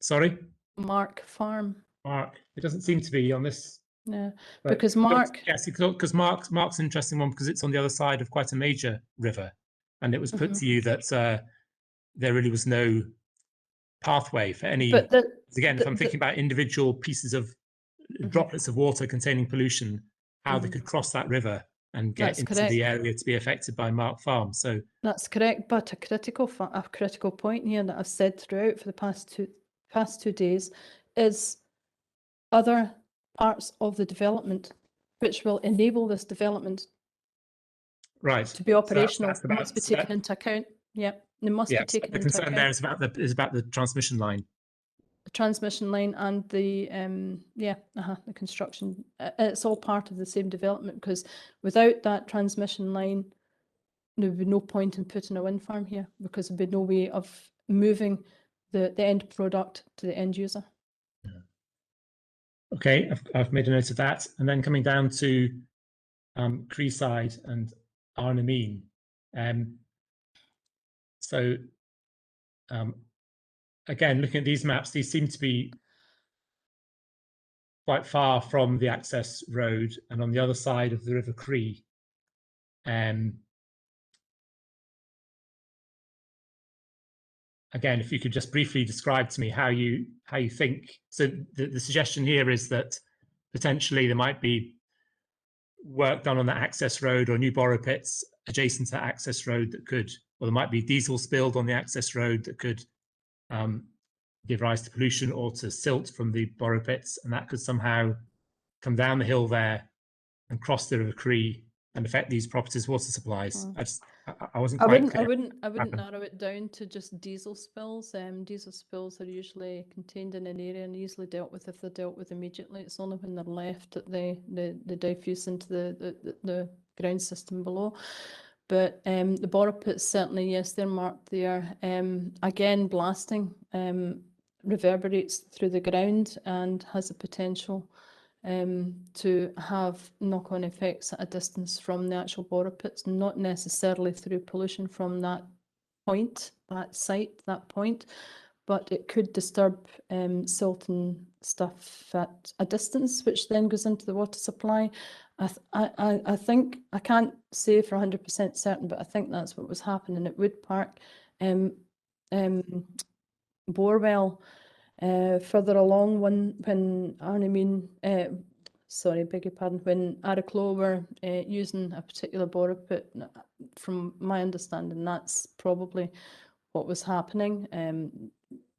Sorry? Mark Farm. Mark, it doesn't seem to be on this. Yeah, because Mark. Yes, because Mark's an interesting one because it's on the other side of quite a major river, and it was put to you that there really was no pathway for any. But again, if I'm thinking about individual pieces of droplets of water containing pollution, how they could cross that river and get into the area to be affected by Mark Farm. So that's correct, but a critical point here that I've said throughout for the past two days is other parts of the development which will enable this development to be operational. So must be taken into account. Yeah, they must be taken into account. The concern there is about the transmission line. The transmission line and the the construction. It's all part of the same development, because without that transmission line, there would be no point in putting a wind farm here, because there'd be no way of moving the end product to the end user. Okay, I've made a note of that. And then coming down to Creeside and Arnameen. So again, looking at these maps, these seem to be quite far from the access road and on the other side of the River Cree. Again, if you could just briefly describe to me how you think. So the suggestion here is that potentially there might be work done on that access road or new borrow pits adjacent to that access road that could, or there might be diesel spilled on the access road that could give rise to pollution or to silt from the borrow pits, and that could somehow come down the hill there and cross the River Cree and affect these properties' water supplies. I wasn't quite clear. I wouldn't narrow it down to just diesel spills. Diesel spills are usually contained in an area and easily dealt with if they're dealt with immediately. It's only when they're left that they diffuse into the ground system below. But the borrow pits, certainly, yes, they're marked there. Again, blasting reverberates through the ground and has the potential to have knock-on effects at a distance from the actual borrow pits, not necessarily through pollution from that point, that site, that point, but it could disturb silt and stuff at a distance, which then goes into the water supply. I think, I can't say for 100% certain, but I think that's what was happening at Wood Park. Borewell, further along when Arnameen, sorry, beg your pardon, when Araclo were using a particular borrow pit, from my understanding, that's probably what was happening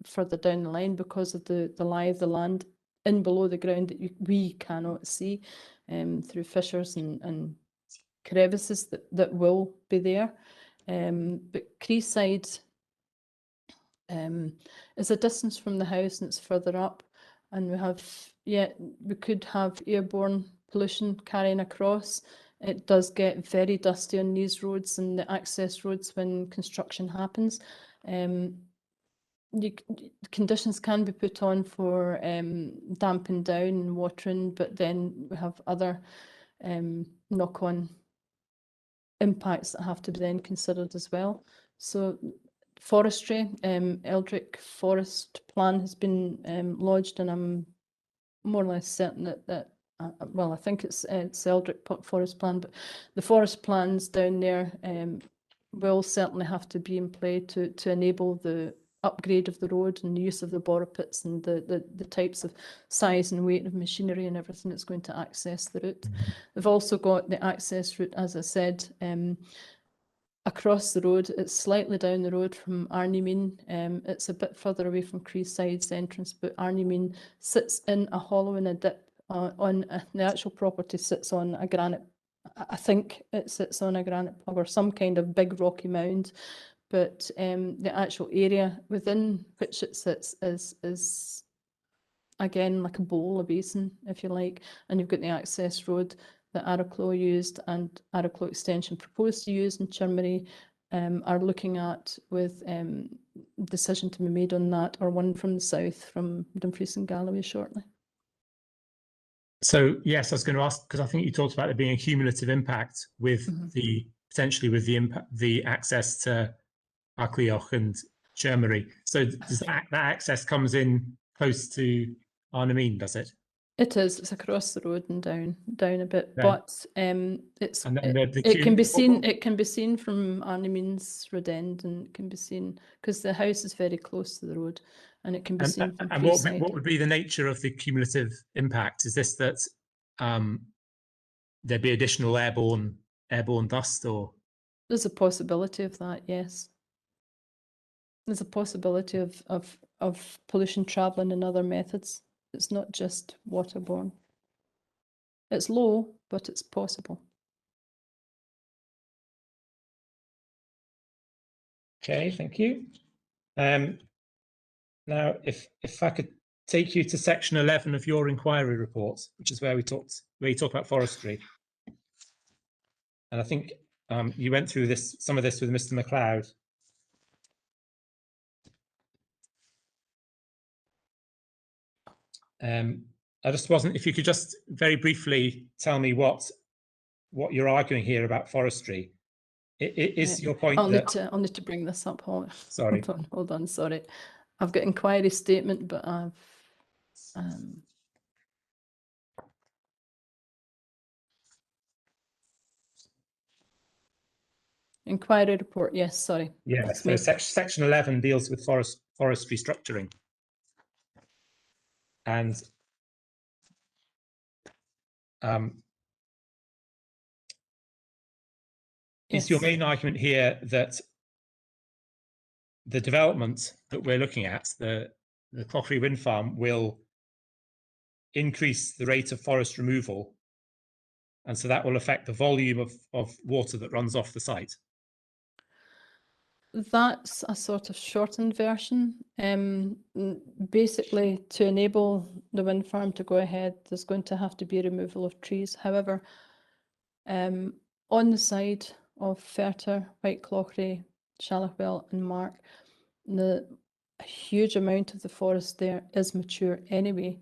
further down the line because of the lie of the land in below the ground that we cannot see through fissures and crevices that will be there. But Creeside is a distance from the house and it's further up, and we could have airborne pollution carrying across. It does get very dusty on these roads and the access roads when construction happens. Conditions can be put on for damping down and watering, but then we have other knock-on impacts that have to be then considered as well. So forestry, Eldrick Forest Plan has been lodged, and I'm more or less certain that well, I think it's Eldrick Forest Plan, but the forest plans down there will certainly have to be in play to enable the upgrade of the road and the use of the borrow pits and the types of size and weight of machinery and everything that's going to access the route. They've also got the access route, as I said, across the road. It's slightly down the road from Arnameen. It's a bit further away from Creeside's entrance, but Arnameen sits in a hollow in a dip on the actual property sits on a granite, I think it sits on a granite plug or some kind of big rocky mound, but the actual area within which it sits is again like a bowl, a basin, if you like, and you've got the access road that Araclo used and Araclo Extension proposed to use, and Churmarie are looking at with decision to be made on that, or one from the south from Dumfries and Galloway shortly. So yes, I was going to ask, because I think you talked about there being a cumulative impact with the potentially with the impact, the access to Clauchrie and Churmarie. So does that access comes in close to Arnameen, does it? It is. It's across the road and down a bit, Yeah. but it's it can be seen. It can be seen from Arnameen's road end, and it can be seen because the house is very close to the road, and it can be seen from and what would be the nature of the cumulative impact? Is this that there'd be additional airborne dust, or there's a possibility of that? Yes, there's a possibility of pollution travelling in other methods. It's not just waterborne. It's low, but it's possible. Okay, thank you. Now, if I could take you to section 11 of your inquiry report, which is where you talk about forestry, and I think you went through some of this with Mr. MacLeod. I just wasn't. If you could just very briefly tell me what you're arguing here about forestry. Is your point I'll that need to bring this up. Sorry. Hold on, sorry. I've got inquiry statement, but I've inquiry report, yes, sorry. Yeah, That's so me. section 11 deals with forestry structuring. And is your Yes. main argument here that the development that we're looking at, the Clauchrie wind farm, will increase the rate of forest removal, and so that will affect the volume of water that runs off the site? That's a sort of shortened version. Basically, to enable the wind farm to go ahead, there's going to have to be removal of trees. However, on the side of Ferter, White Clauchrie, Shallochwell and Mark, a huge amount of the forest there is mature anyway,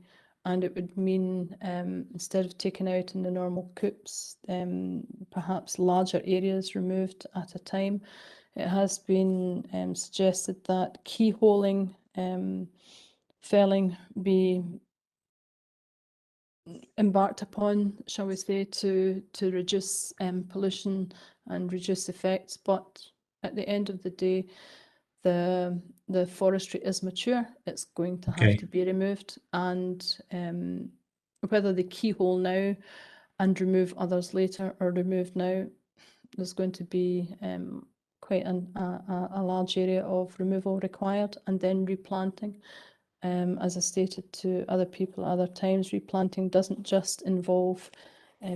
and it would mean instead of taking out in the normal coops, perhaps larger areas removed at a time. It has been suggested that keyholing, felling be embarked upon, shall we say, to reduce pollution and reduce effects. But at the end of the day, the forestry is mature. It's going to have to be removed, and whether they keyhole now and remove others later or removed now, there's going to be quite a large area of removal required, and then replanting. As I stated to other people at other times, replanting doesn't just involve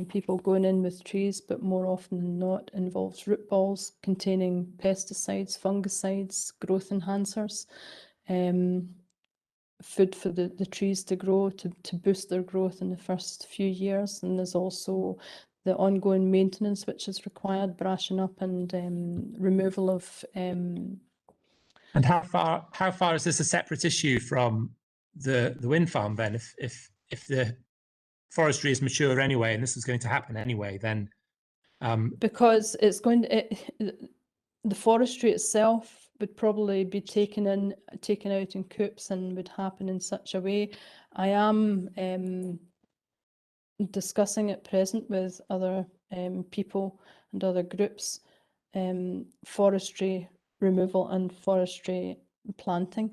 people going in with trees, but more often than not involves root balls containing pesticides, fungicides, growth enhancers, food for the trees to grow, to boost their growth in the first few years. And there's also the ongoing maintenance which is required, brushing up and removal of And how far is this a separate issue from the wind farm then? If the forestry is mature anyway, and this is going to happen anyway, then because it's going to, the forestry itself would probably be taken out in coops and would happen in such a way. I am discussing at present with other people and other groups forestry removal and forestry planting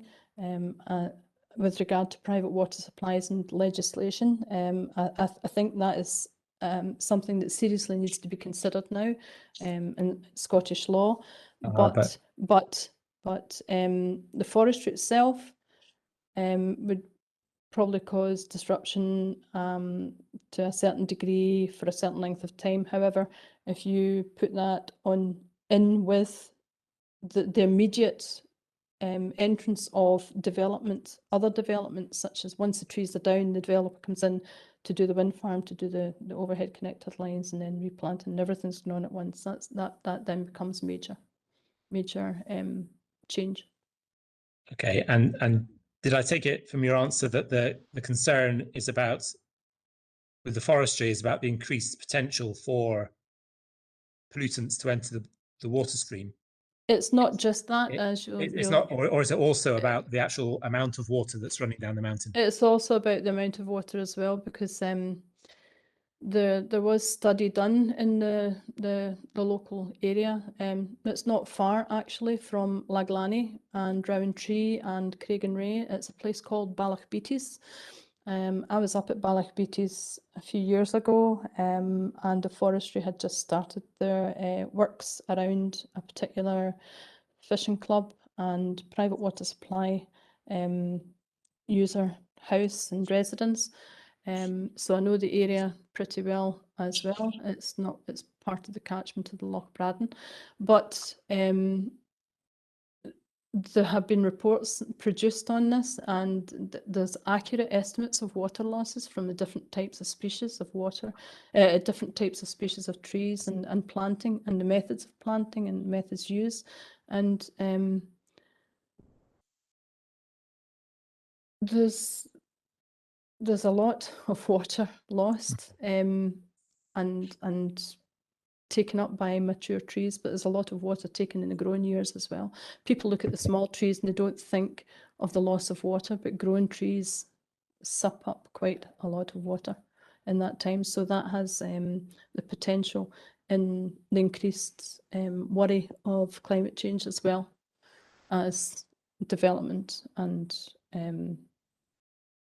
with regard to private water supplies and legislation. I think that is something that seriously needs to be considered now in Scottish law. But the forestry itself would probably cause disruption to a certain degree for a certain length of time. However, if you put that in with the immediate entrance of development, other developments, such as once the trees are down, the developer comes in to do the wind farm, to do the overhead connected lines, and then replanting, and everything's going on at once. That then becomes major change. Okay, and did I take it from your answer that the concern is about, with the forestry, is about the increased potential for pollutants to enter the water stream? It's not just that, it's not, or is it also about the actual amount of water that's running down the mountain? It's also about the amount of water as well, because there was study done in the local area. It's not far actually from Laglany and Rowntree and Craigenray. It's a place called Ballachbeaties. I was up at Ballachbeaties a few years ago, and the forestry had just started their works around a particular fishing club and private water supply user house and residence. So I know the area pretty well as well. It's part of the catchment of the Loch Braden, but there have been reports produced on this, and there's accurate estimates of water losses from the different types of species of water, different types of species of trees and planting, and the methods of planting and methods used. And there's There's a lot of water lost and taken up by mature trees, but there's a lot of water taken in the growing years as well. People look at the small trees and they don't think of the loss of water, but growing trees sup up quite a lot of water in that time. So that has the potential in the increased worry of climate change as well as development and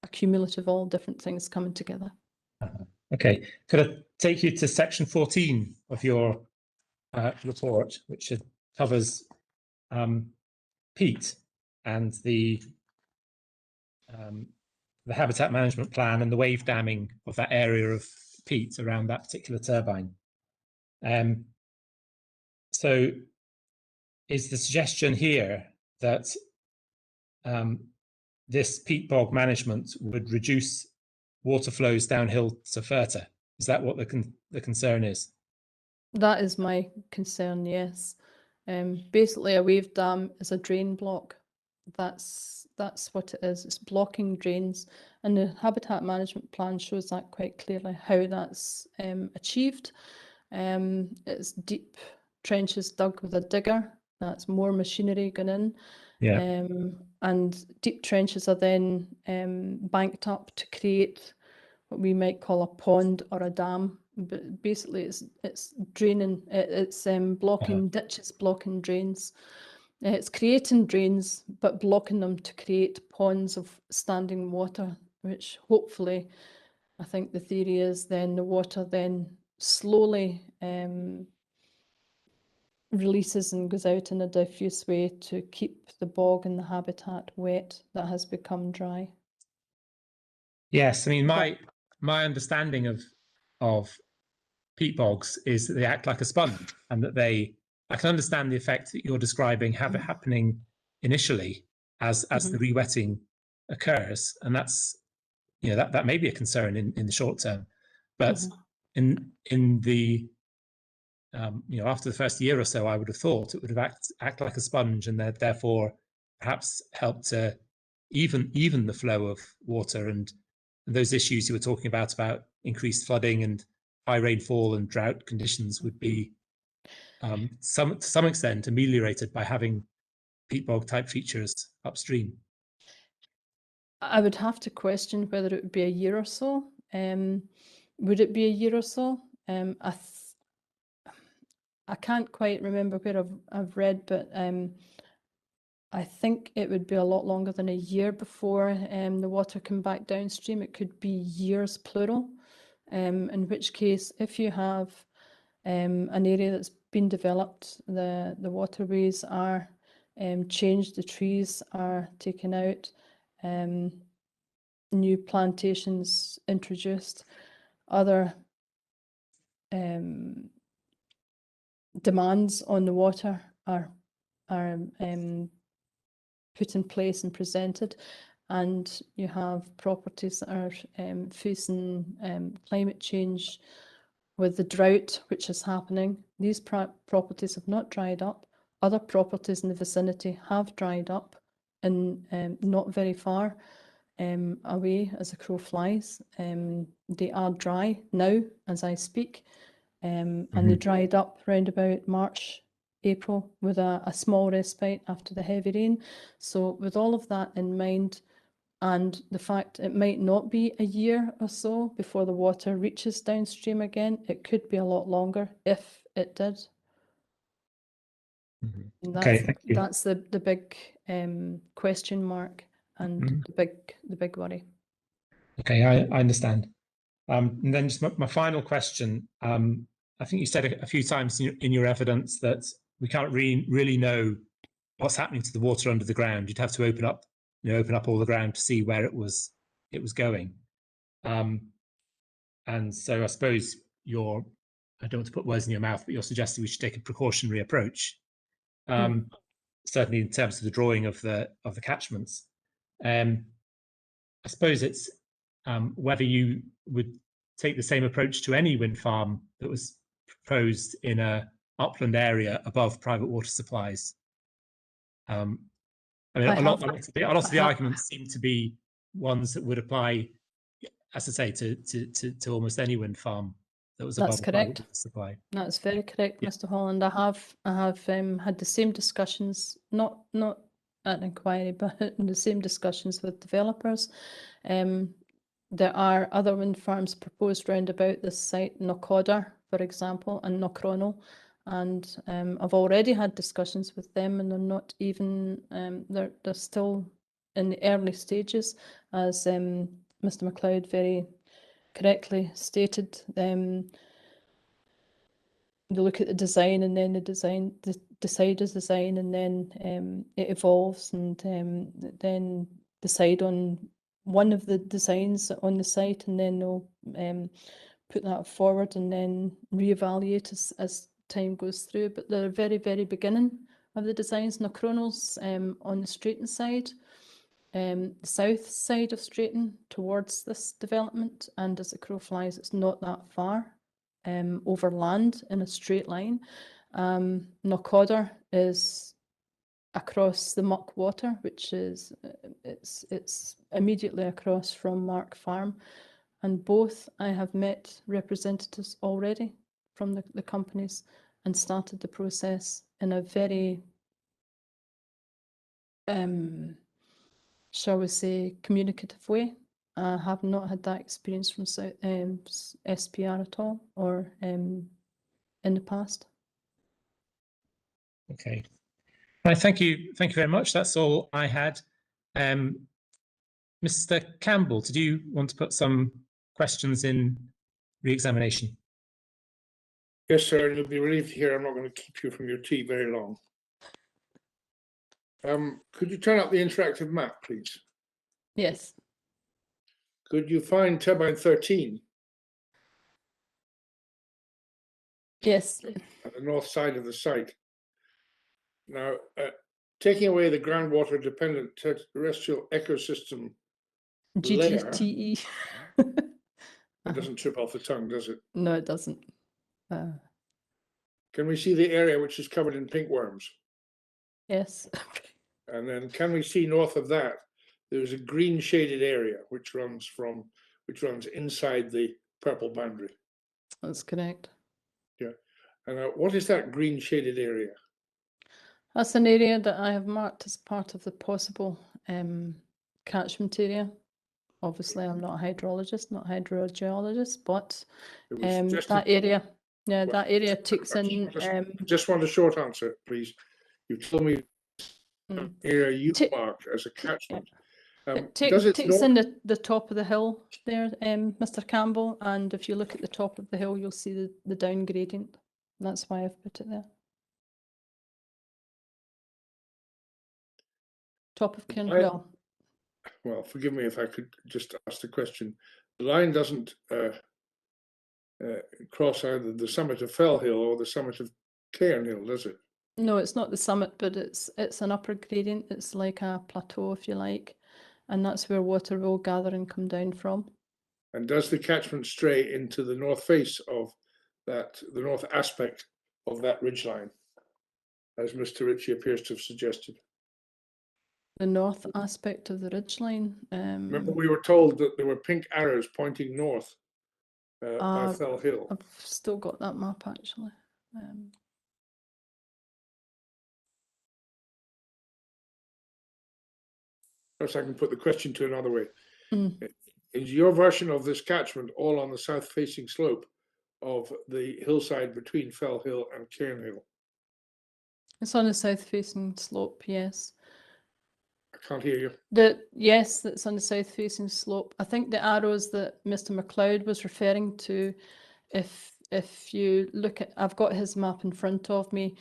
accumulative, all different things coming together. Okay, could I take you to section 14 of your report, which covers peat and the habitat management plan and the wave damming of that area of peat around that particular turbine. So is the suggestion here that this peat bog management would reduce water flows downhill to Furta? Is that what the concern is? That is my concern, yes. Basically, a wave dam is a drain block. That's what it is. It's blocking drains, and the habitat management plan shows that quite clearly how that's achieved. It's deep trenches dug with a digger. That's more machinery going in. Yeah. And deep trenches are then banked up to create what we might call a pond or a dam. But basically, it's draining. It's blocking ditches, blocking drains. It's creating drains, but blocking them to create ponds of standing water, which hopefully, I think the theory is then the water then slowly releases and goes out in a diffuse way to keep the bog and the habitat wet that has become dry. Yes, I mean my understanding of peat bogs is that they act like a sponge, and that I can understand the effect that you're describing happening initially as the rewetting occurs, and that's that may be a concern in the short term, but in the after the first year or so, I would have thought it would have act like a sponge, and therefore perhaps help to even the flow of water and those issues you were talking about increased flooding and high rainfall and drought conditions would be to some extent ameliorated by having peat bog type features upstream. I would have to question whether it would be a year or so. Would it be a year or so? I can't quite remember where I've read, but I think it would be a lot longer than a year before the water come back downstream. It could be years, plural, in which case, if you have an area that's been developed, the waterways are changed, the trees are taken out, new plantations introduced, other demands on the water are put in place and presented, and you have properties that are facing climate change with the drought which is happening. These properties have not dried up. Other properties in the vicinity have dried up, and not very far away as the crow flies. They are dry now as I speak, and they dried up round about March, April, with a small respite after the heavy rain. So with all of that in mind, and the fact it might not be a year or so before the water reaches downstream again, it could be a lot longer if it did. Okay, thank you. That's the big question mark and the big worry. Okay, I understand. And then just my final question. I think you said a few times in your evidence that we can't really know what's happening to the water under the ground. You'd have to open up all the ground to see where it was going. And so I suppose I don't want to put words in your mouth, but you're suggesting we should take a precautionary approach. Certainly in terms of the drawing of the catchments. I suppose it's whether you would take the same approach to any wind farm that was proposed in a upland area above private water supplies. I mean, a lot of the arguments seem to be ones that would apply as I say, to almost any wind farm that was That's above a 5 correct. watt supply. That's very correct, Yeah. Mr. Holland. I have had the same discussions, not at an inquiry, but in the same discussions with developers. There are other wind farms proposed round about this site, Knockadder, for example, and Knockronal. And I've already had discussions with them, and they're not even they're still in the early stages, as Mr. MacLeod very correctly stated. They look at the design, and then decide as design, and then it evolves, and then decide on one of the designs on the site, and then they'll put that forward and then reevaluate as time goes through. But the very, very beginning of the designs, Knockronal's on the Straighton side, the south side of Straighton towards this development, and as the crow flies, it's not that far over land in a straight line. Knockadder is across the Muck Water, which is it's immediately across from Mark Farm, and both I have met representatives already from the companies and started the process in a very shall we say communicative way. I have not had that experience from SPR at all, or in the past. Okay. Right, thank you very much. That's all I had. Mr. Campbell, did you want to put some questions in re-examination? Yes, sir, and you'll be relieved to hear I'm not going to keep you from your tea very long. Could you turn up the interactive map, please? Yes. Could you find turbine 13 Yes. at the north side of the site? Now, taking away the groundwater dependent terrestrial ecosystem layer, GGTE. it doesn't trip off the tongue, does it? No, it doesn't. Can we see the area which is covered in pink worms? Yes. And then can we see north of that, there's a green shaded area which runs inside the purple boundary. That's correct. Yeah. And what is that green shaded area? That's an area that I have marked as part of the possible catchment area. Obviously, I'm not a hydrologist, not a hydrogeologist, but that area, yeah, that area takes in. Just want a short answer, please. You told me area you mark as a catchment. It takes in the top of the hill there, Mr. Campbell, and if you look at the top of the hill, you'll see the down gradient. That's why I've put it there. Top of Cairnhill. Well, forgive me if I could just ask the question. The line doesn't cross either the summit of Fell Hill or the summit of Cairnhill, does it? No, it's not the summit, but it's an upper gradient. It's like a plateau, if you like, and that's where water will gather and come down from. And does the catchment stray into the north face of that, the north aspect of that ridgeline, as Mr. Ritchie appears to have suggested? The north aspect of the ridgeline. Remember, we were told that there were pink arrows pointing north by Fell Hill. I've still got that map actually. Perhaps I can put the question to another way. Is your version of this catchment all on the south-facing slope of the hillside between Fell Hill and Cairnhill? It's on the south-facing slope, yes. I can't hear you. Yes, that's on the south-facing slope. I think the arrows that Mr. MacLeod was referring to, if you look at, I've got his map in front of me.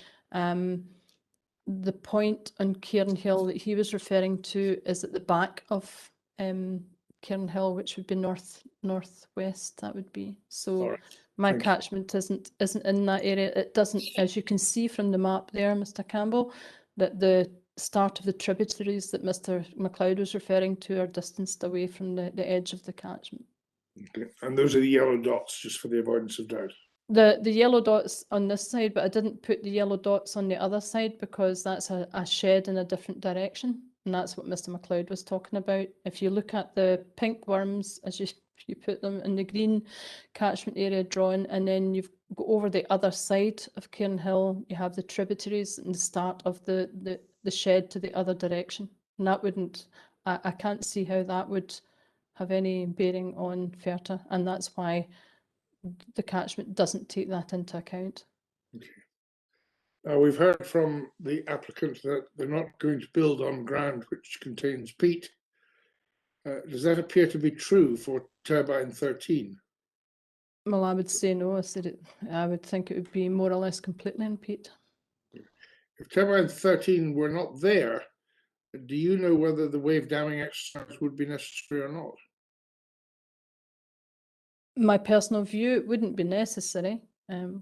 The point on Cairnhill that he was referring to is at the back of Cairnhill, which would be northwest. That would be so. Right. My catchment isn't in that area. It doesn't, as you can see from the map there, Mr. Campbell, that the start of the tributaries that Mr. MacLeod was referring to are distanced away from the edge of the catchment. Okay. And those are the yellow dots, just for the avoidance of doubt. The yellow dots on this side, but I didn't put the yellow dots on the other side because that's a shed in a different direction. And that's what Mr. MacLeod was talking about. If you look at the pink worms, as you you put them in the green catchment area drawn, and then you've go over the other side of Cairnhill, you have the tributaries and the start of the shed to the other direction. And that wouldn't, I can't see how that would have any bearing on FERTA, and that's why the catchment doesn't take that into account. Okay. Now, we've heard from the applicant that they're not going to build on ground which contains peat. Does that appear to be true for turbine 13? Well, I would say no. I would think it would be more or less completely in peat. If turbine 13 were not there, do you know whether the wave damming exercise would be necessary or not? My personal view, it wouldn't be necessary.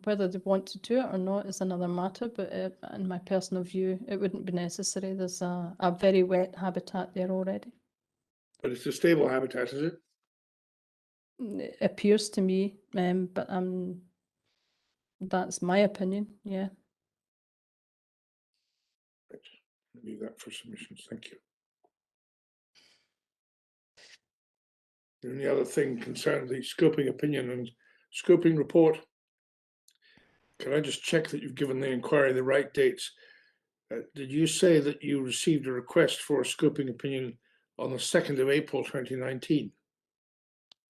Whether they want to do it or not is another matter, but in my personal view, it wouldn't be necessary. There's a very wet habitat there already. But it's a stable habitat, is it? It appears to me, but that's my opinion, yeah. Right. Leave that for submissions. Thank you. The only other thing concerned the scoping opinion and scoping report. Can I just check that you've given the inquiry the right dates? Did you say that you received a request for a scoping opinion on the 2nd of April 2019?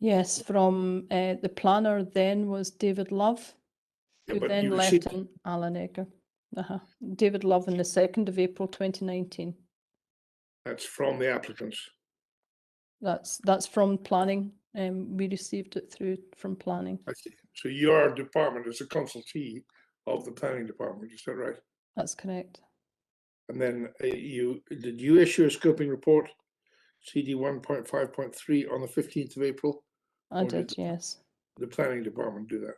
Yes, from the planner then was David Love, Yeah, who but then you left received, in Alan Egger. David Love on the 2nd of April 2019. that's from the applicants. That's from planning. We received it through from planning. I see. So your department is a consultee of the planning department, is that right? That's correct. And then did you issue a scoping report, CD 1.5.3 on the 15th of April? I Or did, yes. The planning department do that?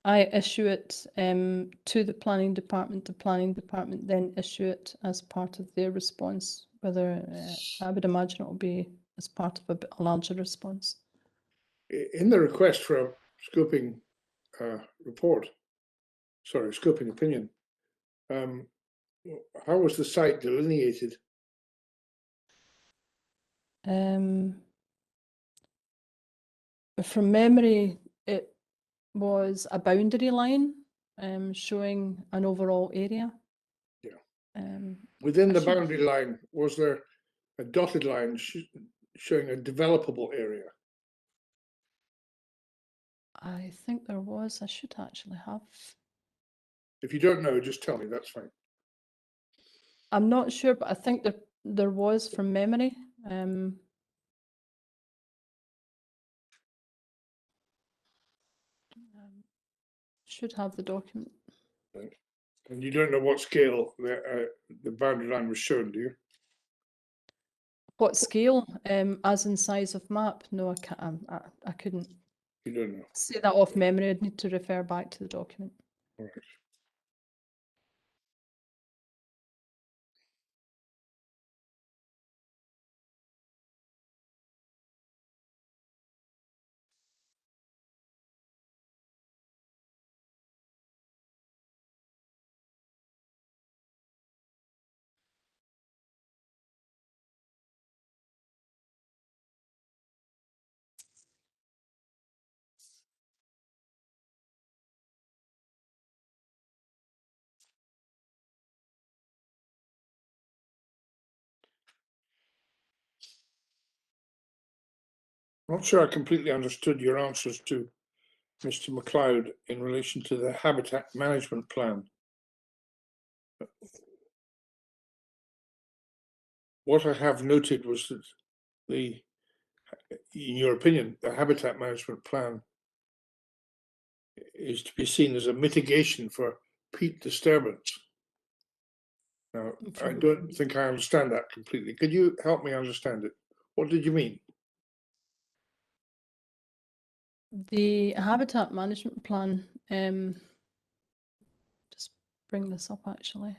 I issue it to the planning department. The planning department then issue it as part of their response, whether I would imagine it will be as part of a larger response. In the request for a scoping report, sorry, scoping opinion, how was the site delineated? From memory, it was a boundary line showing an overall area. Yeah. Within I the should- boundary line, was there a dotted line showing a developable area? I think there was. I should actually have. If you don't know, just tell me, that's fine. I'm not sure, but I think there was from memory. Should have the document. Right. And you don't know what scale the boundary line was shown, do you? What scale? As in size of map? No, I can't. I couldn't You don't know. say that off memory. I'd need to refer back to the document. All right. Not sure I completely understood your answers to Mr. MacLeod in relation to the habitat management plan. What I have noted was that in your opinion, the habitat management plan is to be seen as a mitigation for peat disturbance. Now, I don't think I understand that completely. Could you help me understand it? What did you mean? The habitat management plan. Just bring this up actually.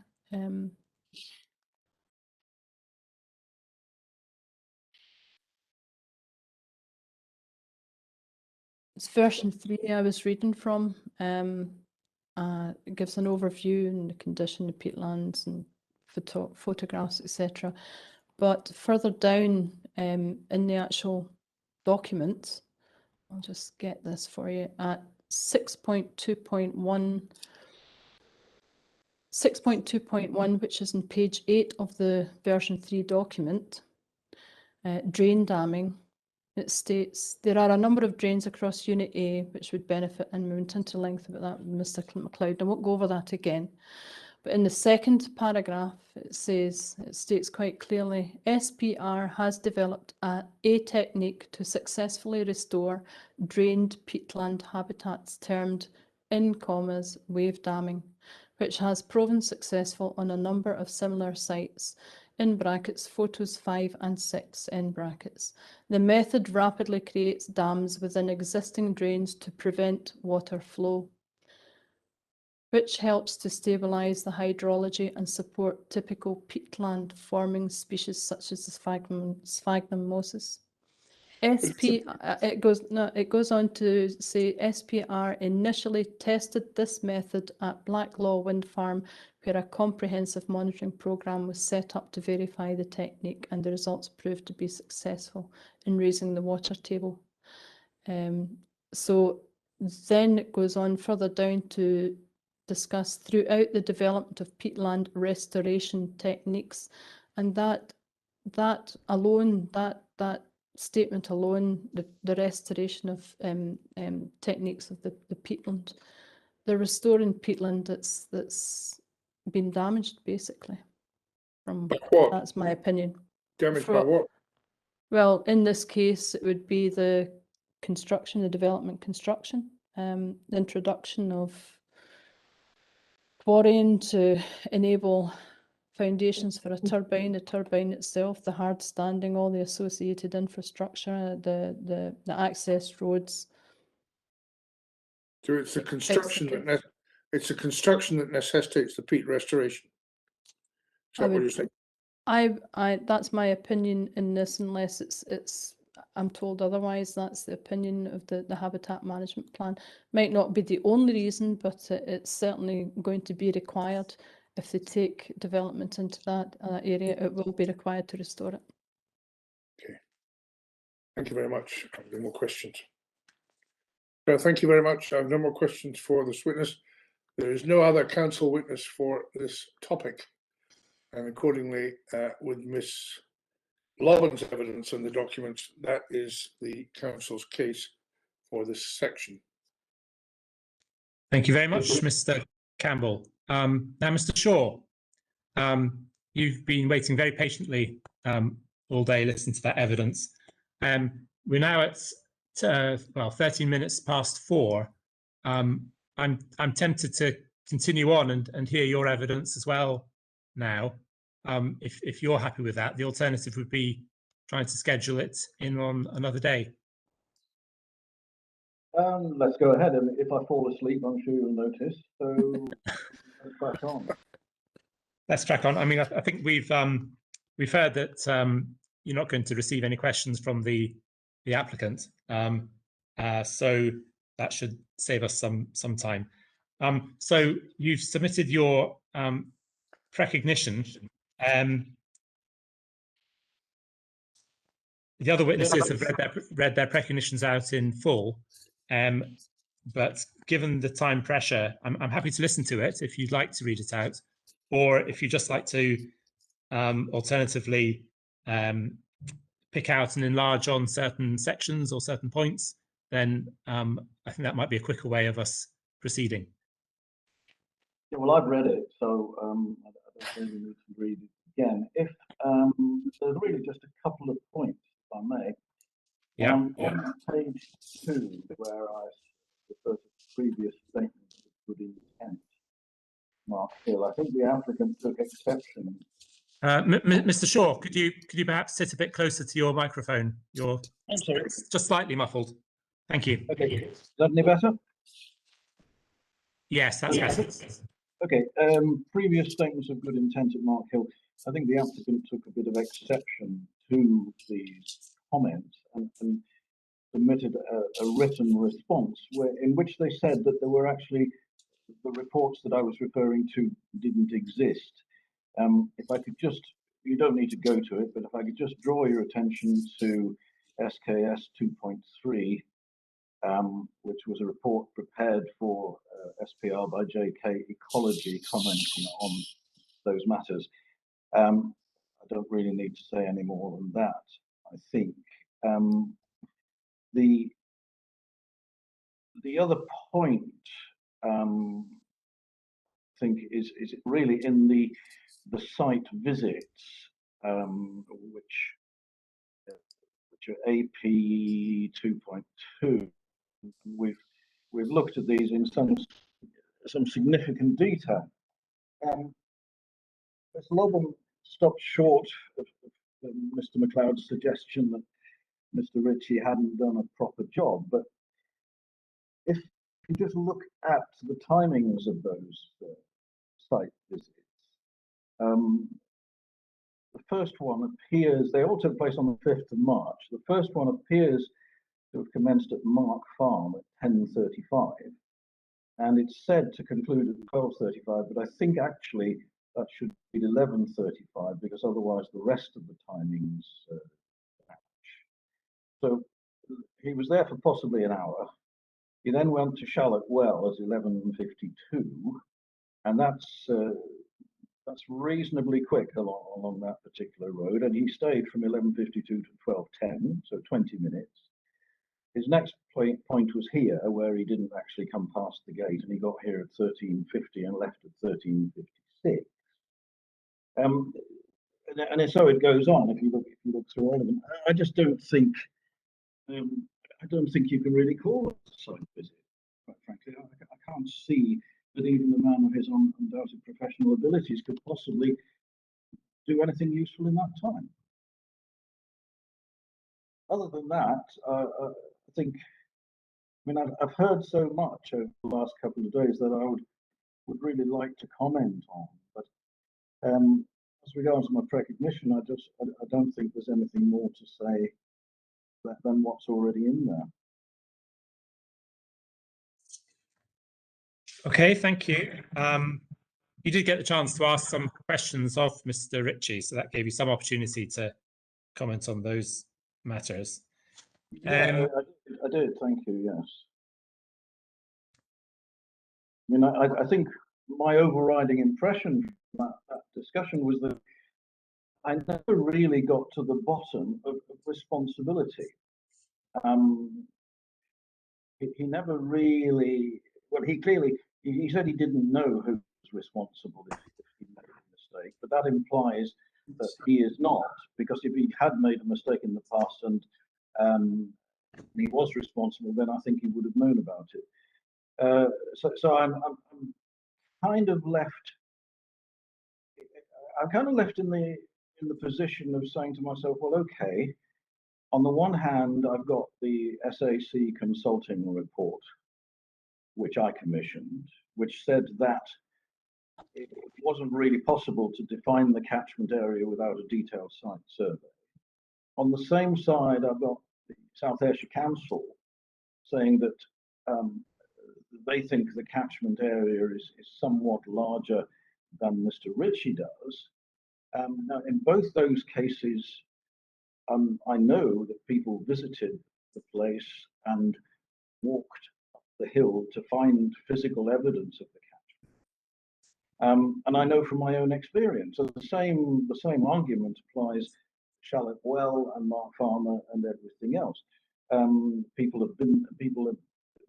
It's version 3 I was reading from. It gives an overview and the condition of peatlands and photographs, etc. But further down in the actual document, I'll just get this for you, at 6.2.1, which is on page 8 of the version 3 document, drain damming. It states there are a number of drains across Unit A which would benefit, and we went into length about that with Mr. MacLeod. I won't go over that again. But in the second paragraph, it states quite clearly, SPR has developed a technique to successfully restore drained peatland habitats termed, in commas, wave damming, which has proven successful on a number of similar sites, in brackets, photos 5 and 6, in brackets. The method rapidly creates dams within existing drains to prevent water flow, which helps to stabilise the hydrology and support typical peatland forming species such as the sphagnum mosses. It goes on to say SPR initially tested this method at Blacklaw Wind Farm, where a comprehensive monitoring programme was set up to verify the technique, and the results proved to be successful in raising the water table. So then it goes on further down to discuss throughout the development of peatland restoration techniques, and that statement alone, the restoration of techniques of the peatland, the restoring peatland that's been damaged, basically. By what? That's my opinion. Damaged by what? Well, in this case, it would be the construction, the development construction, the introduction of quarrying to enable foundations for a turbine, the turbine itself, the hard standing, all the associated infrastructure, the access roads. So it's the construction that necessitates the peat restoration. Is that what you're saying? That's my opinion in this, unless I'm told otherwise. That's the opinion of the habitat management plan. Might not be the only reason, but it's certainly going to be required. If they take development into that area, it will be required to restore it. Okay. Thank you very much. I have no more questions. So thank you very much. I have no more questions for this witness. There is no other council witness for this topic. And accordingly, with Ms. Lobbin's evidence and the documents, that is the council's case for this section. Thank you very much, Mr. Campbell. Now, Mr. Shaw, you've been waiting very patiently all day listening to that evidence. We're now at 13 minutes past 4. I'm tempted to continue on and hear your evidence as well now. If you're happy with that, the alternative would be trying to schedule it in on another day. Let's go ahead, and if I fall asleep, I'm sure you'll notice. So let's crack on. Let's crack on. I mean, I think we've heard that you're not going to receive any questions from the applicant, so that should save us some time. So you've submitted your recognition. The other witnesses have read their precognitions out in full, but given the time pressure, I'm happy to listen to it if you'd like to read it out, or if you'd just like to alternatively pick out and enlarge on certain sections or certain points, then I think that might be a quicker way of us proceeding. Yeah, well, I've read it, so I don't really need to read it again. If there's really just a couple of points, if I may. Yeah. On page 2, where I refer to the previous statement of good intent, Mark Hill, I think the applicant took exception. Mr. Shaw, could you perhaps sit a bit closer to your microphone? I'm sorry. Just slightly muffled. Thank you. Okay. Is that any better? Yes, that's better. Okay. Previous statements of good intent at Mark Hill. I think the applicant took a bit of exception to these comments and submitted a written response in which they said that there were actually the reports that I was referring to didn't exist. If I could just, you don't need to go to it, but if I could just draw your attention to SKS 2.3, which was a report prepared for SPR by JK Ecology, commenting on those matters. I don't really need to say any more than that, I think. The other point, I think, is really in the site visits, which are AP 2.2. We've looked at these in some significant detail. Mr. Lobban stopped short of Mr. MacLeod's suggestion that Mr. Ritchie hadn't done a proper job, but if you just look at the timings of those site visits, the first one appears, they all took place on the 5th of March. The first one appears to have commenced at Mark Farm at 10:35, and it's said to conclude at 12:35, but I think actually that should be 11:35, because otherwise the rest of the timings match. So he was there for possibly an hour. He then went to Charlotte Well at 11:52, and that's reasonably quick along that particular road. And he stayed from 11:52 to 12:10, so 20 minutes. His next point was here, where he didn't actually come past the gate, and he got here at 13:50 and left at 13:56. And so it goes on. If you look through all of them, I just don't think you can really call it a site visit. Quite frankly, I can't see that even a man of his undoubted professional abilities could possibly do anything useful in that time. Other than that, I think, I mean, I've heard so much over the last couple of days that I would really like to comment on, but as regards my recognition, I don't think there's anything more to say than what's already in there. Okay, thank you. You did get the chance to ask some questions of Mr. Ritchie, so that gave you some opportunity to comment on those matters. Yeah, I did, thank you, yes. I mean, I think my overriding impression from that discussion was that I never really got to the bottom of responsibility. He never really, well, he said he didn't know who was responsible if he made a mistake, but that implies that he is not, because if he had made a mistake in the past and he was responsible, then I think he would have known about it. So I'm kind of left in the position of saying to myself, well, okay, on the one hand, I've got the SAC consulting report, which I commissioned, which said that it wasn't really possible to define the catchment area without a detailed site survey. On the same side, I've got the South Ayrshire Council saying that they think the catchment area is somewhat larger than Mr. Ritchie does. Now, in both those cases, I know that people visited the place and walked up the hill to find physical evidence of the catchment. And I know from my own experience, so the same argument applies to Charlotte Well and Mark Farmer and everything else.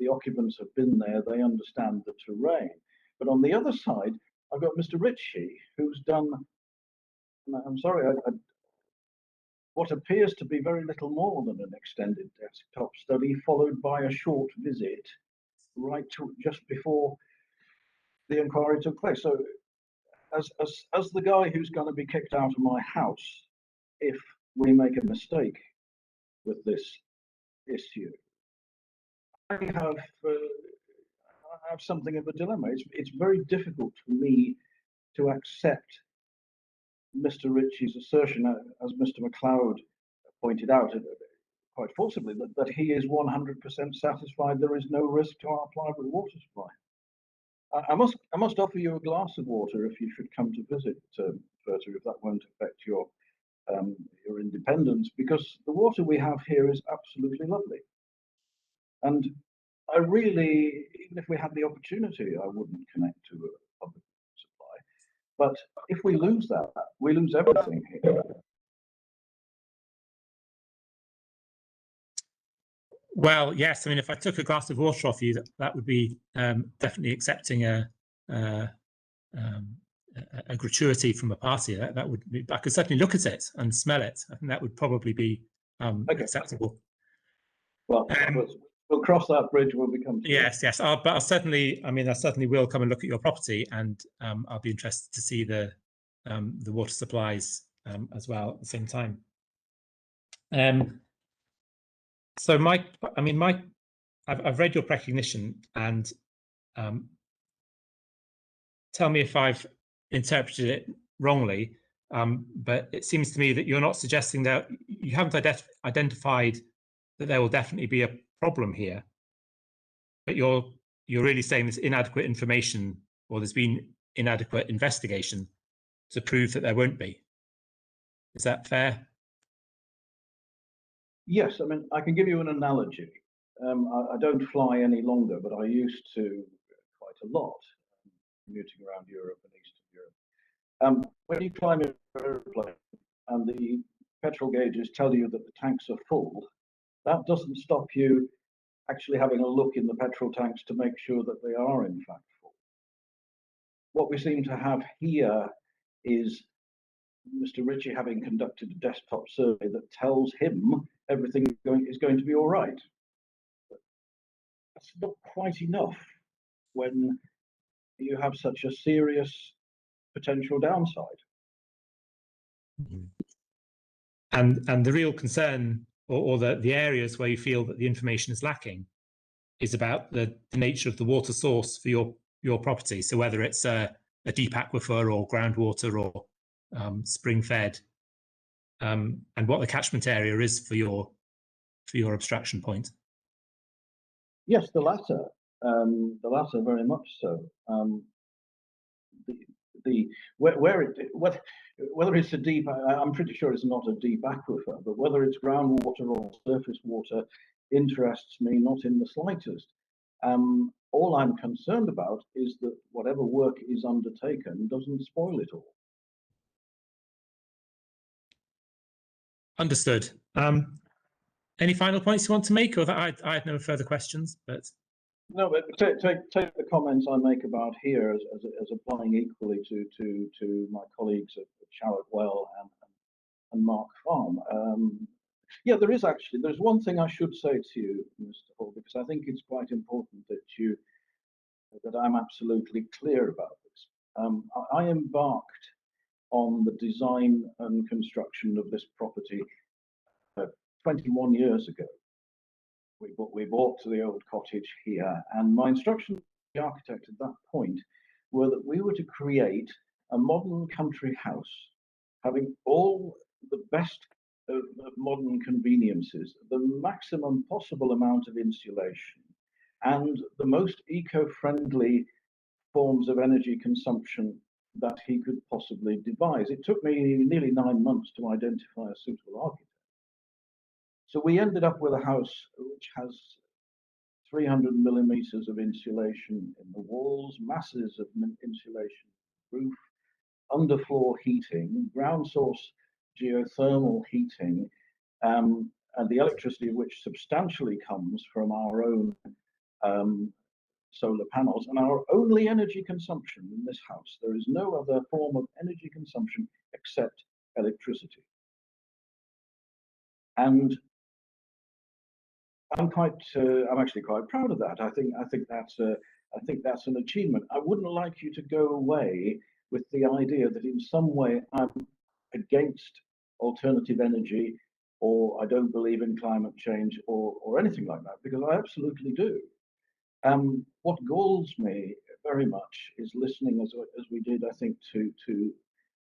The occupants have been there, they understand the terrain. But on the other side, I've got Mr. Ritchie, who's done, I'm sorry, what appears to be very little more than an extended desktop study, followed by a short visit right to just before the inquiry took place. So as the guy who's going to be kicked out of my house if we make a mistake with this issue, I have something of a dilemma. It's very difficult for me to accept Mr. Ritchie's assertion, as Mr. MacLeod pointed out quite forcibly, that he is 100% satisfied there is no risk to our private water supply. I must offer you a glass of water if you should come to visit, Berta, if that won't affect your your independence, because the water we have here is absolutely lovely. And I really, even if we had the opportunity, I wouldn't connect to a public supply. But if we lose that, we lose everything here. Well, yes. I mean, if I took a glass of water off you, that would be definitely accepting a gratuity from a party. That would be, I could certainly look at it and smell it. I think that would probably be acceptable. Well, we'll cross that bridge when we come to it. Yes, yes. But I'll certainly, I mean, I certainly will come and look at your property, and I'll be interested to see the water supplies as well at the same time. So I've read your recognition, and tell me if I've interpreted it wrongly, but it seems to me that you're not suggesting that you haven't identified that there will definitely be a problem here, but you're really saying there's inadequate information, or there's been inadequate investigation to prove that there won't be. Is that fair? Yes, I mean, I can give you an analogy. I don't fly any longer, but I used to quite a lot, commuting around Europe and Eastern Europe. When you climb in an airplane and the petrol gauges tell you that the tanks are full, that doesn't stop you actually having a look in the petrol tanks to make sure that they are in fact full. What we seem to have here is Mr. Ritchie having conducted a desktop survey that tells him everything is going to be all right. But that's not quite enough when you have such a serious potential downside. And the real concern, or the areas where you feel that the information is lacking, is about the nature of the water source for your property. So whether it's a deep aquifer or groundwater or spring fed, and what the catchment area is for your abstraction point. Yes, the latter very much so. Whether it's a deep, I'm pretty sure it's not a deep aquifer, but whether it's groundwater or surface water interests me not in the slightest. All I'm concerned about is that whatever work is undertaken doesn't spoil it all. Understood. Any final points you want to make, or that I have no further questions? But no, but take the comments I make about here as applying equally to my colleagues at Charlotte Well and Mark Farm. Yeah, there's one thing I should say to you, Mr. Hall, because I think it's quite important that I'm absolutely clear about this. I embarked on the design and construction of this property 21 years ago. We bought the old cottage here, and my instructions to the architect at that point were that we were to create a modern country house, having all the best of modern conveniences, the maximum possible amount of insulation, and the most eco-friendly forms of energy consumption that he could possibly devise. It took me nearly 9 months to identify a suitable architect. So we ended up with a house which has 300 millimeters of insulation in the walls, masses of insulation in the roof, underfloor heating, ground source geothermal heating, and the electricity which substantially comes from our own solar panels, and our only energy consumption in this house. There is no other form of energy consumption except electricity. And I'm actually quite proud of that. I think that's an achievement. I wouldn't like you to go away with the idea that in some way I'm against alternative energy, or I don't believe in climate change, or anything like that, because I absolutely do. What galls me very much is listening, as we did, I think, to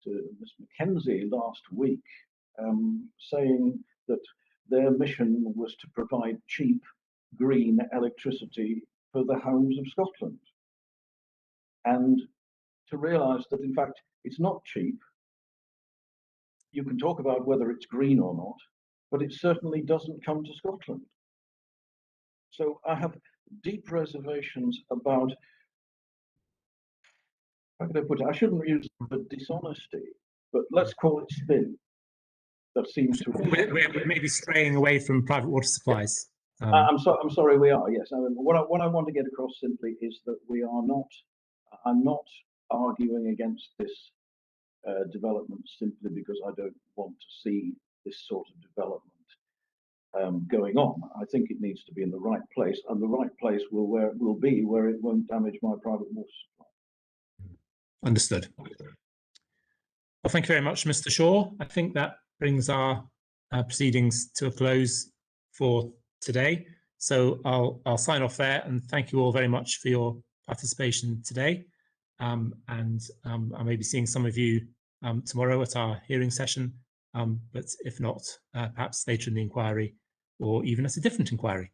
Ms. Mackenzie last week, saying that their mission was to provide cheap, green electricity for the homes of Scotland. And to realise that, in fact, it's not cheap. you can talk about whether it's green or not, but it certainly doesn't come to Scotland. So I have deep reservations about, how can I put it? I shouldn't use the word dishonesty, but let's call it spin. That seems to. We're maybe straying away from private water supplies. I'm sorry. We are. Yes. I mean, what I want to get across simply is that we are not. I'm not arguing against this development simply because I don't want to see this sort of development going on. I think it needs to be in the right place, and the right place will be where it won't damage my private water supply. Understood. Well, thank you very much, Mr. Shaw. I think that brings our proceedings to a close for today. So I'll sign off there, and thank you all very much for your participation today. I may be seeing some of you tomorrow at our hearing session, but if not, perhaps later in the inquiry, or even at a different inquiry.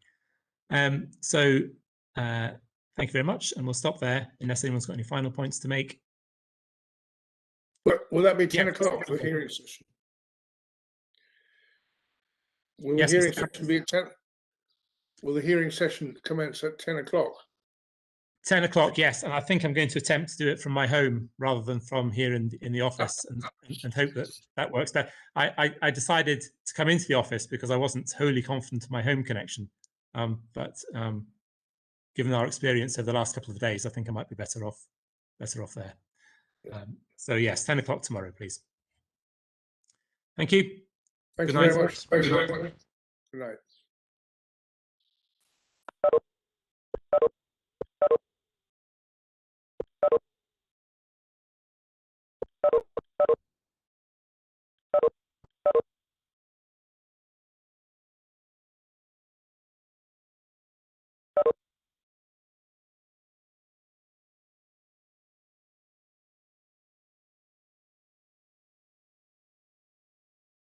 Thank you very much, and we'll stop there unless anyone's got any final points to make. Will that be 10 Yeah. o'clock for the hearing session? Will Yes, the hearing Mr. session be at 10? Will the hearing session commence at 10 o'clock? 10 o'clock, yes, and I think I'm going to attempt to do it from my home rather than from here in the office, and hope that works. But I decided to come into the office because I wasn't wholly confident of my home connection. Given our experience over the last couple of days, I think I might be better off there. So yes, 10 o'clock tomorrow, please. Thank you. Thank Good you night. very much. Thank you very much. Good night.